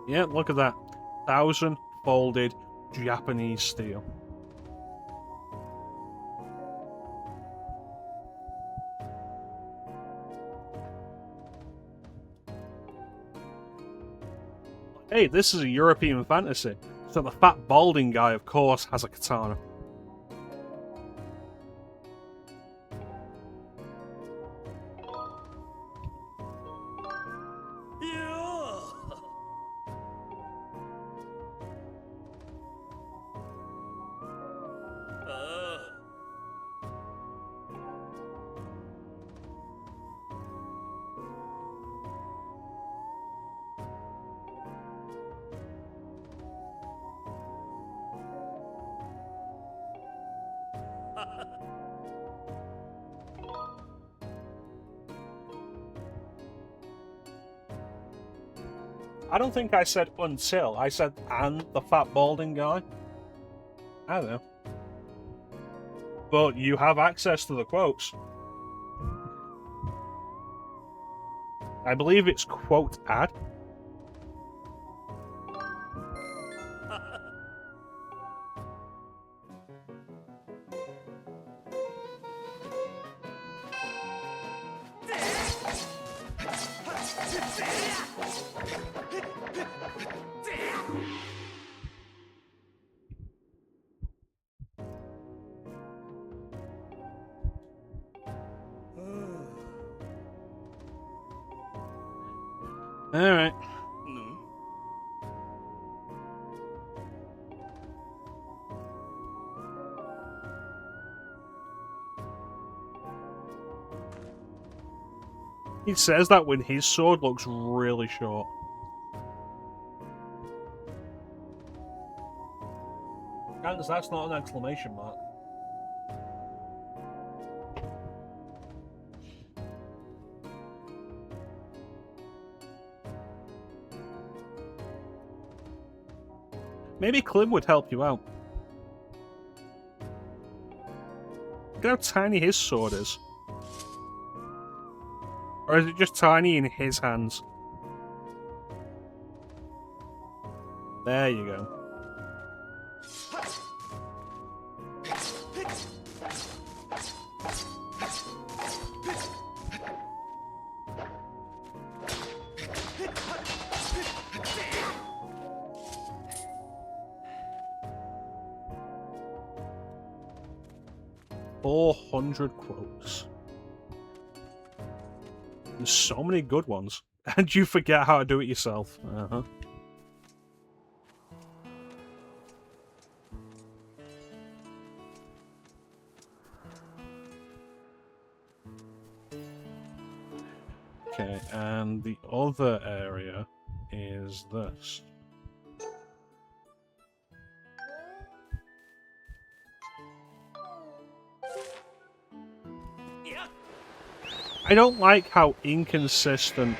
Yeah, look at that. 1,000-folded Japanese steel. Hey, this is a European fantasy, so the fat balding guy, of course, has a katana. Yeah. I don't think I said until. I said and the fat balding guy. I don't know. But you have access to the quotes. I believe it's quote ad. Alright. No. He says that when his sword looks really short. Candace, that's not an exclamation mark. Maybe Clem would help you out. Look how tiny his sword is. Or is it just tiny in his hands? There you go. $400 quotes. There's so many good ones. And you forget how to do it yourself. Uh-huh. Okay, and the other area is this. I don't like how inconsistent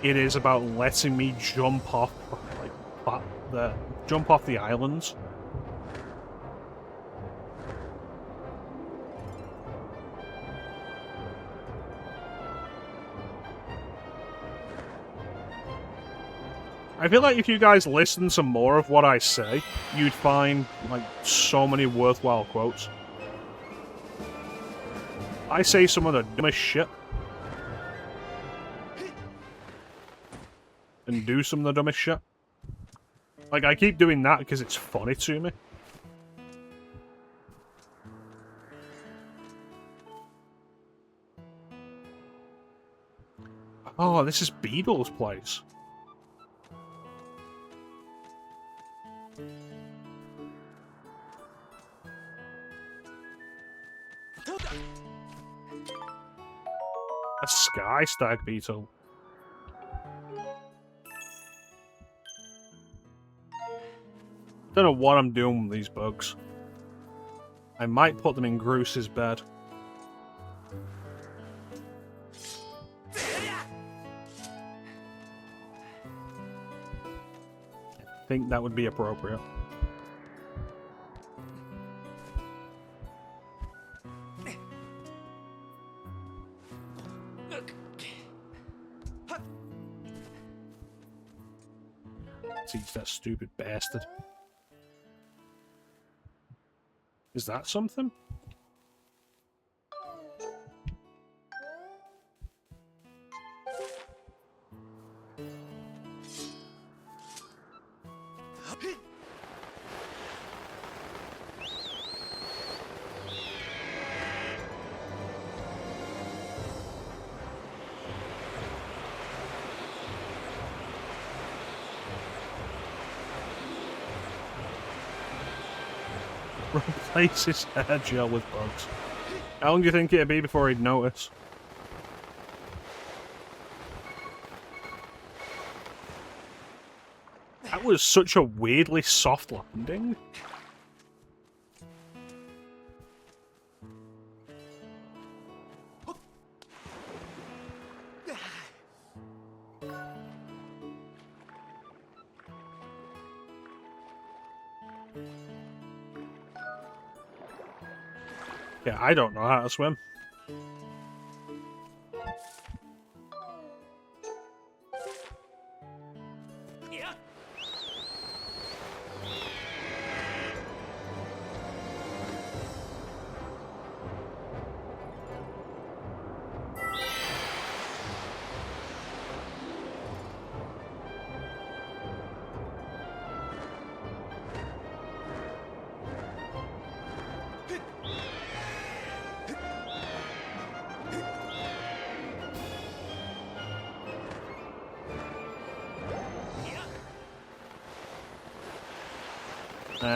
it is about letting me jump off, like, jump off the islands. I feel like if you guys listen to more of what I say, you'd find, like, so many worthwhile quotes. I say some of the dumbest shit. And do some of the dumbest shit. Like, I keep doing that because it's funny to me. Oh, this is Beedle's place. A sky stag beetle. Don't know what I'm doing with these bugs. I might put them in Groos's bed. I think that would be appropriate. Teach that stupid bastard. Is that something? Replace his hair gel with bugs. How long do you think it'd be before he'd notice? That was such a weirdly soft landing. Yeah, I don't know how to swim.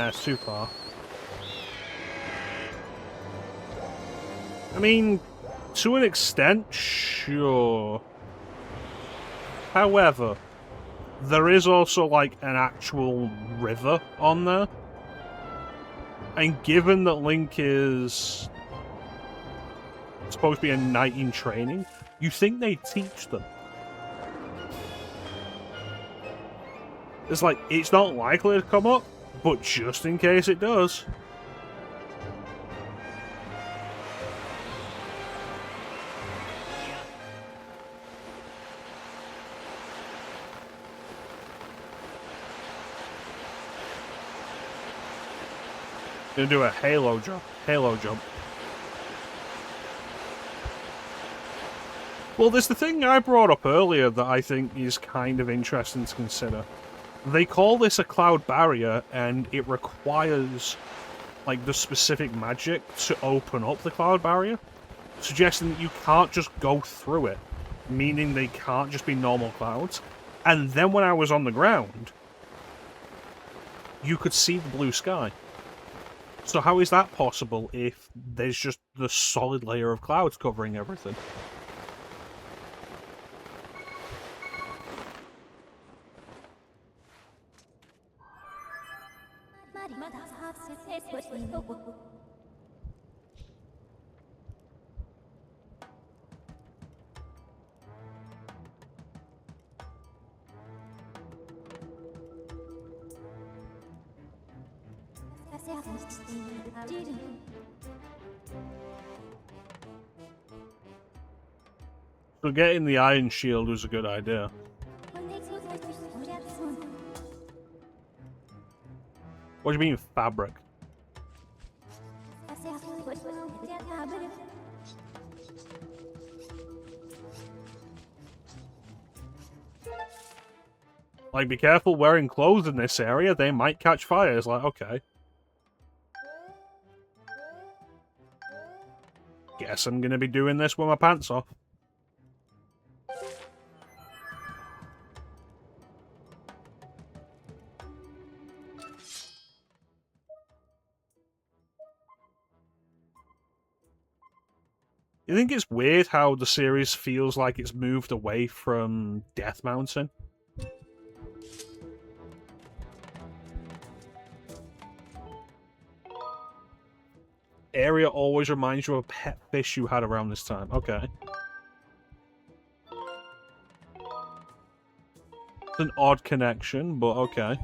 It's too far. I mean, to an extent, sure. However, there is also, like, an actual river on there. And given that Link is supposed to be a knight in training, you think they teach them. It's like, it's not likely to come up, but just in case it does. Gonna do a halo jump. Halo jump. Well, there's the thing I brought up earlier that I think is kind of interesting to consider. They call this a cloud barrier, and it requires, like, the specific magic to open up the cloud barrier, suggesting that you can't just go through it, meaning they can't just be normal clouds. And then when I was on the ground, you could see the blue sky. So how is that possible if there's just the solid layer of clouds covering everything? So getting the Iron Shield was a good idea. What do you mean fabric? Like, be careful wearing clothes in this area, they might catch fire. It's like, okay. Guess I'm gonna be doing this with my pants off. You think it's weird how the series feels like it's moved away from Death Mountain? Area always reminds you of a pet fish you had around this time. Okay. It's an odd connection, but okay.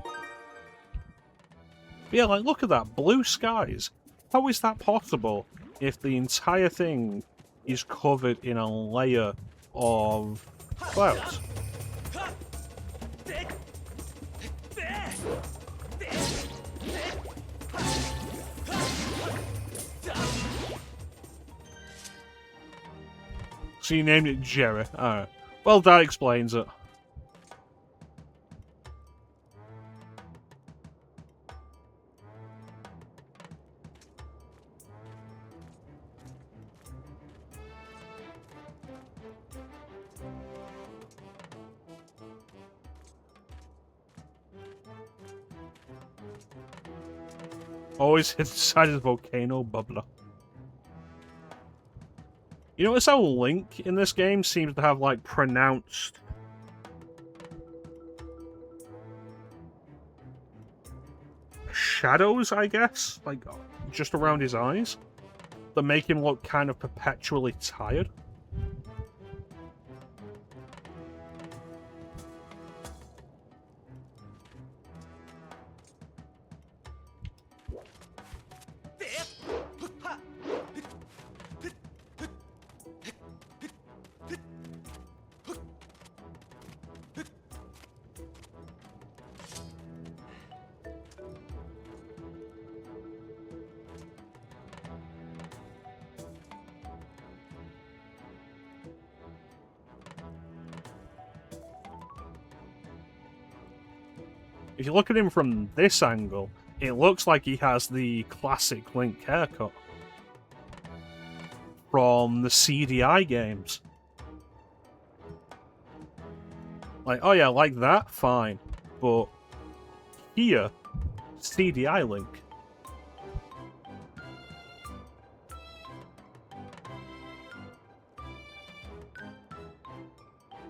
But yeah, like, look at that. Blue skies. How is that possible if the entire thing is covered in a layer of clouds? So you named it Jerry. Alright. Well, that explains it. Always inside his volcano bubbler. You notice how Link in this game seems to have, like, pronounced shadows, I guess? Like, just around his eyes? That make him look kind of perpetually tired? If you look at him from this angle, it looks like he has the classic Link haircut from the CDI games. Like, oh yeah, like that? Fine. But here, CDI Link.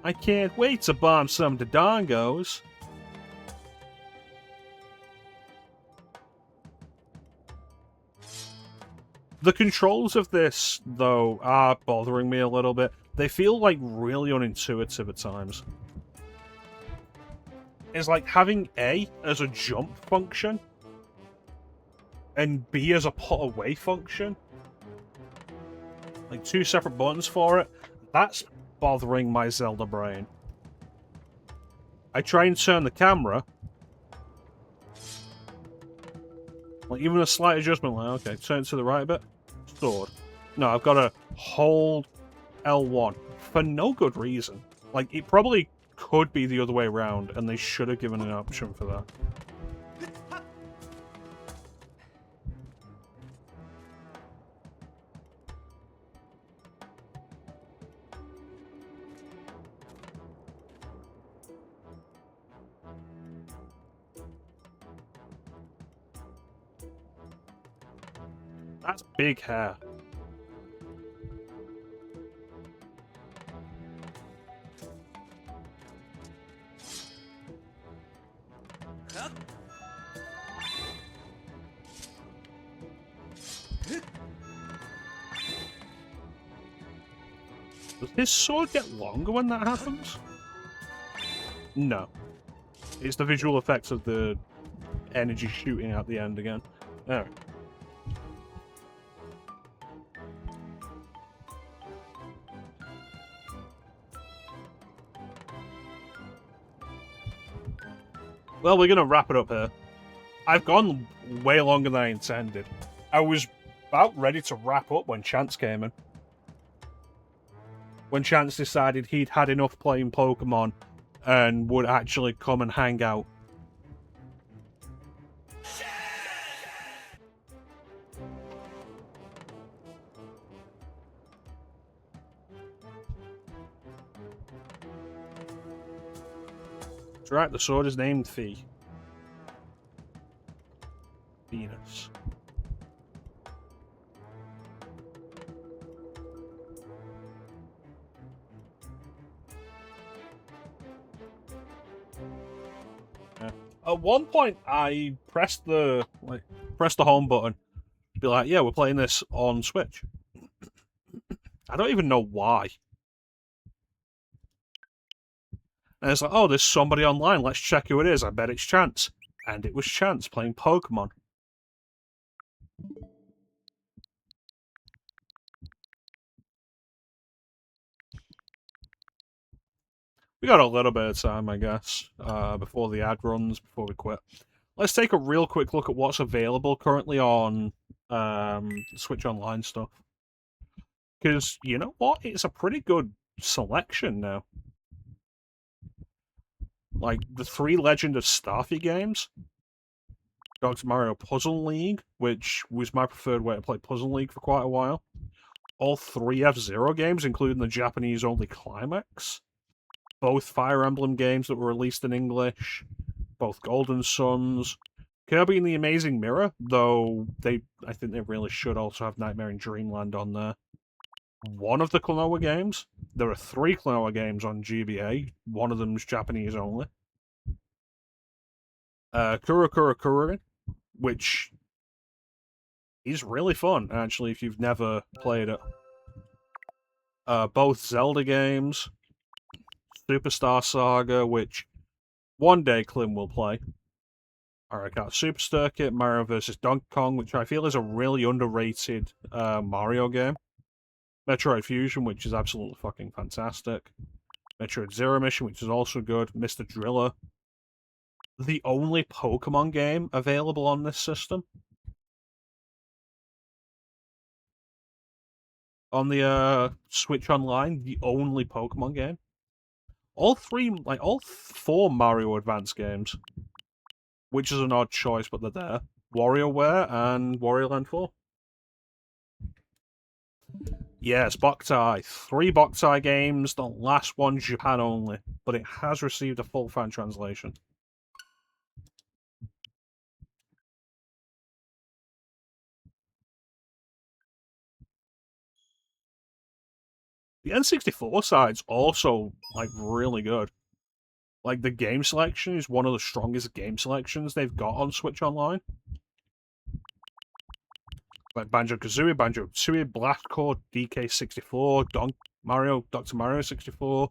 I can't wait to bomb some Dodongos. The controls of this, though, are bothering me a little bit. They feel, like, really unintuitive at times. It's like having A as a jump function, and B as a put away function. Like, two separate buttons for it. That's bothering my Zelda brain. I try and turn the camera. Like, even a slight adjustment, like, okay, turn to the right a bit. Sword. No, I've got to hold L1 for no good reason. Like, it probably could be the other way around, and they should have given an option for that. That's big hair. Does his sword get longer when that happens? No. It's the visual effects of the energy shooting out the end again. There. Well, we're going to wrap it up here. I've gone way longer than I intended. I was about ready to wrap up when Chance came in. When Chance decided he'd had enough playing Pokemon and would actually come and hang out. That's right, the sword is named Venus. At one point, I pressed the home button to be like, "Yeah, we're playing this on Switch." I don't even know why. And it's like, "Oh, there's somebody online. Let's check who it is. I bet it's Chance." And it was Chance playing Pokemon. We got a little bit of time, I guess, before the ad runs, before we quit. Let's take a real quick look at what's available currently on Switch Online stuff. Because, you know what? It's a pretty good selection now. Like, the 3 Legend of Starfy games. Dr. Mario Puzzle League, which was my preferred way to play Puzzle League for quite a while. All 3 F-Zero games, including the Japanese-only Climax. Both Fire Emblem games that were released in English. Both Golden Suns. Kirby and the Amazing Mirror, though I think they really should also have Nightmare in Dreamland on there. One of the Klonoa games. There are 3 Klonoa games on GBA. One of them's Japanese only. Kura Kura Kururin, which is really fun, actually, if you've never played it. Both Zelda games. Superstar Saga, which one day Klim will play. Alright, got Super Circuit, Mario vs. Donkey Kong, which I feel is a really underrated Mario game. Metroid Fusion, which is absolutely fucking fantastic. Metroid Zero Mission, which is also good. Mr. Driller. The only Pokemon game available on this system. On the Switch Online, the only Pokemon game. All 4 Mario Advance games. Which is an odd choice, but they're there. WarioWare and Wario Land 4. Yes, Boktai. 3 Boktai games, the last one Japan only, but it has received a full fan translation. The N64 side's also, really good. Like, the game selection is one of the strongest game selections they've got on Switch Online. Like Banjo-Kazooie, Banjo-Tooie, Blast Corps, DK64, Dr. Mario 64,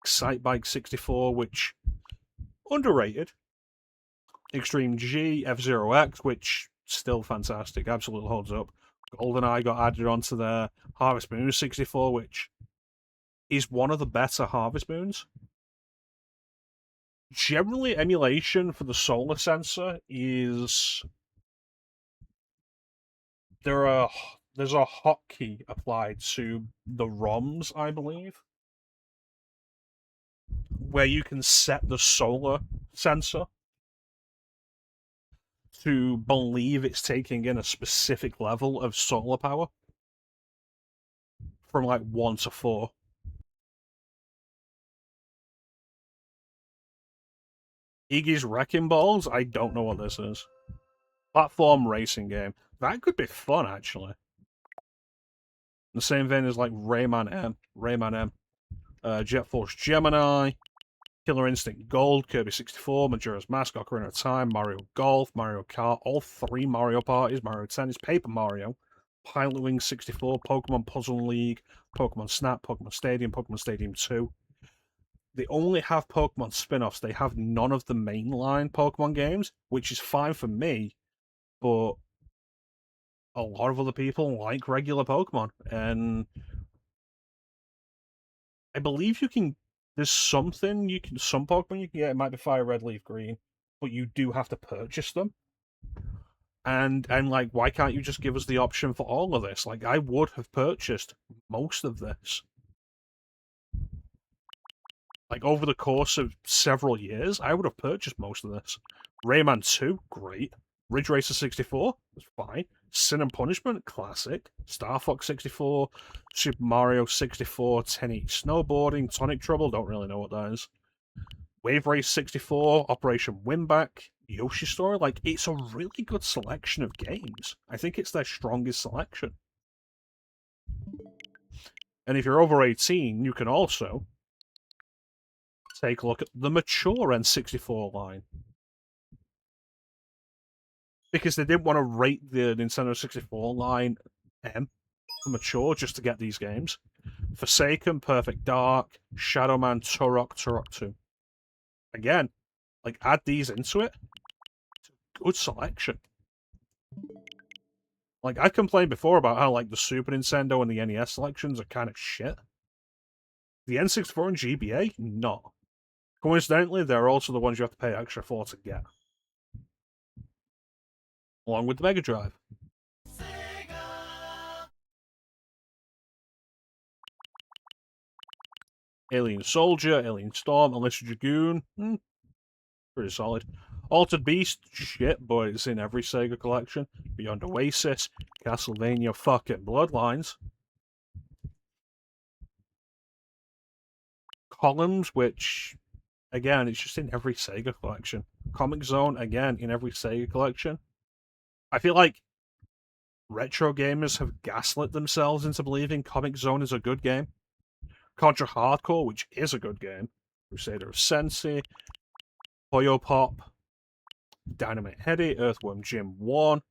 Excitebike 64, which, underrated. Extreme G, F-Zero X, which, still fantastic, absolutely holds up. GoldenEye got added onto there. Harvest Moon 64, which is one of the better Harvest Moons. Generally, emulation for the solar sensor is... There's a hotkey applied to the ROMs, I believe, where you can set the solar sensor to believe it's taking in a specific level of solar power from 1 to 4. Iggy's Wrecking Balls? I don't know what this is. Platform racing game. That could be fun, actually. The same vein as Rayman M. Jet Force Gemini, Killer Instinct Gold, Kirby 64, Majora's Mask, Ocarina of Time, Mario Golf, Mario Kart, all 3 Mario Parties, Mario Tennis, Paper Mario, Pilot Wings 64, Pokemon Puzzle League, Pokemon Snap, Pokemon Stadium 2. They only have Pokemon spin-offs. They have none of the mainline Pokemon games, which is fine for me, but a lot of other people like regular Pokemon, and I believe there's some Pokemon you can get, it might be Fire Red, Leaf Green, but you do have to purchase them. And like, why can't you just give us the option for all of this? Like, I would have purchased most of this. Like, over the course of several years, I would have purchased most of this. Rayman 2, great. Ridge Racer 64, that's fine. Sin and Punishment, classic. Star Fox 64, Super Mario 64, 10-8 Snowboarding, Sonic Trouble, don't really know what that is. Wave Race 64, Operation Winback, Yoshi Story. Like, it's a really good selection of games. I think it's their strongest selection. And if you're over 18, you can also take a look at the mature N64 line. Because they didn't want to rate the Nintendo 64 line M for mature just to get these games. Forsaken, Perfect Dark, Shadow Man, Turok, Turok 2. Again, like, add these into it. It's a good selection. Like, I complained before about how, like, the Super Nintendo and the NES selections are kind of shit. The N64 and GBA, not. Coincidentally, they're also the ones you have to pay extra for to get. Along with the Mega Drive. Alien Soldier, Alien Storm, Alicia Dragoon, pretty solid. Altered Beast, shit, but it's in every Sega collection. Beyond Oasis, Castlevania fucking Bloodlines. Columns, which, again, it's just in every Sega collection. Comic Zone, again, in every Sega collection. I feel like retro gamers have gaslit themselves into believing Comic Zone is a good game. Contra Hardcore, which is a good game. Crusader of Sensi, Puyo Pop, Dynamite Heady, Earthworm Jim 1,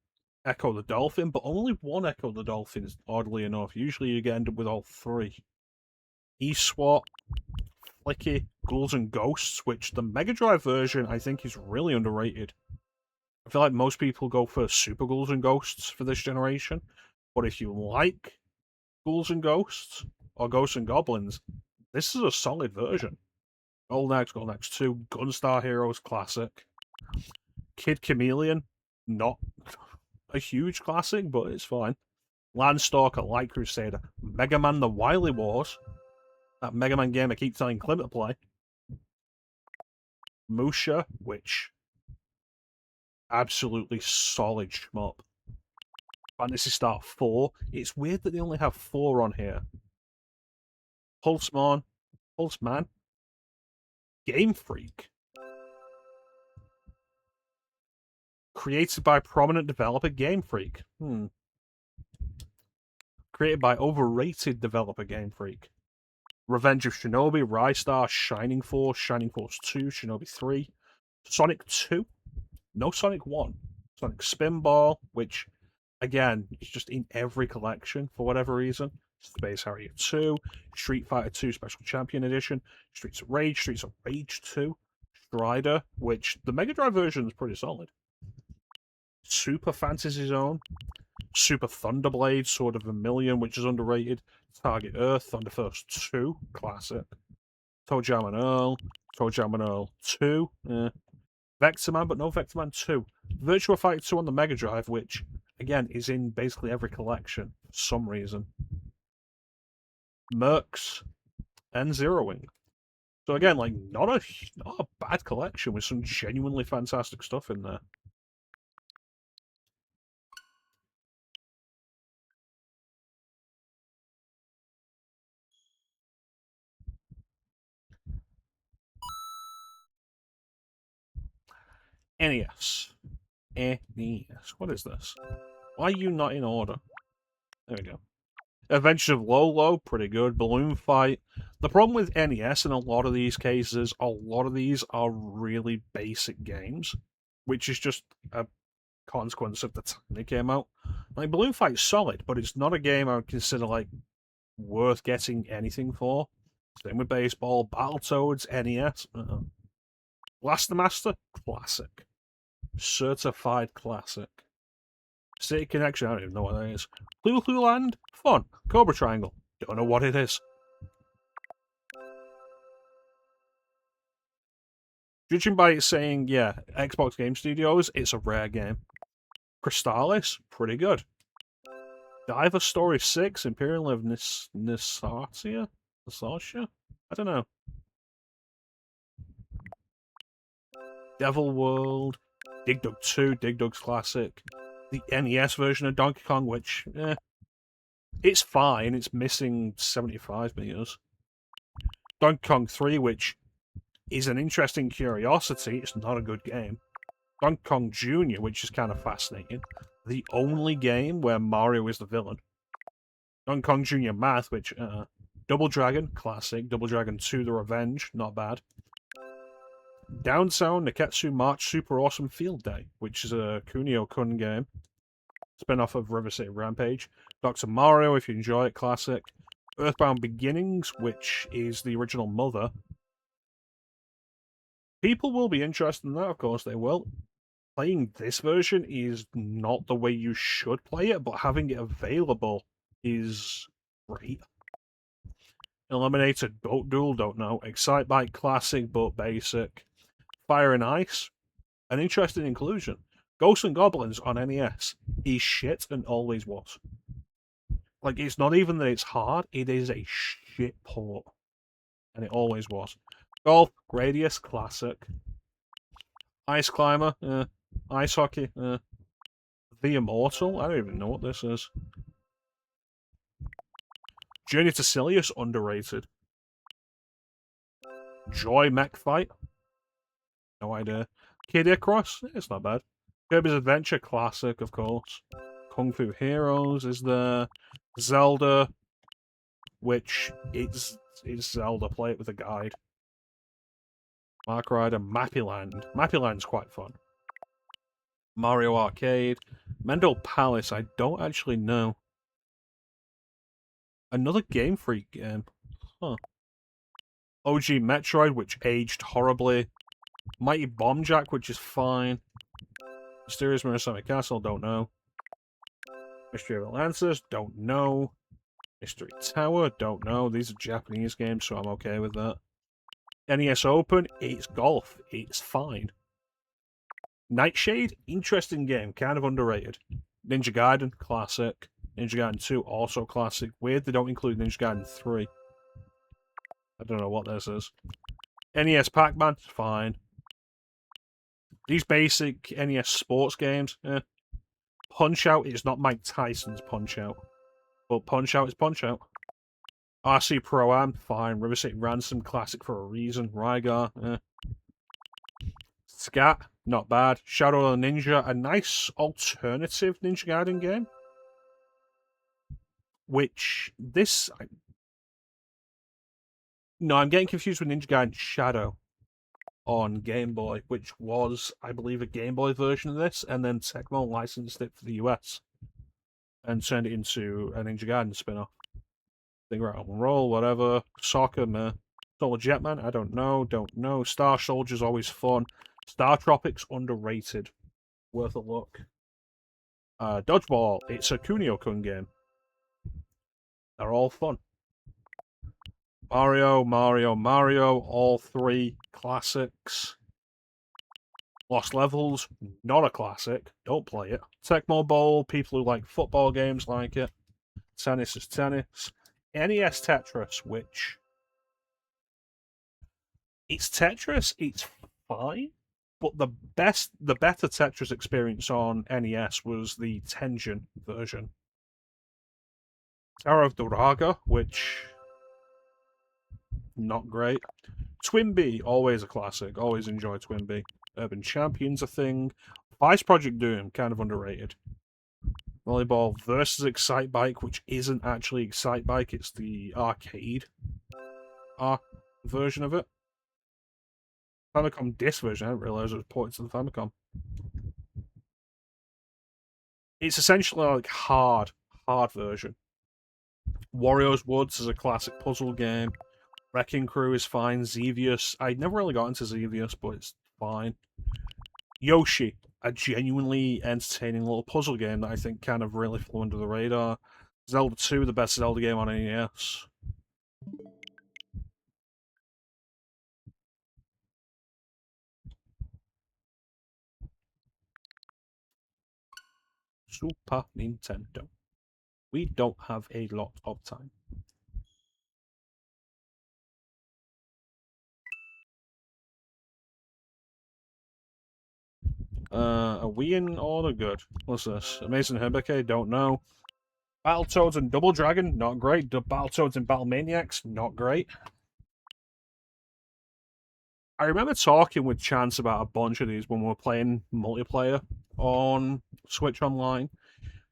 Echo the Dolphin, but only one Echo the Dolphin, oddly enough. Usually you end up with all three. E-SWAT, Flicky, Ghouls and Ghosts, which the Mega Drive version I think is really underrated. I feel like most people go for Super Ghouls and Ghosts for this generation, but if you like Ghouls and Ghosts, or Ghosts and Goblins, this is a solid version. Golden Axe 2, Gunstar Heroes Classic. Kid Chameleon, not a huge classic, but it's fine. Landstalker, Light Crusader, Mega Man The Wily Wars, that Mega Man game I keep telling Clint to play. Musha, which absolutely solid shmup. Phantasy Star 4. It's weird that they only have 4 on here. Pulseman, Game Freak. Created by prominent developer Game Freak. Created by overrated developer Game Freak. Revenge of Shinobi, Rystar, Shining Force 2, Shinobi 3, Sonic 2, no Sonic 1, Sonic Spinball, which, again, is just in every collection for whatever reason. Space Harrier 2, Street Fighter 2 Special Champion Edition, Streets of Rage 2, Strider, which the Mega Drive version is pretty solid. Super Fantasy Zone, Super Thunderblade, Sword of Vermilion, which is underrated, Target Earth, Thunder Force 2, classic, Toe Jam and Earl 2, Vector Man, but no Vector Man 2, Virtua Fighter 2 on the Mega Drive, which, again, is in basically every collection for some reason. Mercs, and Zero Wing. So again, like, not a bad collection with some genuinely fantastic stuff in there. NES. NES. What is this? Why are you not in order? There we go. Adventures of Lolo, pretty good. Balloon Fight. The problem with NES in a lot of these cases, a lot of these are really basic games, which is just a consequence of the time they came out. Like, Balloon Fight's solid, but it's not a game I would consider, like, worth getting anything for. Same with baseball. Battletoads, NES. Blaster Master, classic. Certified classic. City Connection, I don't even know what that is. Lulu Land, fun. Cobra Triangle, don't know what it is. Judging by it saying, yeah, Xbox Game Studios, it's a rare game. Crystallis, pretty good. Diver Story 6, Imperial of Nisartia? Nisartia? I don't know. Devil World, Dig Dug 2, Dig Dug's classic. The NES version of Donkey Kong, which, it's fine. It's missing 75 meters. Donkey Kong 3, which is an interesting curiosity. It's not a good game. Donkey Kong Jr., which is kind of fascinating. The only game where Mario is the villain. Donkey Kong Jr. Math, which, Double Dragon, classic. Double Dragon 2, The Revenge, not bad. Down Sound Neketsu March Super Awesome Field Day, which is a Kunio-kun game. Spin-off of River City Rampage. Dr. Mario, if you enjoy it, classic. Earthbound Beginnings, which is the original Mother. People will be interested in that, of course they will. Playing this version is not the way you should play it, but having it available is great. Eliminated Boat Duel, don't know. Excite Bike Classic, but basic. Fire and Ice, an interesting inclusion. Ghosts and Goblins on NES is shit and always was. Like, it's not even that it's hard, it is a shit port. And it always was. Golf, Gradius, classic. Ice Climber, Ice Hockey, The Immortal, I don't even know what this is. Journey to Silius, underrated. Joy Mech Fight, no idea. Kid Icarus, it's not bad. Kirby's Adventure, classic, of course. Kung Fu Heroes is there. Zelda, which is Zelda, play it with a guide. Mark Rider, Mappyland. Mappyland's quite fun. Mario Arcade. Mendel Palace, I don't actually know. Another Game Freak game. Huh. OG Metroid, which aged horribly. Mighty Bomb Jack, which is fine. Mysterious Murasame Castle, don't know. Mystery of Atlantis, don't know. Mystery Tower, don't know. These are Japanese games, so I'm okay with that. NES Open, it's golf. It's fine. Nightshade, interesting game, kind of underrated. Ninja Gaiden, classic. Ninja Gaiden 2, also classic. Weird they don't include Ninja Gaiden 3. I don't know what this is. NES Pac-Man, fine. These basic NES sports games, Punch-Out is not Mike Tyson's Punch-Out. But Punch-Out is Punch-Out. RC Pro-Am, fine. River City Ransom, classic for a reason. Rygar, Scat, not bad. Shadow of the Ninja, a nice alternative Ninja Gaiden game. Which, this... No, I'm getting confused with Ninja Gaiden Shadow on Game Boy, which was, I believe, a Game Boy version of this, and then Tecmo licensed it for the US and turned it into a Ninja Gaiden spin-off. Thing right on roll, whatever. Soccer, meh. Solar Jetman, I don't know. Star Soldier's always fun. Star Tropics, underrated. Worth a look. Dodgeball, it's a Kunio-kun game. They're all fun. Mario, all three classics. Lost Levels, not a classic, don't play it. Tecmo Bowl, people who like football games like it. Tennis is tennis. NES Tetris, which... It's Tetris, it's fine, but the better Tetris experience on NES was the Tengen version. Tower of Doraga, which... not great. Twinbee, always a classic. Always enjoy Twinbee. Urban Champions a thing. Vice Project Doom, kind of underrated. Volleyball versus Excite Bike, which isn't actually Excite Bike, it's the arcade version of it. Famicom disc version, I didn't realise it was ported to the Famicom. It's essentially like hard version. Wario's Woods is a classic puzzle game. Wrecking Crew is fine. Xevious, I never really got into Xevious, but it's fine. Yoshi, a genuinely entertaining little puzzle game that I think kind of really flew under the radar. Zelda 2, the best Zelda game on NES. Super Nintendo. We don't have a lot of time. Are we in order? Good. What's this? Amazing Hibike? Don't know. Battletoads and Double Dragon? Not great. Battletoads and Battle Maniacs? Not great. I remember talking with Chance about a bunch of these when we were playing multiplayer on Switch Online,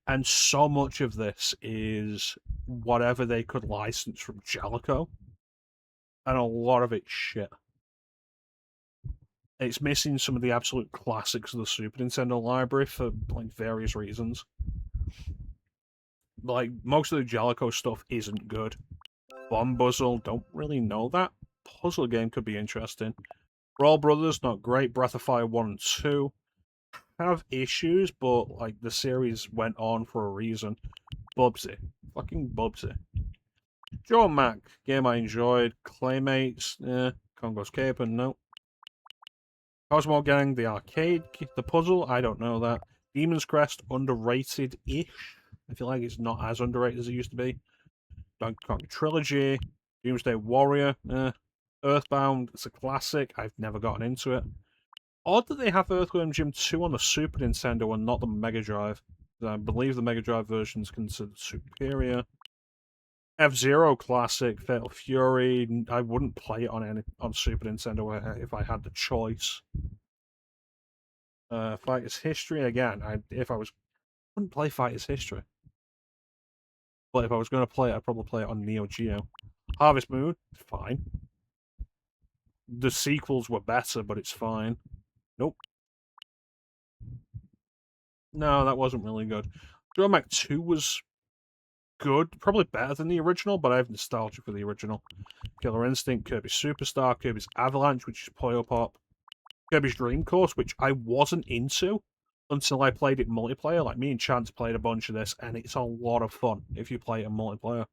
and so much of this is whatever they could license from Jellico, and a lot of it's shit. It's missing some of the absolute classics of the Super Nintendo library for like various reasons. Like, most of the Jellico stuff isn't good. Bomb Puzzle, don't really know that. Puzzle game could be interesting. Brawl Brothers, not great. Breath of Fire 1 and 2 have issues, but like the series went on for a reason. Bubsy. Fucking Bubsy. Joe and Mac, game I enjoyed. Claymates, Congo's Cape, and no. Cosmo Gang, the arcade, the puzzle, I don't know that. Demon's Crest, underrated-ish. I feel like it's not as underrated as it used to be. Donkey Kong Trilogy, Doomsday Warrior, Earthbound, it's a classic. I've never gotten into it. Odd that they have Earthworm Jim 2 on the Super Nintendo and not the Mega Drive. I believe the Mega Drive version is considered superior. F-Zero classic, Fatal Fury. I wouldn't play it on Super Nintendo if I had the choice. Fighters History again. I wouldn't play Fighters History. But if I was going to play it, I'd probably play it on Neo Geo. Harvest Moon, fine. The sequels were better, but it's fine. Nope. No, that wasn't really good. Mac 2 was good, probably better than the original, but I have nostalgia for the original. Killer Instinct, Kirby Superstar, Kirby's Avalanche, which is Puyo Pop, Kirby's Dream Course, which I wasn't into until I played it multiplayer. Like, me and Chance played a bunch of this, and it's a lot of fun if you play it in multiplayer.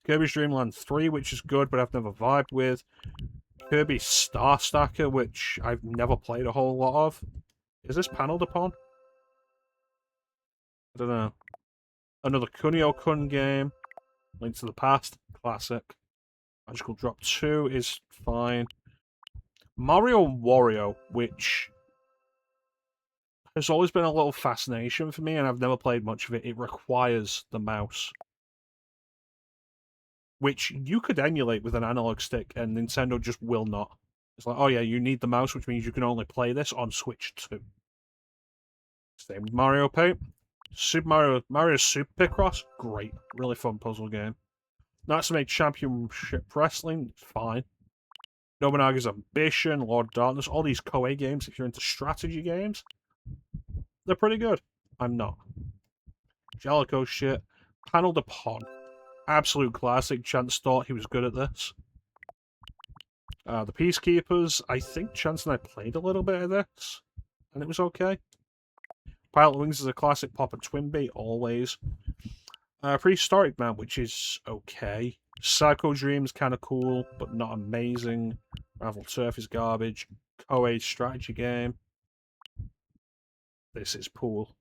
Kirby's Dream Land 3, which is good, but I've never vibed with. Kirby Star Stacker, which I've never played a whole lot of. Is this paneled upon? I don't know. Another Kunio-kun game. Link to the Past, classic. Magical Drop 2 is fine. Mario and Wario, which has always been a little fascination for me, and I've never played much of it. It requires the mouse, which you could emulate with an analog stick, and Nintendo just will not. It's like, oh yeah, you need the mouse, which means you can only play this on Switch 2. Same with Mario Paint. Mario Super Picross, great. Really fun puzzle game. Natsume Championship Wrestling, fine. Nobunaga's Ambition, Lord Darkness, all these Koei games, if you're into strategy games, they're pretty good. I'm not. Jellico shit. Paneled Upon. Absolute classic. Chance thought he was good at this. The Peacekeepers. I think Chance and I played a little bit of this, and it was okay. Pilot Wings is a classic Pop and Twinbee, always. Prehistoric Man, which is okay. Psycho Dream's kind of cool, but not amazing. Ravel Turf is garbage. Koei strategy game. This is pool.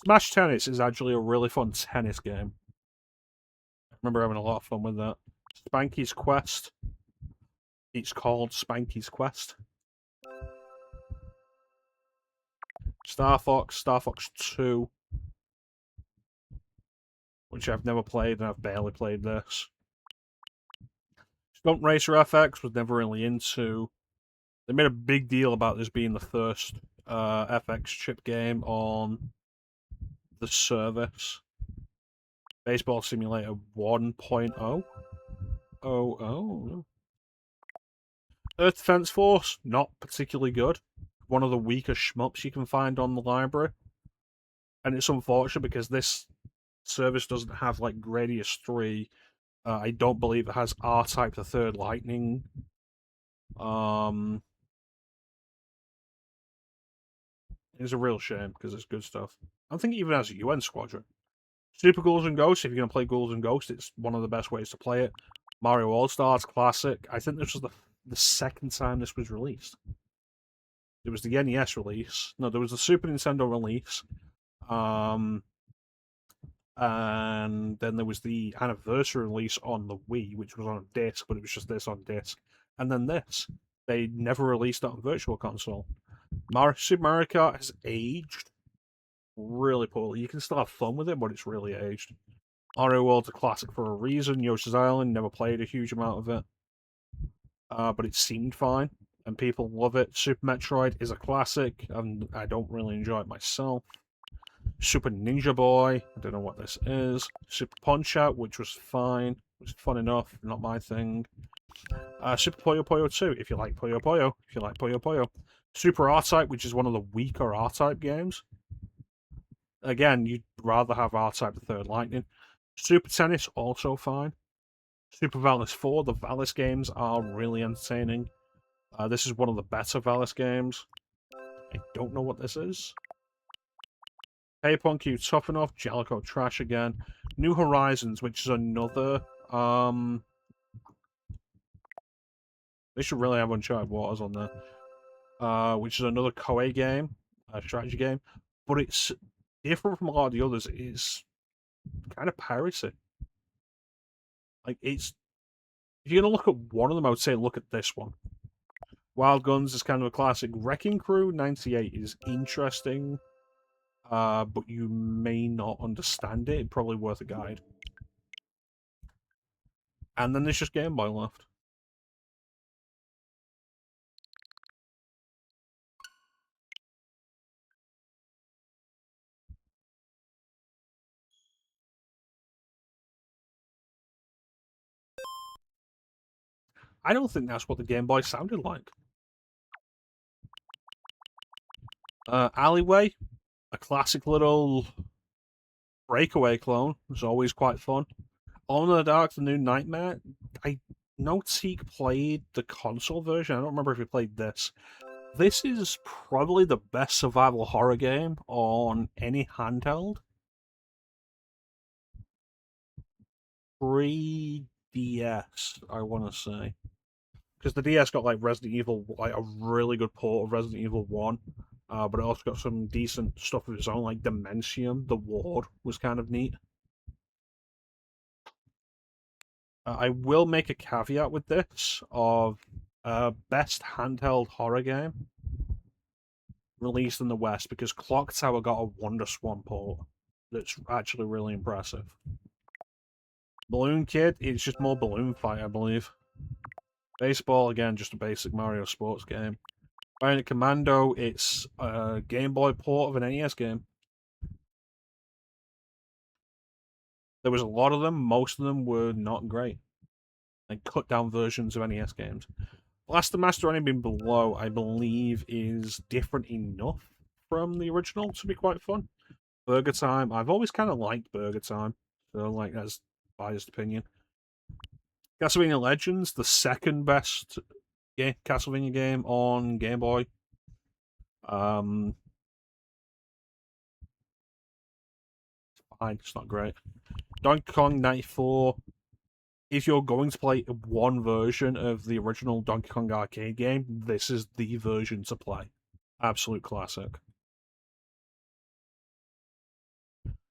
Smash Tennis is actually a really fun tennis game. I remember having a lot of fun with that. Spanky's Quest. It's called Spanky's Quest. Star Fox 2. Which I've never played, and I've barely played this. Stunt Racer FX was never really into. They made a big deal about this being the first FX chip game on the service. Baseball Simulator 1.0. Oh. Earth Defense Force, not particularly good. One of the weaker shmups you can find on the library. And it's unfortunate because this service doesn't have like Gradius 3. I don't believe it has R-Type the Third Lightning. It's a real shame because it's good stuff. I think it even has a UN Squadron. Super Ghouls and Ghosts, if you're going to play Ghouls and Ghosts, it's one of the best ways to play it. Mario All-Stars, classic. I think this was the second time this was released. There was the NES release. No, there was the Super Nintendo release. And then there was the anniversary release on the Wii, which was on a disc, but it was just this on disc. And then this. They never released it on Virtual Console. Super Mario Kart has aged really poorly. You can still have fun with it, but it's really aged. Mario World's a classic for a reason. Yoshi's Island, never played a huge amount of it. But it seemed fine, and people love it. Super Metroid is a classic, and I don't really enjoy it myself. Super Ninja Boy, I don't know what this is. Super Punch-Out, which was fine. It was fun enough, not my thing. Super Puyo Puyo 2, if you like Puyo Puyo. If you like Puyo Puyo. Super R-Type, which is one of the weaker R-Type games. Again, you'd rather have R-Type the Third Lightning. Super Tennis, also fine. Super Valis 4, the Valis games are really entertaining. This is one of the better Valis games. I don't know what this is. Hey Punk, you tough enough. Jellico trash again. New Horizons, which is another. They should really have Uncharted Waters on there. Which is another Koei game, strategy game, but it's different from a lot of the others. It's kind of piracy. Like it's. If you're gonna look at one of them, I would say look at this one. Wild Guns is kind of a classic. Wrecking Crew 98 is interesting. But you may not understand it. It's probably worth a guide. And then there's just Game Boy left. I don't think that's what the Game Boy sounded like. Alleyway, a classic little breakaway clone. It's always quite fun. Alone in the Dark, the New Nightmare. I know Teak played the console version. I don't remember if he played this. This is probably the best survival horror game on any handheld. 3DS, I want to say. Because the DS got like Resident Evil, like a really good port of Resident Evil 1. But it also got some decent stuff of its own, like Dementium, The Ward was kind of neat. I will make a caveat with this of best handheld horror game released in the West, because Clock Tower got a Wonder Swan port that's actually really impressive. Balloon Kid, it's just more balloon fight, I believe. Baseball, again, just a basic Mario sports game. Bionic Commando, it's a Game Boy port of an NES game. There was a lot of them, most of them were not great. Like cut down versions of NES games. Blaster Master Anything Below, I believe, is different enough from the original to be quite fun. Burger Time, I've always kind of liked Burger Time, so like that's biased opinion. Castlevania Legends, the second best Castlevania game on Game Boy. It's fine, it's not great. Donkey Kong 94. If you're going to play one version of the original Donkey Kong arcade game, this is the version to play. Absolute classic.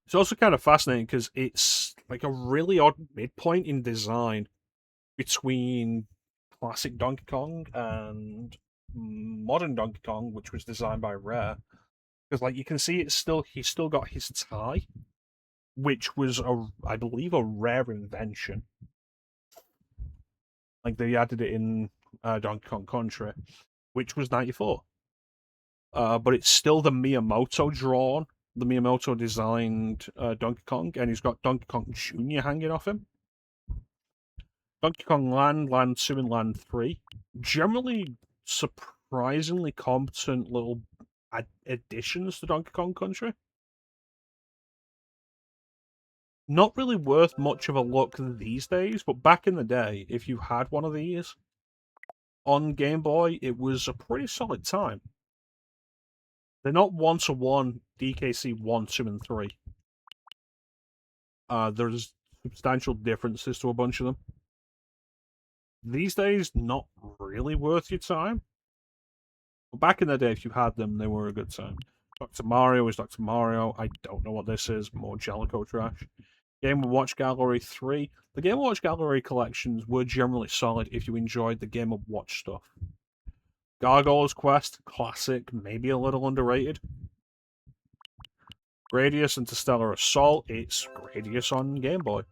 It's also kind of fascinating because it's like a really odd midpoint in design between classic Donkey Kong and modern Donkey Kong, which was designed by Rare. Because like you can see, he's still got his tie, which was I believe a Rare invention. Like they added it in Donkey Kong Country, which was 94. But it's still the Miyamoto designed Donkey Kong, and he's got Donkey Kong Jr. hanging off him. Donkey Kong Land, Land 2, and Land 3. Generally surprisingly competent little additions to Donkey Kong Country. Not really worth much of a look these days, but back in the day, if you had one of these on Game Boy, it was a pretty solid time. They're not one-to-one DKC 1, 2, and 3. There's substantial differences to a bunch of them. These days, not really worth your time. But back in the day, if you had them, they were a good time. Dr. Mario is Dr. Mario. I don't know what this is. More Jellico trash. Game & Watch Gallery 3. The Game & Watch Gallery collections were generally solid if you enjoyed the Game & Watch stuff. Gargoyle's Quest, classic, maybe a little underrated. Gradius Interstellar Assault, it's Gradius on Game Boy.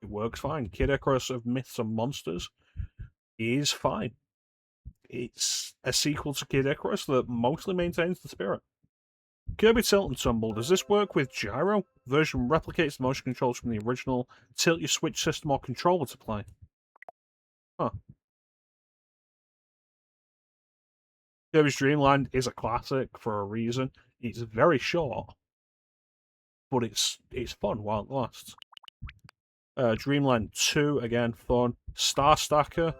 It works fine. Kid Icarus of Myths and Monsters is fine. It's a sequel to Kid Icarus that mostly maintains the spirit. Kirby Tilt and Tumble, does this work with gyro? Version replicates the motion controls from the original tilt your switch system or controller to play. Huh. Kirby's Dream Land is a classic for a reason. It's very short, but it's fun while it lasts. Dreamland 2, again, fun. Star Stacker.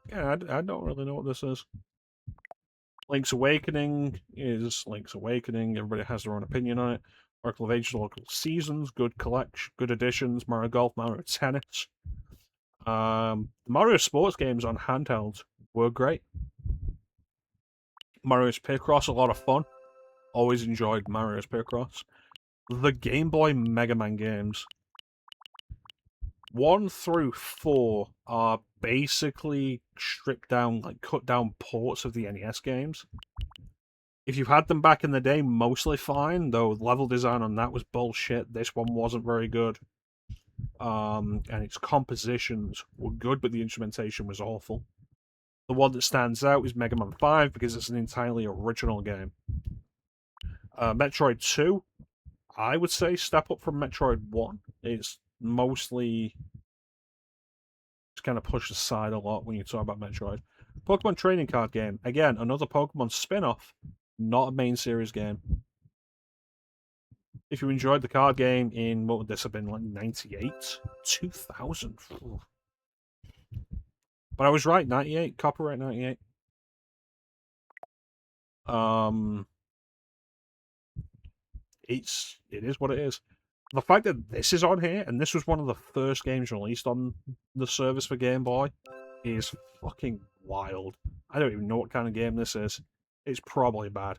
Yeah, I don't really know what this is. Link's Awakening is Link's Awakening. Everybody has their own opinion on it. Oracle of Ages, Local Seasons, good collection, good additions. Mario Golf, Mario Tennis. The Mario sports games on handheld were great. Mario's Picross, a lot of fun. Always enjoyed Mario's Picross. The Game Boy Mega Man games. 1 through 4 are basically stripped down, like cut down ports of the NES games. If you had them back in the day, mostly fine, though level design on that was bullshit. This one wasn't very good. And its compositions were good, but the instrumentation was awful. The one that stands out is Mega Man 5 because it's an entirely original game. Metroid 2, I would say step up from Metroid 1. It's mostly just kind of pushed aside a lot when you talk about Metroid. Pokemon Trading Card Game. Again, another Pokemon spin-off, not a main series game. If you enjoyed the card game in, what would this have been, like 98? 2000? But I was right, 98. Copyright 98. It is what it is. The fact that this is on here, and this was one of the first games released on the service for Game Boy, is fucking wild. I don't even know what kind of game this is. It's probably bad.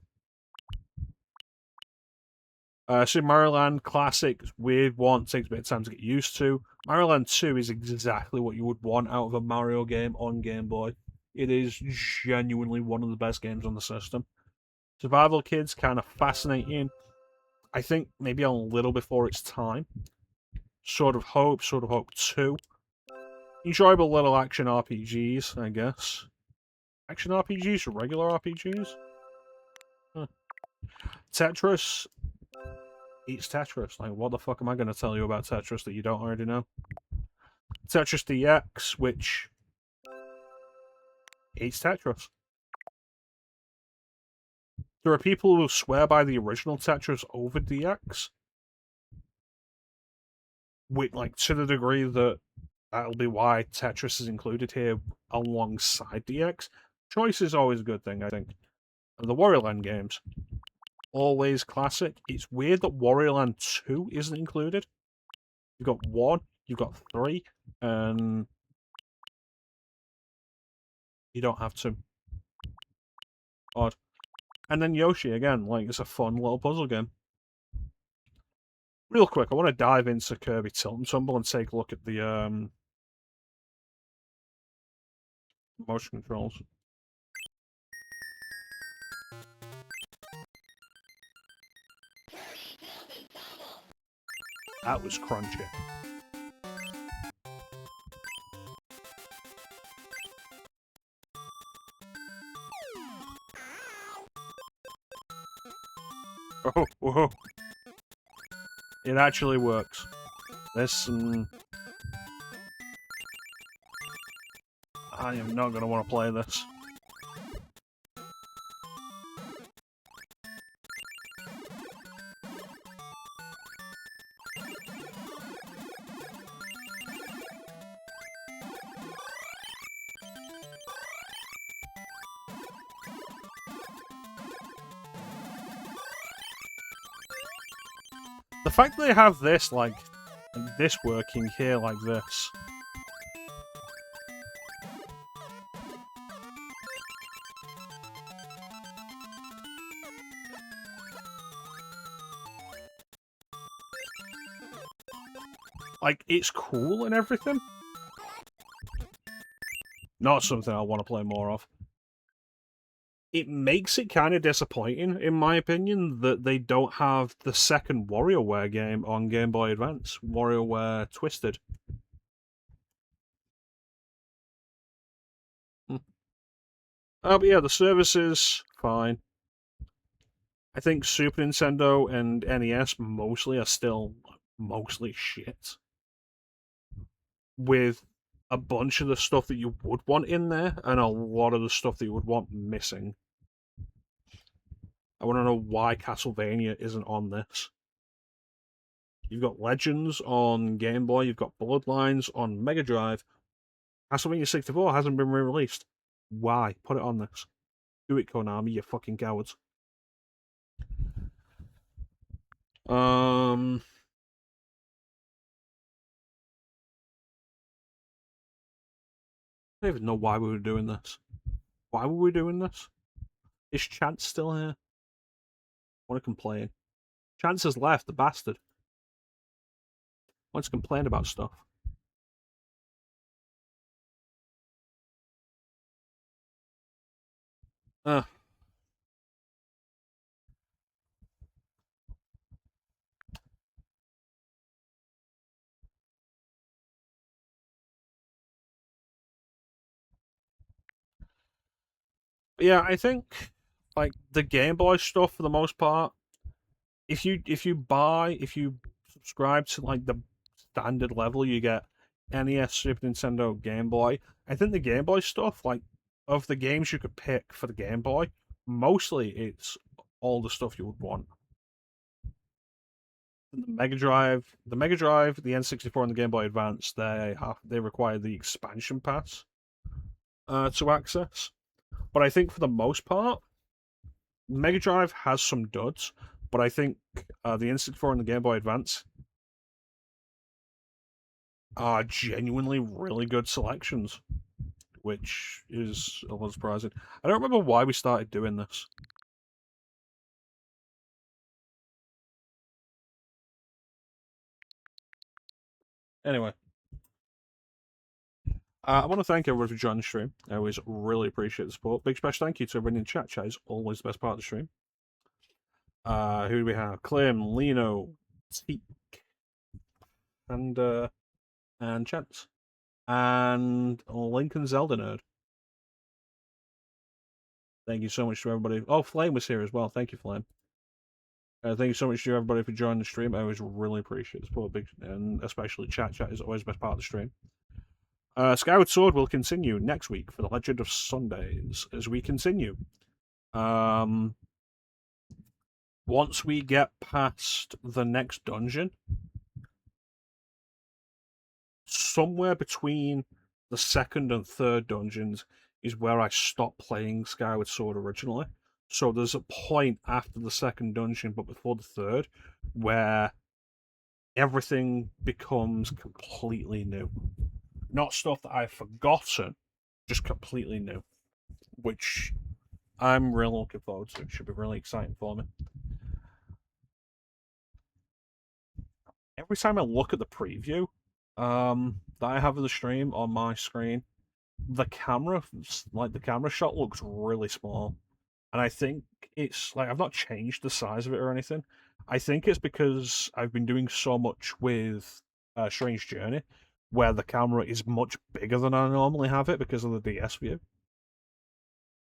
Super Mario Land Classic, weird one, takes a bit of time to get used to. Mario Land 2 is exactly what you would want out of a Mario game on Game Boy. It is genuinely one of the best games on the system. Survival Kids, kind of fascinating. I think maybe a little before its time. Sword of Hope 2. Enjoyable little action RPGs, I guess. Action RPGs or regular RPGs? Huh. Tetris. It's Tetris. Like, what the fuck am I going to tell you about Tetris that you don't already know? Tetris DX, which... It's Tetris. There are people who swear by the original Tetris over DX. Like, to the degree that that'll be why Tetris is included here alongside DX. Choice is always a good thing, I think. And the Wario Land games. Always classic. It's weird that Wario Land 2 isn't included. You've got 1, you've got 3, and you don't have 2. Odd. And then Yoshi, again, like, it's a fun little puzzle game. Real quick, I want to dive into Kirby Tilt and Tumble and take a look at the motion controls. That was crunchy. Oh, whoa. It actually works. This, I am not going to want to play this. The fact that they have this, like this working here like this. like, it's cool and everything. Not something I want to play more of. It makes it kind of disappointing, in my opinion, that they don't have the second WarioWare game on Game Boy Advance, WarioWare Twisted. But yeah, the service is fine. I think Super Nintendo and NES mostly are still mostly shit. With a bunch of the stuff that you would want in there, and a lot of the stuff that you would want missing. I want to know why Castlevania isn't on this. You've got Legends on Game Boy, you've got Bloodlines on Mega Drive. Castlevania 64 hasn't been re-released. Why? Put it on this. Do it, Konami, you fucking cowards. I don't even know why we were doing this. Why were we doing this? Is Chance still here? I want to complain. Chance has left, the bastard. Wants to complain about stuff. Uh. Yeah, I think like the Game Boy stuff for the most part. If you subscribe to like the standard level, you get NES, Super Nintendo, Game Boy. I think the Game Boy stuff, like of the games you could pick for the Game Boy, mostly it's all the stuff you would want. The Mega Drive, the N64, and the Game Boy Advance, they require the expansion pass to access. But I think for the most part, Mega Drive has some duds, but I think the N64 and the Game Boy Advance are genuinely really good selections, which is a little surprising. I don't remember why we started doing this. Anyway, I want to thank everybody for joining the stream. I always really appreciate the support. Big special thank you to everybody in chat. Chat is always the best part of the stream. Who do we have? Clem, Lino, Teak, and Chance. And Lincoln Zelda Nerd. Thank you so much to everybody. Oh, Flame was here as well. Thank you, Flame. Thank you so much to everybody for joining the stream. I always really appreciate the support, and especially chat. Chat is always the best part of the stream. Skyward Sword will continue next week for the Legend of Sundays as we continue. Once we get past the next dungeon, somewhere between the second and third dungeons is where I stopped playing Skyward Sword originally. So there's a point after the second dungeon, but before the third, where everything becomes completely new. Not stuff that I've forgotten, just completely new. Which I'm really looking forward to. It should be really exciting for me. Every time I look at the preview that I have of the stream on my screen, the camera shot looks really small. And I think it's like I've not changed the size of it or anything. I think it's because I've been doing so much with Strange Journey, where the camera is much bigger than I normally have it because of the DS view.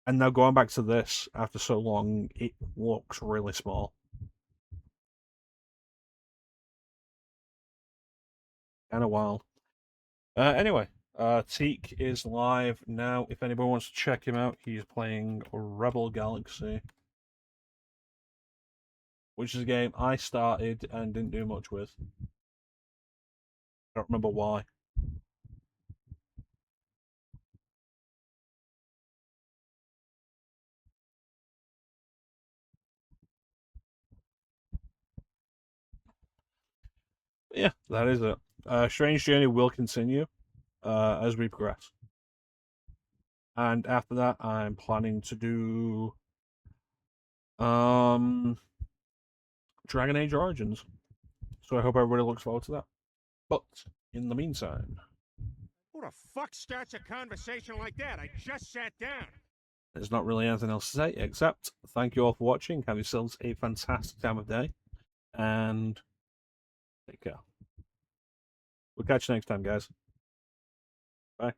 And now going back to this after so long, it looks really small. Kind of wild. Anyway, Teak is live now. If anybody wants to check him out, he's playing Rebel Galaxy, which is a game I started and didn't do much with. I don't remember why. But yeah, that is it. Strange Journey will continue as we progress. And after that, I'm planning to do Dragon Age Origins. So I hope everybody looks forward to that. But in the meantime, Who the fuck starts a conversation like that? I just sat down. there's not really anything else to say except thank you all for watching. Have yourselves a fantastic time of day, and take care. We'll catch you next time, guys. Bye.